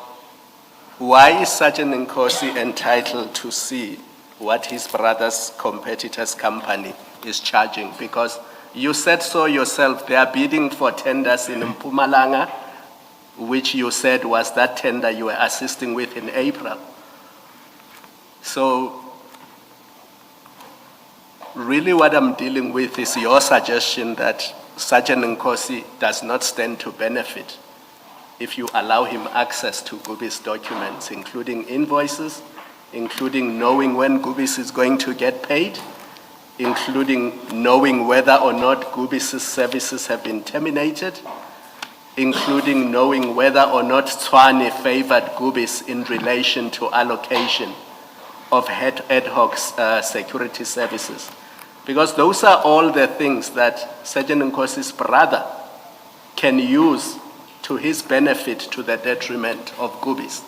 why is Sergeant Nkosi entitled to see what his brother's competitor's company is charging? Because you said so yourself, they are bidding for tenders in Mpumalanga, which you said was that tender you were assisting with in April. So, really what I'm dealing with is your suggestion that Sergeant Nkosi does not stand to benefit if you allow him access to Gubis documents, including invoices, including knowing when Gubis is going to get paid, including knowing whether or not Gubis' services have been terminated, including knowing whether or not Tshwane favored Gubis in relation to allocation of ad hoc security services. Because those are all the things that Sergeant Nkosi's brother can use to his benefit to the detriment of Gubis.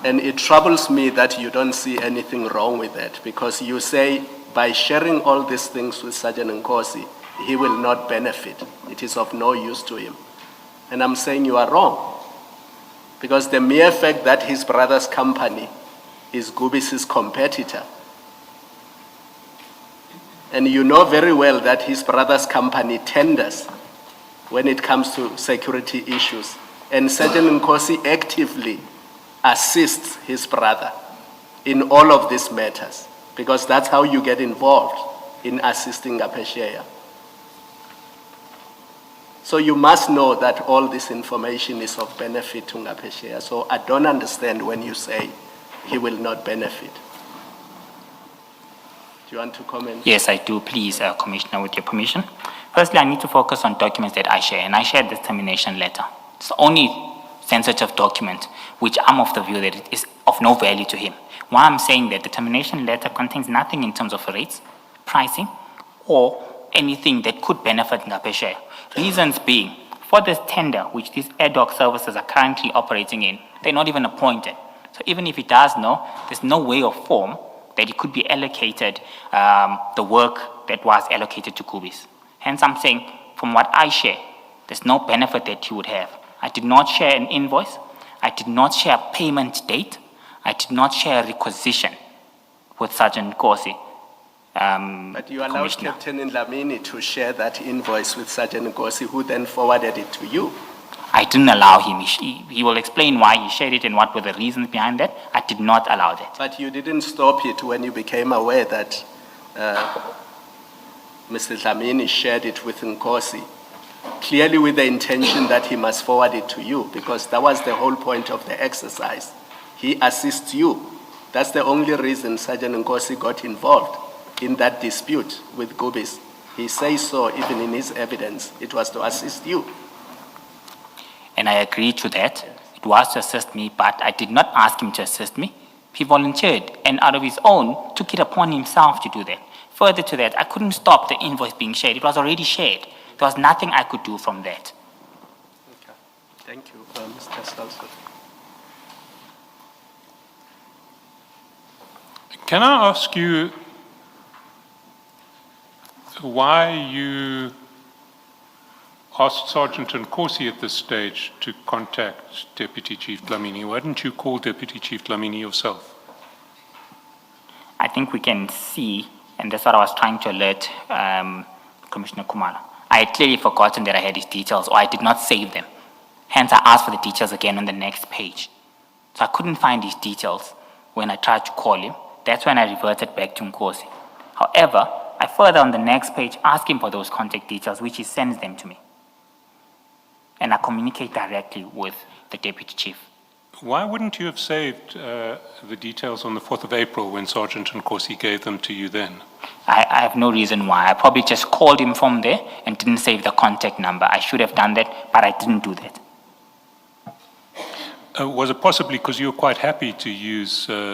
And it troubles me that you don't see anything wrong with that, because you say by sharing all these things with Sergeant Nkosi, he will not benefit. It is of no use to him. And I'm saying you are wrong, because the mere fact that his brother's company is Gubis' competitor, and you know very well that his brother's company tenders when it comes to security issues, and Sergeant Nkosi actively assists his brother in all of these matters, because that's how you get involved in assisting Ngapesheya. So you must know that all this information is of benefit to Ngapesheya. So I don't understand when you say he will not benefit. Do you want to comment? Yes, I do, please, Commissioner, with your permission. Firstly, I need to focus on documents that I share, and I shared this termination letter. It's the only sensitive document which I'm of the view that it is of no value to him. Why I'm saying that the termination letter contains nothing in terms of rates, pricing, or anything that could benefit Ngapesheya. Reasons being, for this tender, which these ad hoc services are currently operating in, they're not even appointed. So even if he does know, there's no way or form that he could be allocated the work that was allocated to Gubis. Hence, I'm saying, from what I share, there's no benefit that he would have. I did not share an invoice. I did not share a payment date. I did not share a requisition with Sergeant Nkosi. But you allowed Captain Ndlamini to share that invoice with Sergeant Nkosi, who then forwarded it to you. I didn't allow him. He will explain why he shared it and what were the reasons behind that. I did not allow that. But you didn't stop it when you became aware that Mr. Dlamini shared it with Nkosi, clearly with the intention that he must forward it to you, because that was the whole point of the exercise. He assists you. That's the only reason Sergeant Nkosi got involved in that dispute with Gubis. He says so even in his evidence. It was to assist you. And I agree to that. It was to assist me, but I did not ask him to assist me. He volunteered and out of his own took it upon himself to do that. Further to that, I couldn't stop the invoice being shared. It was already shared. There was nothing I could do from that. Okay. Thank you, Mr. Salso. Can I ask you why you asked Sergeant Nkosi at this stage to contact Deputy Chief Dlamini? Why didn't you call Deputy Chief Dlamini yourself? I think we can see, and that's what I was trying to alert Commissioner Kumala. I had clearly forgotten that I had his details, or I did not save them. Hence, I asked for the details again on the next page. So I couldn't find his details when I tried to call him. That's when I reverted back to Nkosi. However, I further on the next page ask him for those contact details, which he sends them to me. And I communicate directly with the Deputy Chief. Why wouldn't you have saved the details on the 4th of April when Sergeant Nkosi gave them to you then? I have no reason why. I probably just called him from there and didn't save the contact number. I should have done that, but I didn't do that. Was it possibly because you were quite happy to use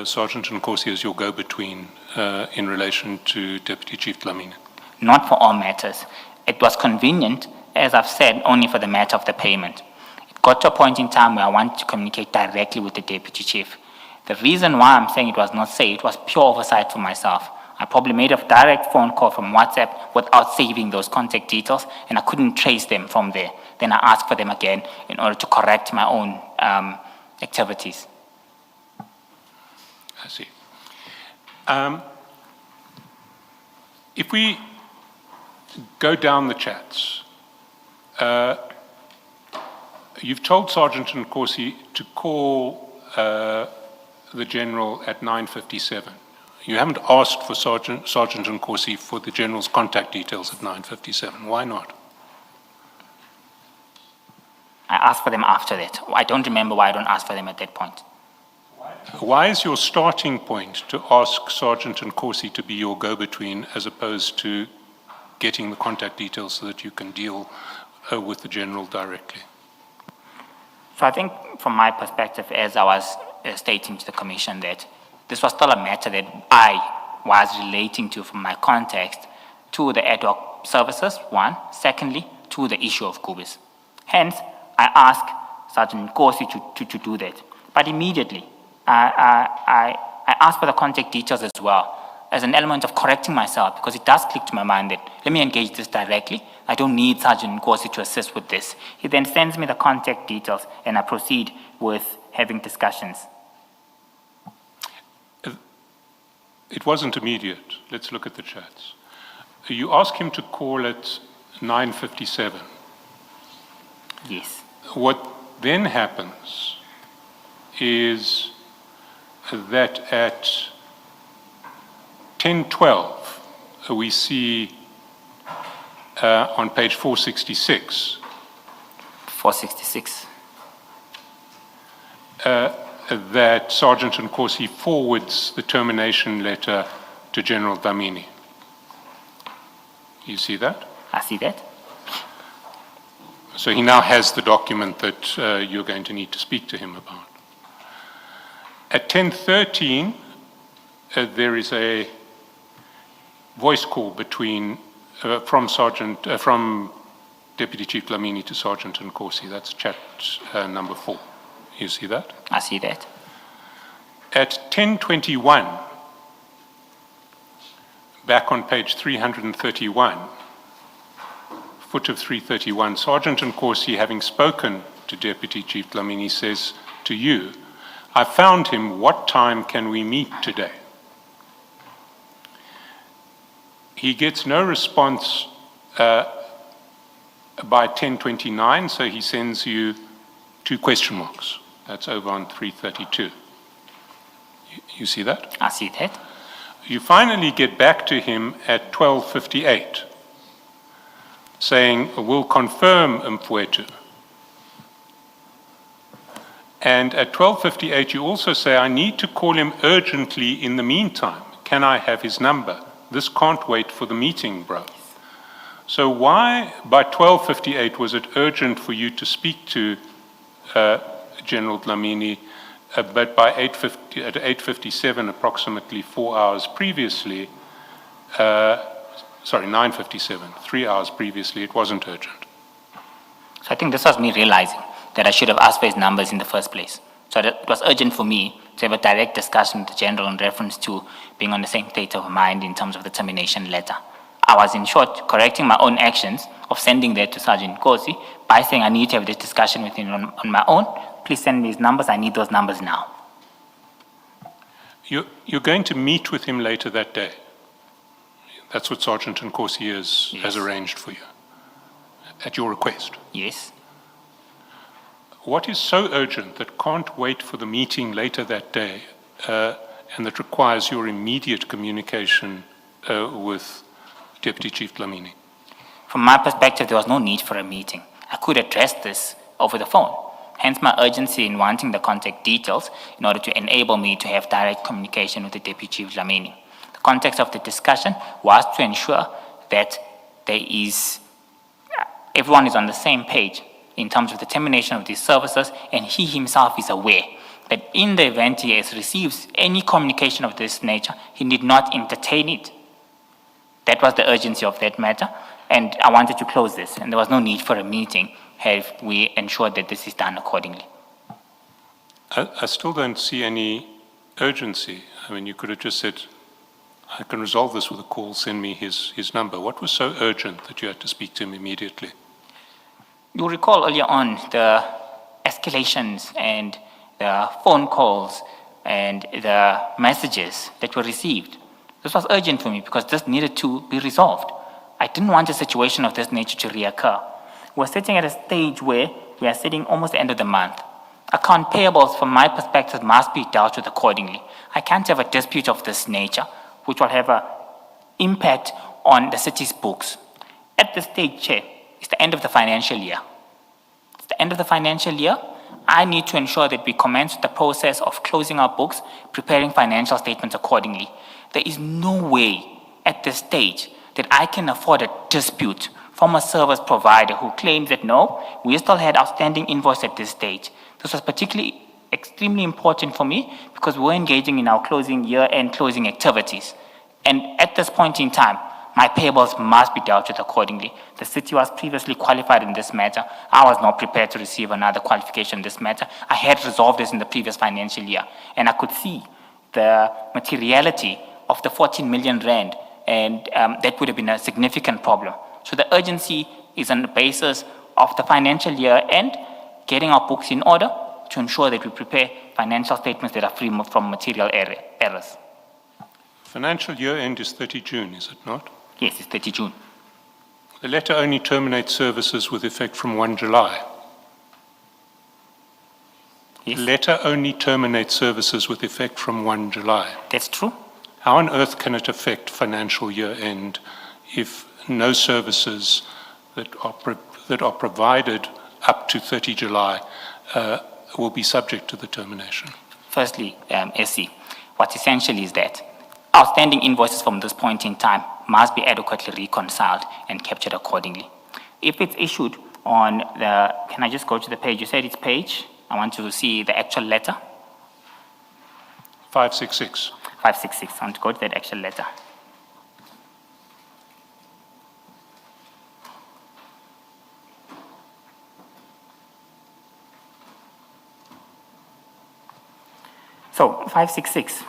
Sergeant Nkosi as your go-between in relation to Deputy Chief Dlamini? Not for all matters. It was convenient, as I've said, only for the matter of the payment. It got to a point in time where I wanted to communicate directly with the Deputy Chief. The reason why I'm saying it was not saved was pure oversight for myself. I probably made a direct phone call from WhatsApp without saving those contact details, and I couldn't trace them from there. Then I asked for them again in order to correct my own activities. I see. If we go down the chats, you've told Sergeant Nkosi to call the General at 9:57. You haven't asked for Sergeant Nkosi for the General's contact details at 9:57. Why not? I asked for them after that. I don't remember why I don't ask for them at that point. Why is your starting point to ask Sergeant Nkosi to be your go-between as opposed to getting the contact details so that you can deal with the General directly? So I think from my perspective, as I was stating to the Commission, that this was still a matter that I was relating to from my context to the ad hoc services, one. Secondly, to the issue of Kubis. Hence, I asked Sergeant Nkosi to do that. But immediately, I asked for the contact details as well, as an element of correcting myself, because it does click to my mind that, let me engage this directly. I don't need Sergeant Nkosi to assist with this. He then sends me the contact details, and I proceed with having discussions. It wasn't immediate. Let's look at the chats. You ask him to call at 9:57. Yes. What then happens is that at 10:12, we see on page 466, 466. that Sergeant Nkosi forwards the termination letter to General Dlamini. You see that? I see that. So he now has the document that you're going to need to speak to him about. At 10:13, there is a voice call between from Deputy Chief Dlamini to Sergeant Nkosi. That's chat number 4. You see that? I see that. At 10:21, back on page 331, foot of 331, Sergeant Nkosi, having spoken to Deputy Chief Dlamini, says to you, I found him, what time can we meet today? He gets no response by 10:29, so he sends you 2 question marks. That's over on 332. You see that? I see that. You finally get back to him at 12:58, saying, we'll confirm Mfwetu. And at 12:58, you also say, I need to call him urgently in the meantime. Can I have his number? This can't wait for the meeting, bro. So why, by 12:58, was it urgent for you to speak to General Dlamini, but by 8:57, approximately 4 hours previously, 9:57, 3 hours previously, it wasn't urgent? So I think this was me realizing that I should have asked for his numbers in the first place. So it was urgent for me to have a direct discussion with the General in reference to being on the same state of mind in terms of the termination letter. I was, in short, correcting my own actions of sending that to Sergeant Nkosi by saying I need to have this discussion with him on my own. Please send me his numbers. I need those numbers now. You're going to meet with him later that day. That's what Sergeant Nkosi has arranged for you, at your request. Yes. What is so urgent that can't wait for the meeting later that day and that requires your immediate communication with Deputy Chief Dlamini? From my perspective, there was no need for a meeting. I could address this over the phone. Hence my urgency in wanting the contact details in order to enable me to have direct communication with the Deputy Chief Dlamini. The context of the discussion was to ensure that everyone is on the same page in terms of the termination of these services, and he himself is aware that in the event he receives any communication of this nature, he need not entertain it. That was the urgency of that matter, and I wanted to close this, and there was no need for a meeting have we ensured that this is done accordingly. I still don't see any urgency. I mean, you could have just said, I can resolve this with a call, send me his number. What was so urgent that you had to speak to him immediately? You'll recall earlier on the escalations and the phone calls and the messages that were received. This was urgent for me because this needed to be resolved. I didn't want a situation of this nature to reoccur. We're sitting at a stage where we are sitting almost the end of the month. Account payables, from my perspective, must be dealt with accordingly. I can't have a dispute of this nature, which will have an impact on the city's books. At this stage, Chair, it's the end of the financial year. It's the end of the financial year. I need to ensure that we commence the process of closing our books, preparing financial statements accordingly. There is no way at this stage that I can afford a dispute from a service provider who claims that no, we still had outstanding invoice at this stage. This was particularly extremely important for me because we're engaging in our year-end closing activities. And at this point in time, my payables must be dealt with accordingly. The city was previously qualified in this matter. I was not prepared to receive another qualification in this matter. I had resolved this in the previous financial year, and I could see the materiality of the 14 million rand, and that would have been a significant problem. So the urgency is on the basis of the financial year end, getting our books in order to ensure that we prepare financial statements that are free from material errors. Financial year end is 30 June, is it not? Yes, it's 30 June. The letter only terminates services with effect from 1 July. Yes, The letter only terminates services with effect from 1 July. that's true. How on earth can it affect financial year end if no services that are provided up to 30 July will be subject to the termination? Firstly, SC, what essentially is that outstanding invoices from this point in time must be adequately reconciled and captured accordingly. If it's issued on the, can I just go to the page? You said it's page. I want to see the actual letter. 566. 566. I want to go to that actual letter. So 566.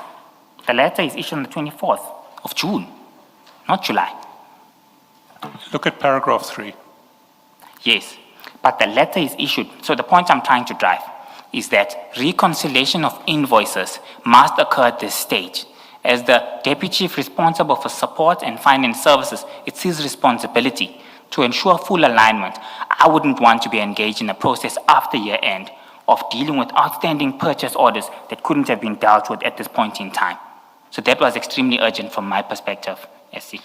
The letter is issued on the 24th of June, not July. Look at paragraph 3. Yes, but the letter is issued. So the point I'm trying to drive is that reconciliation of invoices must occur at this stage. As the Deputy Chief responsible for support and finance services, it's his responsibility to ensure full alignment. I wouldn't want to be engaged in a process after year end of dealing with outstanding purchase orders that couldn't have been dealt with at this point in time. So that was extremely urgent from my perspective, SC.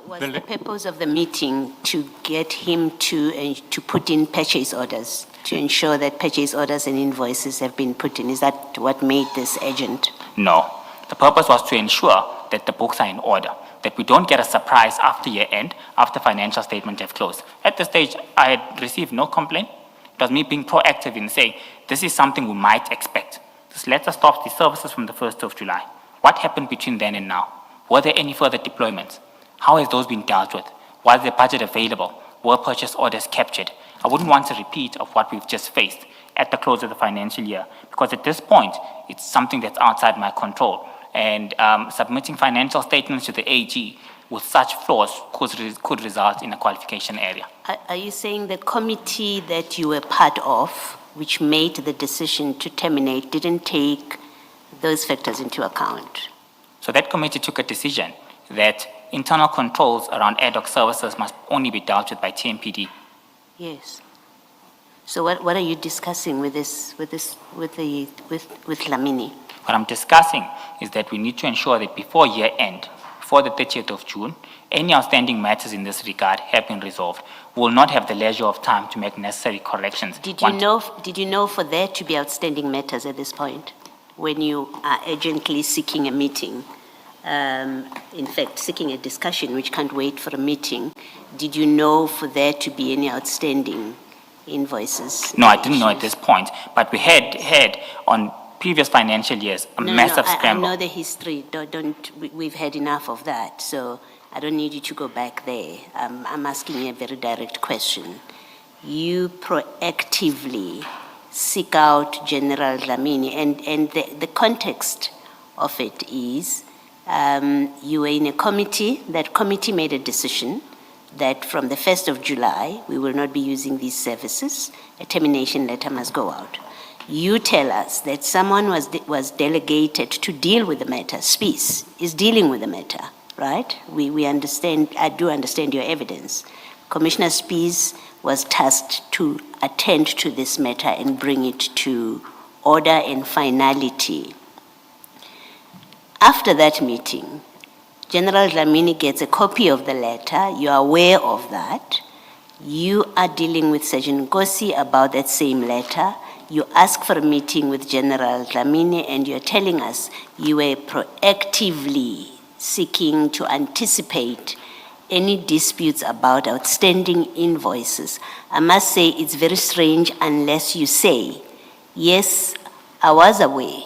Was the purpose of the meeting to get him to put in purchase orders, to ensure that purchase orders and invoices have been put in? Is that what made this urgent? No. The purpose was to ensure that the books are in order, that we don't get a surprise after year end, after financial statements have closed. At this stage, I had received no complaint. It was me being proactive in saying, this is something we might expect. This letter stops the services from the 1st of July. What happened between then and now? Were there any further deployments? How has those been dealt with? Was the budget available? Were purchase orders captured? I wouldn't want a repeat of what we've just faced at the close of the financial year, because at this point, it's something that's outside my control. And submitting financial statements to the AG with such flaws could result in a qualification area. Are you saying the committee that you were part of, which made the decision to terminate, didn't take those factors into account? So that committee took a decision that internal controls around ad hoc services must only be dealt with by TMPD. Yes. So what are you discussing with Lamini? What I'm discussing is that we need to ensure that before year end, before the 30th of June, any outstanding matters in this regard have been resolved. We will not have the leisure of time to make necessary corrections. Did you know for there to be outstanding matters at this point, when you are urgently seeking a meeting, in fact, seeking a discussion which can't wait for a meeting, did you know for there to be any outstanding invoices? No, I didn't know at this point, but we had on previous financial years a massive scramble. I know the history. We've had enough of that, so I don't need you to go back there. I'm asking you a very direct question. You proactively seek out General Dlamini, and the context of it is you were in a committee. That committee made a decision that from the 1st of July, we will not be using these services. A termination letter must go out. You tell us that someone was delegated to deal with the matter. SPIS is dealing with the matter, right? We understand, I do understand your evidence. Commissioner SPIS was tasked to attend to this matter and bring it to order and finality. After that meeting, General Dlamini gets a copy of the letter. You are aware of that. You are dealing with Sergeant Nkosi about that same letter. You ask for a meeting with General Dlamini, and you're telling us you were proactively seeking to anticipate any disputes about outstanding invoices. I must say it's very strange unless you say yes, I was aware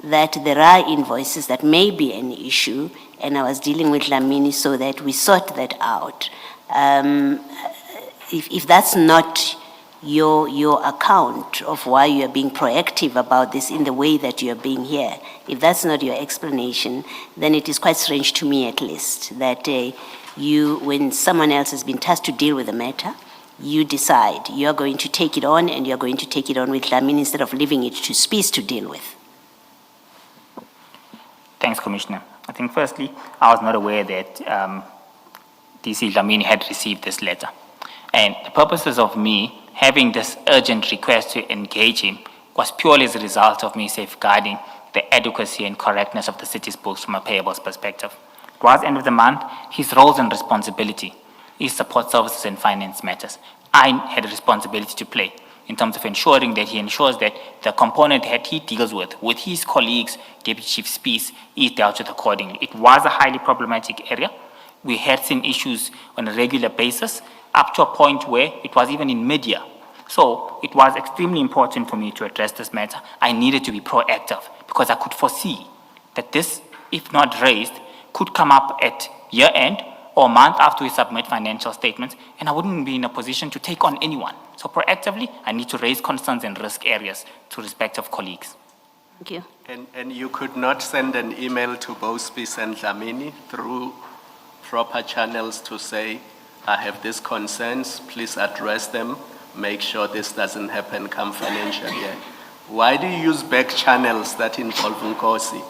that there are invoices that may be an issue, and I was dealing with Lamini so that we sort that out. If that's not your account of why you are being proactive about this in the way that you are being here, if that's not your explanation, then it is quite strange to me at least that you, when someone else has been tasked to deal with the matter, you decide you're going to take it on, and you're going to take it on with Lamini instead of leaving it to SABC to deal with. Thanks, Commissioner. I think firstly, I was not aware that DC Lamini had received this letter. And the purposes of me having this urgent request to engage him was purely as a result of me safeguarding the adequacy and correctness of the city's books from a payables perspective. Towards the end of the month, his roles and responsibility is support services and finance matters. I had a responsibility to play in terms of ensuring that he ensures that the component that he deals with his colleagues, Deputy Chief SABC, is dealt with accordingly. It was a highly problematic area. We had seen issues on a regular basis, up to a point where it was even in media. So it was extremely important for me to address this matter. I needed to be proactive because I could foresee that this, if not raised, could come up at year end or a month after we submit financial statements, and I wouldn't be in a position to take on anyone. So proactively, I need to raise concerns and risk areas to respective colleagues. Thank you. And you could not send an email to both SABC and Lamini through proper channels to say, I have these concerns, please address them, make sure this doesn't happen come financial year. Why do you use back channels that involve Nkosi?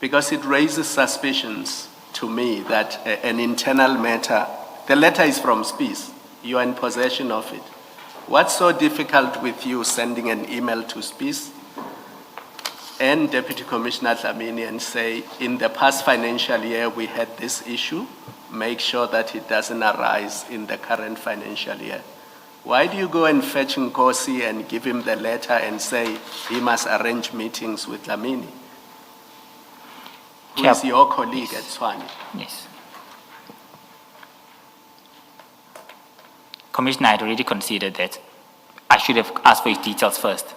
Because it raises suspicions to me that an internal matter, the letter is from SABC, you are in possession of it. What's so difficult with you sending an email to SABC and Deputy Commissioner Lamini and say, in the past financial year we had this issue, make sure that it doesn't arise in the current financial year? Why do you go and fetch Nkosi and give him the letter and say he must arrange meetings with Lamini, who is your colleague at Tshwane? Yes. Commissioner, I had already considered that I should have asked for his details first.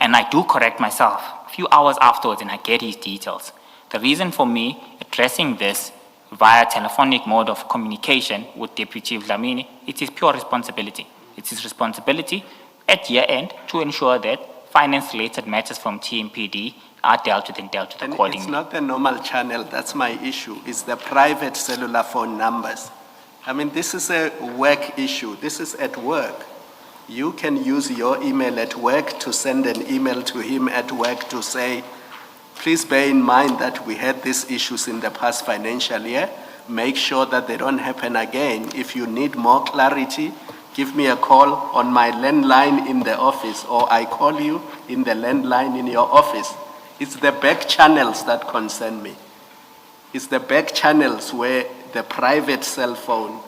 And I do correct myself a few hours afterwards and I get his details. The reason for me addressing this via telephonic mode of communication with Deputy Chief Lamini, it's his pure responsibility. It's his responsibility at year end to ensure that finance-related matters from TMPD are dealt with and dealt with accordingly. It's not the normal channel, that's my issue. It's the private cellular phone numbers. I mean, this is a work issue. This is at work. You can use your email at work to send an email to him at work to say, please bear in mind that we had these issues in the past financial year. Make sure that they don't happen again. If you need more clarity, give me a call on my landline in the office, or I call you in the landline in your office. It's the back channels that concern me. It's the back channels where the private cell phone,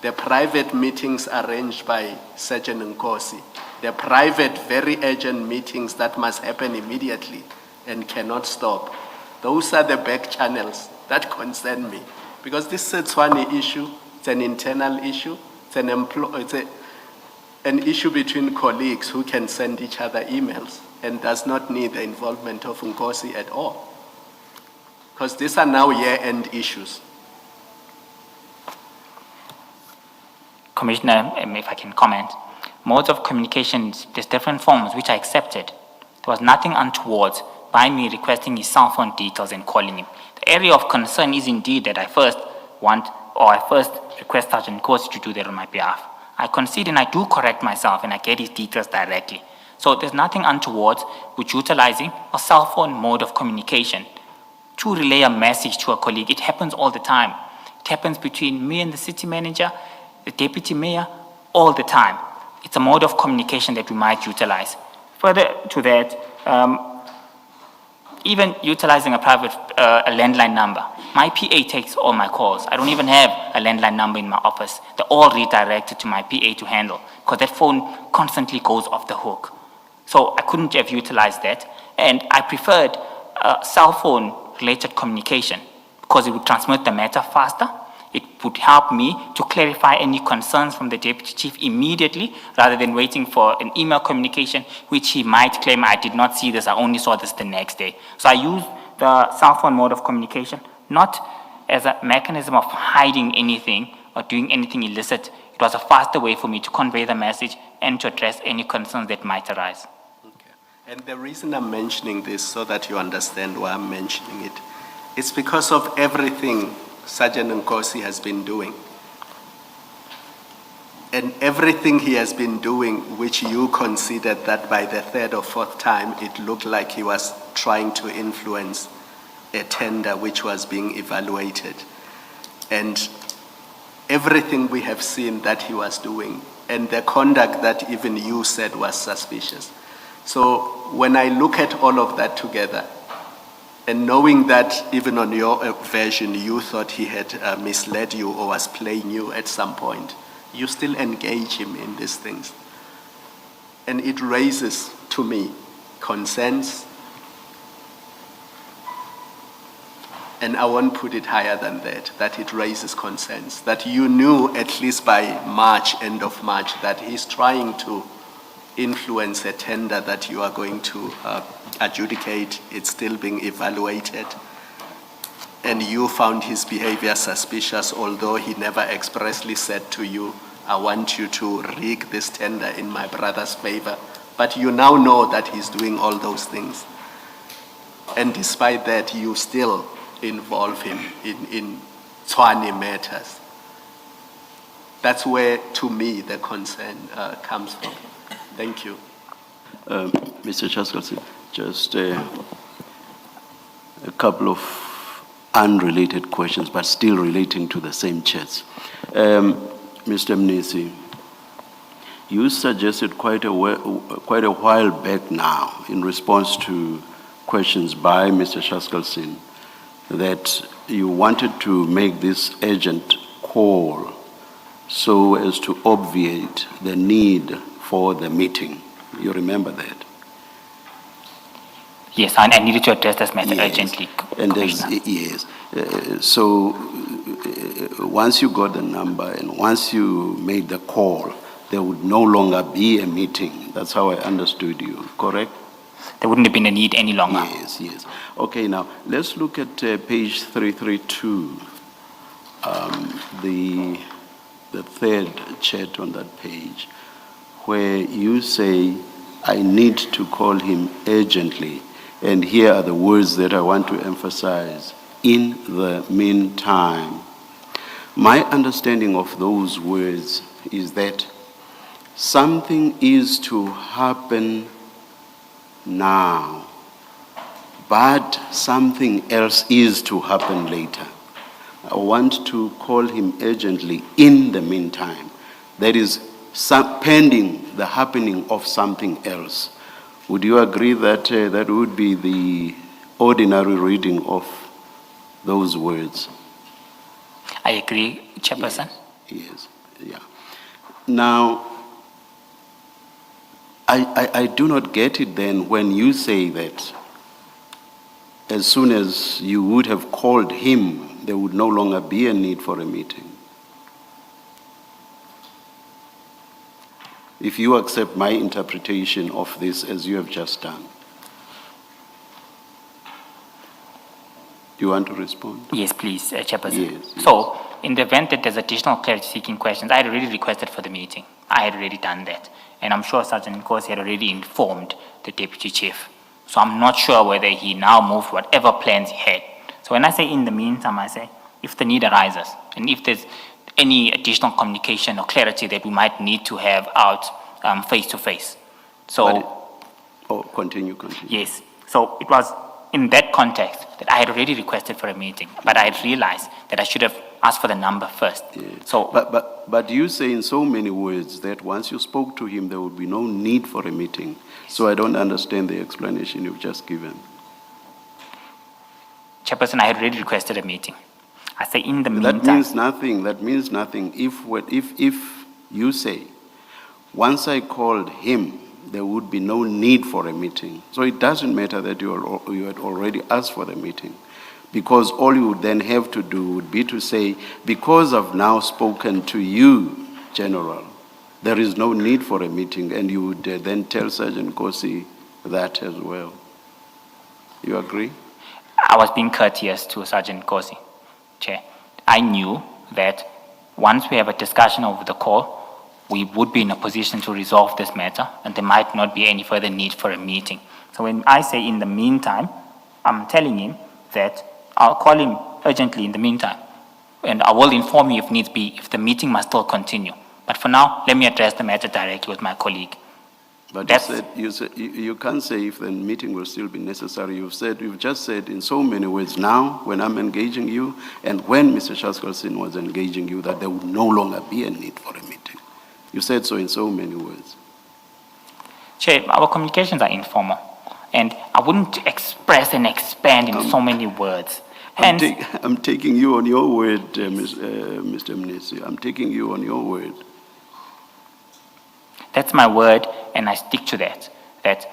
the private meetings arranged by Sergeant Nkosi, the private very urgent meetings that must happen immediately and cannot stop. Those are the back channels that concern me. Because this is a Tshwane issue, it's an internal issue, it's an issue between colleagues who can send each other emails and does not need the involvement of Nkosi at all. Because these are now year-end issues. Commissioner, if I can comment, modes of communication, there's different forms which I accepted. There was nothing untoward by me requesting his cell phone details and calling him. The area of concern is indeed that I first request Sergeant Nkosi to do that on my behalf. I concede and I do correct myself and I get his details directly. So there's nothing untoward with utilizing a cell phone mode of communication to relay a message to a colleague. It happens all the time. It happens between me and the city manager, the deputy mayor, all the time. It's a mode of communication that we might utilize. Further to that, even utilizing a private a landline number. My PA takes all my calls. I don't even have a landline number in my office. They're all redirected to my PA to handle because that phone constantly goes off the hook. So I couldn't have utilized that. And I preferred cell phone related communication because it would transmit the matter faster. It would help me to clarify any concerns from the Deputy Chief immediately, rather than waiting for an email communication, which he might claim, I did not see this, I only saw this the next day. So I use the cell phone mode of communication, not as a mechanism of hiding anything or doing anything illicit. It was a faster way for me to convey the message and to address any concerns that might arise. Okay. And the reason I'm mentioning this, so that you understand why I'm mentioning it, it's because of everything Sergeant Nkosi has been doing. And everything he has been doing, which you considered that by the third or fourth time, it looked like he was trying to influence a tender which was being evaluated. And everything we have seen that he was doing, and the conduct that even you said was suspicious. So when I look at all of that together, and knowing that even on your version, you thought he had misled you or was playing you at some point, you still engage him in these things. And it raises, to me, concerns. And I won't put it higher than that it raises concerns. That you knew at least by March, end of March, that he's trying to influence a tender that you are going to adjudicate. It's still being evaluated. And you found his behavior suspicious, although he never expressly said to you, I want you to rig this tender in my brother's favor. But you now know that he's doing all those things. And despite that, you still involve him in Tshwane matters. That's where, to me, the concern comes from. Thank you. Mr. Chaskalson, just a couple of unrelated questions, but still relating to the same chats. Mr. Mnisi, you suggested quite a while back now, in response to questions by Mr. Chaskalson, that you wanted to make this urgent call so as to obviate the need for the meeting. You remember that? Yes, I needed to address this matter urgently. And yes. So once you got the number and once you made the call, there would no longer be a meeting. That's how I understood you, correct? There wouldn't have been a need any longer. Yes, yes. Okay, now let's look at page 332, the third chat on that page, where you say, I need to call him urgently. And here are the words that I want to emphasize. In the meantime. My understanding of those words is that something is to happen now, but something else is to happen later. I want to call him urgently in the meantime. That is, pending the happening of something else. Would you agree that that would be the ordinary reading of those words? I agree, Chairperson. Yes, yeah. Now, I do not get it then when you say that as soon as you would have called him, there would no longer be a need for a meeting. If you accept my interpretation of this as you have just done. Do you want to respond? Yes, please, Chairperson. Yes, yes. So, in the event that there's additional clarity-seeking questions, I had already requested for the meeting. I had already done that. And I'm sure Sergeant Nkosi had already informed the Deputy Chief. So I'm not sure whether he now moved whatever plans he had. So when I say in the meantime, I say if the need arises, and if there's any additional communication or clarity that we might need to have out face-to-face. So, Continue. yes, so it was in that context that I had already requested for a meeting, but I had realized that I should have asked for the number first. Yes. So, But you say in so many words that once you spoke to him, there would be no need for a meeting. So I don't understand the explanation you've just given. Chairperson, I had already requested a meeting. I say in the meantime. That means nothing. If you say, once I called him, there would be no need for a meeting. So it doesn't matter that you had already asked for the meeting. Because all you would then have to do would be to say, because I've now spoken to you, General, there is no need for a meeting, and you would then tell Sergeant Kosi that as well. You agree? I was being courteous to Sergeant Kosi, Chair. I knew that once we have a discussion over the call, we would be in a position to resolve this matter, and there might not be any further need for a meeting. So when I say in the meantime, I'm telling him that I'll call him urgently in the meantime, and I will inform you if needs be, if the meeting must still continue. But for now, let me address the matter directly with my colleague. But you can't say if the meeting will still be necessary. You've just said in so many words now, when I'm engaging you, and when Mr. Shaskalsin was engaging you, that there would no longer be a need for a meeting. You said so in so many words. Chair, our communications are informal, and I wouldn't express and expand in so many words. Hence, I'm taking you on your word, Mr. Mnisi. I'm taking you on your word. that's my word, and I stick to that. That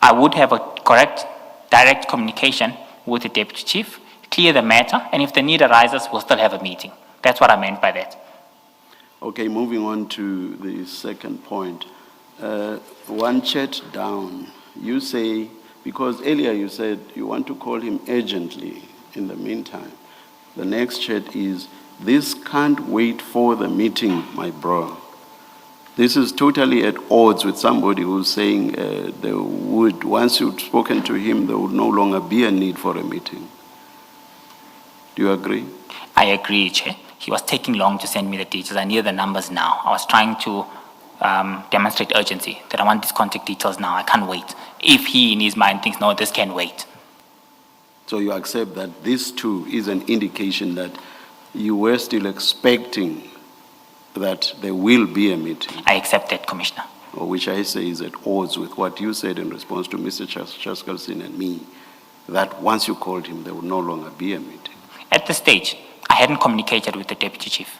I would have a correct, direct communication with the Deputy Chief, clear the matter, and if the need arises, we'll still have a meeting. That's what I meant by that. Okay, moving on to the second point. One chat down, you say, because earlier you said you want to call him urgently in the meantime. The next chat is, this can't wait for the meeting, my bro. This is totally at odds with somebody who's saying there would, once you've spoken to him, there would no longer be a need for a meeting. Do you agree? I agree, Chair. He was taking long to send me the details. I need the numbers now. I was trying to demonstrate urgency, that I want these contact details now. I can't wait. If he, in his mind, thinks, no, this can wait. So you accept that this too is an indication that you were still expecting that there will be a meeting, I accept that, Commissioner. which I say is at odds with what you said in response to Mr. Chaskalsin and me, that once you called him, there would no longer be a meeting. At this stage, I hadn't communicated with the Deputy Chief.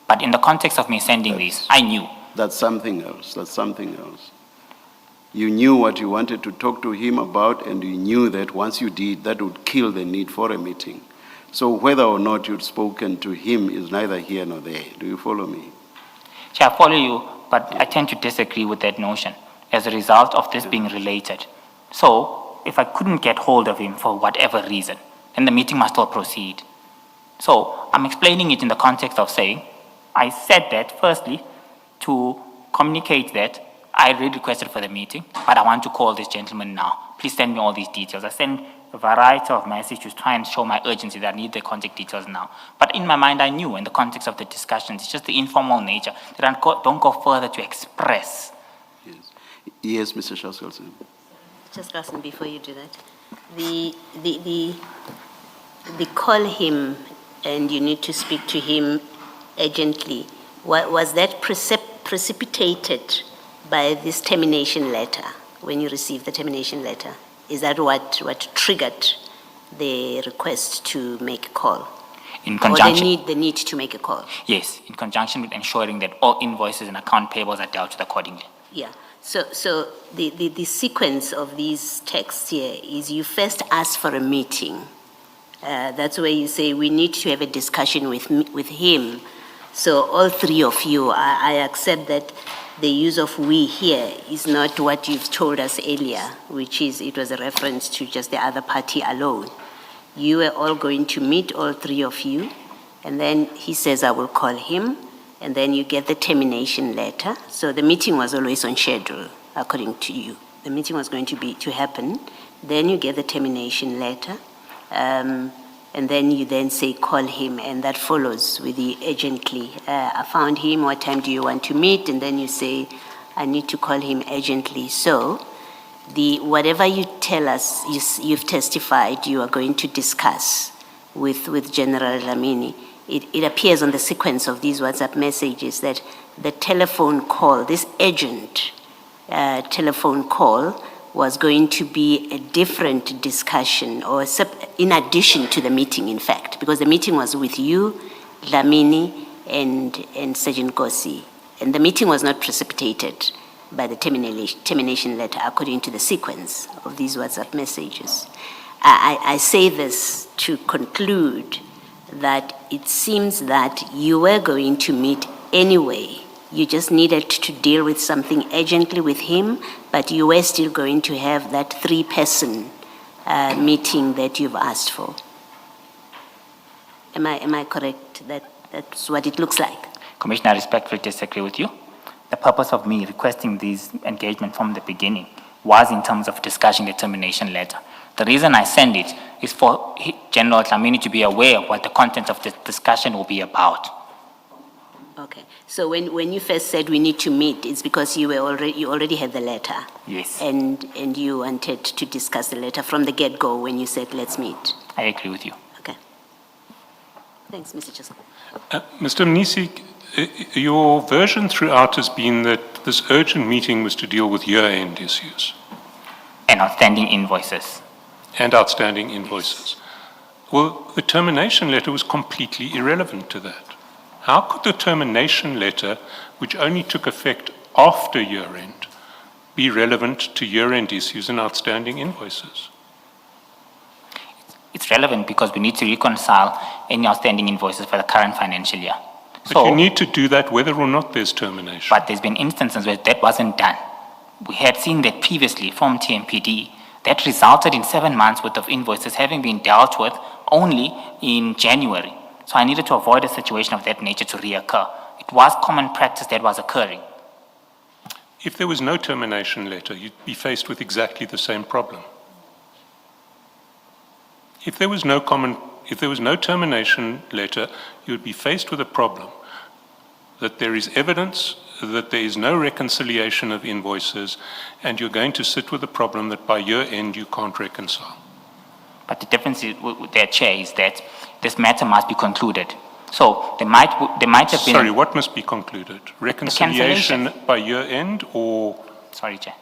But in the context of me sending these, I knew. That's something else. That's something else. You knew what you wanted to talk to him about, and you knew that once you did, that would kill the need for a meeting. So whether or not you'd spoken to him is neither here nor there. Do you follow me? Chair, I follow you, but I tend to disagree with that notion as a result of this being related. So, if I couldn't get hold of him for whatever reason, then the meeting must still proceed. So, I'm explaining it in the context of saying, I said that firstly to communicate that I already requested for the meeting, but I want to call this gentleman now. Please send me all these details. I send a variety of messages to try and show my urgency that I need the contact details now. But in my mind, I knew in the context of the discussions, it's just the informal nature that I don't go further to express. Yes. Yes, Mr. Shaskalsin. Just listen before you do that. The call him and you need to speak to him urgently. Was that precipitated by this termination letter, when you received the termination letter? Is that what triggered the request to make a call? In conjunction, or the need to make a call? Yes, in conjunction with ensuring that all invoices and account payables are dealt with accordingly. Yeah. So the sequence of these texts here is you first ask for a meeting. That's where you say we need to have a discussion with him. So all three of you, I accept that the use of we here is not what you've told us earlier, which is it was a reference to just the other party alone. You were all going to meet, all three of you, and then he says, I will call him, and then you get the termination letter. So the meeting was always on schedule, according to you. The meeting was going to happen. Then you get the termination letter, and then you then say, call him, and that follows with the urgently. I found him, what time do you want to meet? And then you say, I need to call him urgently. So whatever you tell us, you've testified you are going to discuss with General Lamini, it appears on the sequence of these WhatsApp messages that the telephone call, this urgent telephone call, was going to be a different discussion, or in addition to the meeting, in fact, because the meeting was with you, Lamini, and Sergeant Kosi. And the meeting was not precipitated by the termination letter, according to the sequence of these WhatsApp messages. I say this to conclude that it seems that you were going to meet anyway. You just needed to deal with something urgently with him, but you were still going to have that 3-person meeting that you've asked for. Am I correct? That's what it looks like. Commissioner, I respectfully disagree with you. The purpose of me requesting this engagement from the beginning was in terms of discussing the termination letter. The reason I send it is for General Dlamini to be aware of what the content of the discussion will be about. Okay. So when you first said we need to meet, it's because you already had the letter. Yes. And you wanted to discuss the letter from the get-go when you said let's meet. I agree with you. Okay. Thanks, Mr. Chasko. Mr. Mnisi, your version throughout has been that this urgent meeting was to deal with year-end issues. And outstanding invoices. And outstanding invoices. Well, the termination letter was completely irrelevant to that. How could the termination letter, which only took effect after year-end, be relevant to year-end issues and outstanding invoices? It's relevant because we need to reconcile any outstanding invoices for the current financial year. But you need to do that whether or not there's termination. But there's been instances where that wasn't done. We had seen that previously from TMPD. That resulted in 7 months worth of invoices having been dealt with only in January. So I needed to avoid a situation of that nature to reoccur. It was common practice that was occurring. If there was no termination letter, you'd be faced with exactly the same problem. If there was no termination letter, you would be faced with a problem that there is evidence that there is no reconciliation of invoices, and you're going to sit with the problem that by year end you can't reconcile. But the difference with their chair is that this matter must be concluded. So there might have been... Sorry, what must be concluded? Reconciliation by year end or... Sorry, Chair.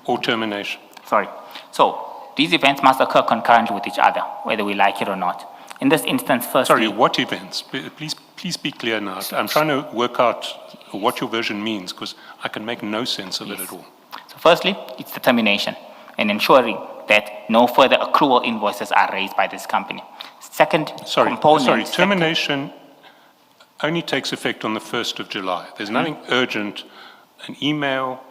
Or termination? Sorry. So these events must occur concurrently with each other, whether we like it or not. In this instance, firstly... Sorry, what events? Please be clear now. I'm trying to work out what your version means, because I can make no sense of it at all. So firstly, it's the termination and ensuring that no further accrual invoices are raised by this company. Second component... Termination only takes effect on the 1st of July. There's nothing urgent, an email,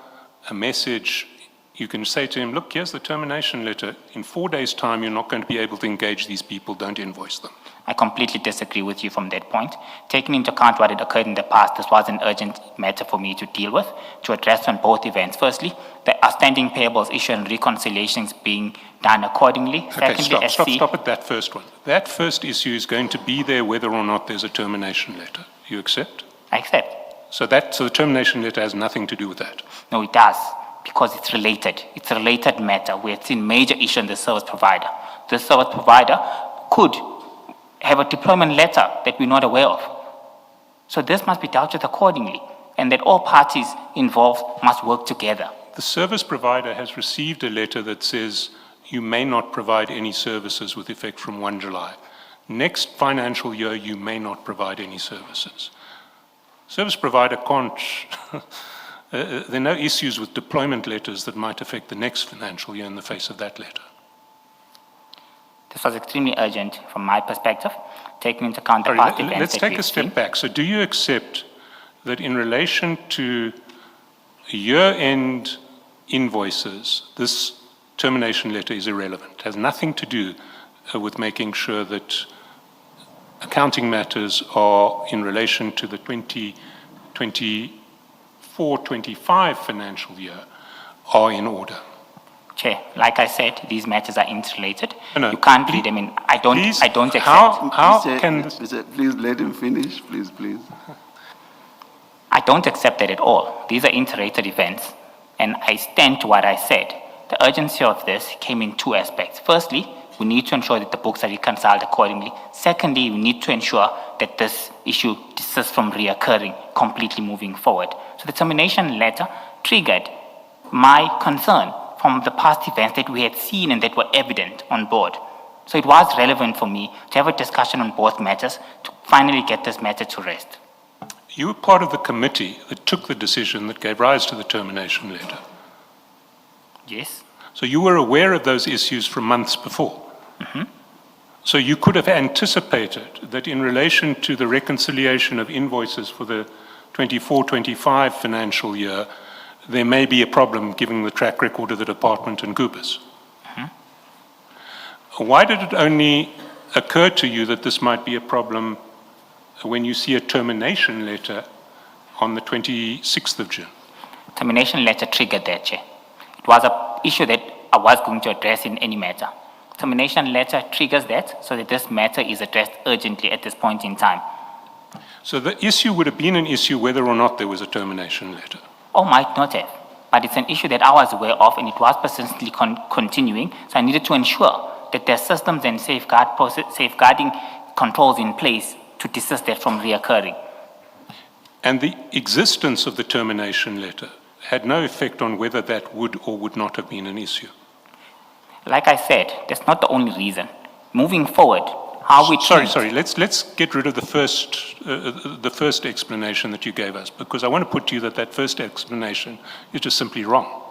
a message. You can say to him, look, here's the termination letter. In 4 days' time, you're not going to be able to engage these people. Don't invoice them. I completely disagree with you from that point. Taking into account what had occurred in the past, this was an urgent matter for me to deal with, to address on both events. Firstly, the outstanding payables issue and reconciliations being done accordingly. Okay, stop at that first one. That first issue is going to be there whether or not there's a termination letter. You accept? I accept. So the termination letter has nothing to do with that? No, it does, because it's related. It's a related matter. We have seen major issue in the service provider. The service provider could have a deployment letter that we're not aware of. So this must be dealt with accordingly, and that all parties involved must work together. The service provider has received a letter that says you may not provide any services with effect from 1 July. Next financial year, you may not provide any services. Service provider can't, there are no issues with deployment letters that might affect the next financial year in the face of that letter. This was extremely urgent from my perspective, taking into account the past events. Let's take a step back. So do you accept that in relation to year-end invoices, this termination letter is irrelevant? It has nothing to do with making sure that accounting matters are in relation to the 2024-25 financial year are in order. Chair, like I said, these matters are interrelated. No, you can't read them in. I don't accept. Please let him finish, please. I don't accept that at all. These are interrelated events, and I stand to what I said. The urgency of this came in 2 aspects. Firstly, we need to ensure that the books are reconciled accordingly. Secondly, we need to ensure that this issue desists from reoccurring, completely moving forward. So the termination letter triggered my concern from the past events that we had seen and that were evident on board. So it was relevant for me to have a discussion on both matters to finally get this matter to rest. You were part of the committee that took the decision that gave rise to the termination letter. Yes. So you were aware of those issues from months before. So you could have anticipated that in relation to the reconciliation of invoices for the 24-25 financial year, there may be a problem given the track record of the department and Gubis. Why did it only occur to you that this might be a problem when you see a termination letter on the 26th of June? Termination letter triggered that, Chair. It was an issue that I was going to address in any matter. Termination letter triggers that, so that this matter is addressed urgently at this point in time. So the issue would have been an issue whether or not there was a termination letter. Or might not have, but it's an issue that I was aware of and it was persistently continuing, so I needed to ensure that there are systems and safeguarding controls in place to desist that from reoccurring. And the existence of the termination letter had no effect on whether that would or would not have been an issue. Like I said, that's not the only reason. Moving forward, how we Sorry, let's get rid of the first explanation that you gave us, because I want to put to you that first explanation is just simply wrong.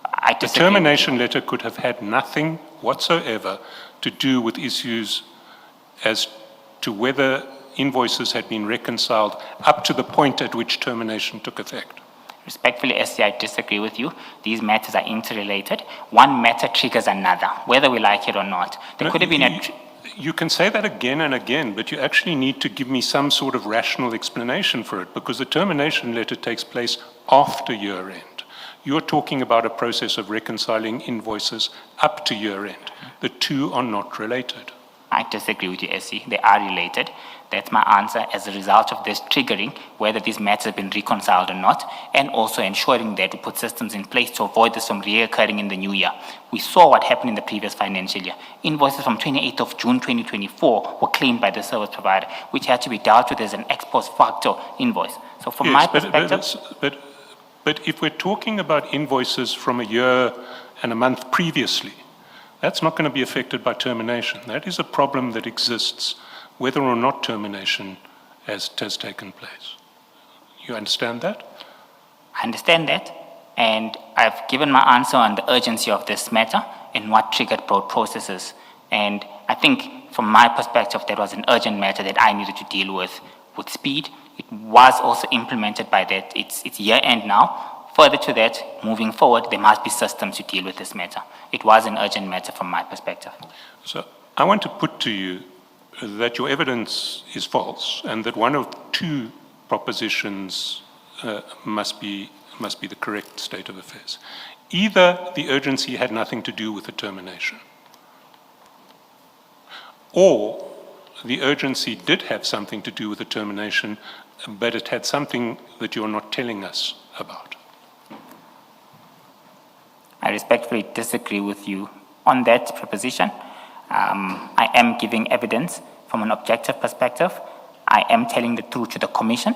I The disagree. termination letter could have had nothing whatsoever to do with issues as to whether invoices had been reconciled up to the point at which termination took effect. Respectfully, SC, I disagree with you. These matters are interrelated. One matter triggers another, whether we like it or not. There could have been You can say that again and again, but you actually need to give me some sort of rational explanation for it, because the termination letter takes place after year end. You're talking about a process of reconciling invoices up to year end. The two are not related. I disagree with you, SC. They are related. That's my answer as a result of this triggering, whether these matters have been reconciled or not, and also ensuring that we put systems in place to avoid this from reoccurring in the new year. We saw what happened in the previous financial year. Invoices from 28th of June 2024 were claimed by the service provider, which had to be dealt with as an ex post facto invoice. So from my perspective... But if we're talking about invoices from a year and a month previously, that's not going to be affected by termination. That is a problem that exists whether or not termination has taken place. You understand that? I understand that, and I've given my answer on the urgency of this matter and what triggered processes. And I think from my perspective, that was an urgent matter that I needed to deal with speed. It was also implemented by that. It's year end now. Further to that, moving forward, there must be systems to deal with this matter. It was an urgent matter from my perspective. So I want to put to you that your evidence is false and that one of two propositions must be the correct state of affairs. Either the urgency had nothing to do with the termination, or the urgency did have something to do with the termination, but it had something that you're not telling us about. I respectfully disagree with you on that proposition. I am giving evidence from an objective perspective. I am telling the truth to the Commission.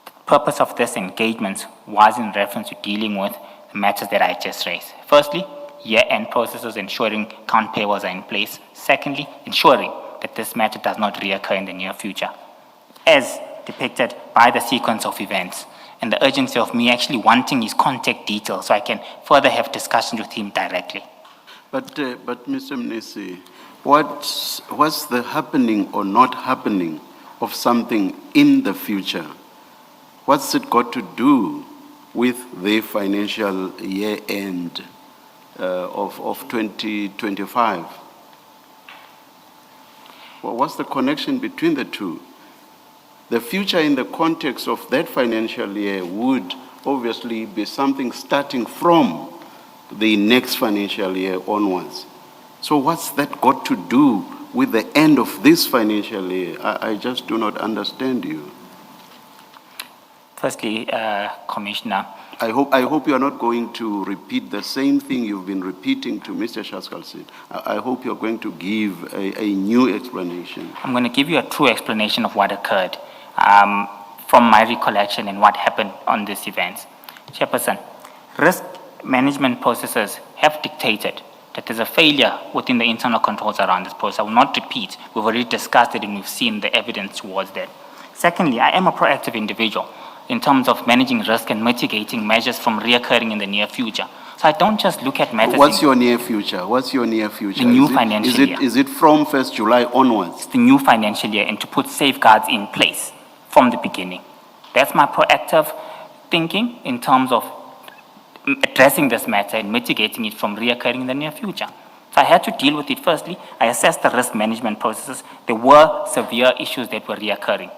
The purpose of this engagement was in reference to dealing with the matters that I just raised. Firstly, year-end processes ensuring account payables are in place. Secondly, ensuring that this matter does not reoccur in the near future, as depicted by the sequence of events and the urgency of me actually wanting his contact details so I can further have discussions with him directly. But Mr. Mnisi, what's the happening or not happening of something in the future? What's it got to do with the financial year end of 2025? Well, what's the connection between the two? The future in the context of that financial year would obviously be something starting from the next financial year onwards. So what's that got to do with the end of this financial year? I just do not understand you. Firstly, Commissioner, I hope you are not going to repeat the same thing you've been repeating to Mr. Shaskalsin. I hope you're going to give a new explanation. I'm going to give you a true explanation of what occurred from my recollection and what happened on this event. Chairperson, risk management processes have dictated that there's a failure within the internal controls around this process. I will not repeat. We've already discussed it and we've seen the evidence towards that. Secondly, I am a proactive individual in terms of managing risk and mitigating measures from reoccurring in the near future. So So I don't just look at matters. What's your near future? What's your near future? The new Is it- financial is it- year. Is it from 1st July onwards? The new financial year and to put safeguards in place from the beginning. That's my proactive thinking in terms of addressing this matter and mitigating it from reoccurring in the near future. So I had to deal with it firstly. I assessed the risk management processes. There were severe issues that were reoccurring.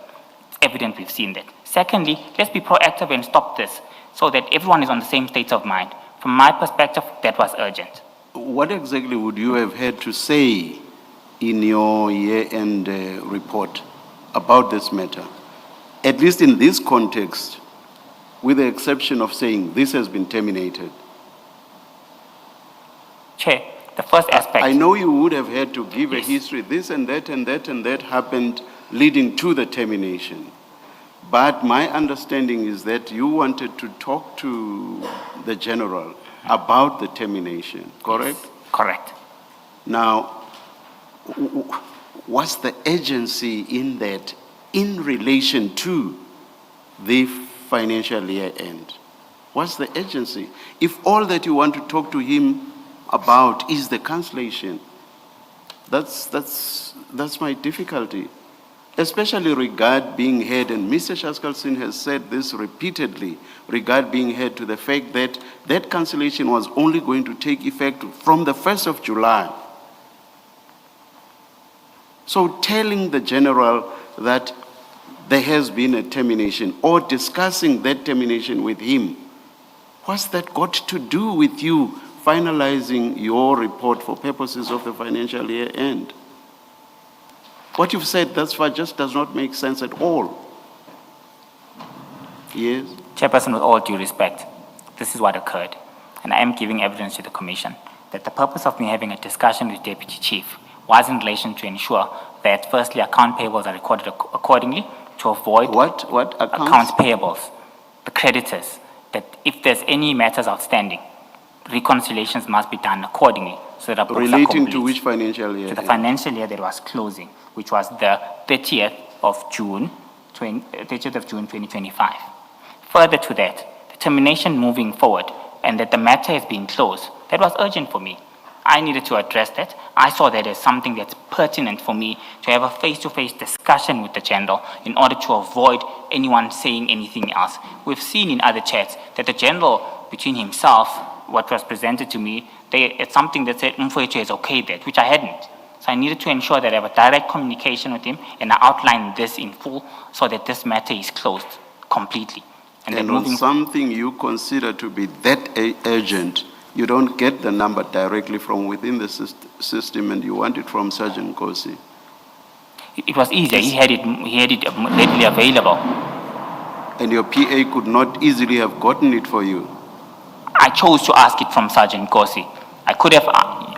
It's evident we've seen that. Secondly, let's be proactive and stop this so that everyone is on the same state of mind. From my perspective, that was urgent. What exactly would you have had to say in your year-end report about this matter? At least in this context, with the exception of saying this has been terminated. Chair, the first aspect. I know you would have had to give a Yes. history, this and that and that and that happened leading to the termination. But my understanding is that you wanted to talk to the general about the termination, correct? Correct. Now, what's the agency in that in relation to the financial year end? What's the agency? If all that you want to talk to him about is the cancellation, that's my difficulty. Especially regard being heard, and Mr. Shaskalson has said this repeatedly, regard being heard to the fact that that cancellation was only going to take effect from the 1st of July. So telling the general that there has been a termination or discussing that termination with him, what's that got to do with you finalizing your report for purposes of the financial year end? What you've said thus far just does not make sense at all. Yes? Chairperson, with all due respect, this is what occurred, and I am giving evidence to the Commission that the purpose of me having a discussion with Deputy Chief was in relation to ensure that, firstly, account payables are recorded accordingly to avoid What accounts payables, the creditors, that if there's any matters outstanding, reconciliations must be done accordingly so that our books are Relating to complete. which financial year? To the financial year that was closing, which was the 30th of June 2025. Further to that, the termination moving forward and that the matter has been closed, that was urgent for me. I needed to address that. I saw that as something that's pertinent for me to have a face-to-face discussion with the general in order to avoid anyone saying anything else. We've seen in other chats that the general, between himself, what was presented to me, it's something that said Mfowethu is okay that, which I hadn't. So I needed to ensure that I have a direct communication with him and I outlined this in full so that this matter is closed completely. And then on something you consider to be that urgent, you don't get the number directly from within the system and you want it from Sergeant Kosi. It was easier. He had it readily available. And your PA could not easily have gotten it for you. I chose to ask it from Sergeant Kosi. I could have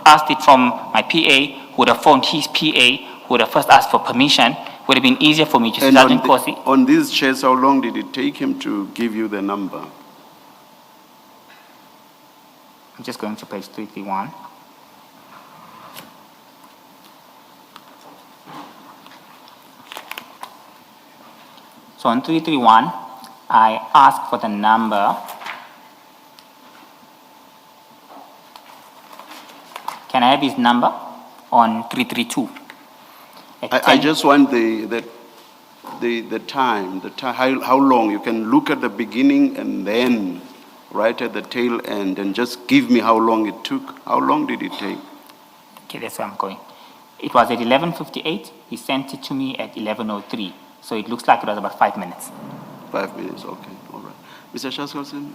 asked it from my PA, who would have phoned his PA, who would have first asked for permission. Would have been easier for me to Sergeant Kosi. On these chats, how long did it take him to give you the number? I'm just going to page 331. So on 331, I asked for the number. Can I have his number on 332? I just want the time, how long. You can look at the beginning and then right at the tail end and just give me how long it took. How long did it take? Okay, that's where I'm going. It was at 11:58. He sent it to me at 11:03. So it looks like it was about 5 minutes. 5 minutes, okay, all right. Mr. Shaskalson?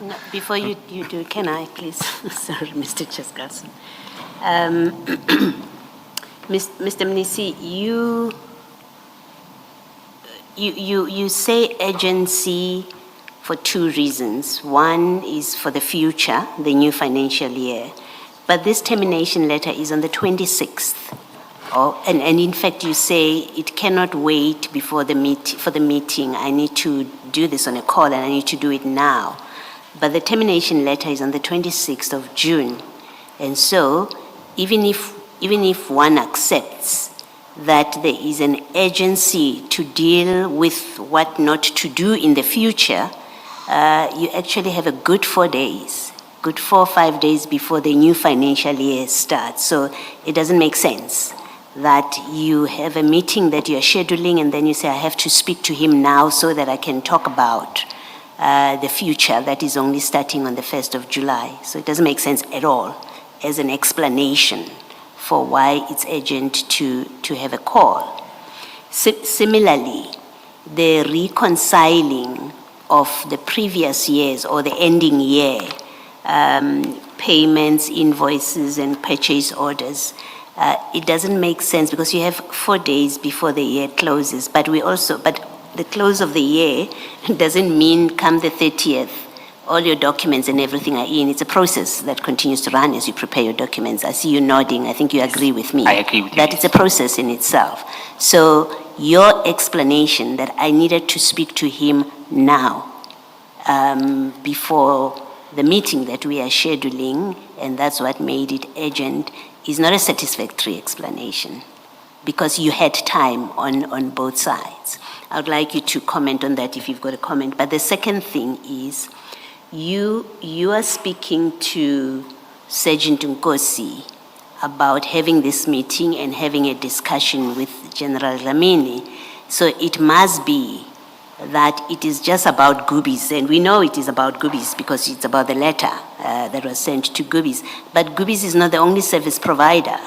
No, before you do, can I please? Sorry, Mr. Shaskalson. Mr. Mnisi, you say agency for two reasons. One is for the future, the new financial year, but this termination letter is on the 26th. And in fact, you say it cannot wait before for the meeting. I need to do this on a call and I need to do it now. But the termination letter is on the 26th of June. And so, even if one accepts that there is an agency to deal with what not to do in the future, you actually have a good 4 days good 4 or 5 days before the new financial year starts. So it doesn't make sense that you have a meeting that you're scheduling and then you say, I have to speak to him now so that I can talk about the future that is only starting on the 1st of July. So it doesn't make sense at all as an explanation for why it's urgent to have a call. Similarly, the reconciling of the previous years or the ending year payments, invoices, and purchase orders, it doesn't make sense because you have 4 days before the year closes, but the close of the year doesn't mean come the 30th, all your documents and everything are in. It's a process that continues to run as you prepare your documents. I see you nodding. I think you agree with me. I agree with you. That it's a process in itself. So your explanation that I needed to speak to him now, before the meeting that we are scheduling, and that's what made it urgent, is not a satisfactory explanation because you had time on both sides. I would like you to comment on that if you've got a comment. But the second thing is you are speaking to Sergeant Nkosi about having this meeting and having a discussion with General Dlamini. So it must be that it is just about Goobies, and we know it is about Goobies because it's about the letter that was sent to Goobies. But Goobies is not the only service provider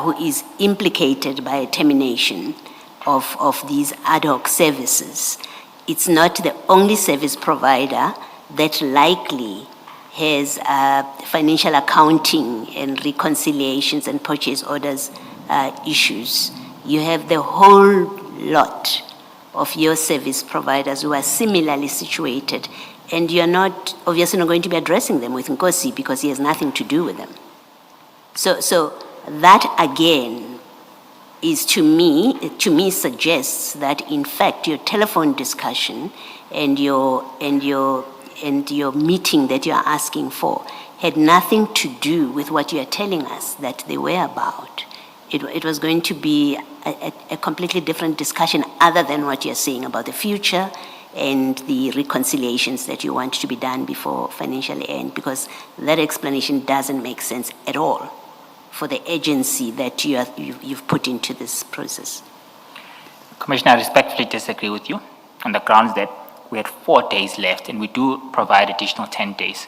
who is implicated by a termination of these ad hoc services. It's not the only service provider that likely has financial accounting and reconciliations and purchase orders issues. You have the whole lot of your service providers who are similarly situated, and you're not obviously not going to be addressing them with Nkosi because he has nothing to do with them. So that again is to me suggests that in fact your telephone discussion and your meeting that you are asking for had nothing to do with what you are telling us that they were about. It was going to be a completely different discussion other than what you're saying about the future and the reconciliations that you want to be done before financial end, because that explanation doesn't make sense at all for the agency that you've put into this process. Commissioner, I respectfully disagree with you on the grounds that we had 4 days left and we do provide additional 10 days.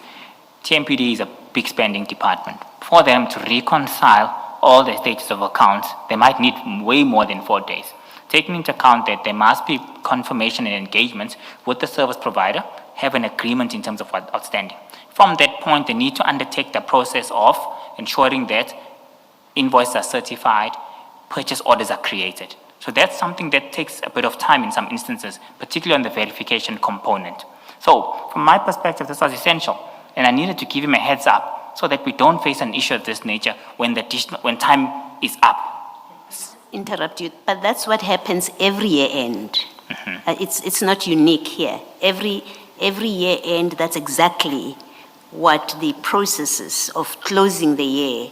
TMPD is a big spending department. For them to reconcile all the status of accounts, they might need way more than 4 days. Taking into account that there must be confirmation and engagements with the service provider, have an agreement in terms of what's outstanding. From that point, they need to undertake the process of ensuring that invoices are certified, purchase orders are created. So that's something that takes a bit of time in some instances, particularly on the verification component. So from my perspective, this was essential, and I needed to give him a heads up so that we don't face an issue of this nature when time is up. Interrupt you, but that's what happens every year end. It's not unique here. Every year end, that's exactly what the processes of closing the year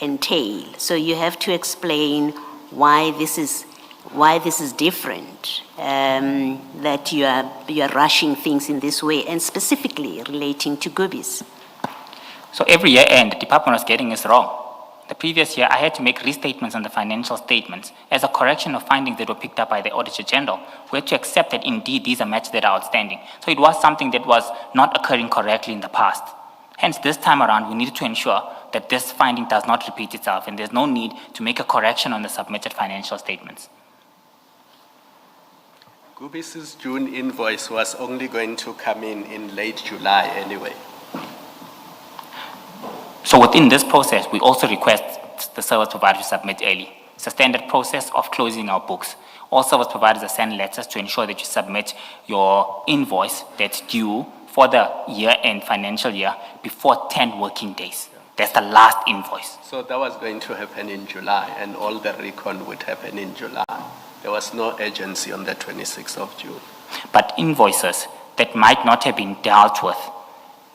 entail. So you have to explain why this is different, that you are rushing things in this way, and specifically relating to Goobies. So every year end, the department was getting us wrong. The previous year, I had to make restatements on the financial statements as a correction of findings that were picked up by the Auditor General. We had to accept that indeed these are matters that are outstanding. So it was something that was not occurring correctly in the past. Hence, this time around, we needed to ensure that this finding does not repeat itself and there's no need to make a correction on the submitted financial statements. Goobies' June invoice was only going to come in late July anyway. So within this process, we also request the service provider to submit early. It's a standard process of closing our books. All service providers are sent letters to ensure that you submit your invoice that's due for the year-end financial year before 10 working days. That's the last invoice. So that was going to happen in July, and all the recon would happen in July. There was no urgency on the 26th of June. But invoices that might not have been dealt with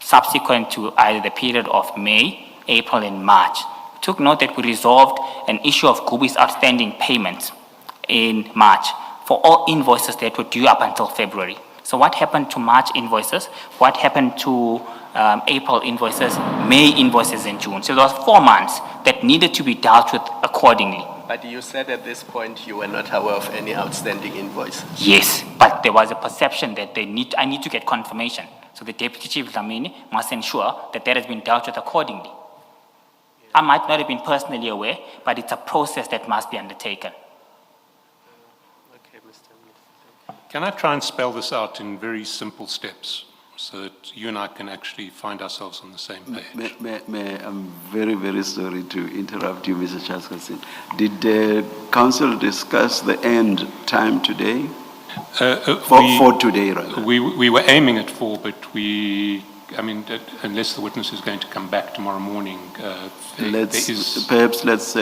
subsequent to either the period of May, April, and March. Took note that we resolved an issue of Goobies' outstanding payments in March for all invoices that were due up until February. So what happened to March invoices? What happened to April invoices, May invoices, and June? So there was 4 months that needed to be dealt with accordingly. But you said at this point you were not aware of any outstanding invoices. Yes, but there was a perception that I need to get confirmation. So the Deputy Chief Dlamini must ensure that that has been dealt with accordingly. I might not have been personally aware, but it's a process that must be undertaken. Okay, Mr. Can I try and spell this out in very simple steps so that you and I can actually find ourselves on the same page? I'm very, very sorry to interrupt you, Mr. Chaskasin. Did the council discuss the end time today? For today, rather. We were aiming at 4, but unless the witness is going to come back tomorrow morning, Perhaps let's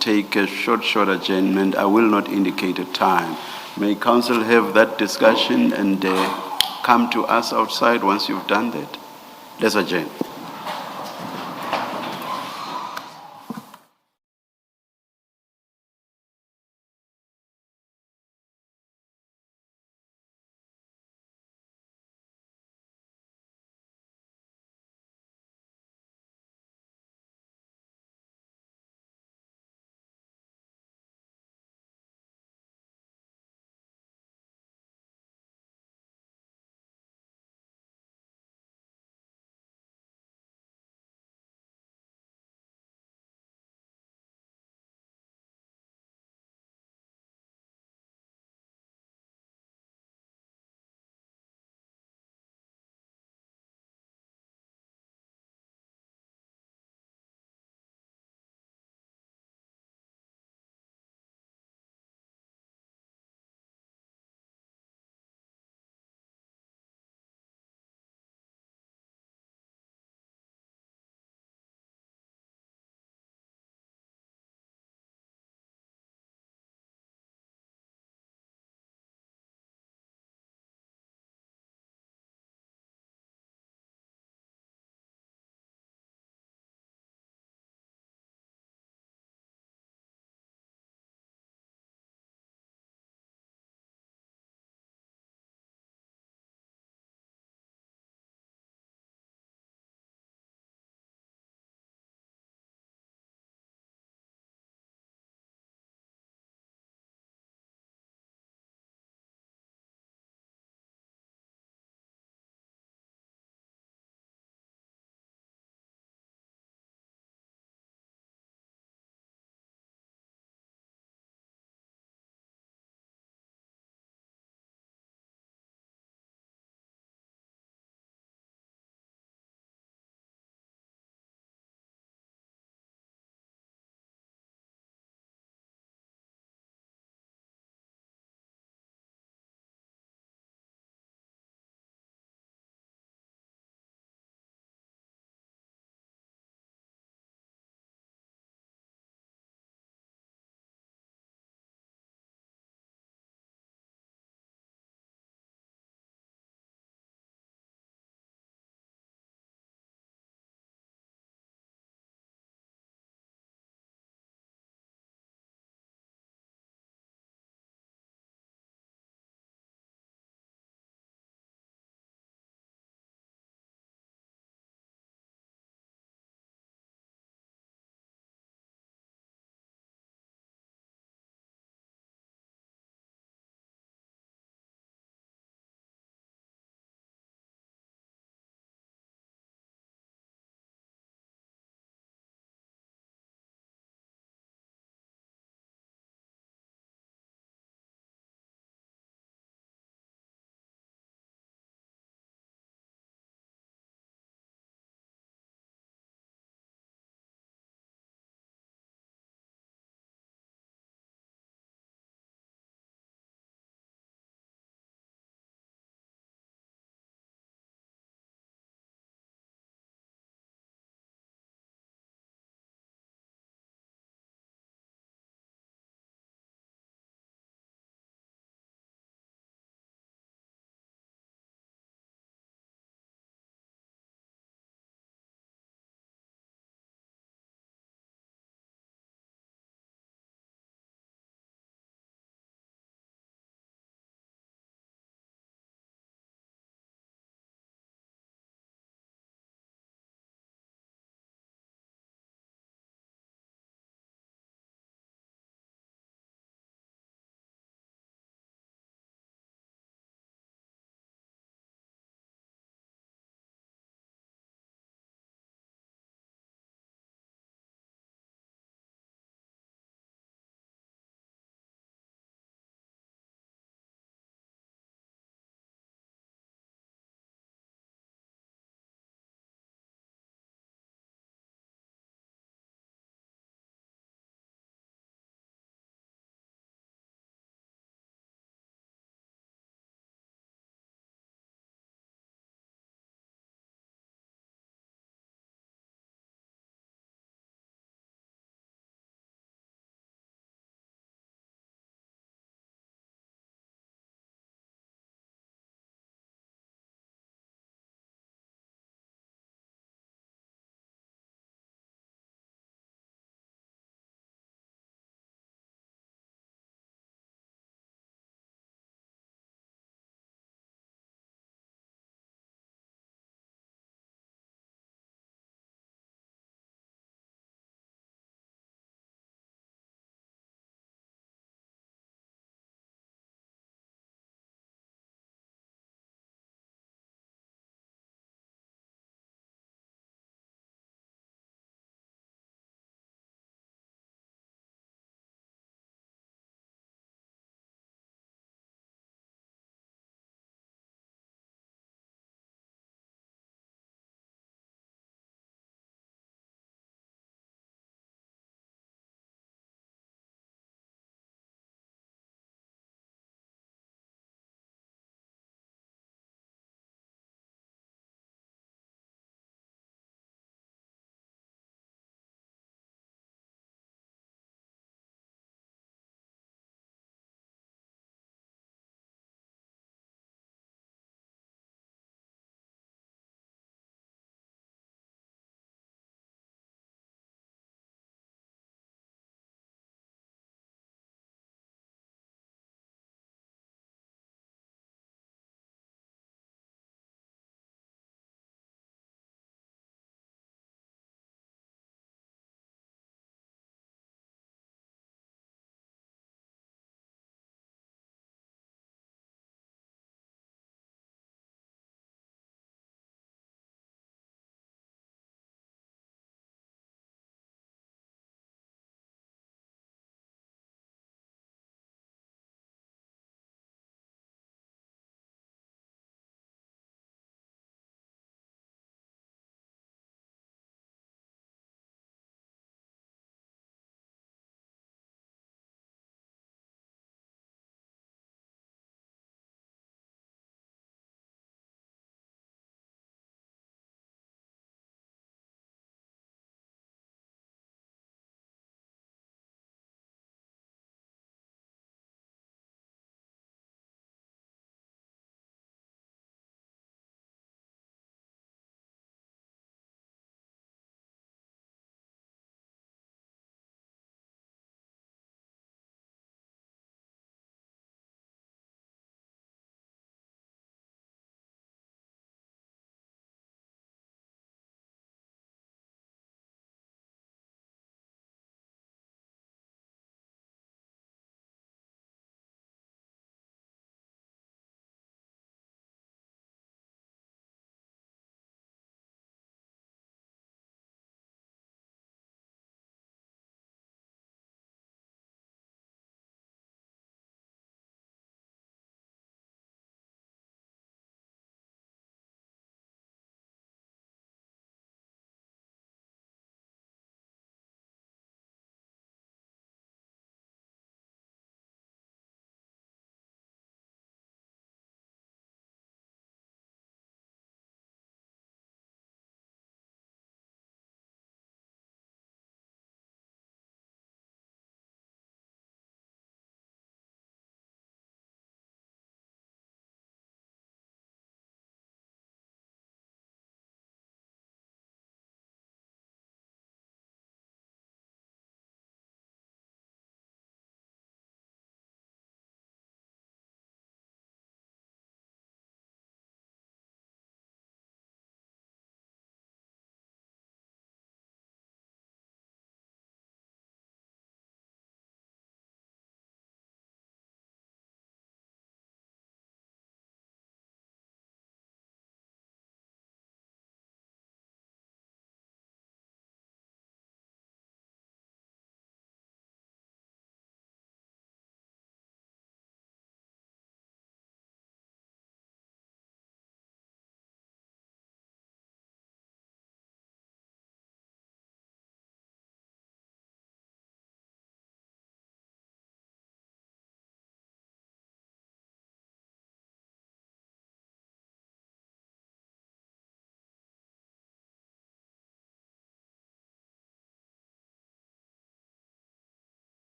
take a short adjournment. I will not indicate a time. May council have that discussion and come to us outside once you've done that? Let's adjourn.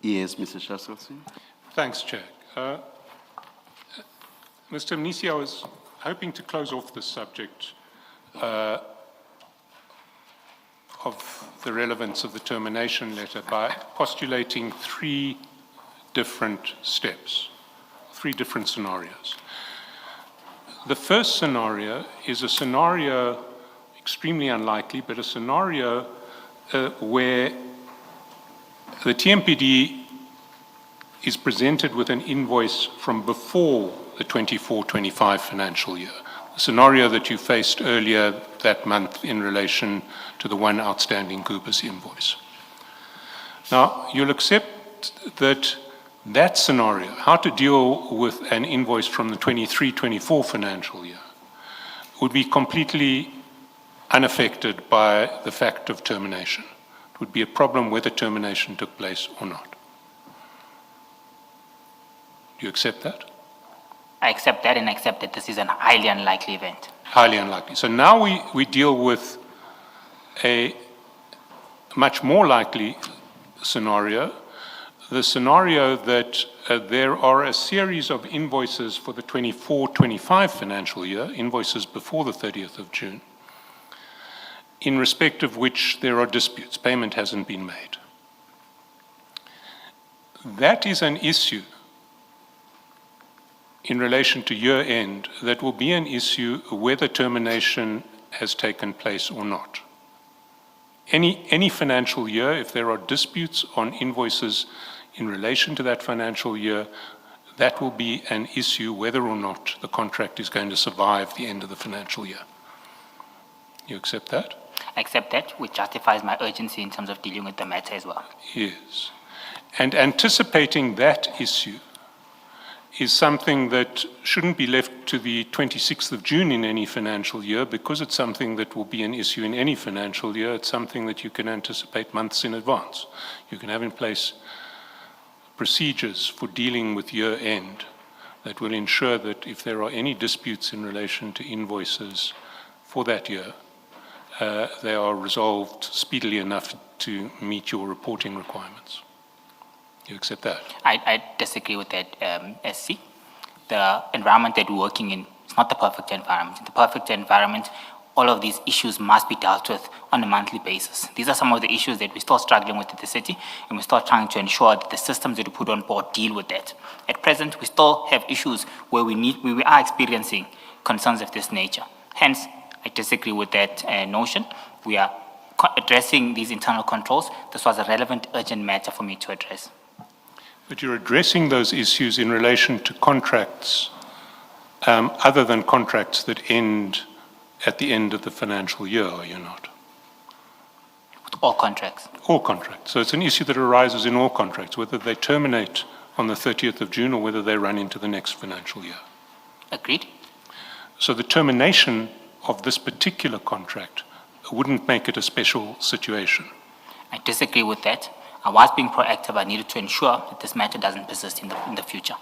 Yes, Mr. Shaskelson. Thanks, Chair. Mr. Mnisi, I was hoping to close off this subject of the relevance of the termination letter by postulating three different steps, three different scenarios. The first scenario is a scenario extremely unlikely, but a scenario where the TMPD is presented with an invoice from before the 24-25 financial year. The scenario that you faced earlier that month in relation to the one outstanding Goobers invoice. Now, you'll accept that that scenario, how to deal with an invoice from the 23-24 financial year, would be completely unaffected by the fact of termination. It would be a problem whether termination took place or not. Do you accept that? I accept that, and accept that this is a highly unlikely event. Highly unlikely. So now we deal with a much more likely scenario, the scenario that there are a series of invoices for the 24-25 financial year, invoices before the 30th of June, in respect of which there are disputes, payment hasn't been made. That is an issue in relation to year end that will be an issue whether termination has taken place or not. Any financial year, if there are disputes on invoices in relation to that financial year, that will be an issue whether or not the contract is going to survive the end of the financial year. You accept that? I accept that, which justifies my urgency in terms of dealing with the matter as well. Yes. And anticipating that issue is something that shouldn't be left to the 26th of June in any financial year, because it's something that will be an issue in any financial year. It's something that you can anticipate months in advance. You can have in place procedures for dealing with year end that will ensure that if there are any disputes in relation to invoices for that year, they are resolved speedily enough to meet your reporting requirements. You accept that? I disagree with that, SC. The environment that we're working in is not the perfect environment. In the perfect environment, all of these issues must be dealt with on a monthly basis. These are some of the issues that we're still struggling with in the city, and we're still trying to ensure that the systems that we put on board deal with that. At present, we still have issues where we are experiencing concerns of this nature. Hence, I disagree with that notion. We are addressing these internal controls. This was a relevant, urgent matter for me to address. But you're addressing those issues in relation to contracts other than contracts that end at the end of the financial year, are you not? With all contracts. All contracts. So it's an issue that arises in all contracts, whether they terminate on the 30th of June or whether they run into the next financial year. Agreed. So the termination of this particular contract wouldn't make it a special situation. I disagree with that. I was being proactive. I needed to ensure that this matter doesn't persist in the future.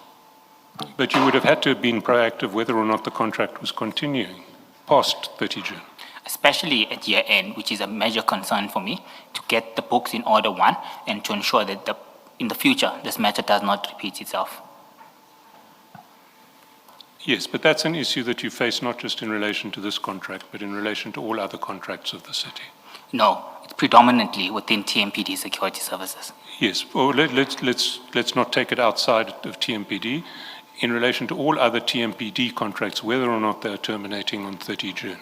But you would have had to have been proactive whether or not the contract was continuing past 30 June. Especially at year end, which is a major concern for me, to get the books in order, one, and to ensure that in the future, this matter does not repeat itself. Yes, but that's an issue that you face not just in relation to this contract, but in relation to all other contracts of the city. No, it's predominantly within TMPD security services. Yes, well, let's not take it outside of TMPD. In relation to all other TMPD contracts, whether or not they're terminating on 30 June.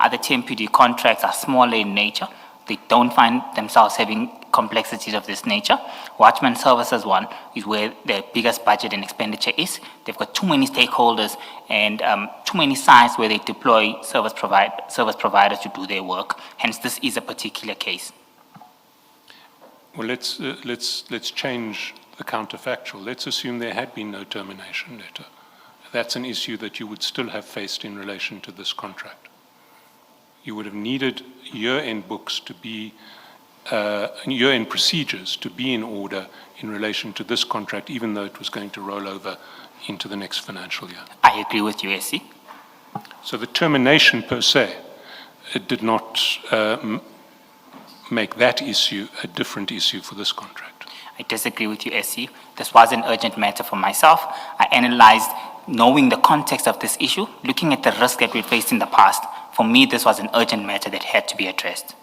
Other TMPD contracts are smaller in nature. They don't find themselves having complexities of this nature. Watchman Services one is where the biggest budget and expenditure is. They've got too many stakeholders and too many sites where they deploy service providers to do their work. Hence, this is a particular case. Well, let's change the counterfactual. Let's assume there had been no termination letter. That's an issue that you would still have faced in relation to this contract. You would have needed year-end books to be, year-end procedures to be in order in relation to this contract, even though it was going to roll over into the next financial year. I agree with you, SC. So the termination per se, it did not make that issue a different issue for this contract. I disagree with you, SC. This was an urgent matter for myself. I analyzed, knowing the context of this issue, looking at the risk that we faced in the past. For me, this was an urgent matter that had to be addressed.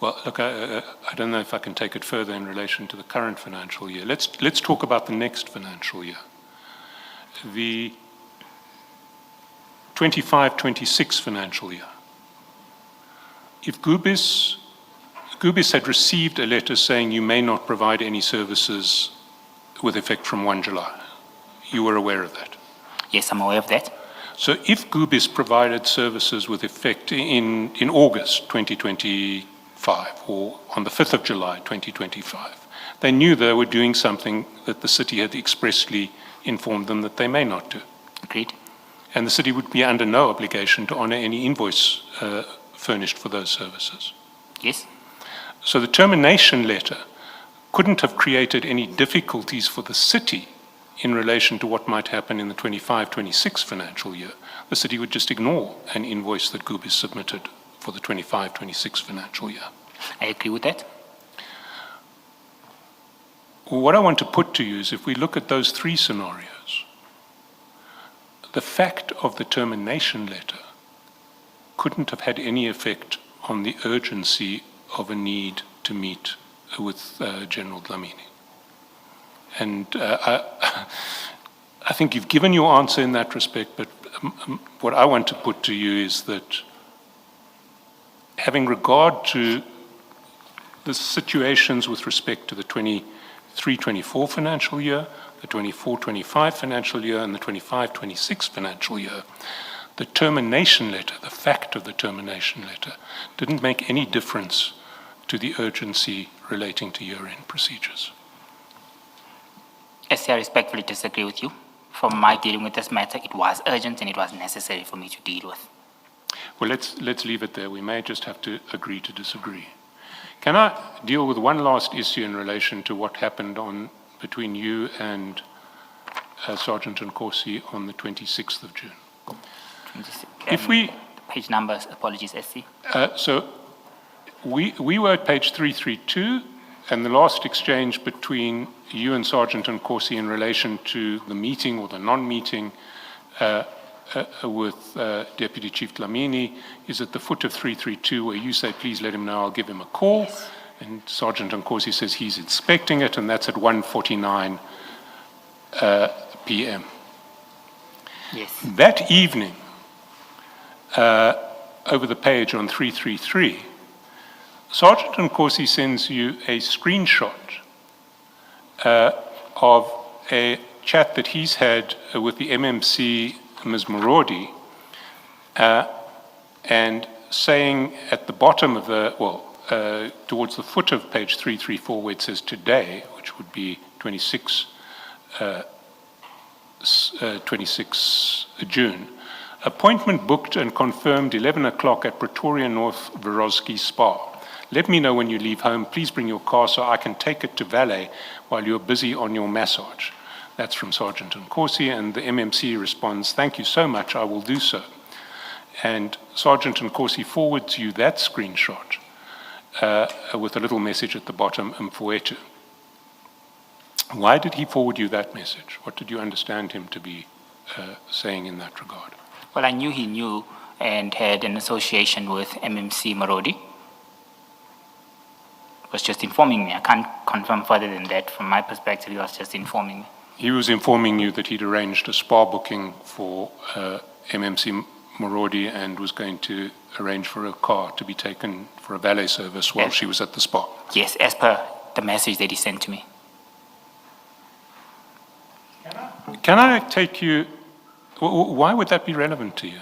Well, look, I don't know if I can take it further in relation to the current financial year. Let's talk about the next financial year. The 25-26 financial year. If Gubis had received a letter saying you may not provide any services with effect from 1 July, you were aware of that? Yes, I'm aware of that. So if Gubis provided services with effect in August 2025 or on the 5th of July 2025, they knew they were doing something that the city had expressly informed them that they may not do. Agreed. And the city would be under no obligation to honor any invoice furnished for those services. Yes. So the termination letter couldn't have created any difficulties for the city in relation to what might happen in the 25-26 financial year. The city would just ignore an invoice that Gubis submitted for the 25-26 financial year. I agree with that. What I want to put to you is if we look at those three scenarios, the fact of the termination letter couldn't have had any effect on the urgency of a need to meet with General Dlamini. And I think you've given your answer in that respect, but what I want to put to you is that having regard to the situations with respect to the 23-24 financial year, the 24-25 financial year, and the 25-26 financial year, the termination letter, the fact of the termination letter, didn't make any difference to the urgency relating to year-end procedures. SC, I respectfully disagree with you. From my dealing with this matter, it was urgent and it was necessary for me to deal with. Well, let's leave it there. We may just have to agree to disagree. Can I deal with one last issue in relation to what happened between you and Sergeant Nkosi on the 26th of June? If we... Page numbers, apologies, SC. So we were at page 332, and the last exchange between you and Sergeant Nkosi in relation to the meeting or the non-meeting with Deputy Chief Dlamini is at the foot of 332, where you say, please let him know, I'll give him a call. And Sergeant Nkosi says he's inspecting it, and that's at 1:49 p.m. Yes. That evening, over the page on 333, Sergeant Nkosi sends you a screenshot of a chat that he's had with the MMC, Ms. Morodi, and saying at the bottom of towards the foot of page 334 where it says today, which would be 26 June, appointment booked and confirmed 11 o'clock at Pretoria North Verosky Spa. Let me know when you leave home. Please bring your car so I can take it to valet while you're busy on your massage. That's from Sergeant Nkosi, and the MMC responds, thank you so much, I will do so. And Sergeant Nkosi forwards you that screenshot with a little message at the bottom, Mfowethu. Why did he forward you that message? What did you understand him to be saying in that regard? Well, I knew he knew and had an association with MMC Morodi. Was just informing me. I can't confirm further than that. From my perspective, he was just informing me. He was informing you that he'd arranged a spa booking for MMC Morodi and was going to arrange for a car to be taken for a valet service while she was at the spa. Yes, as per the message that he sent to me. Can I take you... Why would that be relevant to you?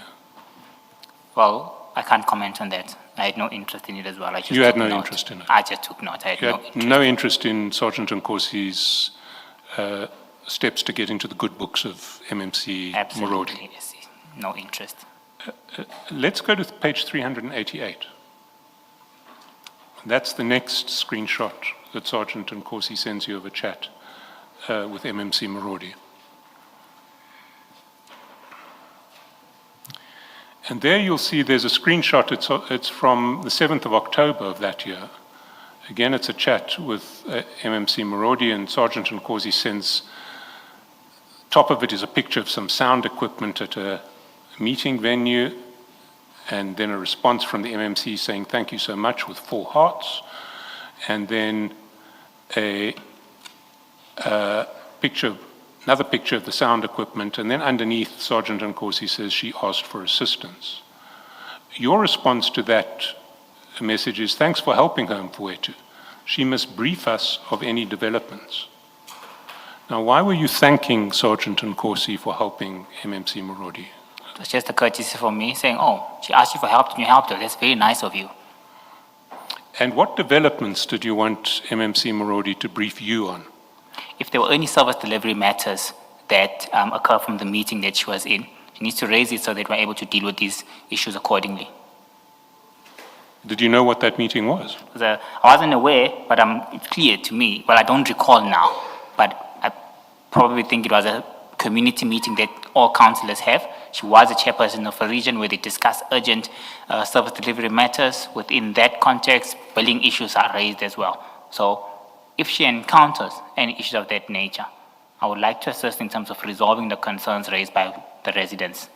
Well, I can't comment on that. I had no interest in it as well. You had no interest in it? I just took note. I had no interest. No interest in Sergeant Nkosi's steps to get into the good books of MMC Absolutely, Morodi? yes. No interest. Let's go to page 388. That's the next screenshot that Sergeant Nkosi sends you of a chat with MMC Morodi. And there you'll see there's a screenshot, it's from the 7th of October of that year, Again, it's a chat with MMC Marodi, and Sergeant Nkosi sends, top of it is a picture of some sound equipment at a meeting venue, and then a response from the MMC saying thank you so much with 4 hearts, and then another picture of the sound equipment, and then underneath Sergeant Nkosi says she asked for assistance. Your response to that message is thanks for helping her, Mfowethu. She must brief us of any developments. Now, why were you thanking Sergeant Nkosi for helping MMC Marodi? It was just a courtesy for me saying, oh, she asked you for help and you helped her. That's very nice of you. And what developments did you want MMC Marodi to brief you on? If there were any service delivery matters that occur from the meeting that she was in, she needs to raise it so that we're able to deal with these issues accordingly. Did you know what that meeting was? I wasn't aware, but it's clear to me. Well, I don't recall now, but I probably think it was a community meeting that all councillors have. She was a chairperson of a region where they discuss urgent service delivery matters. Within that context, billing issues are raised as well. So if she encounters any issues of that nature, I would like to assist in terms of resolving the concerns raised by the residents.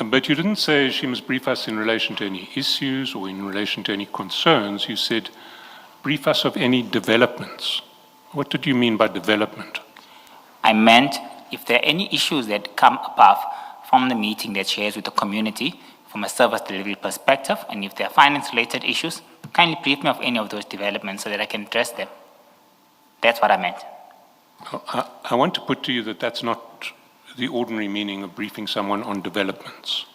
But you didn't say she must brief us in relation to any issues or in relation to any concerns. You said brief us of any developments. What did you mean by development? I meant if there are any issues that come above from the meeting that she has with the community from a service delivery perspective, and if there are finance-related issues, kindly brief me of any of those developments so that I can address them. That's what I meant. I want to put to you that that's not the ordinary meaning of briefing someone on developments.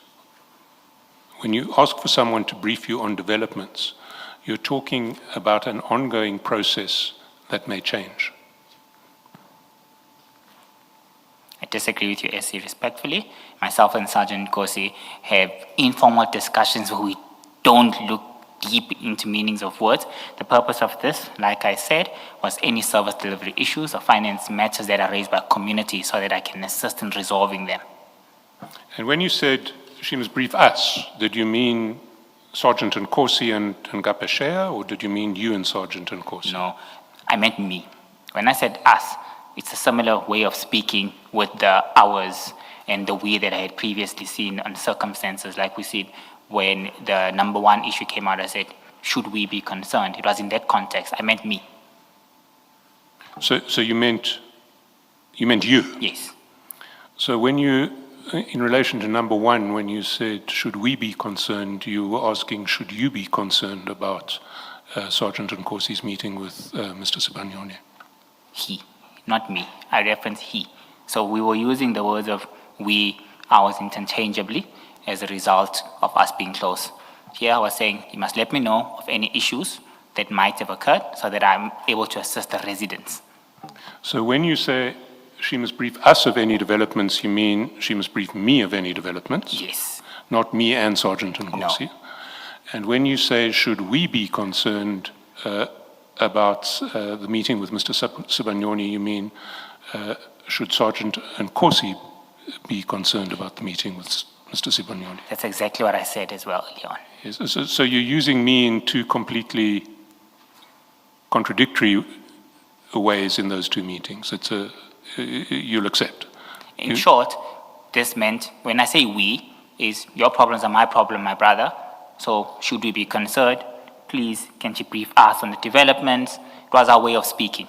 When you ask for someone to brief you on developments, you're talking about an ongoing process that may change. I disagree with you, SC, respectfully. Myself and Sergeant Nkosi have informal discussions where we don't look deep into meanings of words. The purpose of this, like I said, was any service delivery issues or finance matters that are raised by community so that I can assist in resolving them. And when you said she must brief us, did you mean Sergeant Nkosi and Ngape Shea, or did you mean you and Sergeant Nkosi? No, I meant me. When I said us, it's a similar way of speaking with the hours and the way that I had previously seen on circumstances, like we said, when the number 1 issue came out, I said, should we be concerned? It was in that context. I meant me. So you meant you? Yes. So when you, in relation to number 1, when you said, should we be concerned, you were asking, should you be concerned about Sergeant Nkosi's meeting with Mr. Sibanyoni? He, not me. I referenced he. So we were using the words of we, ours interchangeably, as a result of us being close. Here I was saying, you must let me know of any issues that might have occurred so that I'm able to assist the residents. So when you say she must brief us of any developments, you mean she must brief me of any developments? Yes. Not me and Sergeant Nkosi? No. And when you say, should we be concerned about the meeting with Mr. Sibanyoni, you mean should Sergeant Nkosi be concerned about the meeting with Mr. Sibanyoni? That's exactly what I said as well, Leon. Yes, so you're using me in 2 completely contradictory ways in those 2 meetings. You'll accept. In short, this meant, when I say we, is your problems are my problem, my brother. So should we be concerned? Please, can you brief us on the developments? It was our way of speaking.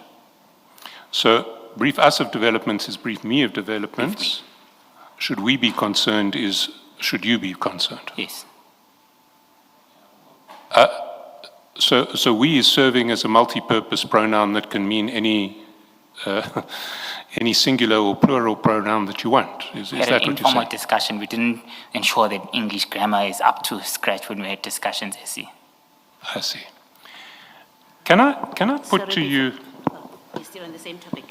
So brief us of developments is brief me of developments. Should we be concerned is should you be concerned? Yes. So we is serving as a multi-purpose pronoun that can mean any singular or plural pronoun that you want. Is We had that an what you're informal saying? discussion. We didn't ensure that English grammar is up to scratch when we had discussions, SC. I see. Can I put to you? You're still on the same topic.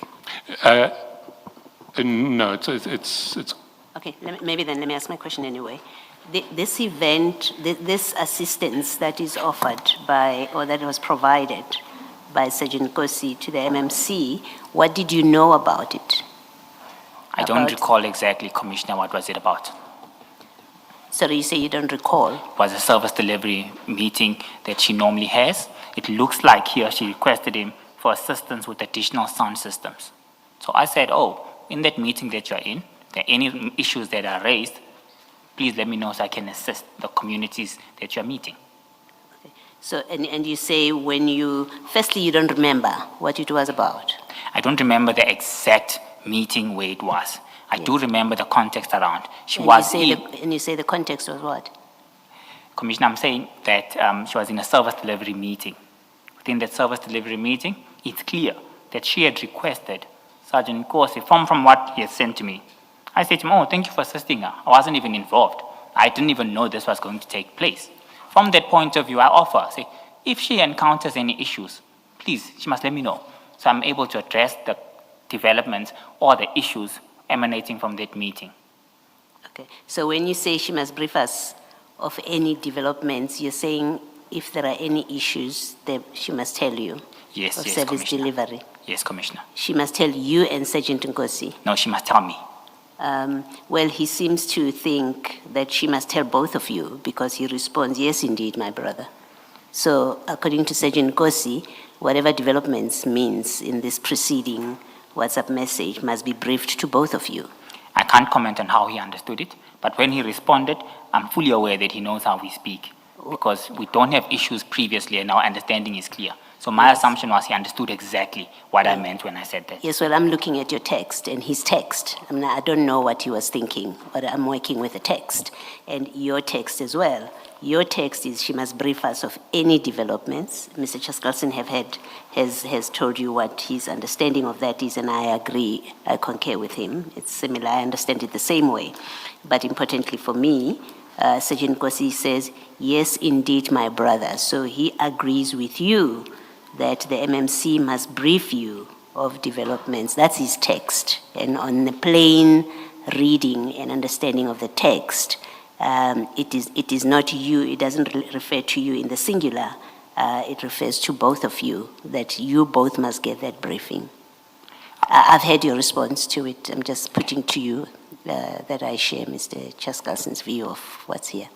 No, it's Okay, maybe then let me ask my question anyway. This event, this assistance that is offered by, or that was provided by Sergeant Nkosi to the MMC, what did you know about it? I don't About- recall exactly, Commissioner, what was it about. So you say you don't recall? It was a service delivery meeting that she normally has, it looks like he or she requested him for assistance with additional sound systems. So I said, oh, in that meeting that you're in, if there are any issues that are raised, please let me know so I can assist the communities that you're meeting. So, and you say firstly, you don't remember what it was about? I don't remember the exact meeting where it was. I do remember the context around. And you say the context was what? Commissioner, I'm saying that she was in a service delivery meeting. Within that service delivery meeting, it's clear that she had requested Sergeant Nkosi from what he had sent to me. I said to him, oh, thank you for assisting her. I wasn't even involved. I didn't even know this was going to take place. From that point of view, I offer, say, if she encounters any issues, please, she must let me know. So I'm able to address the developments or the issues emanating from that meeting. Okay, so when you say she must brief us of any developments, you're saying if there are any issues, she must tell you? Yes, of yes, service Commissioner. delivery? Yes, Commissioner. She must tell you and Sergeant Nkosi? No, she must tell me. Well, he seems to think that she must tell both of you because he responds, yes, indeed, my brother. So according to Sergeant Nkosi, whatever developments means in this preceding WhatsApp message must be briefed to both of you. I can't comment on how he understood it, but when he responded, I'm fully aware that he knows how we speak because we don't have issues previously and our understanding is clear. So my assumption was he understood exactly what I meant when I said that. Yes, well, I'm looking at your text and his text. I don't know what he was thinking, but I'm working with the text and your text as well. Your text is she must brief us of any developments. Mr. Chaskalson has told you what his understanding of that is, and I agree, I concur with him. It's similar, I understand it the same way. But importantly for me, Sergeant Nkosi says, yes, indeed, my brother. So he agrees with you that the MMC must brief you of developments. That's his text. And on the plain reading and understanding of the text, it is not you, it doesn't refer to you in the singular, it refers to both of you, that you both must get that briefing. I've heard your response to it. I'm just putting to you that I share Mr. Chaskalson's view of what's here.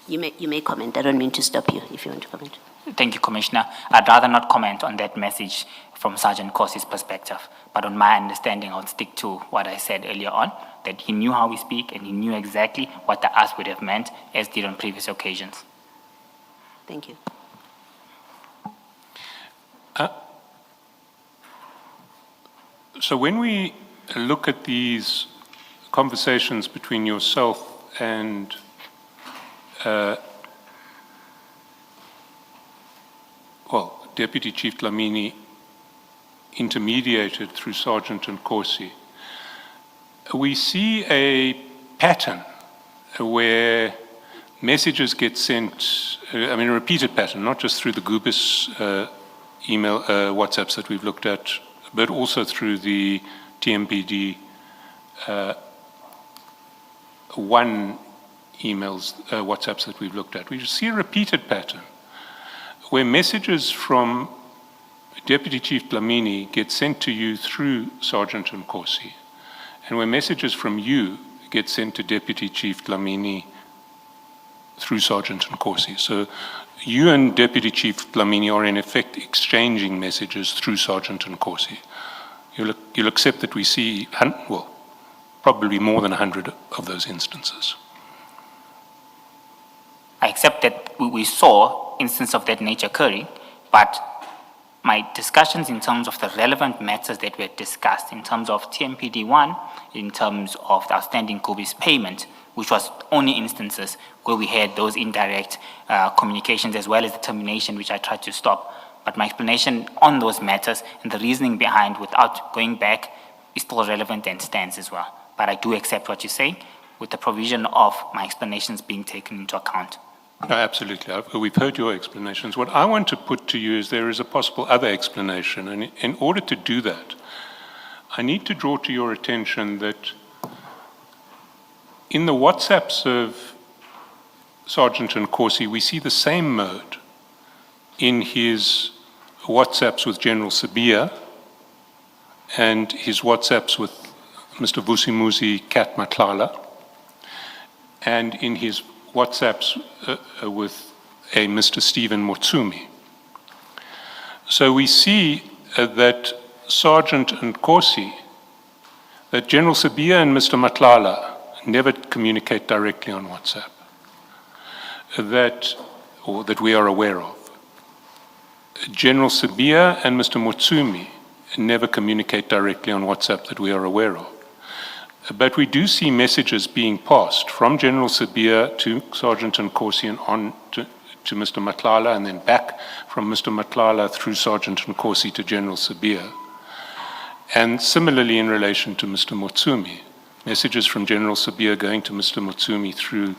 You may comment. I don't mean to stop you if you want to comment. Thank you, Commissioner. I'd rather not comment on that message from Sergeant Nkosi's perspective, but on my understanding, I would stick to what I said earlier on, that he knew how we speak and he knew exactly what the ask would have meant, as did on previous occasions. Thank you. So when we look at these conversations between yourself and Deputy Chief Dlamini, intermediated through Sergeant Nkosi, we see a pattern where messages get sent, a repeated pattern, not just through the Gubis email, WhatsApps that we've looked at, but also through the TMPD one emails, WhatsApps that we've looked at. We see a repeated pattern where messages from Deputy Chief Dlamini get sent to you through Sergeant Nkosi, and where messages from you get sent to Deputy Chief Dlamini through Sergeant Nkosi. So you and Deputy Chief Dlamini are in effect exchanging messages through Sergeant Nkosi. You'll accept that we see, probably more than 100 of those instances. I accept that we saw instances of that nature occurring, but my discussions in terms of the relevant matters that were discussed, in terms of TMPD1, in terms of the outstanding Gubis payment, which was only instances where we had those indirect communications as well as the termination, which I tried to stop. But my explanation on those matters and the reasoning behind without going back is still relevant and stands as well. But I do accept what you're saying with the provision of my explanations being taken into account. No, absolutely. We've heard your explanations. What I want to put to you is there is a possible other explanation. And in order to do that, I need to draw to your attention that in the WhatsApps of Sergeant Nkosi, we see the same mode in his WhatsApps with General Sabia and his WhatsApps with Mr. Vusimuzi Kat Matlala, and in his WhatsApps with a Mr. Stephen Motsumi. So we see that Sergeant Nkosi, that General Sabia and Mr. Matlala never communicate directly on WhatsApp, that we are aware of. General Sabia and Mr. Motsumi never communicate directly on WhatsApp that we are aware of. But we do see messages being passed from General Sabia to Sergeant Nkosi and on to Mr. Matlala, and then back from Mr. Matlala through Sergeant Nkosi to General Sabia. And similarly in relation to Mr. Motsumi, messages from General Sabia going to Mr. Motsumi through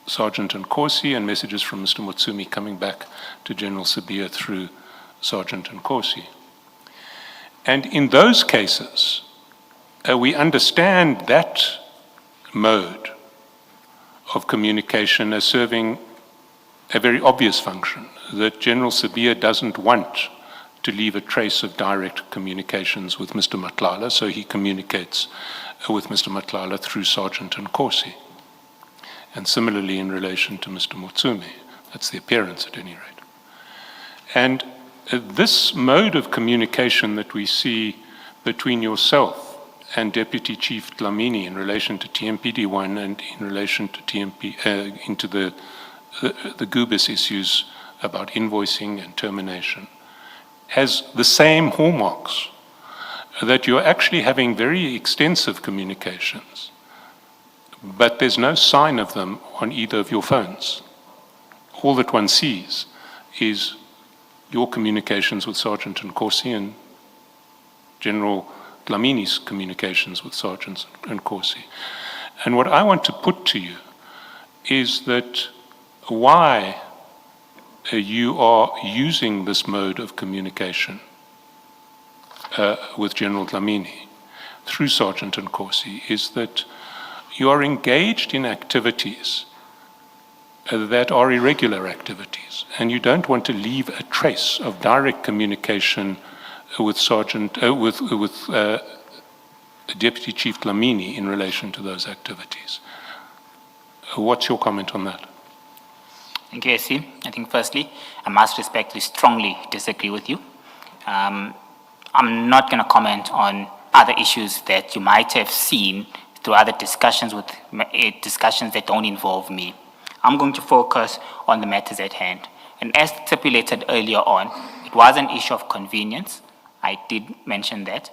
Sergeant Nkosi, and messages from Mr. Motsumi coming back to General Sabia through Sergeant Nkosi. And in those cases, we understand that mode of communication as serving a very obvious function, that General Sabia doesn't want to leave a trace of direct communications with Mr. Matlala, so he communicates with Mr. Matlala through Sergeant Nkosi. And similarly in relation to Mr. Motsumi. That's the appearance at any rate. And this mode of communication that we see between yourself and Deputy Chief Dlamini in relation to TMPD1 and in relation to into the Gubis issues about invoicing and termination has the same hallmarks, that you're actually having very extensive communications, but there's no sign of them on either of your phones. All that one sees is your communications with Sergeant Nkosi and General Dlamini's communications with Sergeant Nkosi. And what I want to put to you is that why you are using this mode of communication with General Dlamini through Sergeant Nkosi is that you are engaged in activities that are irregular activities, and you don't want to leave a trace of direct communication with Deputy Chief Dlamini in relation to those activities. What's your comment on that? Thank you, SC. I think firstly, I must respectfully strongly disagree with you. I'm not going to comment on other issues that you might have seen through other discussions that don't involve me. I'm going to focus on the matters at hand. And as stipulated earlier on, it was an issue of convenience. I did mention that.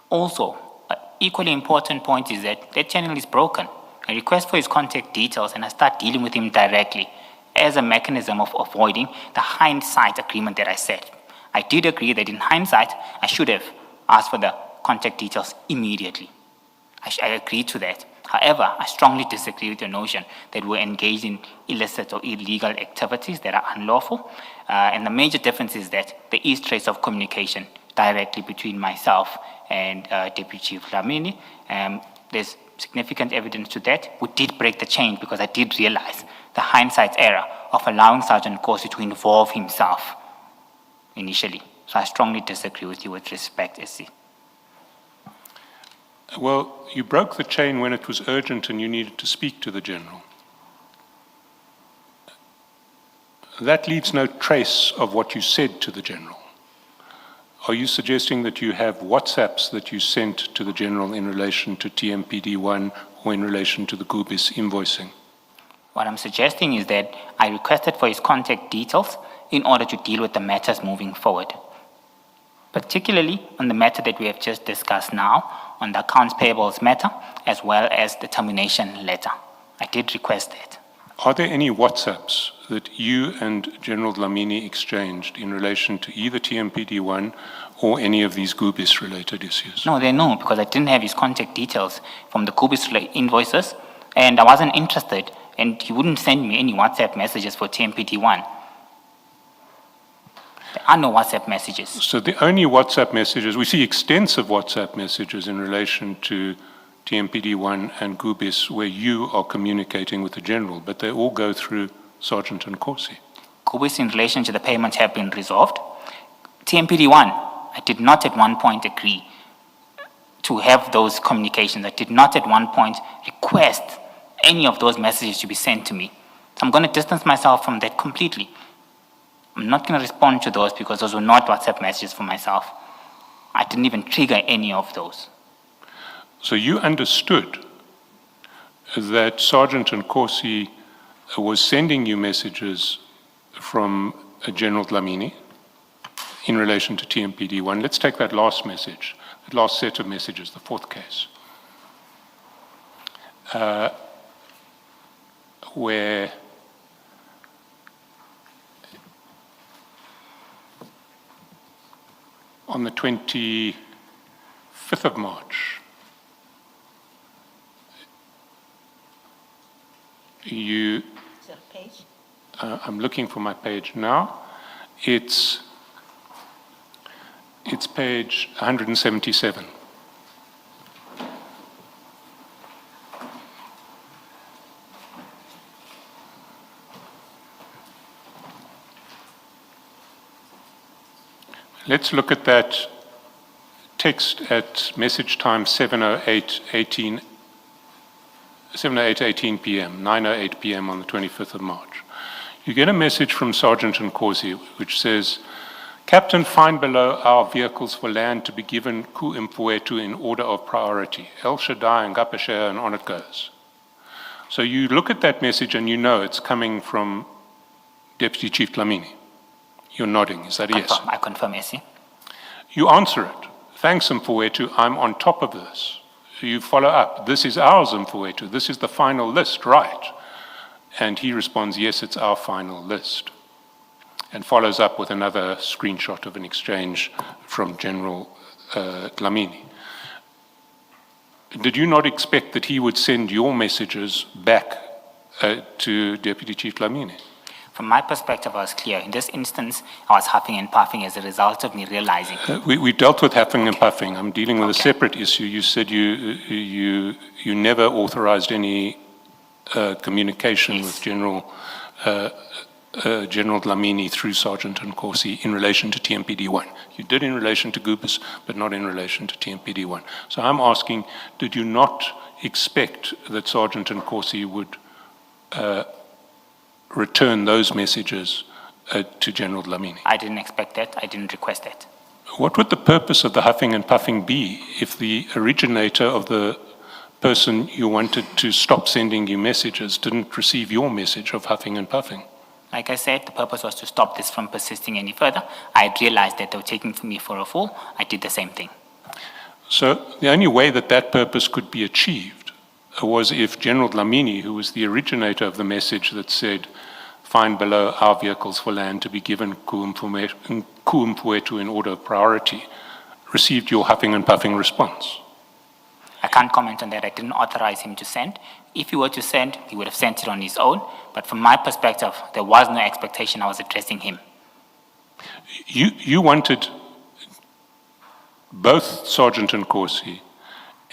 Also, an equally important point is that that channel is broken. I request for his contact details and I start dealing with him directly as a mechanism of avoiding the hindsight agreement that I set. I did agree that in hindsight, I should have asked for the contact details immediately. I agree to that. However, I strongly disagree with the notion that we're engaged in illicit or illegal activities that are unlawful. And the major difference is that there is trace of communication directly between myself and Deputy Chief Dlamini. There's significant evidence to that. We did break the chain because I did realize the hindsight error of allowing Sergeant Nkosi to involve himself initially. So I strongly disagree with you with respect, SC. Well, you broke the chain when it was urgent and you needed to speak to the General. That leaves no trace of what you said to the General. Are you suggesting that you have WhatsApps that you sent to the General in relation to TMPD1 or in relation to the Gubis invoicing? What I'm suggesting is that I requested for his contact details in order to deal with the matters moving forward, particularly on the matter that we have just discussed now, on the accounts payables matter, as well as the termination letter. I did request that. Are there any WhatsApps that you and General Dlamini exchanged in relation to either TMPD1 or any of these Gubis-related issues? No, no, because I didn't have his contact details from the Gubis invoices, and I wasn't interested, and he wouldn't send me any WhatsApp messages for TMPD1. There are no WhatsApp messages. So the only WhatsApp messages, we see extensive WhatsApp messages in relation to TMPD1 and Gubis where you are communicating with the General, but they all go through Sergeant Nkosi. Gubis in relation to the payments have been resolved. TMPD1, I did not at one point agree to have those communications. I did not at one point request any of those messages to be sent to me. So I'm going to distance myself from that completely. I'm not going to respond to those because those were not WhatsApp messages for myself. I didn't even trigger any of those. So you understood that Sergeant Nkosi was sending you messages from General Dlamini in relation to TMPD1. Let's take that last message, that last set of messages, the fourth case, where on the 25th of March, you, I'm looking for my page now. It's page 177. Let's look at that text at message time 7:08:18 p.m., 9:08 p.m. on the 25th of March. You get a message from Sergeant Nkosi which says, Captain, find below our vehicles for land to be given ku Mfowethu in order of priority. El Shaddai and Ngapesheya, and on it goes. So you look at that message and you know it's coming from Deputy Chief Dlamini. You're nodding, is that a yes? I confirm, Essie. You answer it. Thanks, Mfowethu, I'm on top of this. You follow up. This is ours, Mfowethu. This is the final list, right? And he responds, yes, it's our final list. And follows up with another screenshot of an exchange from General Dlamini. Did you not expect that he would send your messages back to Deputy Chief Dlamini? From my perspective, I was clear. In this instance, I was huffing and puffing as a result of me realizing. We dealt with huffing and puffing. I'm dealing with a separate issue. You said you never authorized any communication with General Dlamini through Sergeant Nkosi in relation to TMPD1. You did in relation to Goopus, but not in relation to TMPD1. So I'm asking, did you not expect that Sergeant Nkosi would return those messages to General Dlamini? I didn't expect that. I didn't request that. What would the purpose of the huffing and puffing be if the originator of the person you wanted to stop sending you messages didn't receive your message of huffing and puffing? Like I said, the purpose was to stop this from persisting any further. I had realized that they were taking me for a fool. I did the same thing. So the only way that that purpose could be achieved was if General Dlamini, who was the originator of the message that said, find below our vehicles for land to be given ku Mfowethu in order of priority, received your huffing and puffing response. I can't comment on that. I didn't authorize him to send. If he were to send, he would have sent it on his own. But from my perspective, there was no expectation I was addressing him. You wanted both Sergeant Nkosi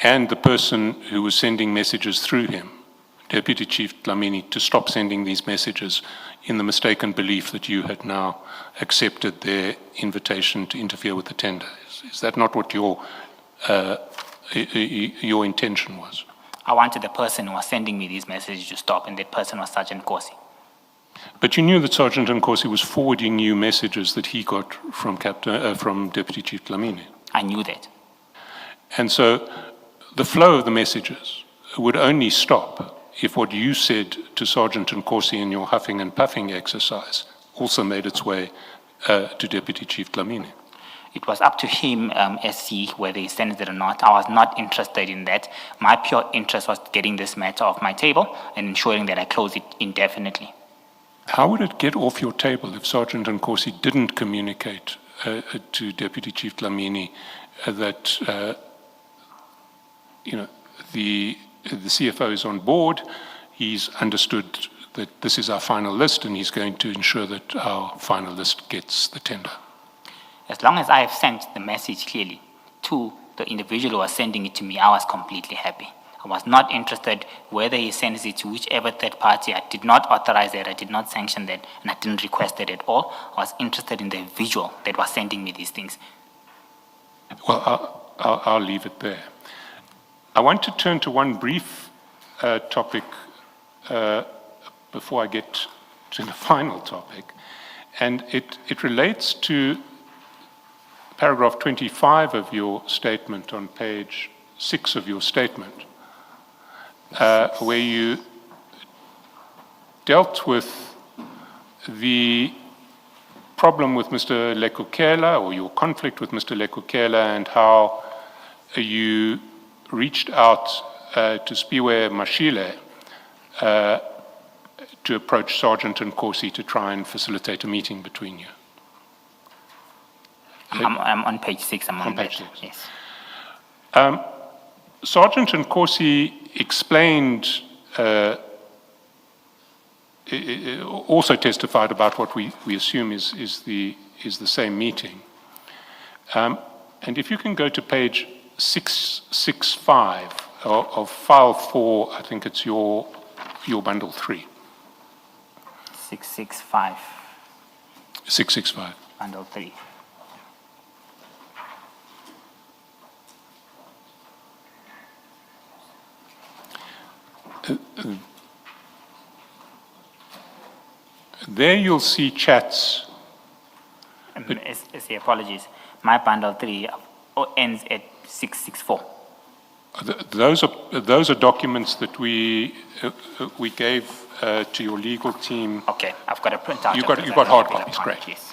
and the person who was sending messages through him, Deputy Chief Dlamini, to stop sending these messages in the mistaken belief that you had now accepted their invitation to interfere with the tender. Is that not what your intention was? I wanted the person who was sending me these messages to stop, and that person was Sergeant Nkosi. But you knew that Sergeant Nkosi was forwarding you messages that he got from Deputy Chief Dlamini. I knew that. And so the flow of the messages would only stop if what you said to Sergeant Nkosi in your huffing and puffing exercise also made its way to Deputy Chief Dlamini. It was up to him, SC, whether he sends it or not. I was not interested in that. My pure interest was getting this matter off my table and ensuring that I close it indefinitely. How would it get off your table if Sergeant Nkosi didn't communicate to Deputy Chief Dlamini that the CFO is on board, he's understood that this is our final list, and he's going to ensure that our final list gets the tender? As long as I have sent the message clearly to the individual who was sending it to me, I was completely happy. I was not interested whether he sends it to whichever third party. I did not authorize that, I did not sanction that, and I didn't request it at all. I was interested in the individual that was sending me these things. Well, I'll leave it there. I want to turn to one brief topic before I get to the final topic, and it relates to paragraph 25 of your statement on page 6 of your statement, where you dealt with the problem with Mr. Lekukela, or your conflict with Mr. Lekukela, and how you reached out to Spiwe Mashile to approach Sergeant Nkosi to try and facilitate a meeting between you. I'm on page 6. I'm on page that. 6. Yes. Sergeant Nkosi explained, also testified about what we assume is the same meeting. And if you can go to page 665 of file 4, I think it's your bundle 3. 665, 665. bundle 3. There you'll see chats. Apologies. My bundle 3 ends at 664. Those are documents that we gave to your legal team. Okay, I've got a printout. You've got hard copies, great. Yes.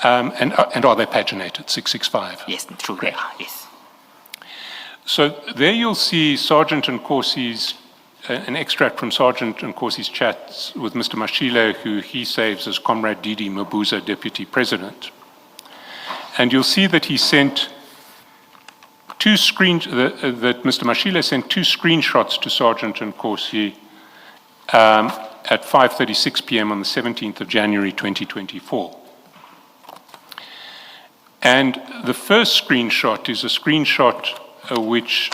And are they paginated, 665? Yes, true, they are, yes. So there you'll see Sergeant Nkosi's, an extract from Sergeant Nkosi's chats with Mr. Mashile, who he saves as Comrade Didi Mabuza, Deputy President. And you'll see that he sent that Mr. Mashile sent 2 screenshots to Sergeant Nkosi at 5:36 p.m. on the 17th of January 2024. And the first screenshot is a screenshot which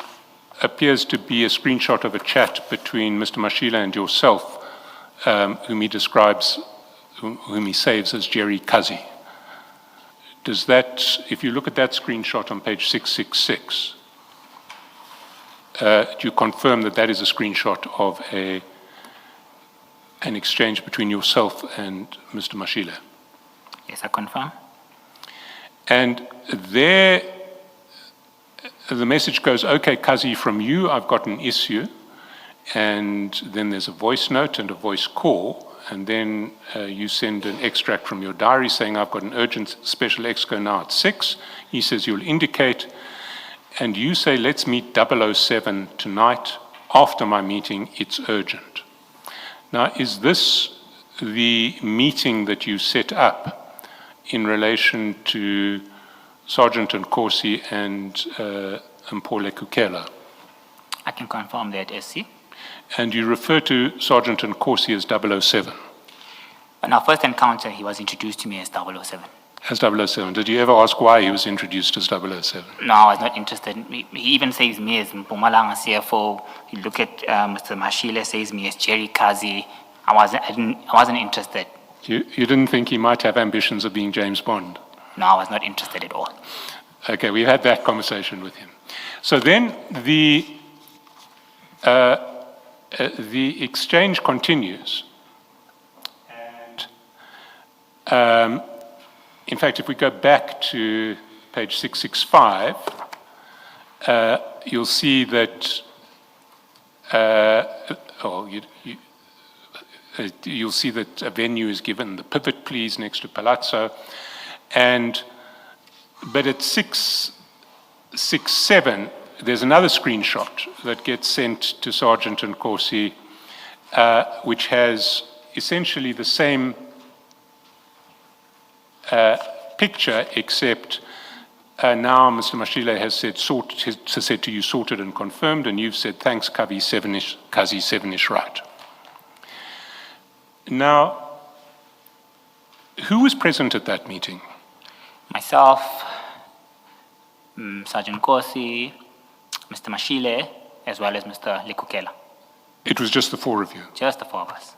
appears to be a screenshot of a chat between Mr. Mashile and yourself, whom he describes, whom he saves as Jerry Kazi. Does that, if you look at that screenshot on page 666, do you confirm that that is a screenshot of an exchange between yourself and Mr. Mashile? Yes, I confirm. And there, the message goes, okay, Kazi, from you, I've got an issue. And then there's a voice note and a voice call. And then you send an extract from your diary saying, I've got an urgent special exco now at 6. He says, you'll indicate. And you say, let's meet 007 tonight. After my meeting, it's urgent. Now, is this the meeting that you set up in relation to Sergeant Nkosi and Mpho Lekukela? I can confirm that, SC. And you refer to Sergeant Nkosi as 007? In our first encounter, he was introduced to me as 007. As 007. Did you ever ask why he was introduced as 007? No, I was not interested. He even says me as Mpumalanga CFO. You look at Mr. Mashile says me as Jerry Kazi. I wasn't interested. You didn't think he might have ambitions of being James Bond? No, I was not interested at all. Okay, we had that conversation with him. So then the exchange continues. And in fact, if we go back to page 665, you'll see that you'll see that a venue is given, the pivot please next to Palazzo, but at 667 there's another screenshot that gets sent to Sergeant Nkosi, which has essentially the same picture, except now Mr. Mashile has said to you, sorted and confirmed, and you've said, thanks, Kazi 7ish right. Now, who was present at that meeting? Myself, Sergeant Nkosi, Mr. Mashile, as well as Mr. Lekukela. It was just the 4 of you? Just the 4 of us.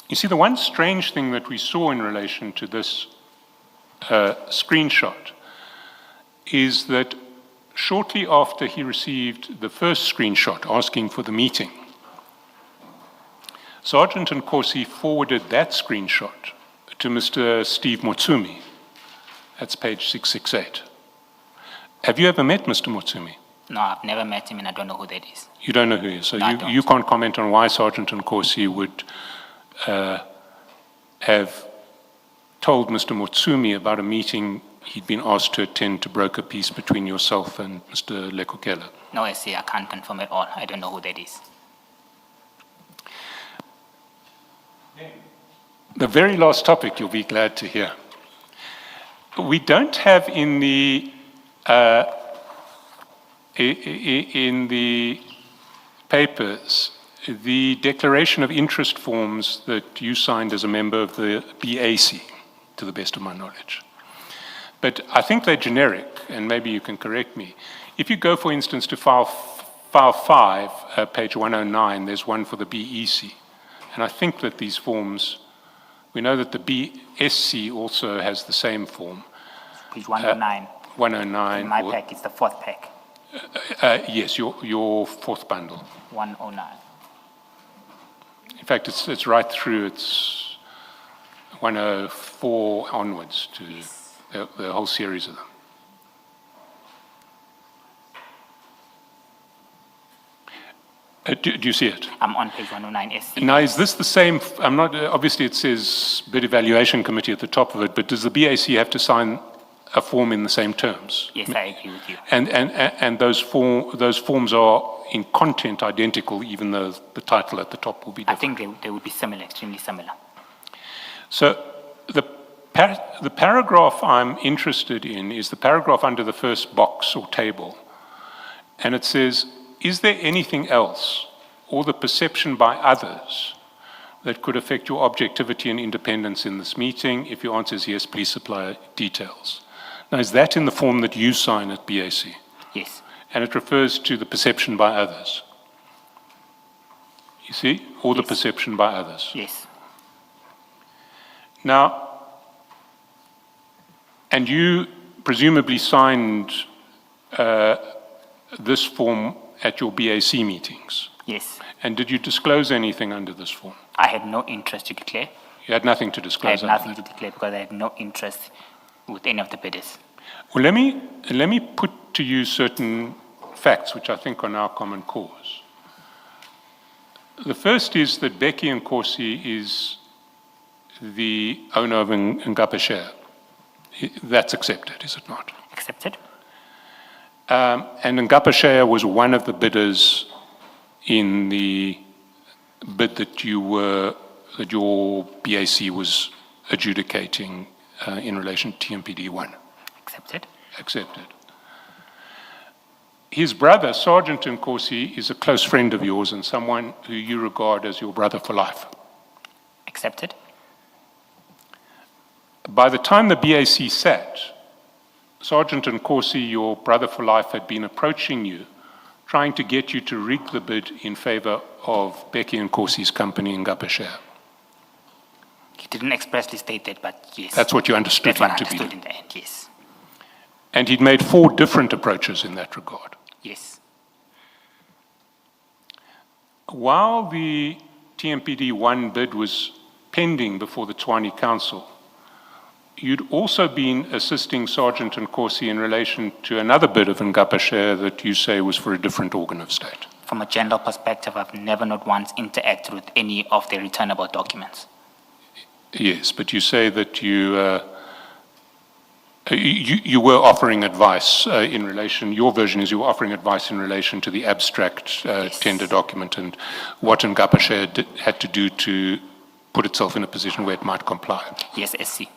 You see, the one strange thing that we saw in relation to this screenshot is that shortly after he received the first screenshot asking for the meeting, Sergeant Nkosi forwarded that screenshot to Mr. Steve Motsumi. That's page 668. Have you ever met Mr. Motsumi? No, I've never met him and I don't know who that is. You don't know who he is, so No, I don't. you can't comment on why Sergeant Nkosi would have told Mr. Motsumi about a meeting he'd been asked to attend to broker peace between yourself and Mr. Lekokela. No, I see, I can't confirm at all. I don't know who that is. The very last topic you'll be glad to hear. We don't have in the papers the declaration of interest forms that you signed as a member of the BAC, to the best of my knowledge. But I think they're generic, and maybe you can correct me. If you go, for instance, to file 5, page 109, there's one for the BEC. And I think that these forms, we know that the BSC also has the same form. Page 109. 109. In my pack, it's the fourth pack. Yes, your fourth bundle. 109. In fact, it's right through, it's 104 onwards to the whole series of them. Do you see it? I'm on page 109 SC. Now, is this the same? I'm not, obviously it says bid evaluation committee at the top of it, but does the BAC have to sign a form in the same terms? Yes, I agree with you. And those forms are in content identical, even though the title at the top will be I different. think they would be similar, extremely similar. So the paragraph I'm interested in is the paragraph under the first box or table. And it says, is there anything else or the perception by others that could affect your objectivity and independence in this meeting? If your answer is yes, please supply details. Now, is that in the form that you sign at BAC? Yes. And it refers to the perception by others. You see? Or the perception by others. Yes. Now, and you presumably signed this form at your BAC meetings. Yes. And did you disclose anything under this form? I had no interest to declare. You had nothing to I disclose had under nothing that. to declare because I had no interest with any of the bidders. Well, let me put to you certain facts which I think are now common cause. The first is that Becky Nkosi is the owner of Ngapa share. That's accepted, is it not? Accepted? And Ngapa share was one of the bidders in the bid that your BAC was adjudicating in relation to TMPD 1. Accepted? Accepted. His brother, Sergeant Nkosi, is a close friend of yours and someone who you regard as your brother for life. Accepted? By the time the BAC sat, Sergeant Nkosi, your brother for life, had been approaching you, trying to get you to rig the bid in favor of Becky Nkosi's company, Ngapa share. He didn't expressly state that, but yes. That's what you understood That's what him I to be understood doing. in the end, yes. And he'd made 4 different approaches in that regard. Yes. While the TMPD 1 bid was pending before the Tshwane Council, you'd also been assisting Sergeant Nkosi in relation to another bid of Ngapa share that you say was for a different organ of state. From a general perspective, I've never not once interacted with any of the returnable documents. Yes, but you say that you were offering advice in relation, your version is you were offering advice in relation to the abstract tender document and what Ngapa share had to do to put itself in a position where it might comply. Yes, SC.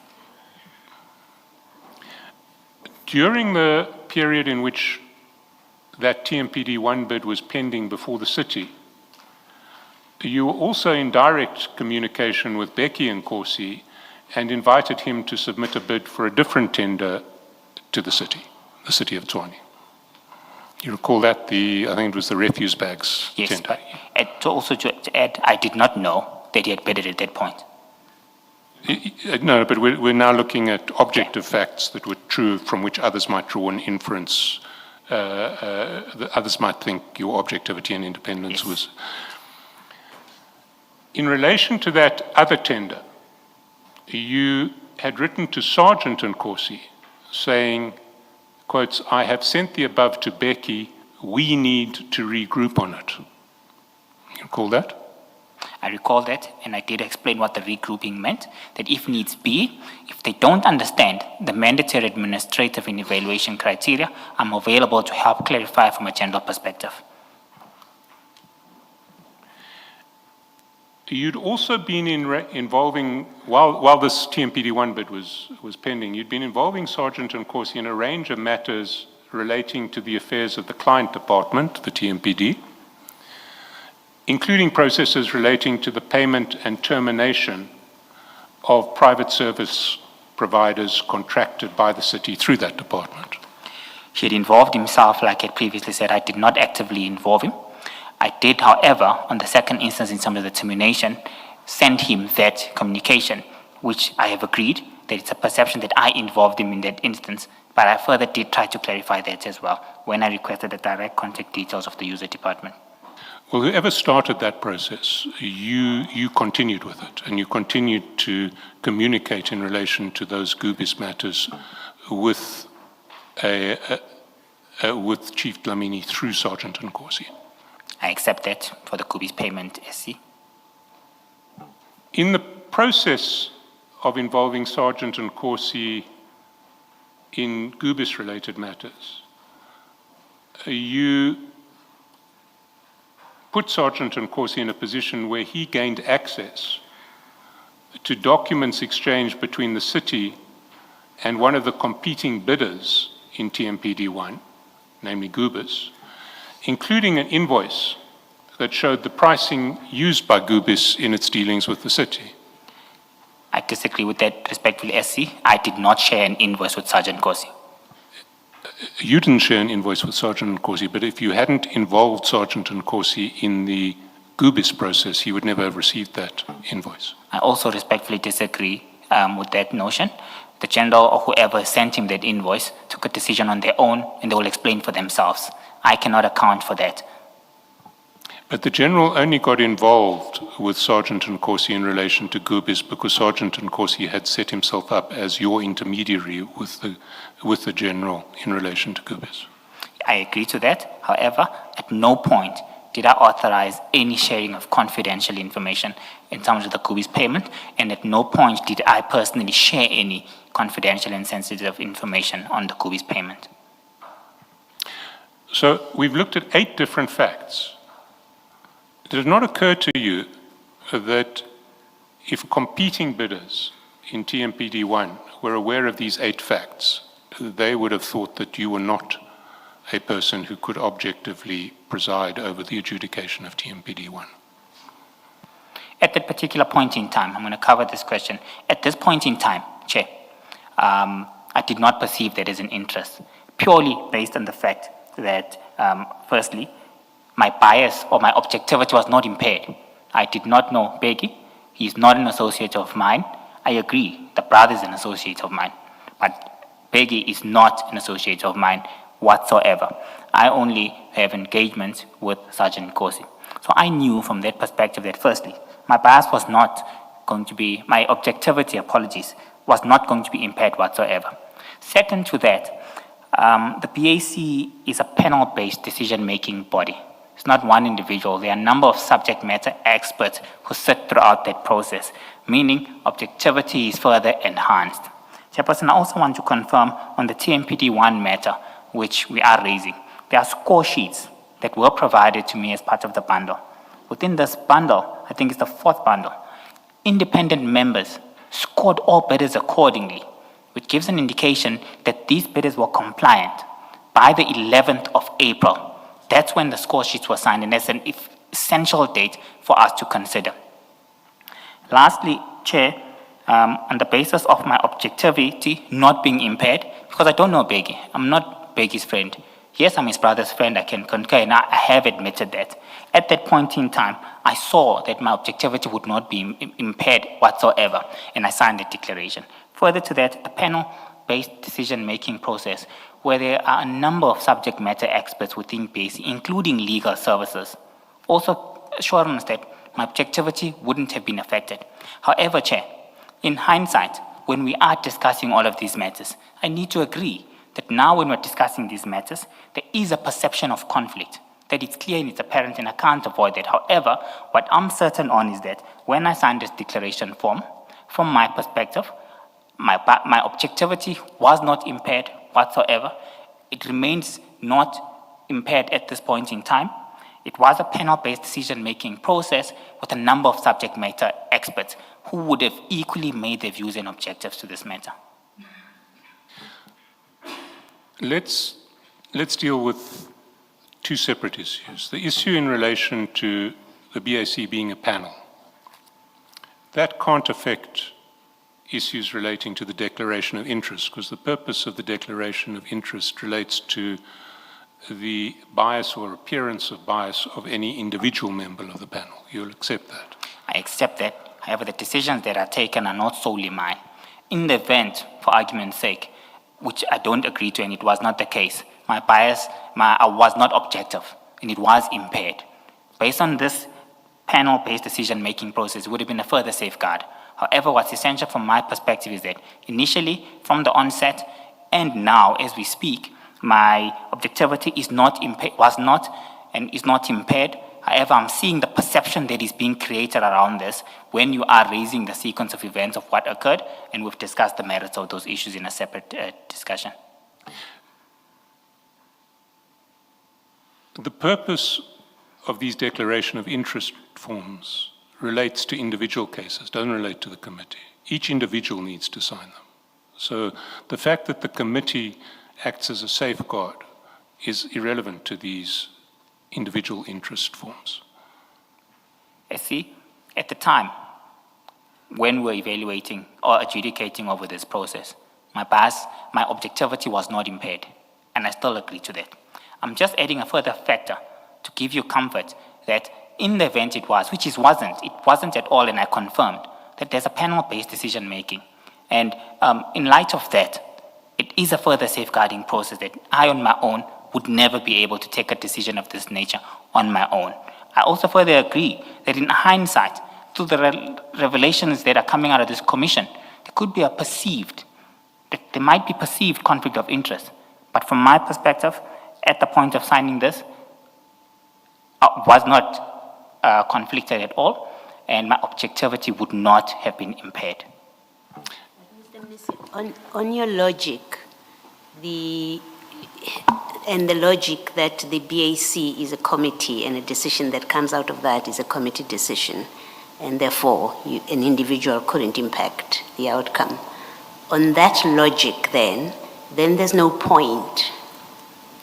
During the period in which that TMPD 1 bid was pending before the city, you were also in direct communication with Becky Nkosi and invited him to submit a bid for a different tender to the city of Tshwane. You recall that, I think it was the refuse bags Yes, tender. but also to add, I did not know that he had bidded at that point. No, but we're now looking at objective facts that were true from which others might draw an inference. Others might think your objectivity and independence was. In relation to that other tender, you had written to Sergeant Nkosi saying, quotes, "I have sent the above to Becky. We need to regroup on it." You recall that? I recall that, and I did explain what the regrouping meant, that if needs be, if they don't understand the mandatory administrative and evaluation criteria, I'm available to help clarify from a general perspective. You'd also been involving, while this TMPD1 bid was pending, you'd been involving Sergeant Nkosi in a range of matters relating to the affairs of the client department, the TMPD, including processes relating to the payment and termination of private service providers contracted by the city through that department. He had involved himself, like I previously said. I did not actively involve him. I did, however, on the second instance in terms of the termination, send him that communication, which I have agreed that it's a perception that I involved him in that instance, but I further did try to clarify that as well when I requested the direct contact details of the user department. Well, whoever started that process, you continued with it, and you continued to communicate in relation to those Gubis matters with Chief Dlamini through Sergeant Nkosi. I accept that for the Gubis payment, SC. In the process of involving Sergeant Nkosi in Gubis-related matters, you put Sergeant Nkosi in a position where he gained access to documents exchanged between the city and one of the competing bidders in TMPD1, namely Gubis, including an invoice that showed the pricing used by Gubis in its dealings with the city. I disagree with that respectfully, SC. I did not share an invoice with Sergeant Nkosi. You didn't share an invoice with Sergeant Nkosi, but if you hadn't involved Sergeant Nkosi in the Gubis process, he would never have received that invoice. I also respectfully disagree with that notion. The general or whoever sent him that invoice took a decision on their own, and they will explain for themselves. I cannot account for that. But the general only got involved with Sergeant Nkosi in relation to Gubis because Sergeant Nkosi had set himself up as your intermediary with the general in relation to Gubis. I agree to that. However, at no point did I authorize any sharing of confidential information in terms of the Gubis payment, and at no point did I personally share any confidential and sensitive information on the Gubis payment. So we've looked at 8 different facts. Did it not occur to you that if competing bidders in TMPD1 were aware of these 8 facts, they would have thought that you were not a person who could objectively preside over the adjudication of TMPD1? At that particular point in time, I'm going to cover this question. At this point in time, Chair, I did not perceive that as an interest, purely based on the fact that, firstly, my bias or my objectivity was not impaired. I did not know Begi. He's not an associate of mine. I agree, the brother is an associate of mine, but Begi is not an associate of mine whatsoever. I only have engagement with Sergeant Nkosi. So I knew from that perspective that, firstly, my bias was not going to be, my objectivity, was not going to be impaired whatsoever. Second to that, the PAC is a panel-based decision-making body. It's not one individual. There are a number of subject matter experts who sit throughout that process, meaning objectivity is further enhanced. Chairperson, I also want to confirm on the TMPD1 matter, which we are raising. There are score sheets that were provided to me as part of the bundle. Within this bundle, I think it's the 4th bundle, independent members scored all bidders accordingly, which gives an indication that these bidders were compliant by the 11th of April. That's when the score sheets were signed, and that's an essential date for us to consider. Lastly, Chair, on the basis of my objectivity not being impaired, because I don't know Begi, I'm not Begi's friend. Yes, I'm his brother's friend, I can concur, and I have admitted that. At that point in time, I saw that my objectivity would not be impaired whatsoever, and I signed the declaration. Further to that, a panel-based decision-making process where there are a number of subject matter experts within PAC, including legal services, also assurance that my objectivity wouldn't have been affected. However, Chair, in hindsight, when we are discussing all of these matters, I need to agree that now when we're discussing these matters, there is a perception of conflict, that it's clear and it's apparent and I can't avoid that. However, what I'm certain on is that when I signed this declaration form, from my perspective, my objectivity was not impaired whatsoever. It remains not impaired at this point in time. It was a panel-based decision-making process with a number of subject matter experts who would have equally made their views and objectives to this matter. Let's deal with two separate issues. The issue in relation to the BAC being a panel. That can't affect issues relating to the declaration of interest, because the purpose of the declaration of interest relates to the bias or appearance of bias of any individual member of the panel. You'll accept that? I accept that. However, the decisions that are taken are not solely mine. In the event, for argument's sake, which I don't agree to, and it was not the case, my bias, I was not objective, and it was impaired. Based on this panel-based decision-making process, it would have been a further safeguard. However, what's essential from my perspective is that initially, from the onset, and now as we speak, my objectivity is not was not and is not impaired. However, I'm seeing the perception that is being created around this when you are raising the sequence of events of what occurred, and we've discussed the merits of those issues in a separate discussion. The purpose of these declaration of interest forms relates to individual cases, doesn't relate to the committee. Each individual needs to sign them. So the fact that the committee acts as a safeguard is irrelevant to these individual interest forms. I see, at the time, when we're evaluating or adjudicating over this process, my bias, my objectivity was not impaired, and I still agree to that. I'm just adding a further factor to give you comfort that in the event it was, which it wasn't at all, and I confirmed that there's a panel-based decision-making. And in light of that, it is a further safeguarding process that I on my own would never be able to take a decision of this nature on my own. I also further agree that in hindsight, through the revelations that are coming out of this commission, there could be there might be perceived conflict of interest. But from my perspective, at the point of signing this, was not conflicted at all, and my objectivity would not have been impaired. On your logic, the logic that the BAC is a committee and a decision that comes out of that is a committee decision, and therefore an individual couldn't impact the outcome. On that logic, then there's no point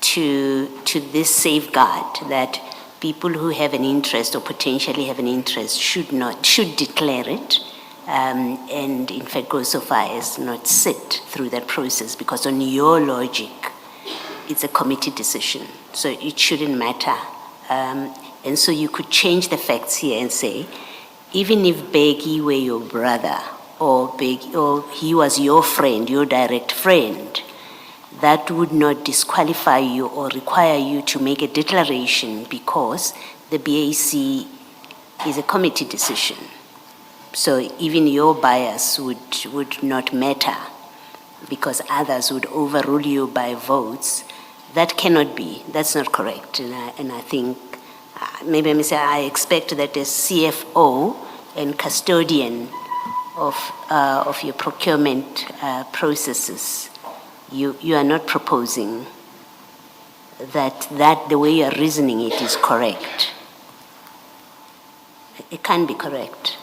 to this safeguard that people who have an interest or potentially have an interest should declare it, and in fact go so far as not sit through that process, because on your logic, it's a committee decision, so it shouldn't matter. And so you could change the facts here and say, even if Begi were your brother, or he was your friend, your direct friend, that would not disqualify you or require you to make a declaration, because the BAC is a committee decision. So even your bias would not matter, because others would overrule you by votes. That cannot be. That's not correct. And I think, maybe I may say, I expect that as CFO and custodian of your procurement processes, you are not proposing that the way you are reasoning it is correct. It can't be correct.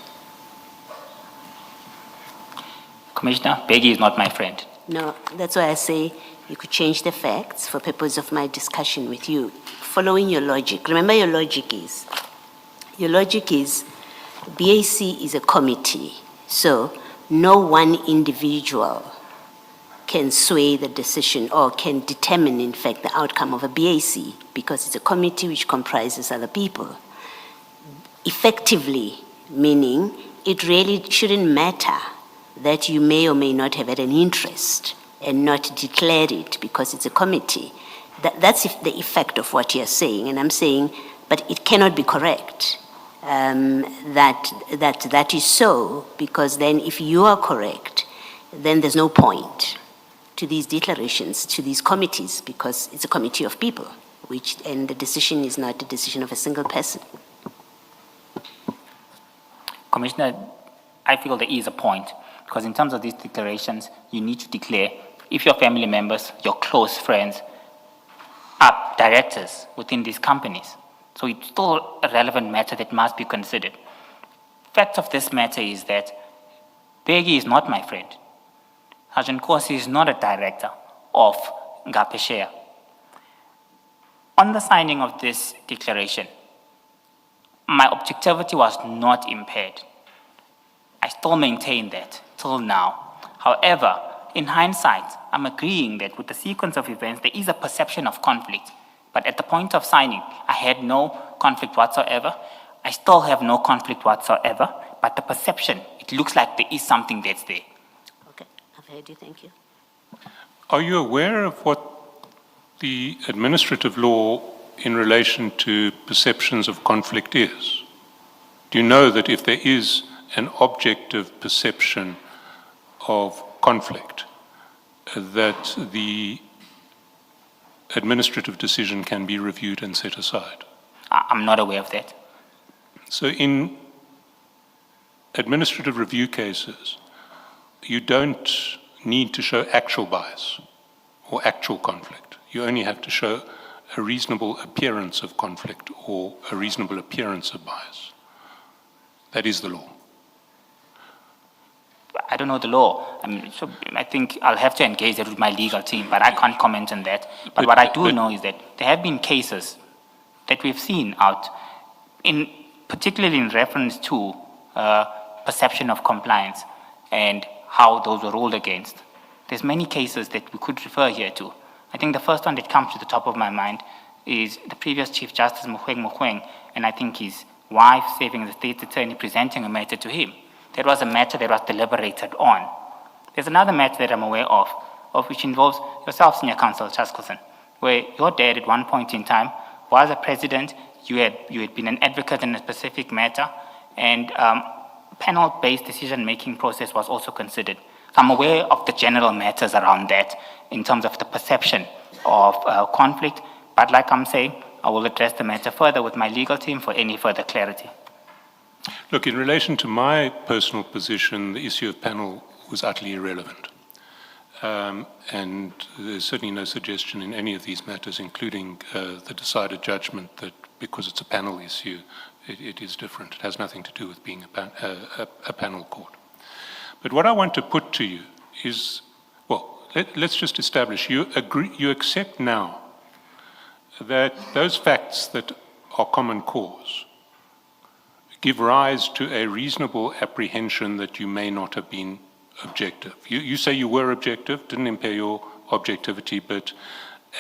Commissioner, Begi is not my friend. No, that's why I say you could change the facts for purpose of my discussion with you, following your logic. Remember, your logic is BAC is a committee, so no one individual can sway the decision or can determine, in fact, the outcome of a BAC, because it's a committee which comprises other people. Effectively, meaning it really shouldn't matter that you may or may not have had an interest and not declare it because it's a committee. That's the effect of what you're saying. And I'm saying, but it cannot be correct. that is so, because then if you are correct, then there's no point to these declarations, to these committees, because it's a committee of people, and the decision is not the decision of a single person. Commissioner, I feel there is a point, because in terms of these declarations, you need to declare if your family members, your close friends, are directors within these companies. So it's still a relevant matter that must be considered. Fact of this matter is that Begi is not my friend. Sergeant Kosi is not a director of Ngapeshea. On the signing of this declaration, my objectivity was not impaired. I still maintain that till now. However, in hindsight, I'm agreeing that with the sequence of events, there is a perception of conflict. But at the point of signing, I had no conflict whatsoever. I still have no conflict whatsoever. But the perception, it looks like there is something that's there. Okay, I've heard you, thank you. Are you aware of what the administrative law in relation to perceptions of conflict is? Do you know that if there is an objective perception of conflict, that the administrative decision can be reviewed and set aside? I'm not aware of that. So in administrative review cases, you don't need to show actual bias or actual conflict. You only have to show a reasonable appearance of conflict or a reasonable appearance of bias. That is the law. I don't know the law. So I think I'll have to engage that with my legal team, but I can't comment on that. But what I do know is that there have been cases that we've seen out, particularly in reference to perception of compliance and how those were ruled against. There's many cases that we could refer here to. I think the first one that comes to the top of my mind is the previous Chief Justice Mogoeng, and I think his wife saving the State's Attorney presenting a matter to him. That was a matter that was deliberated on. There's another matter that I'm aware of which involves yourself, Senior Counsel Chaskelson, where your dad at one point in time was a president, you had been an advocate in a specific matter, and panel-based decision-making process was also considered. So I'm aware of the general matters around that in terms of the perception of conflict, but like I'm saying, I will address the matter further with my legal team for any further clarity. Look, in relation to my personal position, the issue of panel was utterly irrelevant. And there's certainly no suggestion in any of these matters, including the decided judgment that because it's a panel issue, it is different. It has nothing to do with being a panel court. But what I want to put to you is, well, let's just establish, you accept now that those facts that are common cause give rise to a reasonable apprehension that you may not have been objective. You say you were objective, didn't impair your objectivity, but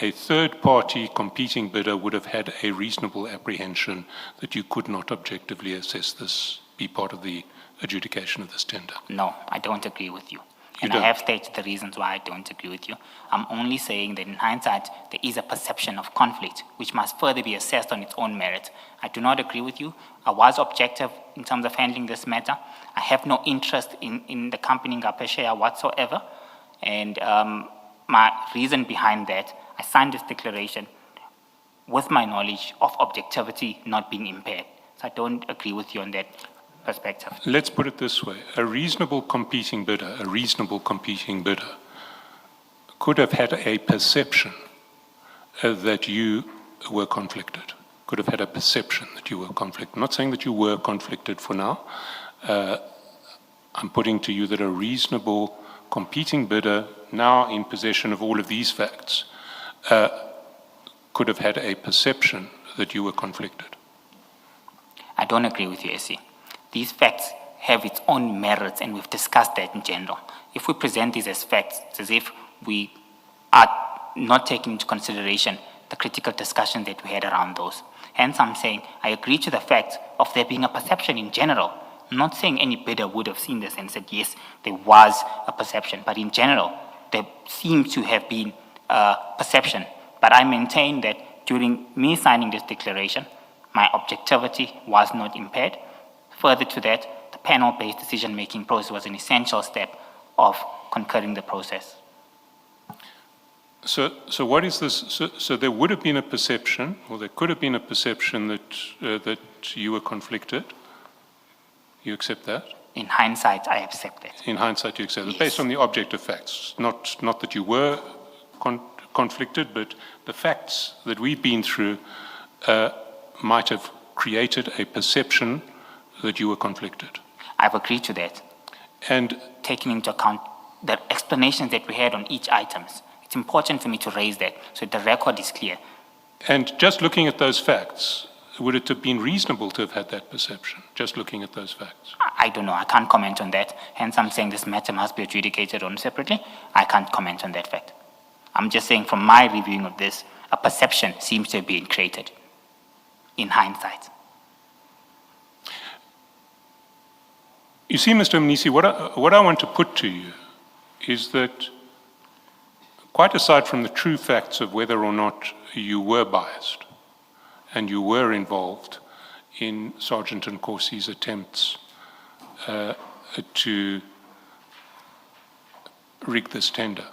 a third-party competing bidder would have had a reasonable apprehension that you could not objectively assess this, be part of the adjudication of this tender. No, I don't agree with you. And I have stated the reasons why I don't agree with you. I'm only saying that in hindsight, there is a perception of conflict, which must further be assessed on its own merit. I do not agree with you. I was objective in terms of handling this matter. I have no interest in the company Ngapeshea whatsoever. And my reason behind that, I signed this declaration with my knowledge of objectivity not being impaired. So I don't agree with you on that perspective. Let's put it this way. A reasonable competing bidder could have had a perception that you were conflicted, could have had a perception that you were conflicted. I'm not saying that you were conflicted for now. I'm putting to you that a reasonable competing bidder, now in possession of all of these facts, could have had a perception that you were conflicted. I don't agree with you, SC. These facts have its own merits, and we've discussed that in general. If we present these as facts, it's as if we are not taking into consideration the critical discussion that we had around those. Hence, I'm saying I agree to the fact of there being a perception in general. I'm not saying any bidder would have seen this and said, yes, there was a perception, but in general, there seems to have been a perception. But I maintain that during me signing this declaration, My objectivity was not impaired. Further to that, the panel-based decision-making process was an essential step of concurring the process. So what is this? So there would have been a perception, or there could have been a perception that you were conflicted. You accept that? In hindsight, I accept it. In hindsight, you accept it, Yes. based on the objective facts, not that you were conflicted, but the facts that we've been through might have created a perception that you were conflicted. I've agreed to that, And taking into account the explanations that we had on each items. It's important for me to raise that so the record is clear. And just looking at those facts, would it have been reasonable to have had that perception, just looking at those facts? I don't know. I can't comment on that. Hence, I'm saying this matter must be adjudicated on separately. I can't comment on that fact. I'm just saying from my reviewing of this, a perception seems to have been created in hindsight. You see, Mr. Mnisi, what I want to put to you is that, quite aside from the true facts of whether or not you were biased and you were involved in Sergeant Nkosi's attempts to rig this tender,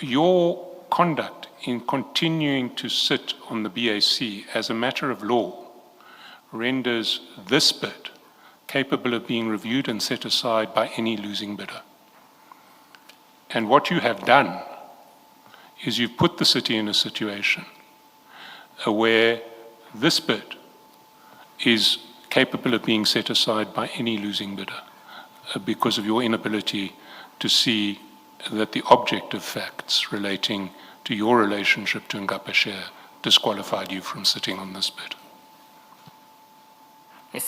your conduct in continuing to sit on the BAC as a matter of law renders this bid capable of being reviewed and set aside by any losing bidder. And what you have done is you've put the city in a situation where this bid is capable of being set aside by any losing bidder because of your inability to see that the objective facts relating to your relationship to Ngapashe disqualified you from sitting on this bid.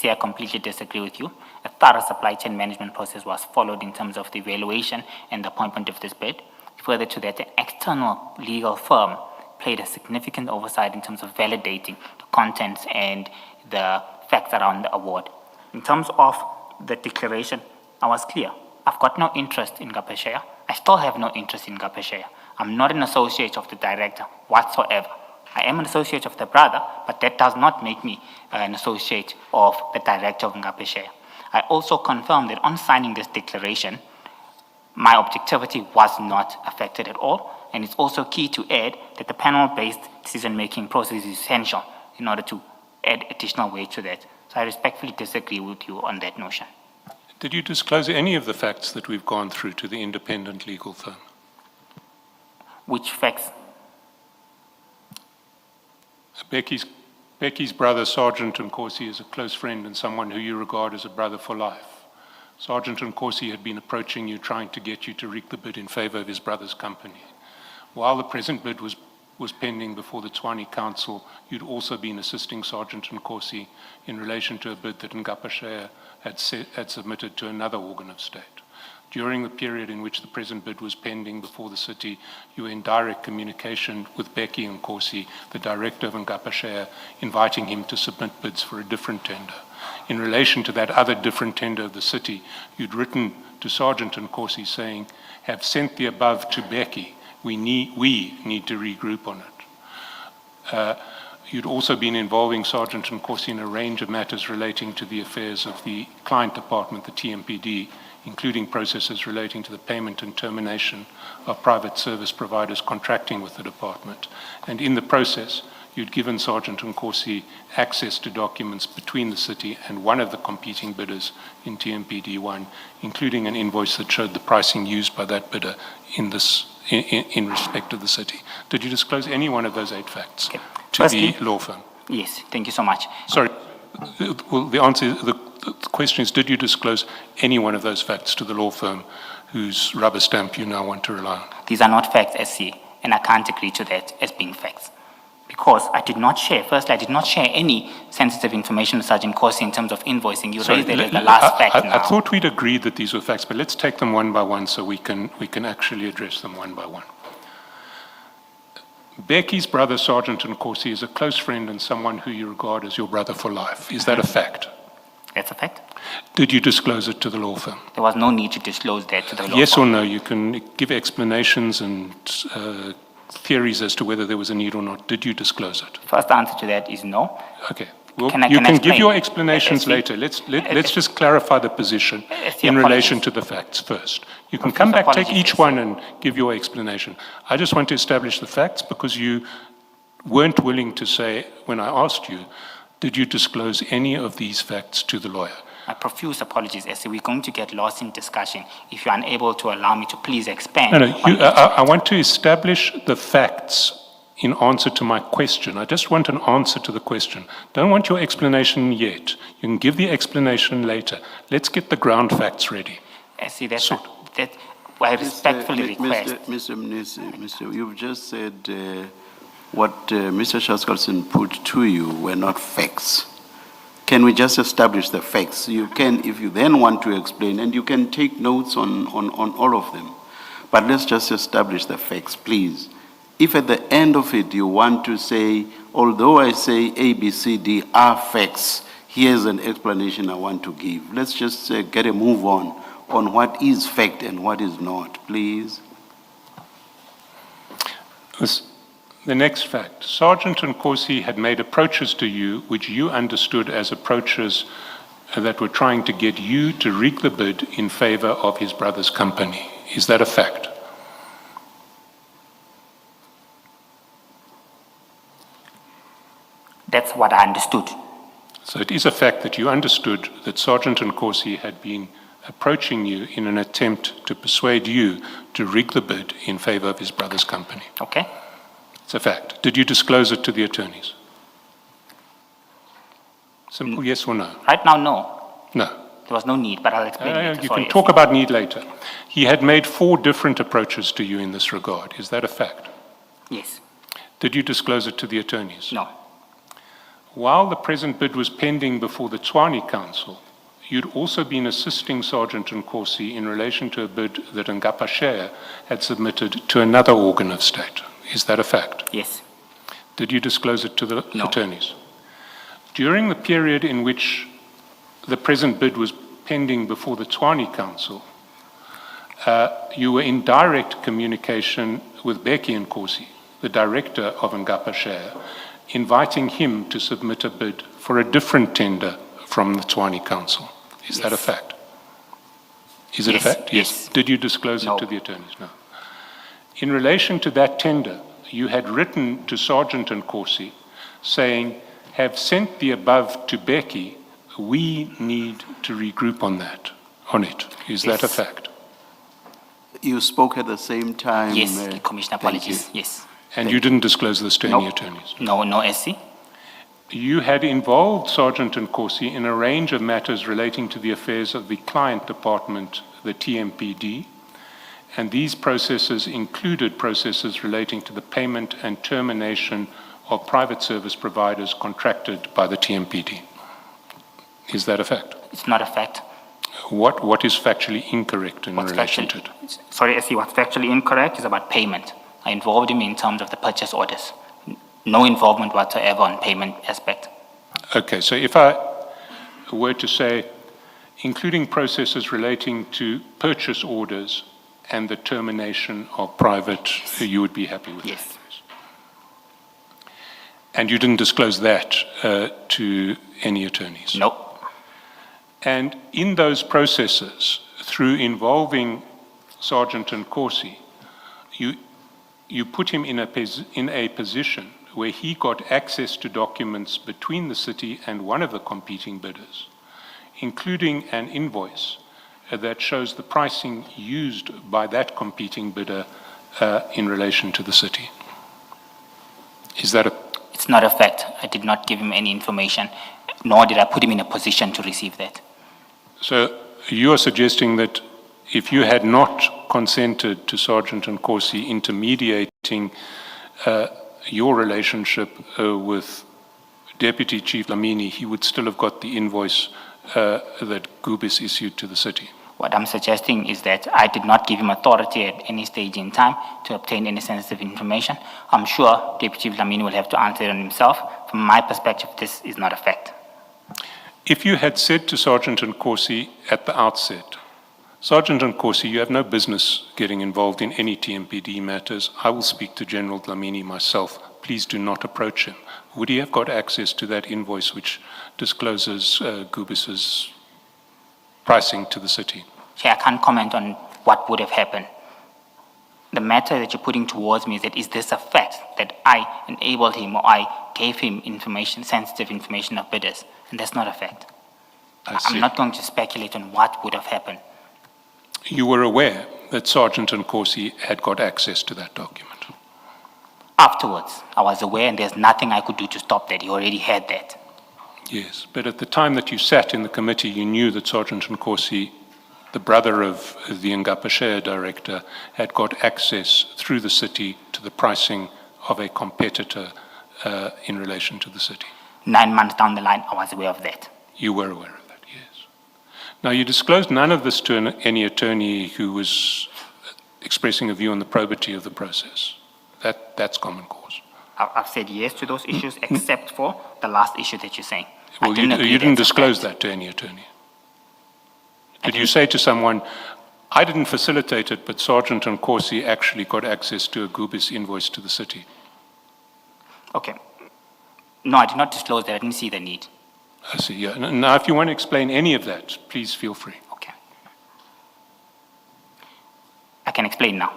I completely disagree with you. A thorough supply chain management process was followed in terms of the evaluation and the appointment of this bid. Further to that, an external legal firm played a significant oversight in terms of validating the contents and the facts around the award. In terms of the declaration, I was clear. I've got no interest in Ngapashe. I still have no interest in Ngapashe. I'm not an associate of the director whatsoever. I am an associate of the brother, but that does not make me an associate of the director of Ngapashe. I also confirmed that on signing this declaration, my objectivity was not affected at all, and it's also key to add that the panel-based decision-making process is essential in order to add additional weight to that. So I respectfully disagree with you on that notion. Did you disclose any of the facts that we've gone through to the independent legal firm? Which facts? Becky's brother, Sergeant Nkosi, is a close friend and someone who you regard as a brother for life. Sergeant Nkosi had been approaching you, trying to get you to rig the bid in favor of his brother's company. While the present bid was pending before the Tshwane Council, you'd also been assisting Sergeant Nkosi in relation to a bid that Ngapashe had submitted to another organ of state. During the period in which the present bid was pending before the city, you were in direct communication with Becky Nkosi, the director of Ngapashe, inviting him to submit bids for a different tender. In relation to that other different tender of the city, you'd written to Sergeant Nkosi saying, have sent the above to Becky. We need to regroup on it. You'd also been involving Sergeant Nkosi in a range of matters relating to the affairs of the client department, the TMPD, including processes relating to the payment and termination of private service providers contracting with the department. And in the process, you'd given Sergeant Nkosi access to documents between the city and one of the competing bidders in TMPD1, including an invoice that showed the pricing used by that bidder in respect of the city. Did you disclose any one of those 8 facts to Firstly, the law firm? Yes, thank you so much. Sorry, well, the question is, did you disclose any one of those facts to the law firm whose rubber stamp you now want to rely on? These are not facts, SC, and I can't agree to that as being facts. Because I did not share any sensitive information with Sergeant Nkosi in terms of invoicing. You raised it as the last fact now. I thought we'd agreed that these were facts, but let's take them one by one so we can actually address them one by one. Becky's brother, Sergeant Nkosi, is a close friend and someone who you regard as your brother for life. Is that a fact? That's a fact. Did you disclose it to the law firm? There was no need to disclose that to the law Yes firm. or no? You can give explanations and theories as to whether there was a need or not. Did you disclose it? First answer to that is no. Okay. Well, Can I- you can I can give explain? your explanations SC later. Let's just clarify the position SC, in relation apologies. to the facts first. You can Professor, come back, take apologies, each SC. one and give your explanation. I just want to establish the facts because you weren't willing to say, when I asked you, did you disclose any of these facts to the lawyer? My profuse apologies, Essie. We're going to get lost in discussion if you're unable to allow me to please expand. No, no, on each I want to establish the facts in answer to my question. I just want an answer to the question. Don't want your explanation yet. You can give the explanation later. Let's get the ground facts ready. Essie, that's So- that I respectfully request. Mr. Mnisi, you've just said what Mr. Shaskalson put to you were not facts. Can we just establish the facts? You can, if you then want to explain, and you can take notes on all of them. But let's just establish the facts, please. If at the end of it you want to say, although I say A, B, C, D are facts, here's an explanation I want to give. Let's just get a move on what is fact and what is not, please. The next fact, Sergeant Nkosi had made approaches to you, which you understood as approaches that were trying to get you to rig the bid in favor of his brother's company. Is that a fact? That's what I understood. So it is a fact that you understood that Sergeant Nkosi had been approaching you in an attempt to persuade you to rig the bid in favor of his brother's company. Okay? It's a fact. Did you disclose it to the attorneys? Simple yes or no? Right now, no. No. There was no need, but I'll explain later. You Sorry, can talk Essie. about need later. He had made 4 different approaches to you in this regard. Is that a fact? Yes. Did you disclose it to the attorneys? No. While the present bid was pending before the Tshwane Council, you'd also been assisting Sergeant Nkosi in relation to a bid that Ngapa Share had submitted to another organ of state. Is that a fact? Yes. Did you disclose it to the No. attorneys? During the period in which the present bid was pending before the Tshwane Council, you were in direct communication with Becky Nkosi, the director of Ngapa Share, inviting him to submit a bid for a different tender from the Tshwane Council. Is that a Yes. fact? Is it Yes, a fact? yes. Did you disclose No. it to the attorneys? No. In relation to that tender, you had written to Sergeant Nkosi saying, have sent the above to Becky, we need to regroup on it. Is that a Yes. fact? You spoke at the same time. Yes, Commissioner, thank you. apologies. Yes. And you didn't disclose this to any No. attorneys? No, no, Essie. You had involved Sergeant Nkosi in a range of matters relating to the affairs of the client department, the TMPD, and these processes included processes relating to the payment and termination of private service providers contracted by the TMPD. Is that a fact? It's not a fact. What is factually incorrect in relation to it? Sorry, Essie, what's factually incorrect is about payment. I involved him in terms of the purchase orders. No involvement whatsoever on payment aspect. Okay, so if I were to say, including processes relating to purchase orders and the termination of private, you would be happy with Yes. that? And you didn't disclose that to any attorneys? No. And in those processes, through involving Sergeant Nkosi, you put him in a position where he got access to documents between the city and one of the competing bidders, including an invoice that shows the pricing used by that competing bidder in relation to the city. Is that a... It's not a fact. I did not give him any information, nor did I put him in a position to receive that. So you are suggesting that if you had not consented to Sergeant Nkosi intermediating your relationship with Deputy Chief Lamini, he would still have got the invoice that Gubis issued to the city? What I'm suggesting is that I did not give him authority at any stage in time to obtain any sensitive information. I'm sure Deputy Chief Lamini will have to answer it on himself. From my perspective, this is not a fact. If you had said to Sergeant Nkosi at the outset Sergeant Nkosi, you have no business getting involved in any TMPD matters. I will speak to General Dlamini myself. Please do not approach him. Would he have got access to that invoice which discloses Gubis's pricing to the city? Chair, I can't comment on what would have happened. The matter that you're putting towards me is that, is this a fact that I enabled him or I gave him information, sensitive information of bidders? And that's not a fact. I'm not going to speculate on what would have happened. You were aware that Sergeant Nkosi had got access to that document? Afterwards, I was aware, and there's nothing I could do to stop that. He already had that. Yes, but at the time that you sat in the committee, you knew that Sergeant Nkosi, the brother of the Ngapa Share director, had got access through the city to the pricing of a competitor in relation to the city. 9 months down the line, I was aware of that. You were aware of that, yes. Now, you disclosed none of this to any attorney who was expressing a view on the probity of the process. That's common cause. I've said yes to those issues, except for the last issue that you're saying. Well, you didn't disclose that to any attorney. Did you say to someone, I didn't facilitate it, but Sergeant Nkosi actually got access to a Gubis invoice to the city? Okay. No, I did not disclose that. I didn't see the need. I see, yeah. Now, if you want to explain any of that, please feel free. Okay. I can explain now.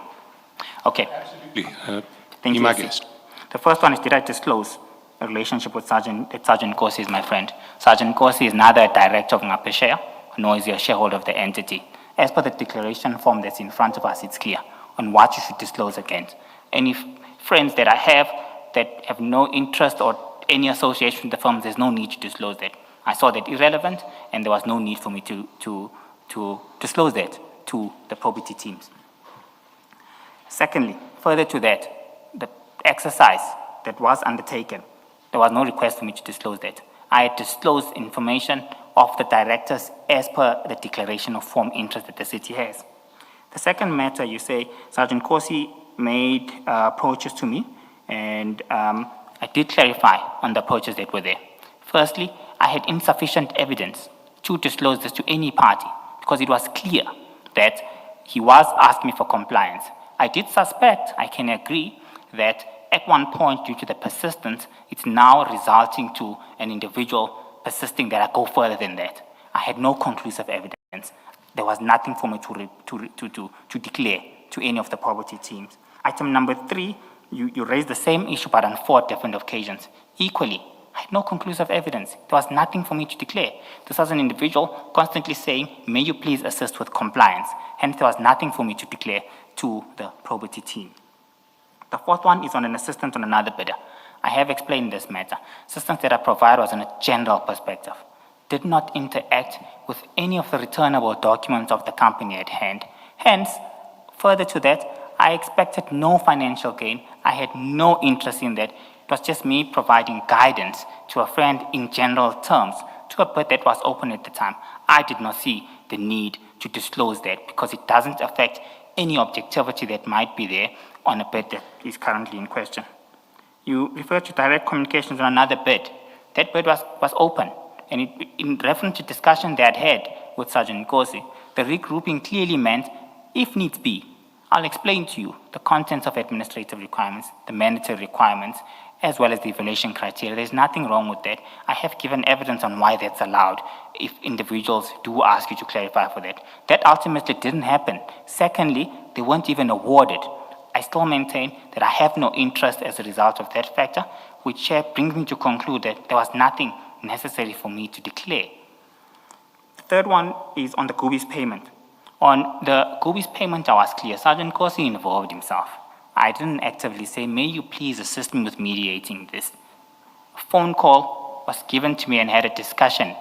Okay. Absolutely. Thank you, my SC. guest. The first one is, did I disclose a relationship with Sergeant Nkosi is my friend? Sergeant Nkosi is neither a director of Ngapa Share, nor is he a shareholder of the entity. As per the declaration form that's in front of us, it's clear on what you should disclose against. Any friends that I have that have no interest or any association with the firm, there's no need to disclose that. I saw that irrelevant, and there was no need for me to disclose that to the probity teams. Secondly, further to that, the exercise that was undertaken, there was no request for me to disclose that. I had disclosed information of the directors as per the declaration of form interest that the city has. The second matter, you say, Sergeant Nkosi made approaches to me, and I did clarify on the approaches that were there. Firstly, I had insufficient evidence to disclose this to any party because it was clear that he was asking me for compliance. I did suspect, I can agree, that at one point, due to the persistence, it's now resulting to an individual persisting that I go further than that. I had no conclusive evidence. There was nothing for me to declare to any of the property teams. Item number 3, you raised the same issue but on 4 different occasions. Equally, I had no conclusive evidence. There was nothing for me to declare. This was an individual constantly saying, may you please assist with compliance. Hence, there was nothing for me to declare to the probity team. The 4th one is on an assistance on another bidder. I have explained this matter. Assistance that I provide was on a general perspective. Did not interact with any of the returnable documents of the company at hand. Hence, further to that, I expected no financial gain. I had no interest in that. It was just me providing guidance to a friend in general terms to a bid that was open at the time. I did not see the need to disclose that because it doesn't affect any objectivity that might be there on a bid that is currently in question. You refer to direct communications on another bid. That bid was open, and in reference to discussion they had with Sergeant Nkosi, the regrouping clearly meant, if needs be, I'll explain to you the contents of administrative requirements, the mandatory requirements, as well as the evaluation criteria. There's nothing wrong with that. I have given evidence on why that's allowed if individuals do ask you to clarify for that. That ultimately didn't happen. Secondly, they weren't even awarded. I still maintain that I have no interest as a result of that factor, which brings me to conclude that there was nothing necessary for me to declare. The third one is on the Gubis payment. On the Gubis payment, I was clear. Sergeant Nkosi involved himself. I didn't actively say, may you please assist me with mediating this. A phone call was given to me and had a discussion.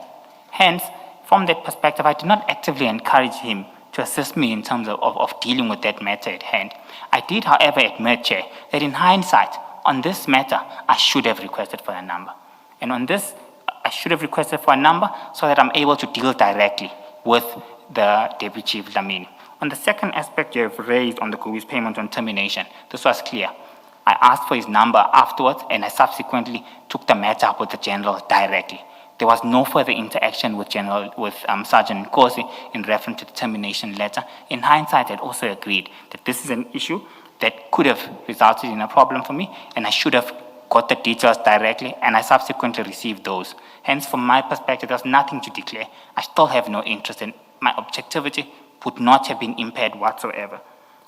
Hence, from that perspective, I did not actively encourage him to assist me in terms of dealing with that matter at hand. I did, however, admit, Chair, that in hindsight, on this matter, I should have requested for a number. And on this, I should have requested for a number so that I'm able to deal directly with the Deputy Chief Dlamini. On the second aspect you have raised on the Gubis payment on termination, this was clear. I asked for his number afterwards, and I subsequently took the matter up with the General directly. there was no further interaction with Sergeant Nkosi in reference to the termination letter. In hindsight, I'd also agreed that this is an issue that could have resulted in a problem for me, and I should have got the details directly, and I subsequently received those. Hence, from my perspective, there's nothing to declare. I still have no interest, and my objectivity would not have been impaired whatsoever.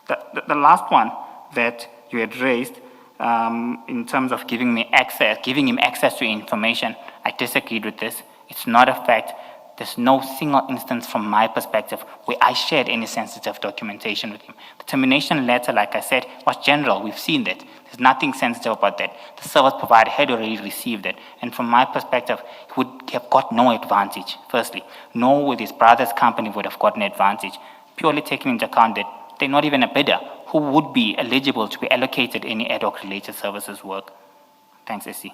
The last one that you had raised, in terms of giving him access to information, I disagreed with this. It's not a fact. There's no single instance from my perspective where I shared any sensitive documentation with him. The termination letter, like I said, was general. We've seen that. There's nothing sensitive about that. The service provider had already received it. And from my perspective, he would have got no advantage, firstly. Nor would his brother's company would have gotten advantage, purely taking into account that they're not even a bidder who would be eligible to be allocated any ad hoc related services work. Thanks, SC.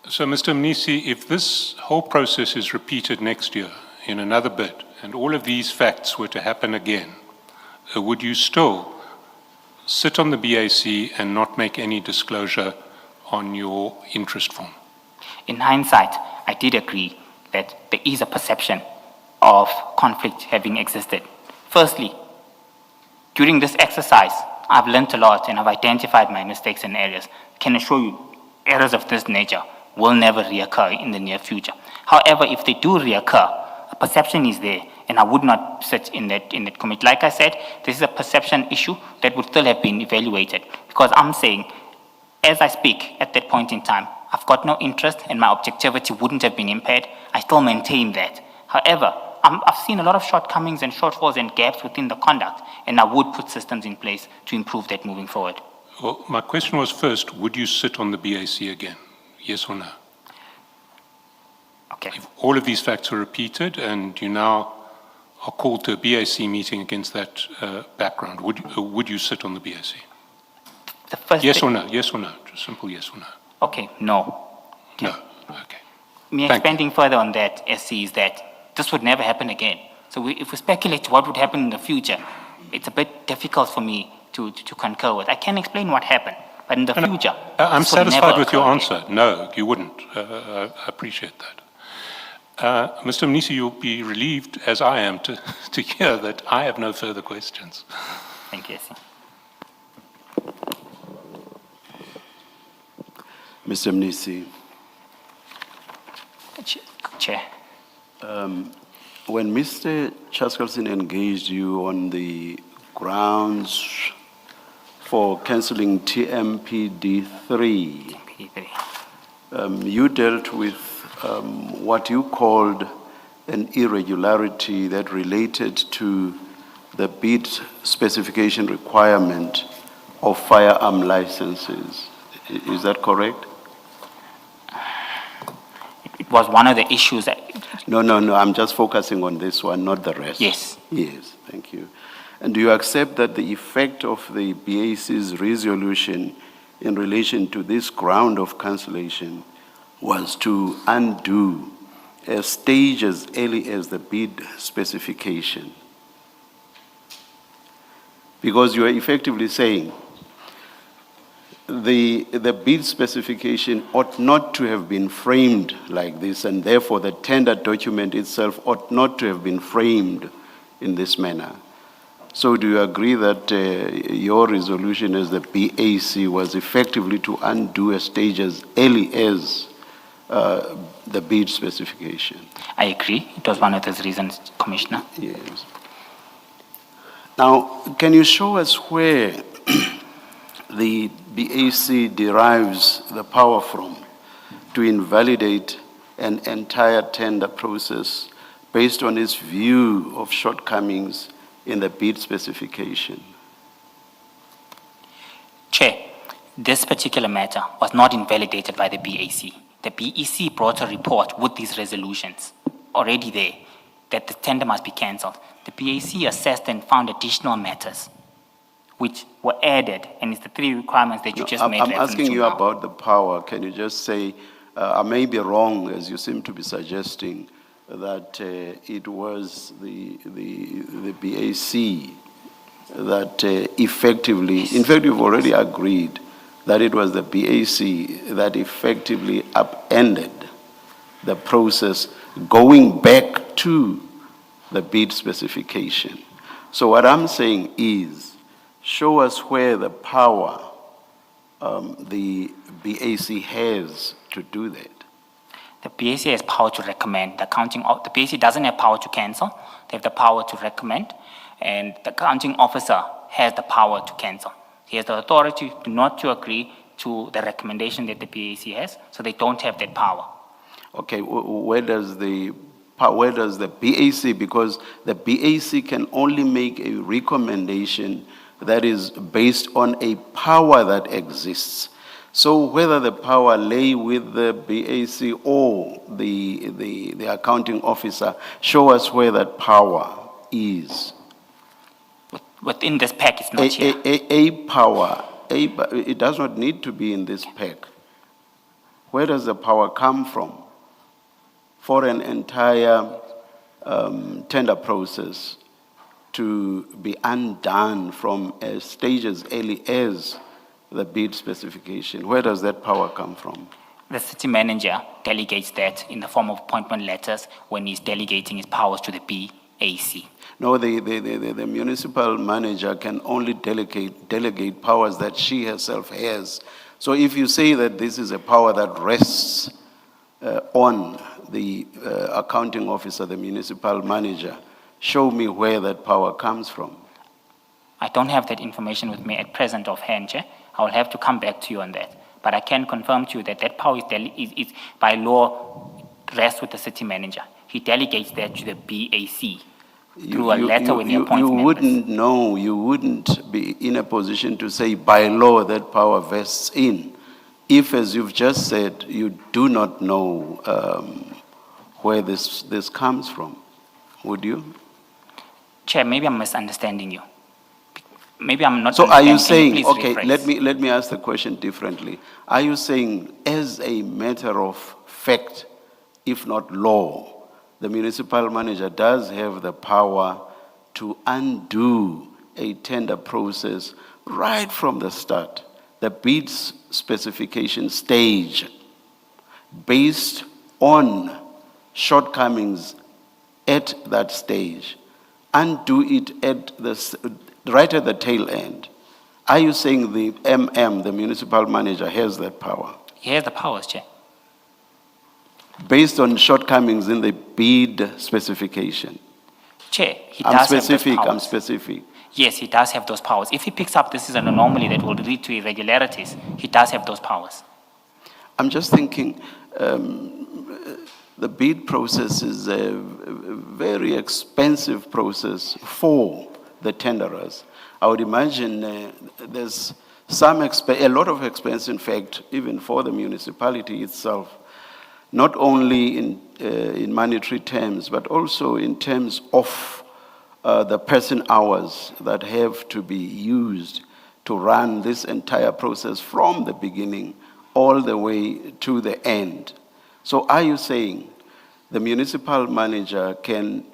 So, Mr. Mnisi, if this whole process is repeated next year in another bid, and all of these facts were to happen again, would you still sit on the BAC and not make any disclosure on your interest form? In hindsight, I did agree that there is a perception of conflict having existed. Firstly, during this exercise, I've learned a lot and I've identified my mistakes and errors. I can assure you, errors of this nature will never reoccur in the near future. However, if they do reoccur, a perception is there, and I would not sit in that committee. Like I said, this is a perception issue that would still have been evaluated, because I'm saying, as I speak at that point in time, I've got no interest and my objectivity wouldn't have been impaired. I still maintain that. However, I've seen a lot of shortcomings and shortfalls and gaps within the conduct, and I would put systems in place to improve that moving forward. Well, my question was first, would you sit on the BAC again? Yes or no? Okay. If all of these facts are repeated and you now are called to a BAC meeting against that background, would you sit on the BAC? The first Yes or no? Yes or no? Just simple yes or no. Okay, no. No. Okay. Me Thank expanding further on that, SC, is that this would never happen again. So if we speculate what would happen in the future, it's a bit difficult for me to concur with. I can explain what happened, but in the future, I'm this would never satisfied with your occur answer. No, you wouldn't. I appreciate that. Mr. Mnisi, you'll be relieved, as I am, to hear that I have no further questions. Thank you, SC. Mr. Mnisi, Chair. when Mr. Chaskalson engaged you on the grounds for cancelling TMPD 3, you dealt with what you called an irregularity that related to the bid specification requirement of firearm licenses. Is that correct? It was one of the issues that... No, I'm just focusing on this one, not the rest. Yes. Yes, thank you. And do you accept that the effect of the BAC's resolution in relation to this ground of cancellation was to undo a stage as early as the bid specification? Because you are effectively saying the bid specification ought not to have been framed like this, and therefore the tender document itself ought not to have been framed in this manner. So do you agree that your resolution as the BAC was effectively to undo a stage as early as the bid specification? I agree. It was one of those reasons, Commissioner. Yes. Now, can you show us where the BAC derives the power from to invalidate an entire tender process based on its view of shortcomings in the bid specification? Chair, this particular matter was not invalidated by the BAC. The BEC brought a report with these resolutions already there that the tender must be cancelled. The BAC assessed and found additional matters which were added, and it's the three requirements that you just made reference to. I'm asking you about the power. Can you just say, I may be wrong, as you seem to be suggesting, that it was the BAC that effectively, in fact, you've already agreed that it was the BAC that effectively upended the process going back to the bid specification. So what I'm saying is, show us where the power the BAC has to do that. The BAC has power to recommend. The BAC doesn't have power to cancel. They have the power to recommend, and the accounting officer has the power to cancel. He has the authority not to agree to the recommendation that the BAC has, so they don't have that power. Okay, where does the BAC, because the BAC can only make a recommendation that is based on a power that exists. So whether the power lay with the BAC or the accounting officer, show us where that power is. Within this pack, it's not here. A power, it does not need to be in this pack. Where does the power come from for an entire tender process to be undone from a stage as early as the bid specification? Where does that power come from? The city manager delegates that in the form of appointment letters when he's delegating his powers to the BAC. No, the municipal manager can only delegate powers that she herself has. So if you say that this is a power that rests on the accounting officer, the municipal manager, show me where that power comes from. I don't have that information with me at present offhand, Chair. I will have to come back to you on that. But I can confirm to you that that power is by law rests with the city manager. He delegates that to the BAC through a letter when he appoints members. You wouldn't know, you wouldn't be in a position to say by law that power vests in. If, as you've just said, you do not know where this comes from, would you? Chair, maybe I'm misunderstanding you. Maybe I'm not. So are you saying, please okay, rephrase. let me ask the question differently. Are you saying, as a matter of fact, if not law, the municipal manager does have the power to undo a tender process right from the start, the bid specification stage, based on shortcomings at that stage, undo it right at the tail end? Are you saying the the municipal manager, has that power? He has the powers, Chair. Based on shortcomings in the bid specification? Chair, he does have those powers. I'm specific. Yes, he does have those powers. If he picks up this is an anomaly that will lead to irregularities, he does have those powers. I'm just thinking, the bid process is a very expensive process for the tenderers. I would imagine there's a lot of expense, in fact, even for the municipality itself, not only in monetary terms, but also in terms of the person hours that have to be used to run this entire process from the beginning all the way to the end. So are you saying the municipal manager can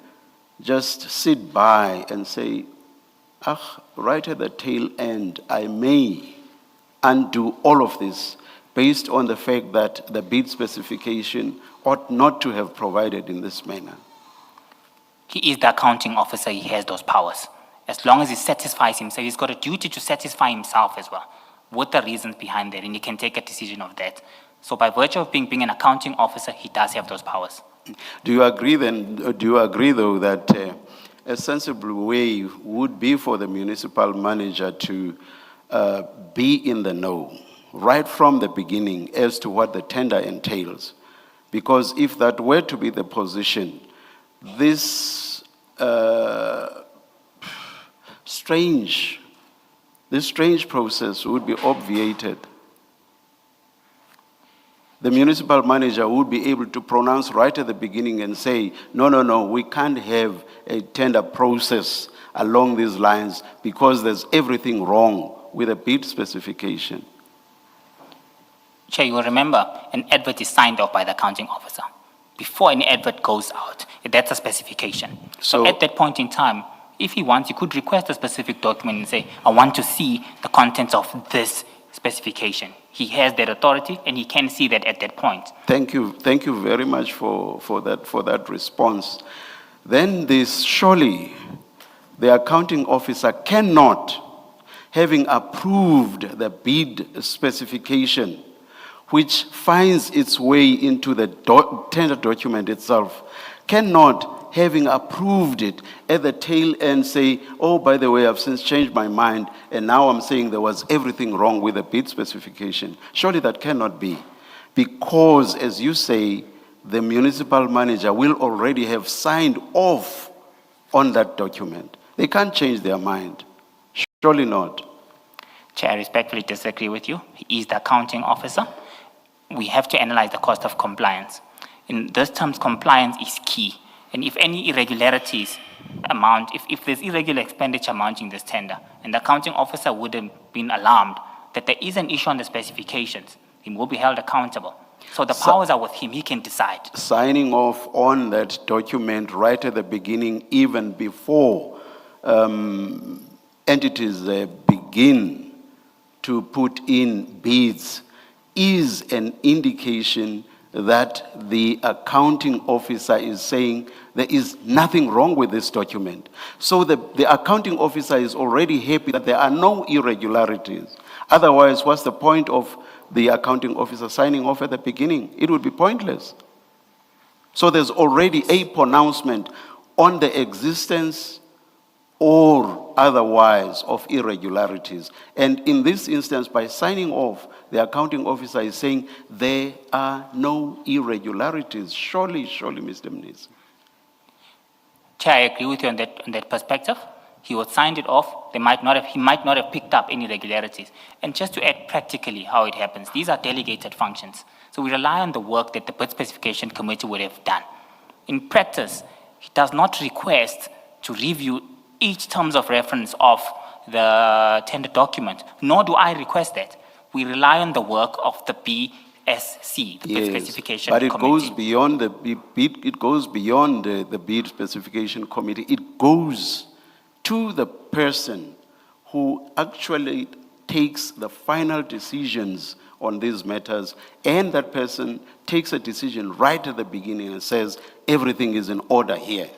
just sit by and say, right at the tail end, I may undo all of this based on the fact that the bid specification ought not to have provided in this manner? He is the accounting officer, he has those powers. As long as he satisfies himself, he's got a duty to satisfy himself as well, with the reasons behind that, and he can take a decision of that. So by virtue of being an accounting officer, he does have those powers. Do you agree though that a sensible way would be for the municipal manager to be in the know right from the beginning as to what the tender entails? Because if that were to be the position, this strange process would be obviated. The municipal manager would be able to pronounce right at the beginning and say, no, we can't have a tender process along these lines because there's everything wrong with a bid specification. Chair, you will remember an advert is signed off by the accounting officer. Before any advert goes out, that's a specification. So at that point in time, if he wants, he could request a specific document and say, I want to see the contents of this specification. He has that authority and he can see that at that point. Thank you very much for that response. Then surely the accounting officer cannot, having approved the bid specification, which finds its way into the tender document itself, cannot, having approved it, at the tail end say, oh, by the way, I've since changed my mind, and now I'm saying there was everything wrong with the bid specification. Surely that cannot be, because, as you say, the municipal manager will already have signed off on that document. They can't change their mind. Surely not. Chair, I respectfully disagree with you. He is the accounting officer. We have to analyze the cost of compliance. In this terms, compliance is key. And if any irregularities amount, if there's irregular expenditure amounting this tender, and the accounting officer would have been alarmed that there is an issue on the specifications, he will be held accountable. So the powers are with him, he can decide. Signing off on that document right at the beginning, even before entities begin to put in bids, is an indication that the accounting officer is saying there is nothing wrong with this document. So the accounting officer is already happy that there are no irregularities. Otherwise, what's the point of the accounting officer signing off at the beginning? It would be pointless. So there's already a pronouncement on the existence or otherwise of irregularities. And in this instance, by signing off, the accounting officer is saying there are no irregularities. Surely, Mr. Mnisi. Chair, I agree with you on that perspective. He would sign it off. He might not have picked up any irregularities. And just to add practically how it happens, these are delegated functions. So we rely on the work that the bid specification committee would have done. In practice, he does not request to review each terms of reference of the tender document, nor do I request that. We rely on the work of the BSC, the bid specification but it committee. goes beyond the bid. It goes beyond the bid specification committee. It goes to the person who actually takes the final decisions on these matters, and that person takes a decision right at the beginning and says everything is in order here.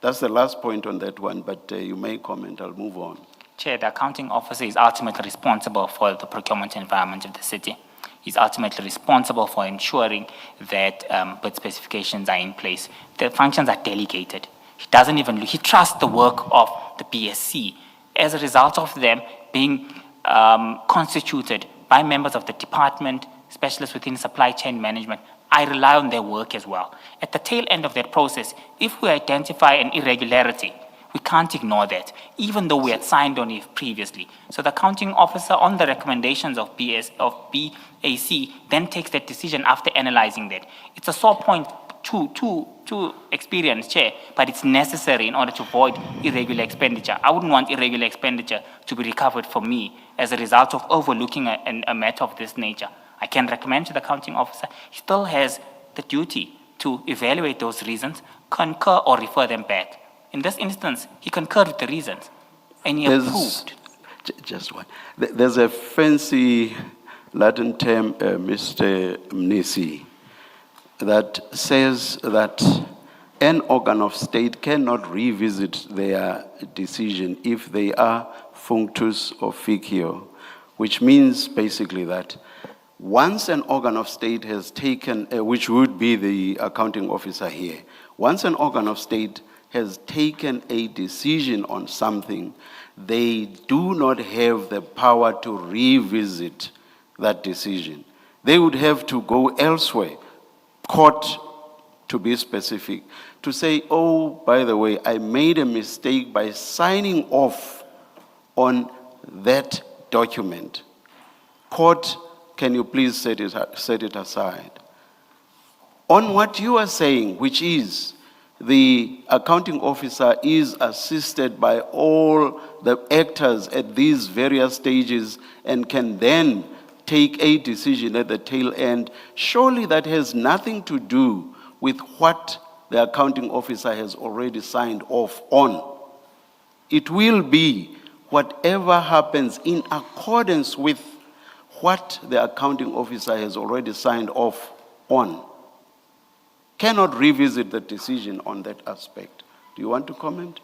That's the last point on that one, but you may comment. I'll move on. Chair, the accounting officer is ultimately responsible for the procurement environment of the city. He's ultimately responsible for ensuring that bid specifications are in place. The functions are delegated. He doesn't even look, he trusts the work of the BSC. As a result of them being constituted by members of the department, specialists within supply chain management, I rely on their work as well. At the tail end of that process, if we identify an irregularity, we can't ignore that, even though we had signed on it previously. So the accounting officer, on the recommendations of BAC, then takes that decision after analyzing that. It's a sore point to experience, Chair, but it's necessary in order to avoid irregular expenditure. I wouldn't want irregular expenditure to be recovered for me as a result of overlooking a matter of this nature. I can recommend to the accounting officer, he still has the duty to evaluate those reasons, concur or refer them back. In this instance, he concurred with the reasons, and he approved. Just one. There's a fancy Latin term, Mr. Mnisi, that says that an organ of state cannot revisit their decision if they are functus officio, which means basically that once an organ of state has taken, which would be the accounting officer here, once an organ of state has taken a decision on something, they do not have the power to revisit that decision. They would have to go elsewhere, court to be specific, to say, oh, by the way, I made a mistake by signing off on that document. Court, can you please set it aside? On what you are saying, which is the accounting officer is assisted by all the actors at these various stages and can then take a decision at the tail end, surely that has nothing to do with what the accounting officer has already signed off on. It will be whatever happens in accordance with what the accounting officer has already signed off on, cannot revisit the decision on that aspect. Do you want to comment?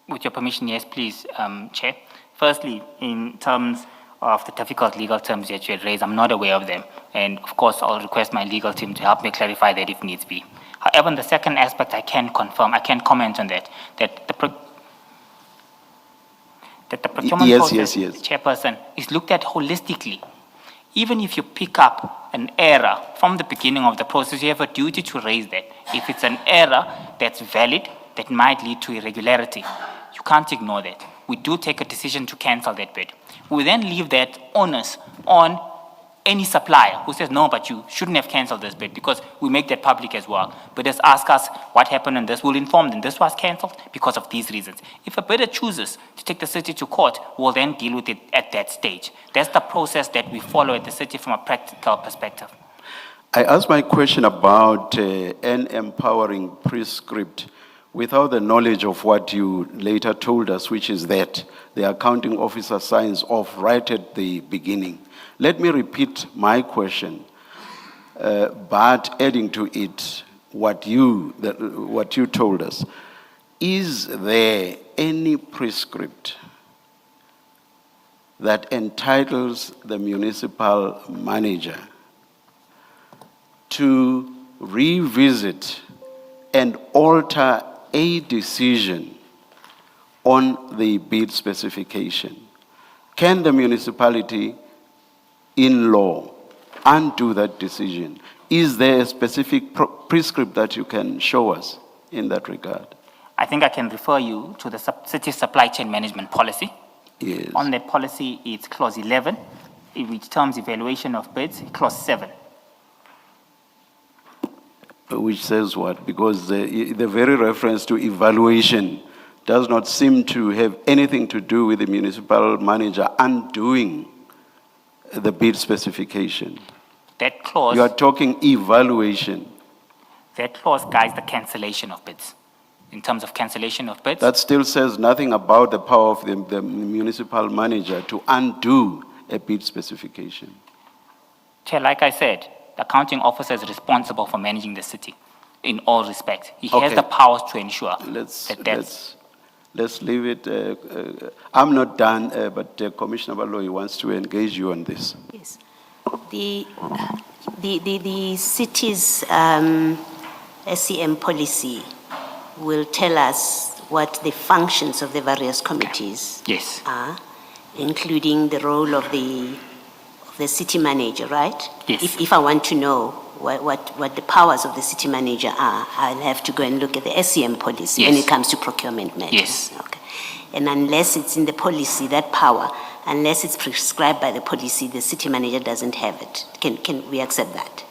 With your permission, yes, please, Chair. Firstly, in terms of the difficult legal terms that you had raised, I'm not aware of them. And of course, I'll request my legal team to help me clarify that if needs be. However, in the second aspect, I can confirm, I can comment on that, that the procurement process, Chairperson, is looked at holistically. Even if you pick up an error from the beginning of the process, you have a duty to raise that. If it's an error that's valid, that might lead to irregularity, you can't ignore that. We do take a decision to cancel that bid. We then leave that onus on any supplier who says, no, but you shouldn't have canceled this bid, because we make that public as well. Bidders ask us what happened on this, we'll inform them this was canceled because of these reasons. If a bidder chooses to take the city to court, we'll then deal with it at that stage. That's the process that we follow at the city from a practical perspective. I asked my question about an empowering prescript without the knowledge of what you later told us, which is that the accounting officer signs off right at the beginning. Let me repeat my question, but adding to it what you told us. Is there any prescript that entitles the municipal manager to revisit and alter a decision on the bid specification? Can the municipality in law undo that decision? Is there a specific prescript that you can show us in that regard? I think I can refer you to the city supply chain management policy. Yes. On that policy, it's clause 11, which terms evaluation of bids, clause 7. Which says what? Because the very reference to evaluation does not seem to have anything to do with the municipal manager undoing the bid specification. That clause, You are talking evaluation. that clause guides the cancellation of bids. In terms of cancellation of bids, That still says nothing about the power of the municipal manager to undo a bid specification. Chair, like I said, the accounting officer is responsible for managing the city in all respects. He Okay. has the powers to ensure Let's leave it. I'm not done, but Commissioner Baloyi wants to engage you on this. Yes. The city's SEM policy will tell us what the functions of the various committees Yes. are, including the role of the city manager, right? Yes. If I want to know what the powers of the city manager are, I'll have to go and look at the SEM policy when Yes. it comes to procurement matters. Yes. Okay. And unless it's in the policy, that power, unless it's prescribed by the policy, the city manager doesn't have it. Can we accept that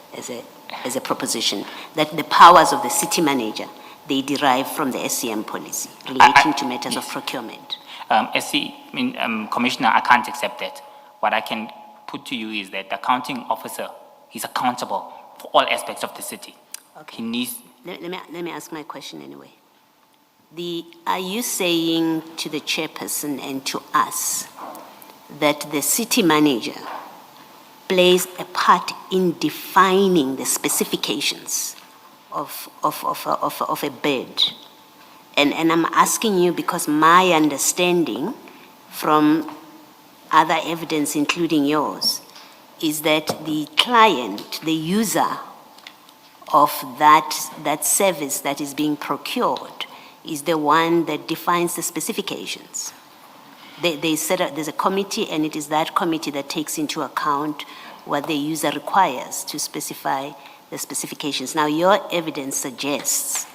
as a proposition? That the powers of the city manager, they derive from the SEM policy relating to matters of procurement. Commissioner, I can't accept that. What I can put to you is that the accounting officer, he's accountable for all aspects of the city. Okay. He needs, Let me ask my question anyway. Are you saying to the chairperson and to us that the city manager plays a part in defining the specifications of a bid? And I'm asking you because my understanding from other evidence, including yours, is that the client, the user of that service that is being procured, is the one that defines the specifications. There's a committee, and it is that committee that takes into account what the user requires to specify the specifications. Now, your evidence suggests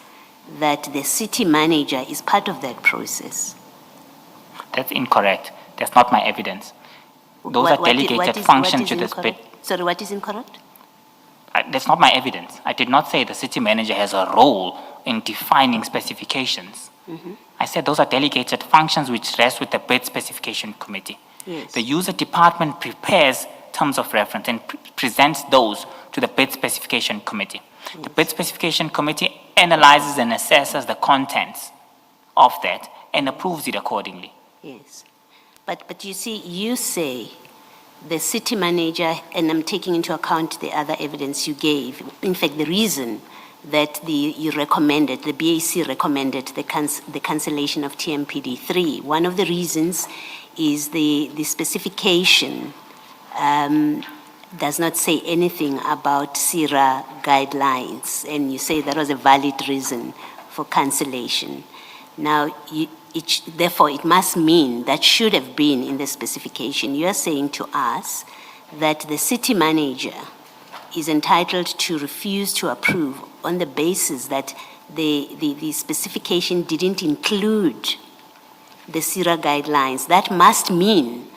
that the city manager is part of that process. that's incorrect. That's not my evidence. Those are delegated functions to this bid. Sorry, what is incorrect? That's not my evidence. I did not say the city manager has a role in defining specifications. I said those are delegated functions which rest with the bid specification committee. Yes. The user department prepares terms of reference and presents those to the bid specification committee. Yes. The bid specification committee analyzes and assesses the contents of that and approves it accordingly. Yes. But you see, you say the city manager, and I'm taking into account the other evidence you gave, in fact, the reason that you recommended, the BAC recommended the cancellation of TMPD 3. One of the reasons is the specification does not say anything about SIRA guidelines, and you say that was a valid reason for cancellation. Now, therefore, it must mean that should have been in the specification. You are saying to us that the city manager is entitled to refuse to approve on the basis that the specification didn't include the SIRA guidelines. That must mean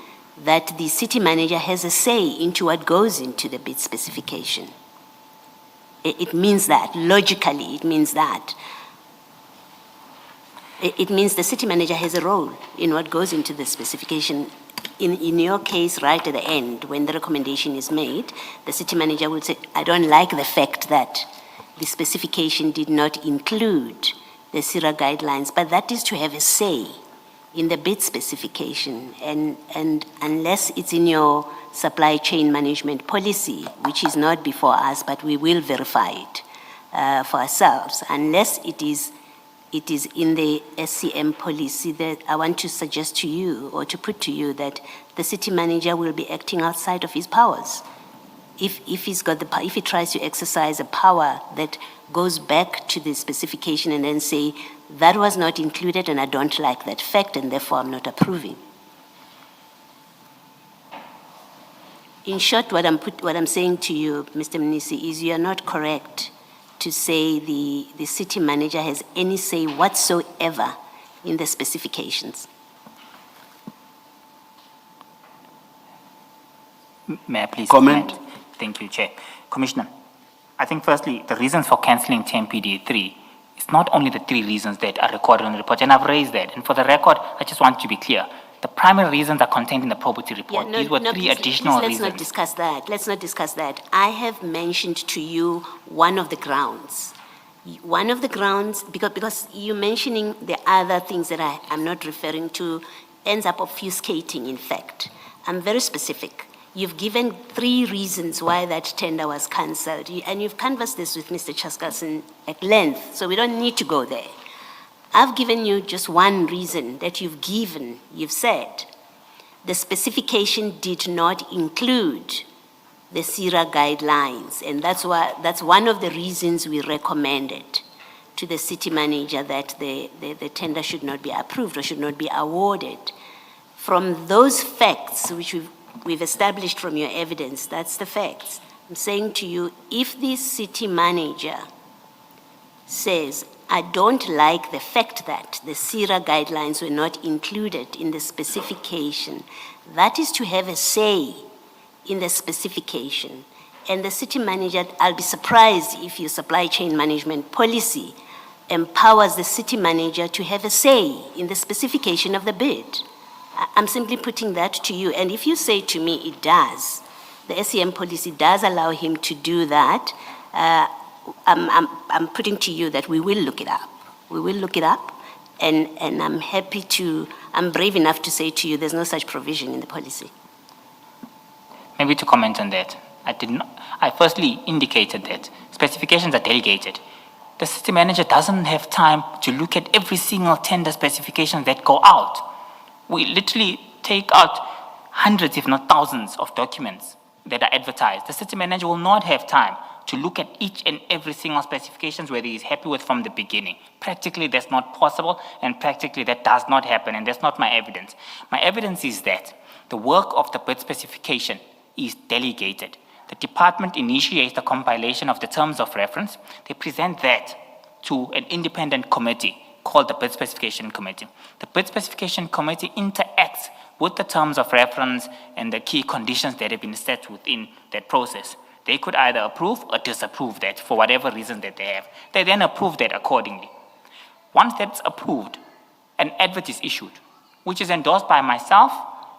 that the city manager has a say into what goes into the bid specification. It means that, logically, it means that. It means the city manager has a role in what goes into the specification. In your case, right at the end, when the recommendation is made, the city manager would say, I don't like the fact that the specification did not include the SIRA guidelines, but that is to have a say in the bid specification. And unless it's in your supply chain management policy, which is not before us, but we will verify it for ourselves, unless it is in the SCM policy, that I want to suggest to you or to put to you that the city manager will be acting outside of his powers. If he tries to exercise a power that goes back to the specification and then say, that was not included and I don't like that fact and therefore I'm not approving. In short, what I'm saying to you, Mr. Mnisi, is you are not correct to say the city manager has any say whatsoever in the specifications. May I please comment? Thank you, Chair. Commissioner, I think firstly, the reasons for cancelling TMPD 3 is not only the 3 reasons that are recorded in the report, and I've raised that. And for the record, I just want to be clear. The primary reasons are contained in the probity report. These were 3 additional reasons. Let's not discuss that. Let's not discuss that. I have mentioned to you one of the grounds. One of the grounds, because you're mentioning the other things that I'm not referring to, ends up obfuscating, in fact. I'm very specific. You've given 3 reasons why that tender was cancelled, and you've canvassed this with Mr. Chaskalson at length, so we don't need to go there. I've given you just one reason that you've given. You've said the specification did not include the SIRA guidelines, and that's one of the reasons we recommended to the city manager that the tender should not be approved or should not be awarded. From those facts, which we've established from your evidence, that's the facts. I'm saying to you, if the city manager says, I don't like the fact that the SIRA guidelines were not included in the specification, that is to have a say in the specification. And the city manager, I'll be surprised if your supply chain management policy empowers the city manager to have a say in the specification of the bid. I'm simply putting that to you. And if you say to me it does, the SCM policy does allow him to do that, I'm putting to you that we will look it up. We will look it up, and I'm brave enough to say to you there's no such provision in the policy. Maybe to comment on that, I firstly indicated that specifications are delegated. The city manager doesn't have time to look at every single tender specification that go out. We literally take out hundreds, if not thousands, of documents that are advertised. The city manager will not have time to look at each and every single specifications whether he's happy with from the beginning. Practically, that's not possible, and practically that does not happen, and that's not my evidence. My evidence is that the work of the bid specification is delegated. The department initiates the compilation of the terms of reference. They present that to an independent committee called the Bid Specification Committee. The Bid Specification Committee interacts with the terms of reference and the key conditions that have been set within that process. They could either approve or disapprove that for whatever reason that they have. They then approve that accordingly. Once that's approved, an advert is issued, which is endorsed by myself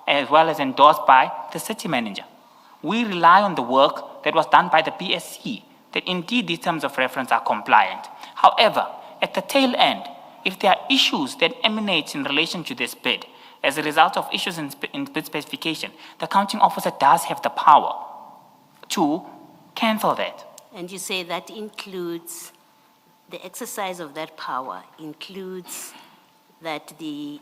as well as endorsed by the city manager. We rely on the work that was done by the BSC, that indeed these terms of reference are compliant. However, at the tail end, if there are issues that emanate in relation to this bid, as a result of issues in bid specification, the accounting officer does have the power to cancel that. And you say that includes, the exercise of that power includes that the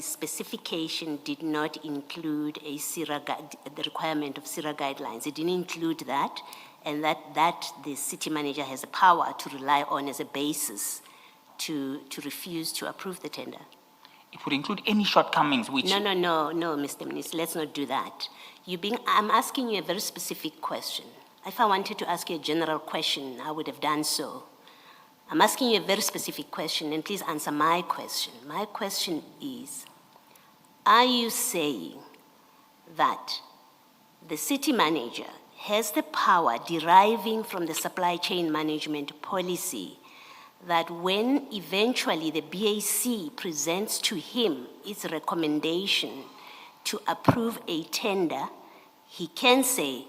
specification did not include a the requirement of CIRA guidelines. It didn't include that, and that the city manager has the power to rely on as a basis to refuse to approve the tender. It would include any shortcomings which... No, Mr. Minister, let's not do that. I'm asking you a very specific question. If I wanted to ask you a general question, I would have done so. I'm asking you a very specific question, and please answer my question. My question is, are you saying that the city manager has the power deriving from the supply chain management policy that when eventually the BAC presents to him its recommendation to approve a tender, he can say,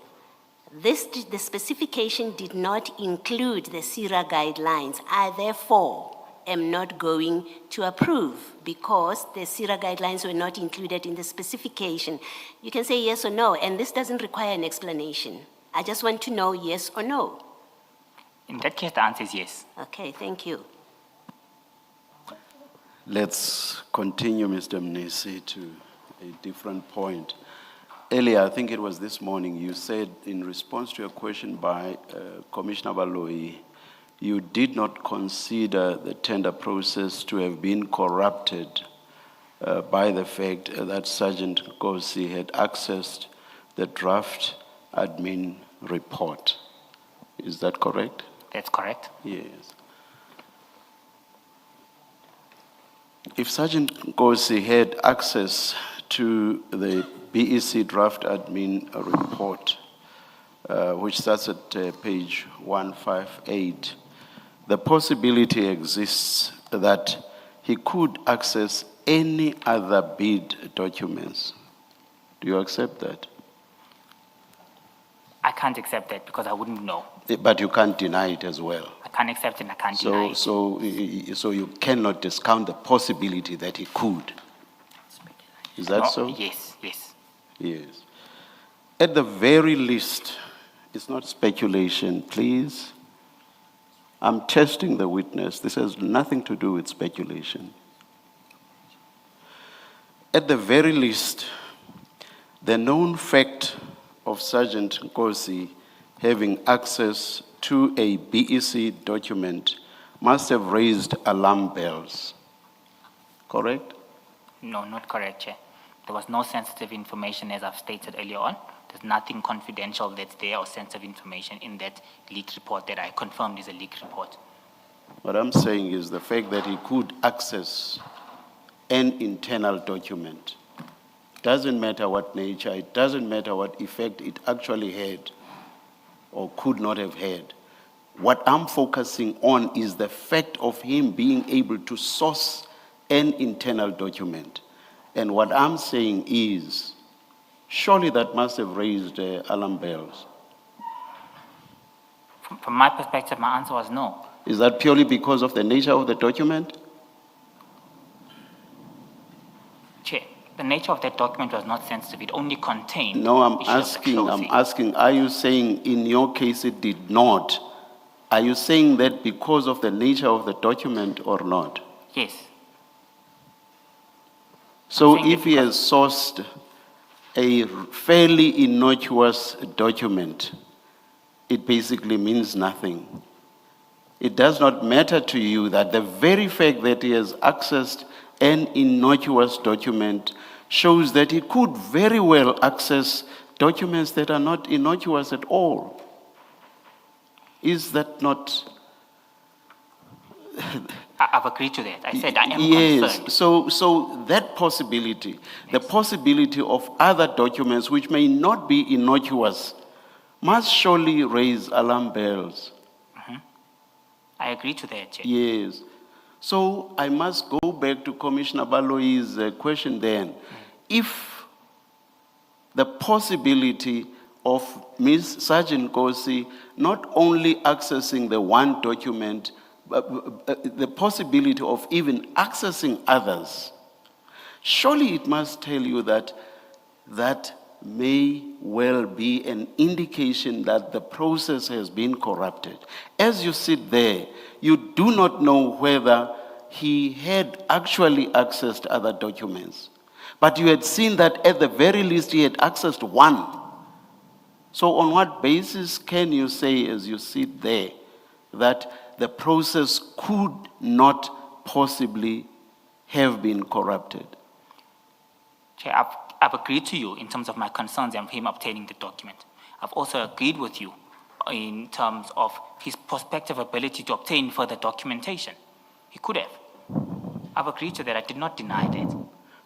the specification did not include the CIRA guidelines. I therefore am not going to approve because the CIRA guidelines were not included in the specification. You can say yes or no, and this doesn't require an explanation. I just want to know yes or no. In that case, the answer is yes. Okay, thank you. Let's continue, Mr. Mnisi, to a different point. Earlier, I think it was this morning, you said in response to a question by Commissioner Baloyi, you did not consider the tender process to have been corrupted by the fact that Sergeant Nkosi had accessed the draft admin report. Is that correct? That's correct. Yes. If Sergeant Nkosi had access to the BEC draft admin report, which starts at page 158, the possibility exists that he could access any other bid documents. Do you accept that? I can't accept that because I wouldn't know. But you can't deny it as well. I can't accept it and I can't deny it. So you cannot discount the possibility that he could. Is that No, so? Yes, yes. Yes. At the very least, it's not speculation, please. I'm testing the witness. This has nothing to do with speculation. At the very least, the known fact of Sergeant Nkosi having access to a BEC document must have raised alarm bells. Correct? No, not correct, Chair. There was no sensitive information, as I've stated earlier on. There's nothing confidential that's there or sensitive information in that leaked report that I confirmed is a leaked report. What I'm saying is the fact that he could access an internal document. Doesn't matter what nature, it doesn't matter what effect it actually had or could not have had. What I'm focusing on is the fact of him being able to source an internal document. And what I'm saying is, surely that must have raised alarm bells. From my perspective, my answer was no. Is that purely because of the nature of the document? Chair, the nature of that document was not sensitive. It only contained... No, I'm issues of closing. asking, are you saying in your case it did not? Are you saying that because of the nature of the document or not? Yes. So saying if he has sourced a fairly innocuous document, it basically means nothing. It does not matter to you that the very fact that he has accessed an innocuous document shows that he could very well access documents that are not innocuous at all. Is that not... I've agreed to that. I said I am yes, concerned. so that possibility, the possibility of other documents which may not be innocuous, must surely raise alarm bells. I agree to that, Chair. Yes. So I must go back to Commissioner Baloyi's question then. If the possibility of Ms. Sergeant Nkosi not only accessing the one document, but the possibility of even accessing others, Surely it must tell you that that may well be an indication that the process has been corrupted. As you sit there, you do not know whether he had actually accessed other documents, but you had seen that at the very least he had accessed one. So on what basis can you say, as you sit there, that the process could not possibly have been corrupted? Chair, I've agreed to you in terms of my concerns and him obtaining the document. I've also agreed with you in terms of his prospective ability to obtain further documentation. He could have. I've agreed to that. I did not deny that.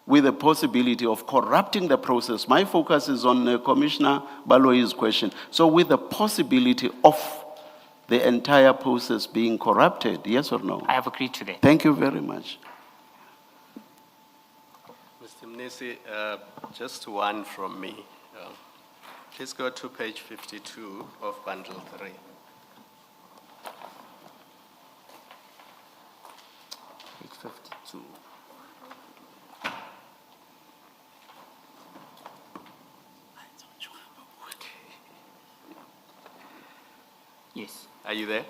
With the possibility of corrupting the process. My focus is on Commissioner Baloyi's question. So with the possibility of the entire process being corrupted, yes or no? I have agreed to that. Thank you very much. Mr. Mnisi, just one from me. Please go to page 52 of bundle 3. Page 52. Yes, Are you there?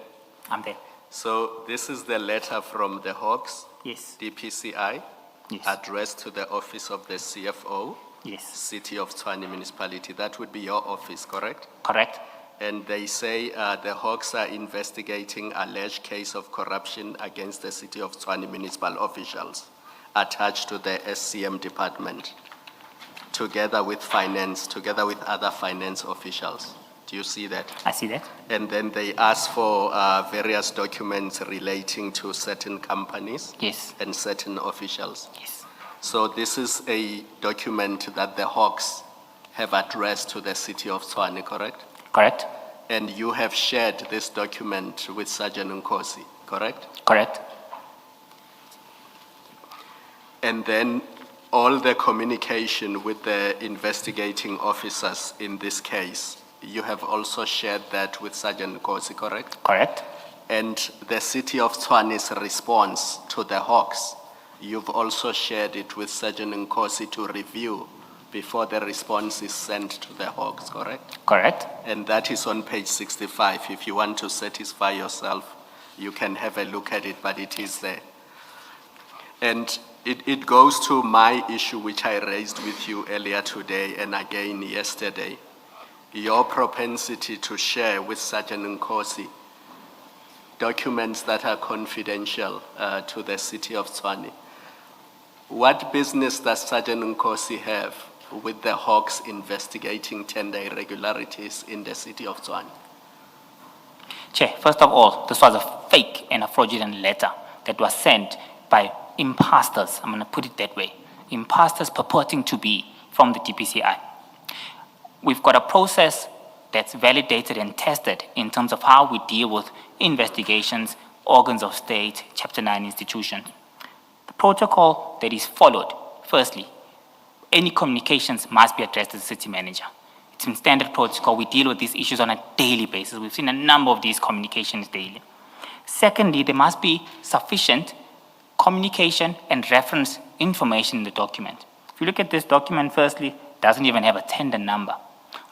I'm there. So this is the letter from the Hawks, Yes, DPCI, yes, addressed to the office of the CFO, yes. City of Tshwane Municipality. That would be your office, correct? Correct? And they say the Hawks are investigating alleged case of corruption against the City of Tshwane municipal officials attached to the SCM department, together with other finance officials. Do you see that? I see that. And then they ask for various documents relating to certain companies Yes, and certain officials. yes, So this is a document that the Hawks have addressed to the City of Tshwane, correct? correct? And you have shared this document with Sergeant Nkosi, correct? Correct? And then all the communication with the investigating officers in this case, you have also shared that with Sergeant Nkosi, correct? Correct? And the City of Tshwane's response to the Hawks, you've also shared it with Sergeant Nkosi to review before the response is sent to the Hawks, correct? Correct? And that is on page 65. If you want to satisfy yourself, you can have a look at it, but it is there. And it goes to my issue, which I raised with you earlier today and again yesterday. Your propensity to share with Sergeant Nkosi documents that are confidential to the City of Tshwane. What business does Sergeant Nkosi have with the Hawks investigating tender irregularities in the City of Tshwane? Chair, first of all, this was a fake and a fraudulent letter that was sent by imposters, I'm going to put it that way, imposters purporting to be from the DPCI. We've got a process that's validated and tested in terms of how we deal with investigations, organs of state, Chapter 9 institutions. The protocol that is followed, firstly, any communications must be addressed to the city manager. It's in standard protocol. We deal with these issues on a daily basis. We've seen a number of these communications daily. Secondly, there must be sufficient communication and reference information in the document. If you look at this document, firstly, it doesn't even have a tender number,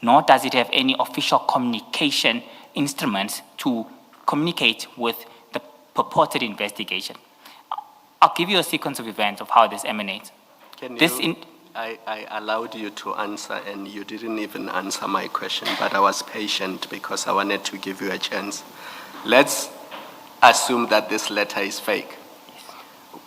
nor does it have any official communication instruments to communicate with the purported investigation. I'll give you a sequence of events of how this emanates. I allowed you to answer and you didn't even answer my question, but I was patient because I wanted to give you a chance. Let's assume that this letter is fake.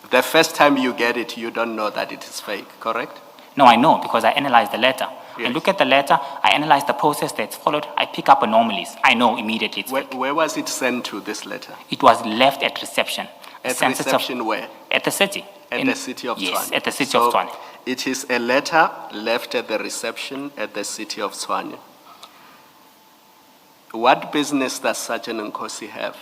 The first time you get it, you don't know that it is fake, correct? No, I know because I analyzed the letter. Yes. I look at the letter, I analyze the process that's followed, I pick up anomalies. I know immediately it's fake. Where was it sent to, this letter? It was left at reception. At reception where? At the city. At the City of Tshwane? Yes, at the City of Tshwane. It is a letter left at the reception at the City of Tshwane. What business does Sergeant Nkosi have?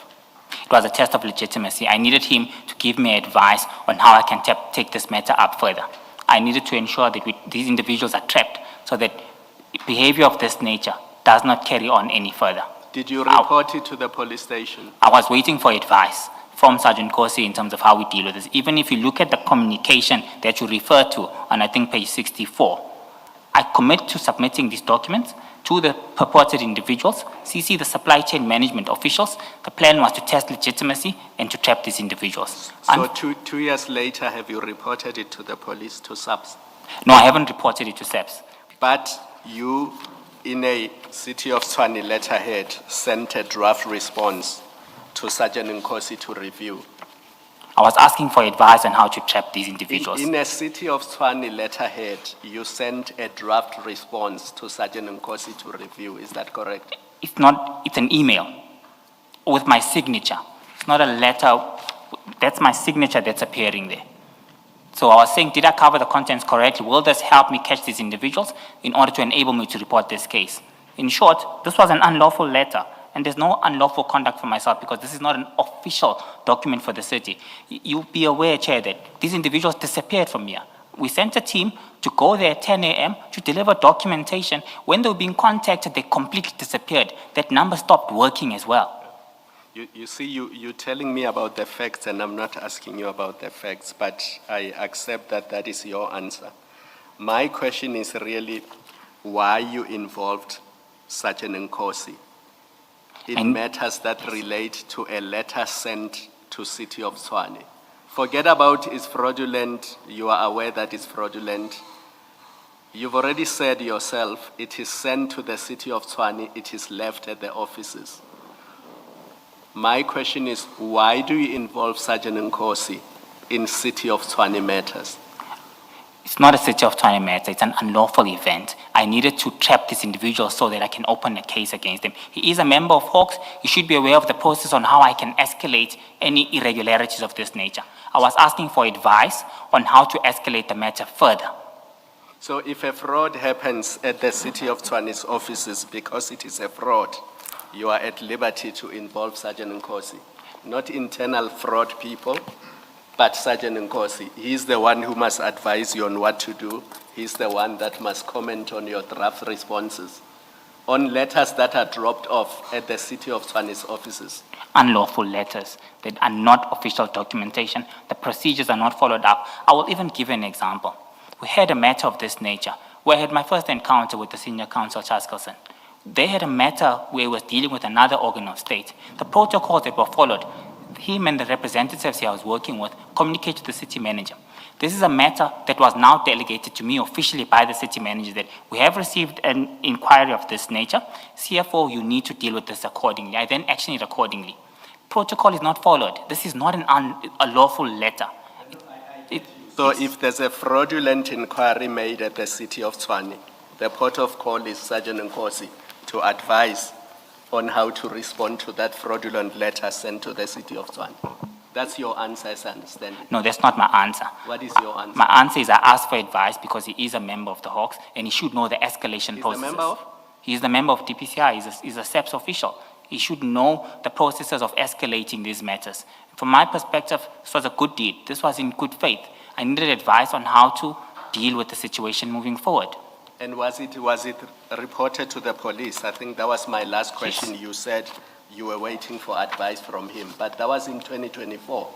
It was a test of legitimacy. I needed him to give me advice on how I can take this matter up further. I needed to ensure that these individuals are trapped so that behavior of this nature does not carry on any further. Did you report it to the police station? I was waiting for advice from Sergeant Corsi in terms of how we deal with this. Even if you look at the communication that you refer to on, I think, page 64, I commit to submitting these documents to the purported individuals, CC the supply chain management officials. The plan was to test legitimacy and to trap these individuals. So 2 years later, have you reported it to the police, to SABC? No, I haven't reported it to SABC. But you, in a City of Tshwane letterhead, sent a draft response to Sergeant Nkosi to review. I was asking for advice on how to trap these individuals. In a City of Tshwane letterhead, you sent a draft response to Sergeant Nkosi to review. Is that correct? It's not, it's an email with my signature. It's not a letter, that's my signature that's appearing there. So I was saying, did I cover the contents correctly? Will this help me catch these individuals in order to enable me to report this case? In short, this was an unlawful letter, and there's no unlawful conduct for myself because this is not an official document for the city. You'll be aware, Chair, that these individuals disappeared from here. We sent a team to go there at 10 a.m. to deliver documentation. When they were being contacted, they completely disappeared. That number stopped working as well. You see, you're telling me about the facts, and I'm not asking you about the facts, but I accept that that is your answer. My question is really why you involved Sergeant Nkosi in matters that relate to a letter sent to City of Tshwane. Forget about it's fraudulent, you are aware that it's fraudulent. You've already said yourself, it is sent to the City of Tshwane, it is left at the offices. My question is, why do you involve Sergeant Nkosi in City of Tshwane matters? It's not a City of Tshwane matter, it's an unlawful event. I needed to trap this individual so that I can open a case against him. He is a member of Hawks. He should be aware of the process on how I can escalate any irregularities of this nature. I was asking for advice on how to escalate the matter further. So if a fraud happens at the City of Tshwane's offices because it is a fraud, you are at liberty to involve Sergeant Nkosi, not internal fraud people, but Sergeant Nkosi. He's the one who must advise you on what to do. He's the one that must comment on your draft responses on letters that are dropped off at the City of Tshwane's offices. Unlawful letters that are not official documentation. The procedures are not followed up. I will even give an example. We had a matter of this nature where I had my first encounter with the senior counsel, Charles Kelson. They had a matter where he was dealing with another organ of state. The protocols that were followed, him and the representatives he was working with communicated to the city manager. This is a matter that was now delegated to me officially by the city manager that we have received an inquiry of this nature. CFO, you need to deal with this accordingly. I then action it accordingly. Protocol is not followed. This is not a lawful letter. So if there's a fraudulent inquiry made at the City of Tshwane, the port of call is Sergeant Nkosi to advise on how to respond to that fraudulent letter sent to the City of Tshwane. That's your answer, as I understand it. No, that's not my answer. What is your answer? My answer is I asked for advice because he is a member of the Hawks and he should know the escalation processes. He's a member of? He is the member of DPCI. He's a SABC official. He should know the processes of escalating these matters. From my perspective, this was a good deed. This was in good faith. I needed advice on how to deal with the situation moving forward. And was it reported to the police? I think that was my last question. Yes. You said you were waiting for advice from him, but that was in 2024.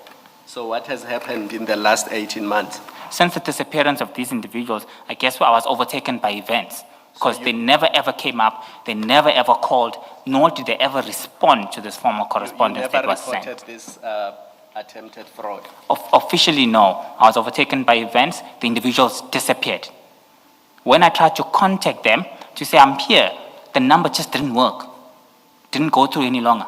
So what has happened in the last 18 months? Since the disappearance of these individuals, I guess I was overtaken by events because they never ever came up, they never ever called, nor did they ever respond to this formal correspondence that was sent. You never reported this attempted fraud? Officially, no. I was overtaken by events, the individuals disappeared. When I tried to contact them to say I'm here, the number just didn't work. Didn't go through any longer.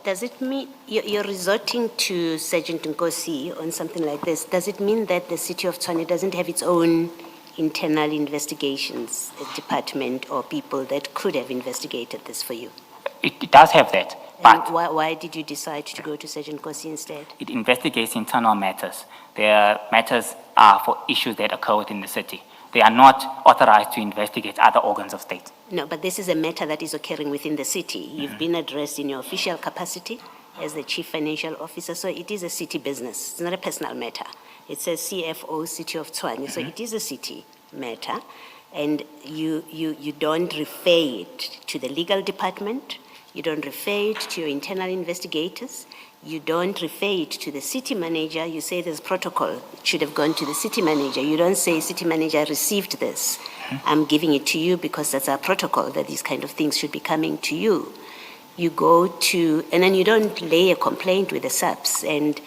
Does it mean you're resorting to Sergeant Nkosi on something like this? Does it mean that the City of Tshwane doesn't have its own internal investigations department or people that could have investigated this for you? It does have that. But why did you decide to go to Sergeant Nkosi instead? It investigates internal matters. Their matters are for issues that occur within the city. They are not authorized to investigate other organs of state. No, but this is a matter that is occurring within the city. You've been addressed in your official capacity as the Chief Financial Officer, so it is a city business. It's not a personal matter. It says CFO, City of Tshwane, so it is a city matter. And you don't refer it to the legal department. You don't refer it to your internal investigators. You don't refer it to the city manager. You say there's protocol. It should have gone to the city manager. You don't say, city manager received this. I'm giving it to you because that's our protocol, that these kind of things should be coming to you. You go to, and then you don't lay a complaint with the SABS. And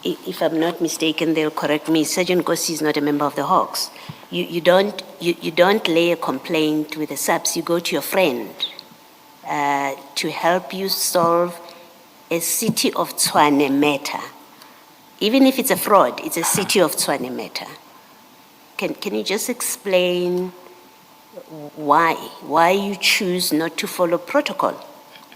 if I'm not mistaken, they'll correct me, Sergeant Gossi is not a member of the Hawks. You don't lay a complaint with the SABS. You go to your friend to help you solve a City of Tshwane matter. Even if it's a fraud, it's a City of Tshwane matter. Can you just explain why you choose not to follow protocol?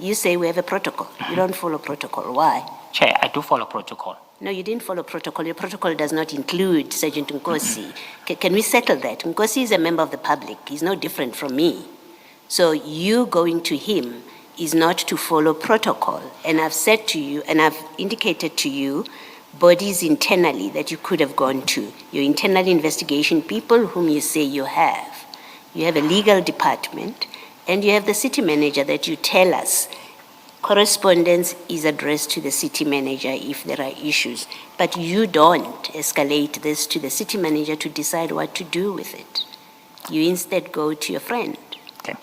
You say we have a protocol. You don't follow protocol. Why? Chair, I do follow protocol. No, you didn't follow protocol. Your protocol does not include Sergeant Nkosi. Can we settle that? Nkosi is a member of the public. He's no different from me. So you going to him is not to follow protocol. And I've said to you, and I've indicated to you, bodies internally that you could have gone to, your internal investigation people whom you say you have. You have a legal department, and you have the city manager that you tell us correspondence is addressed to the city manager if there are issues, but you don't escalate this to the city manager to decide what to do with it. You instead go to your friend. Okay.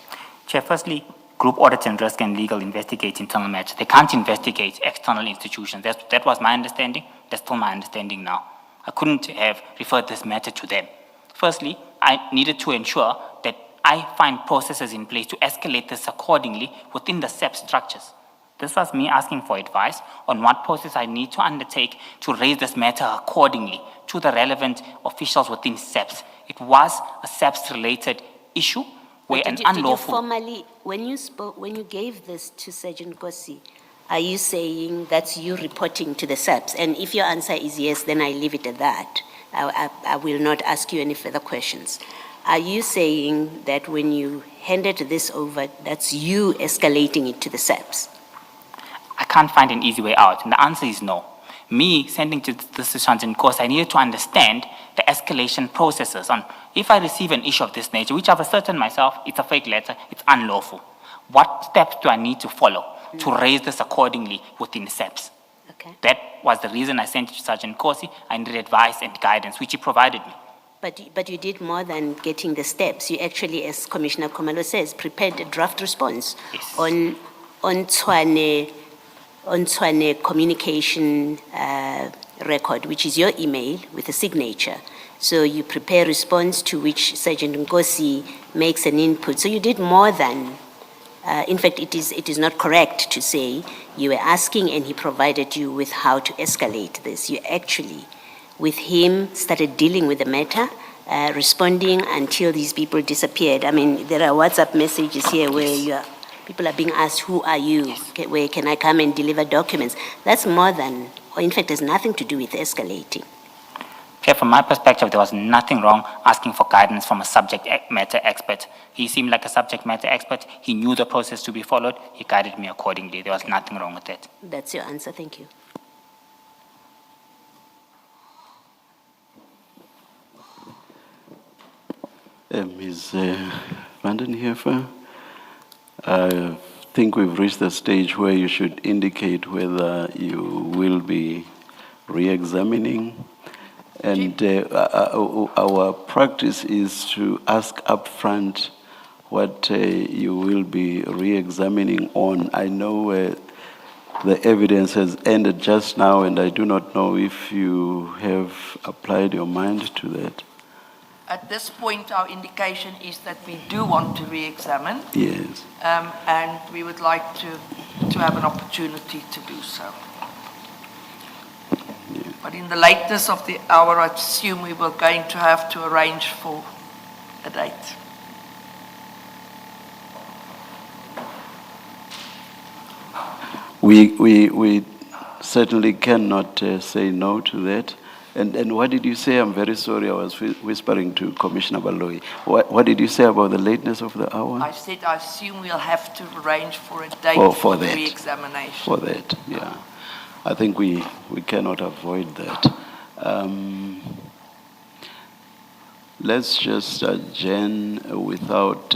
Chair, firstly, group audit and risk and legal investigate internal matters. They can't investigate external institutions. That was my understanding. That's still my understanding now. I couldn't have referred this matter to them. Firstly, I needed to ensure that I find processes in place to escalate this accordingly within the SEP structures. This was me asking for advice on what process I need to undertake to raise this matter accordingly to the relevant officials within SEPS. It was a SEPS-related issue where an unlawful... Did you formally, when you gave this to Sergeant Gossi, are you saying that's you reporting to the SEPS? And if your answer is yes, then I leave it at that. I will not ask you any further questions. Are you saying that when you handed this over, that's you escalating it to the SEPS? I can't find an easy way out, and the answer is no. Me sending to this to Sergeant Gossi, I needed to understand the escalation processes on if I receive an issue of this nature, which I've ascertained myself, it's a fake letter, it's unlawful. What steps do I need to follow to raise this accordingly within SEPS? Okay. That was the reason I sent it to Sergeant Gossi. I needed advice and guidance, which he provided me. But you did more than getting the steps. You actually, as Commissioner Khumalo says, prepared a draft response Yes. on Tshwane communication record, which is your email with a signature. So you prepare a response to which Sergeant Nkosi makes an input. So you did more than, in fact, it is not correct to say you were asking and he provided you with how to escalate this. You actually, with him, started dealing with the matter, responding until these people disappeared. I mean, there are WhatsApp messages here where people are being asked, who are you? Where can I come and deliver documents? That's more than, or in fact, has nothing to do with escalating. Okay, from my perspective, there was nothing wrong asking for guidance from a subject matter expert. He seemed like a subject matter expert. He knew the process to be followed. He guided me accordingly. There was nothing wrong with that. That's your answer. Thank you. Ms. Vandenheefer, I think we've reached the stage where you should indicate whether you will be re-examining. And our practice is to ask upfront what you will be re-examining on. I know the evidence has ended just now, and I do not know if you have applied your mind to that. At this point, our indication is that we do want to re-examine. Yes. And we would like to have an opportunity to do so. Yeah. But in the lateness of the hour, I assume we were going to have to arrange for a date. We certainly cannot say no to that. And what did you say? I'm very sorry, I was whispering to Commissioner Baloyi. What did you say about the lateness of the hour? I said I assume we'll have to arrange for a date for the that. re-examination. For that, yeah. I think we cannot avoid that. Let's just adjourn without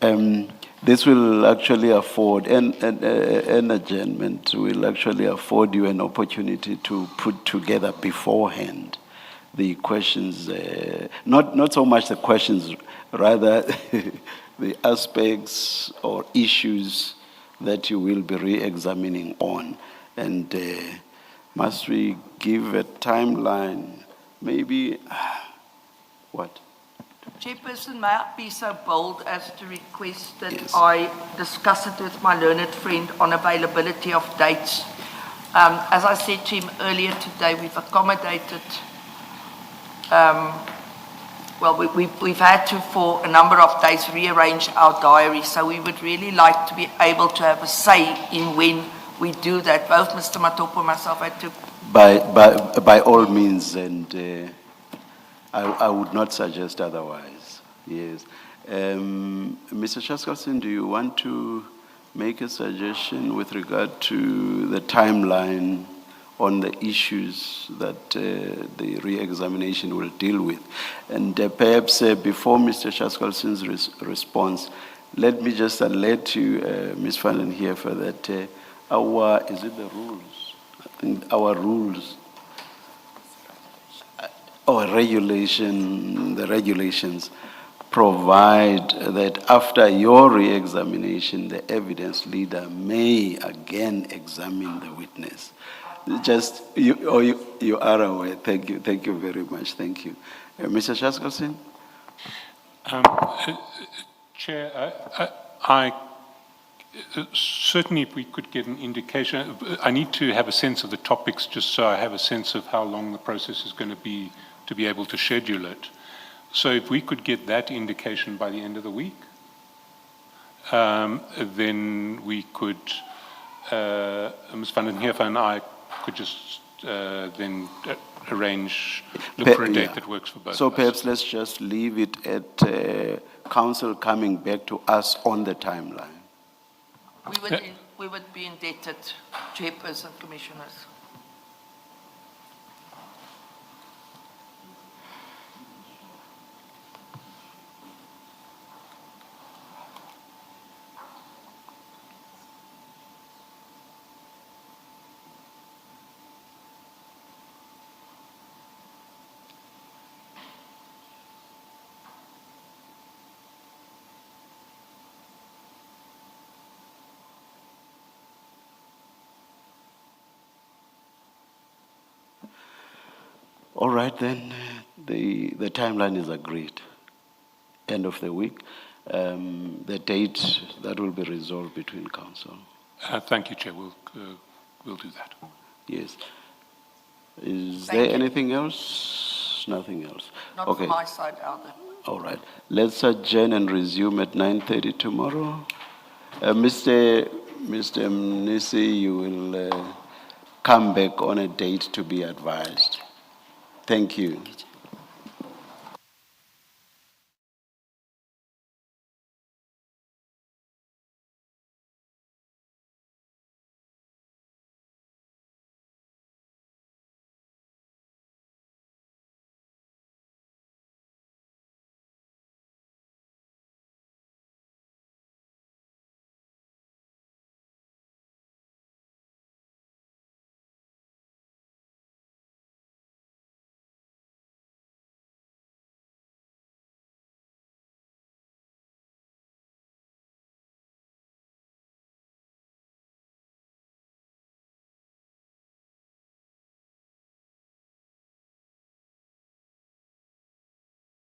This will actually afford, an adjournment will actually afford you an opportunity to put together beforehand the questions, not so much the questions, rather the aspects or issues that you will be re-examining on. And must we give a timeline? Maybe, what? Chairperson, may I be so bold as to request that Yes. I discuss it with my learned friend on availability of dates? As I said to him earlier today, we've accommodated, we've had to, for a number of days, rearrange our diary, so we would really like to be able to have a say in when we do that. Both Mr. Matopo and myself had to. By all means, and I would not suggest otherwise, yes. Mr. Shaskalson, do you want to make a suggestion with regard to the timeline on the issues that the re-examination will deal with? And perhaps before Mr. Shaskalson's response, let me just alert you, Ms. Van den Heever, that is it the rules? I think our rules, or the regulations provide that after your re-examination, the evidence leader may again examine the witness. Just, you are aware. Thank you very much, thank you. Mr. Shaskalson? Chair, I certainly if we could get an indication, I need to have a sense of the topics just so I have a sense of how long the process is going to be able to schedule it. So if we could get that indication by the end of the week, then we could, Ms. Van den Heever and I could just then look for a date that works for both So of us. perhaps let's just leave it at council coming back to us on the timeline. We would be indebted, Chairperson, Commissioners. All right, then, the timeline is agreed. End of the week. The date, that will be resolved between council. Thank you, Chair. We'll do that. Yes. Is Thank there you. anything else? Nothing else? Not Okay. from my side, Elder. All right. Let's adjourn and resume at 9:30 tomorrow. Mr. Mnisi, you will come back on a date to be advised. Thank you.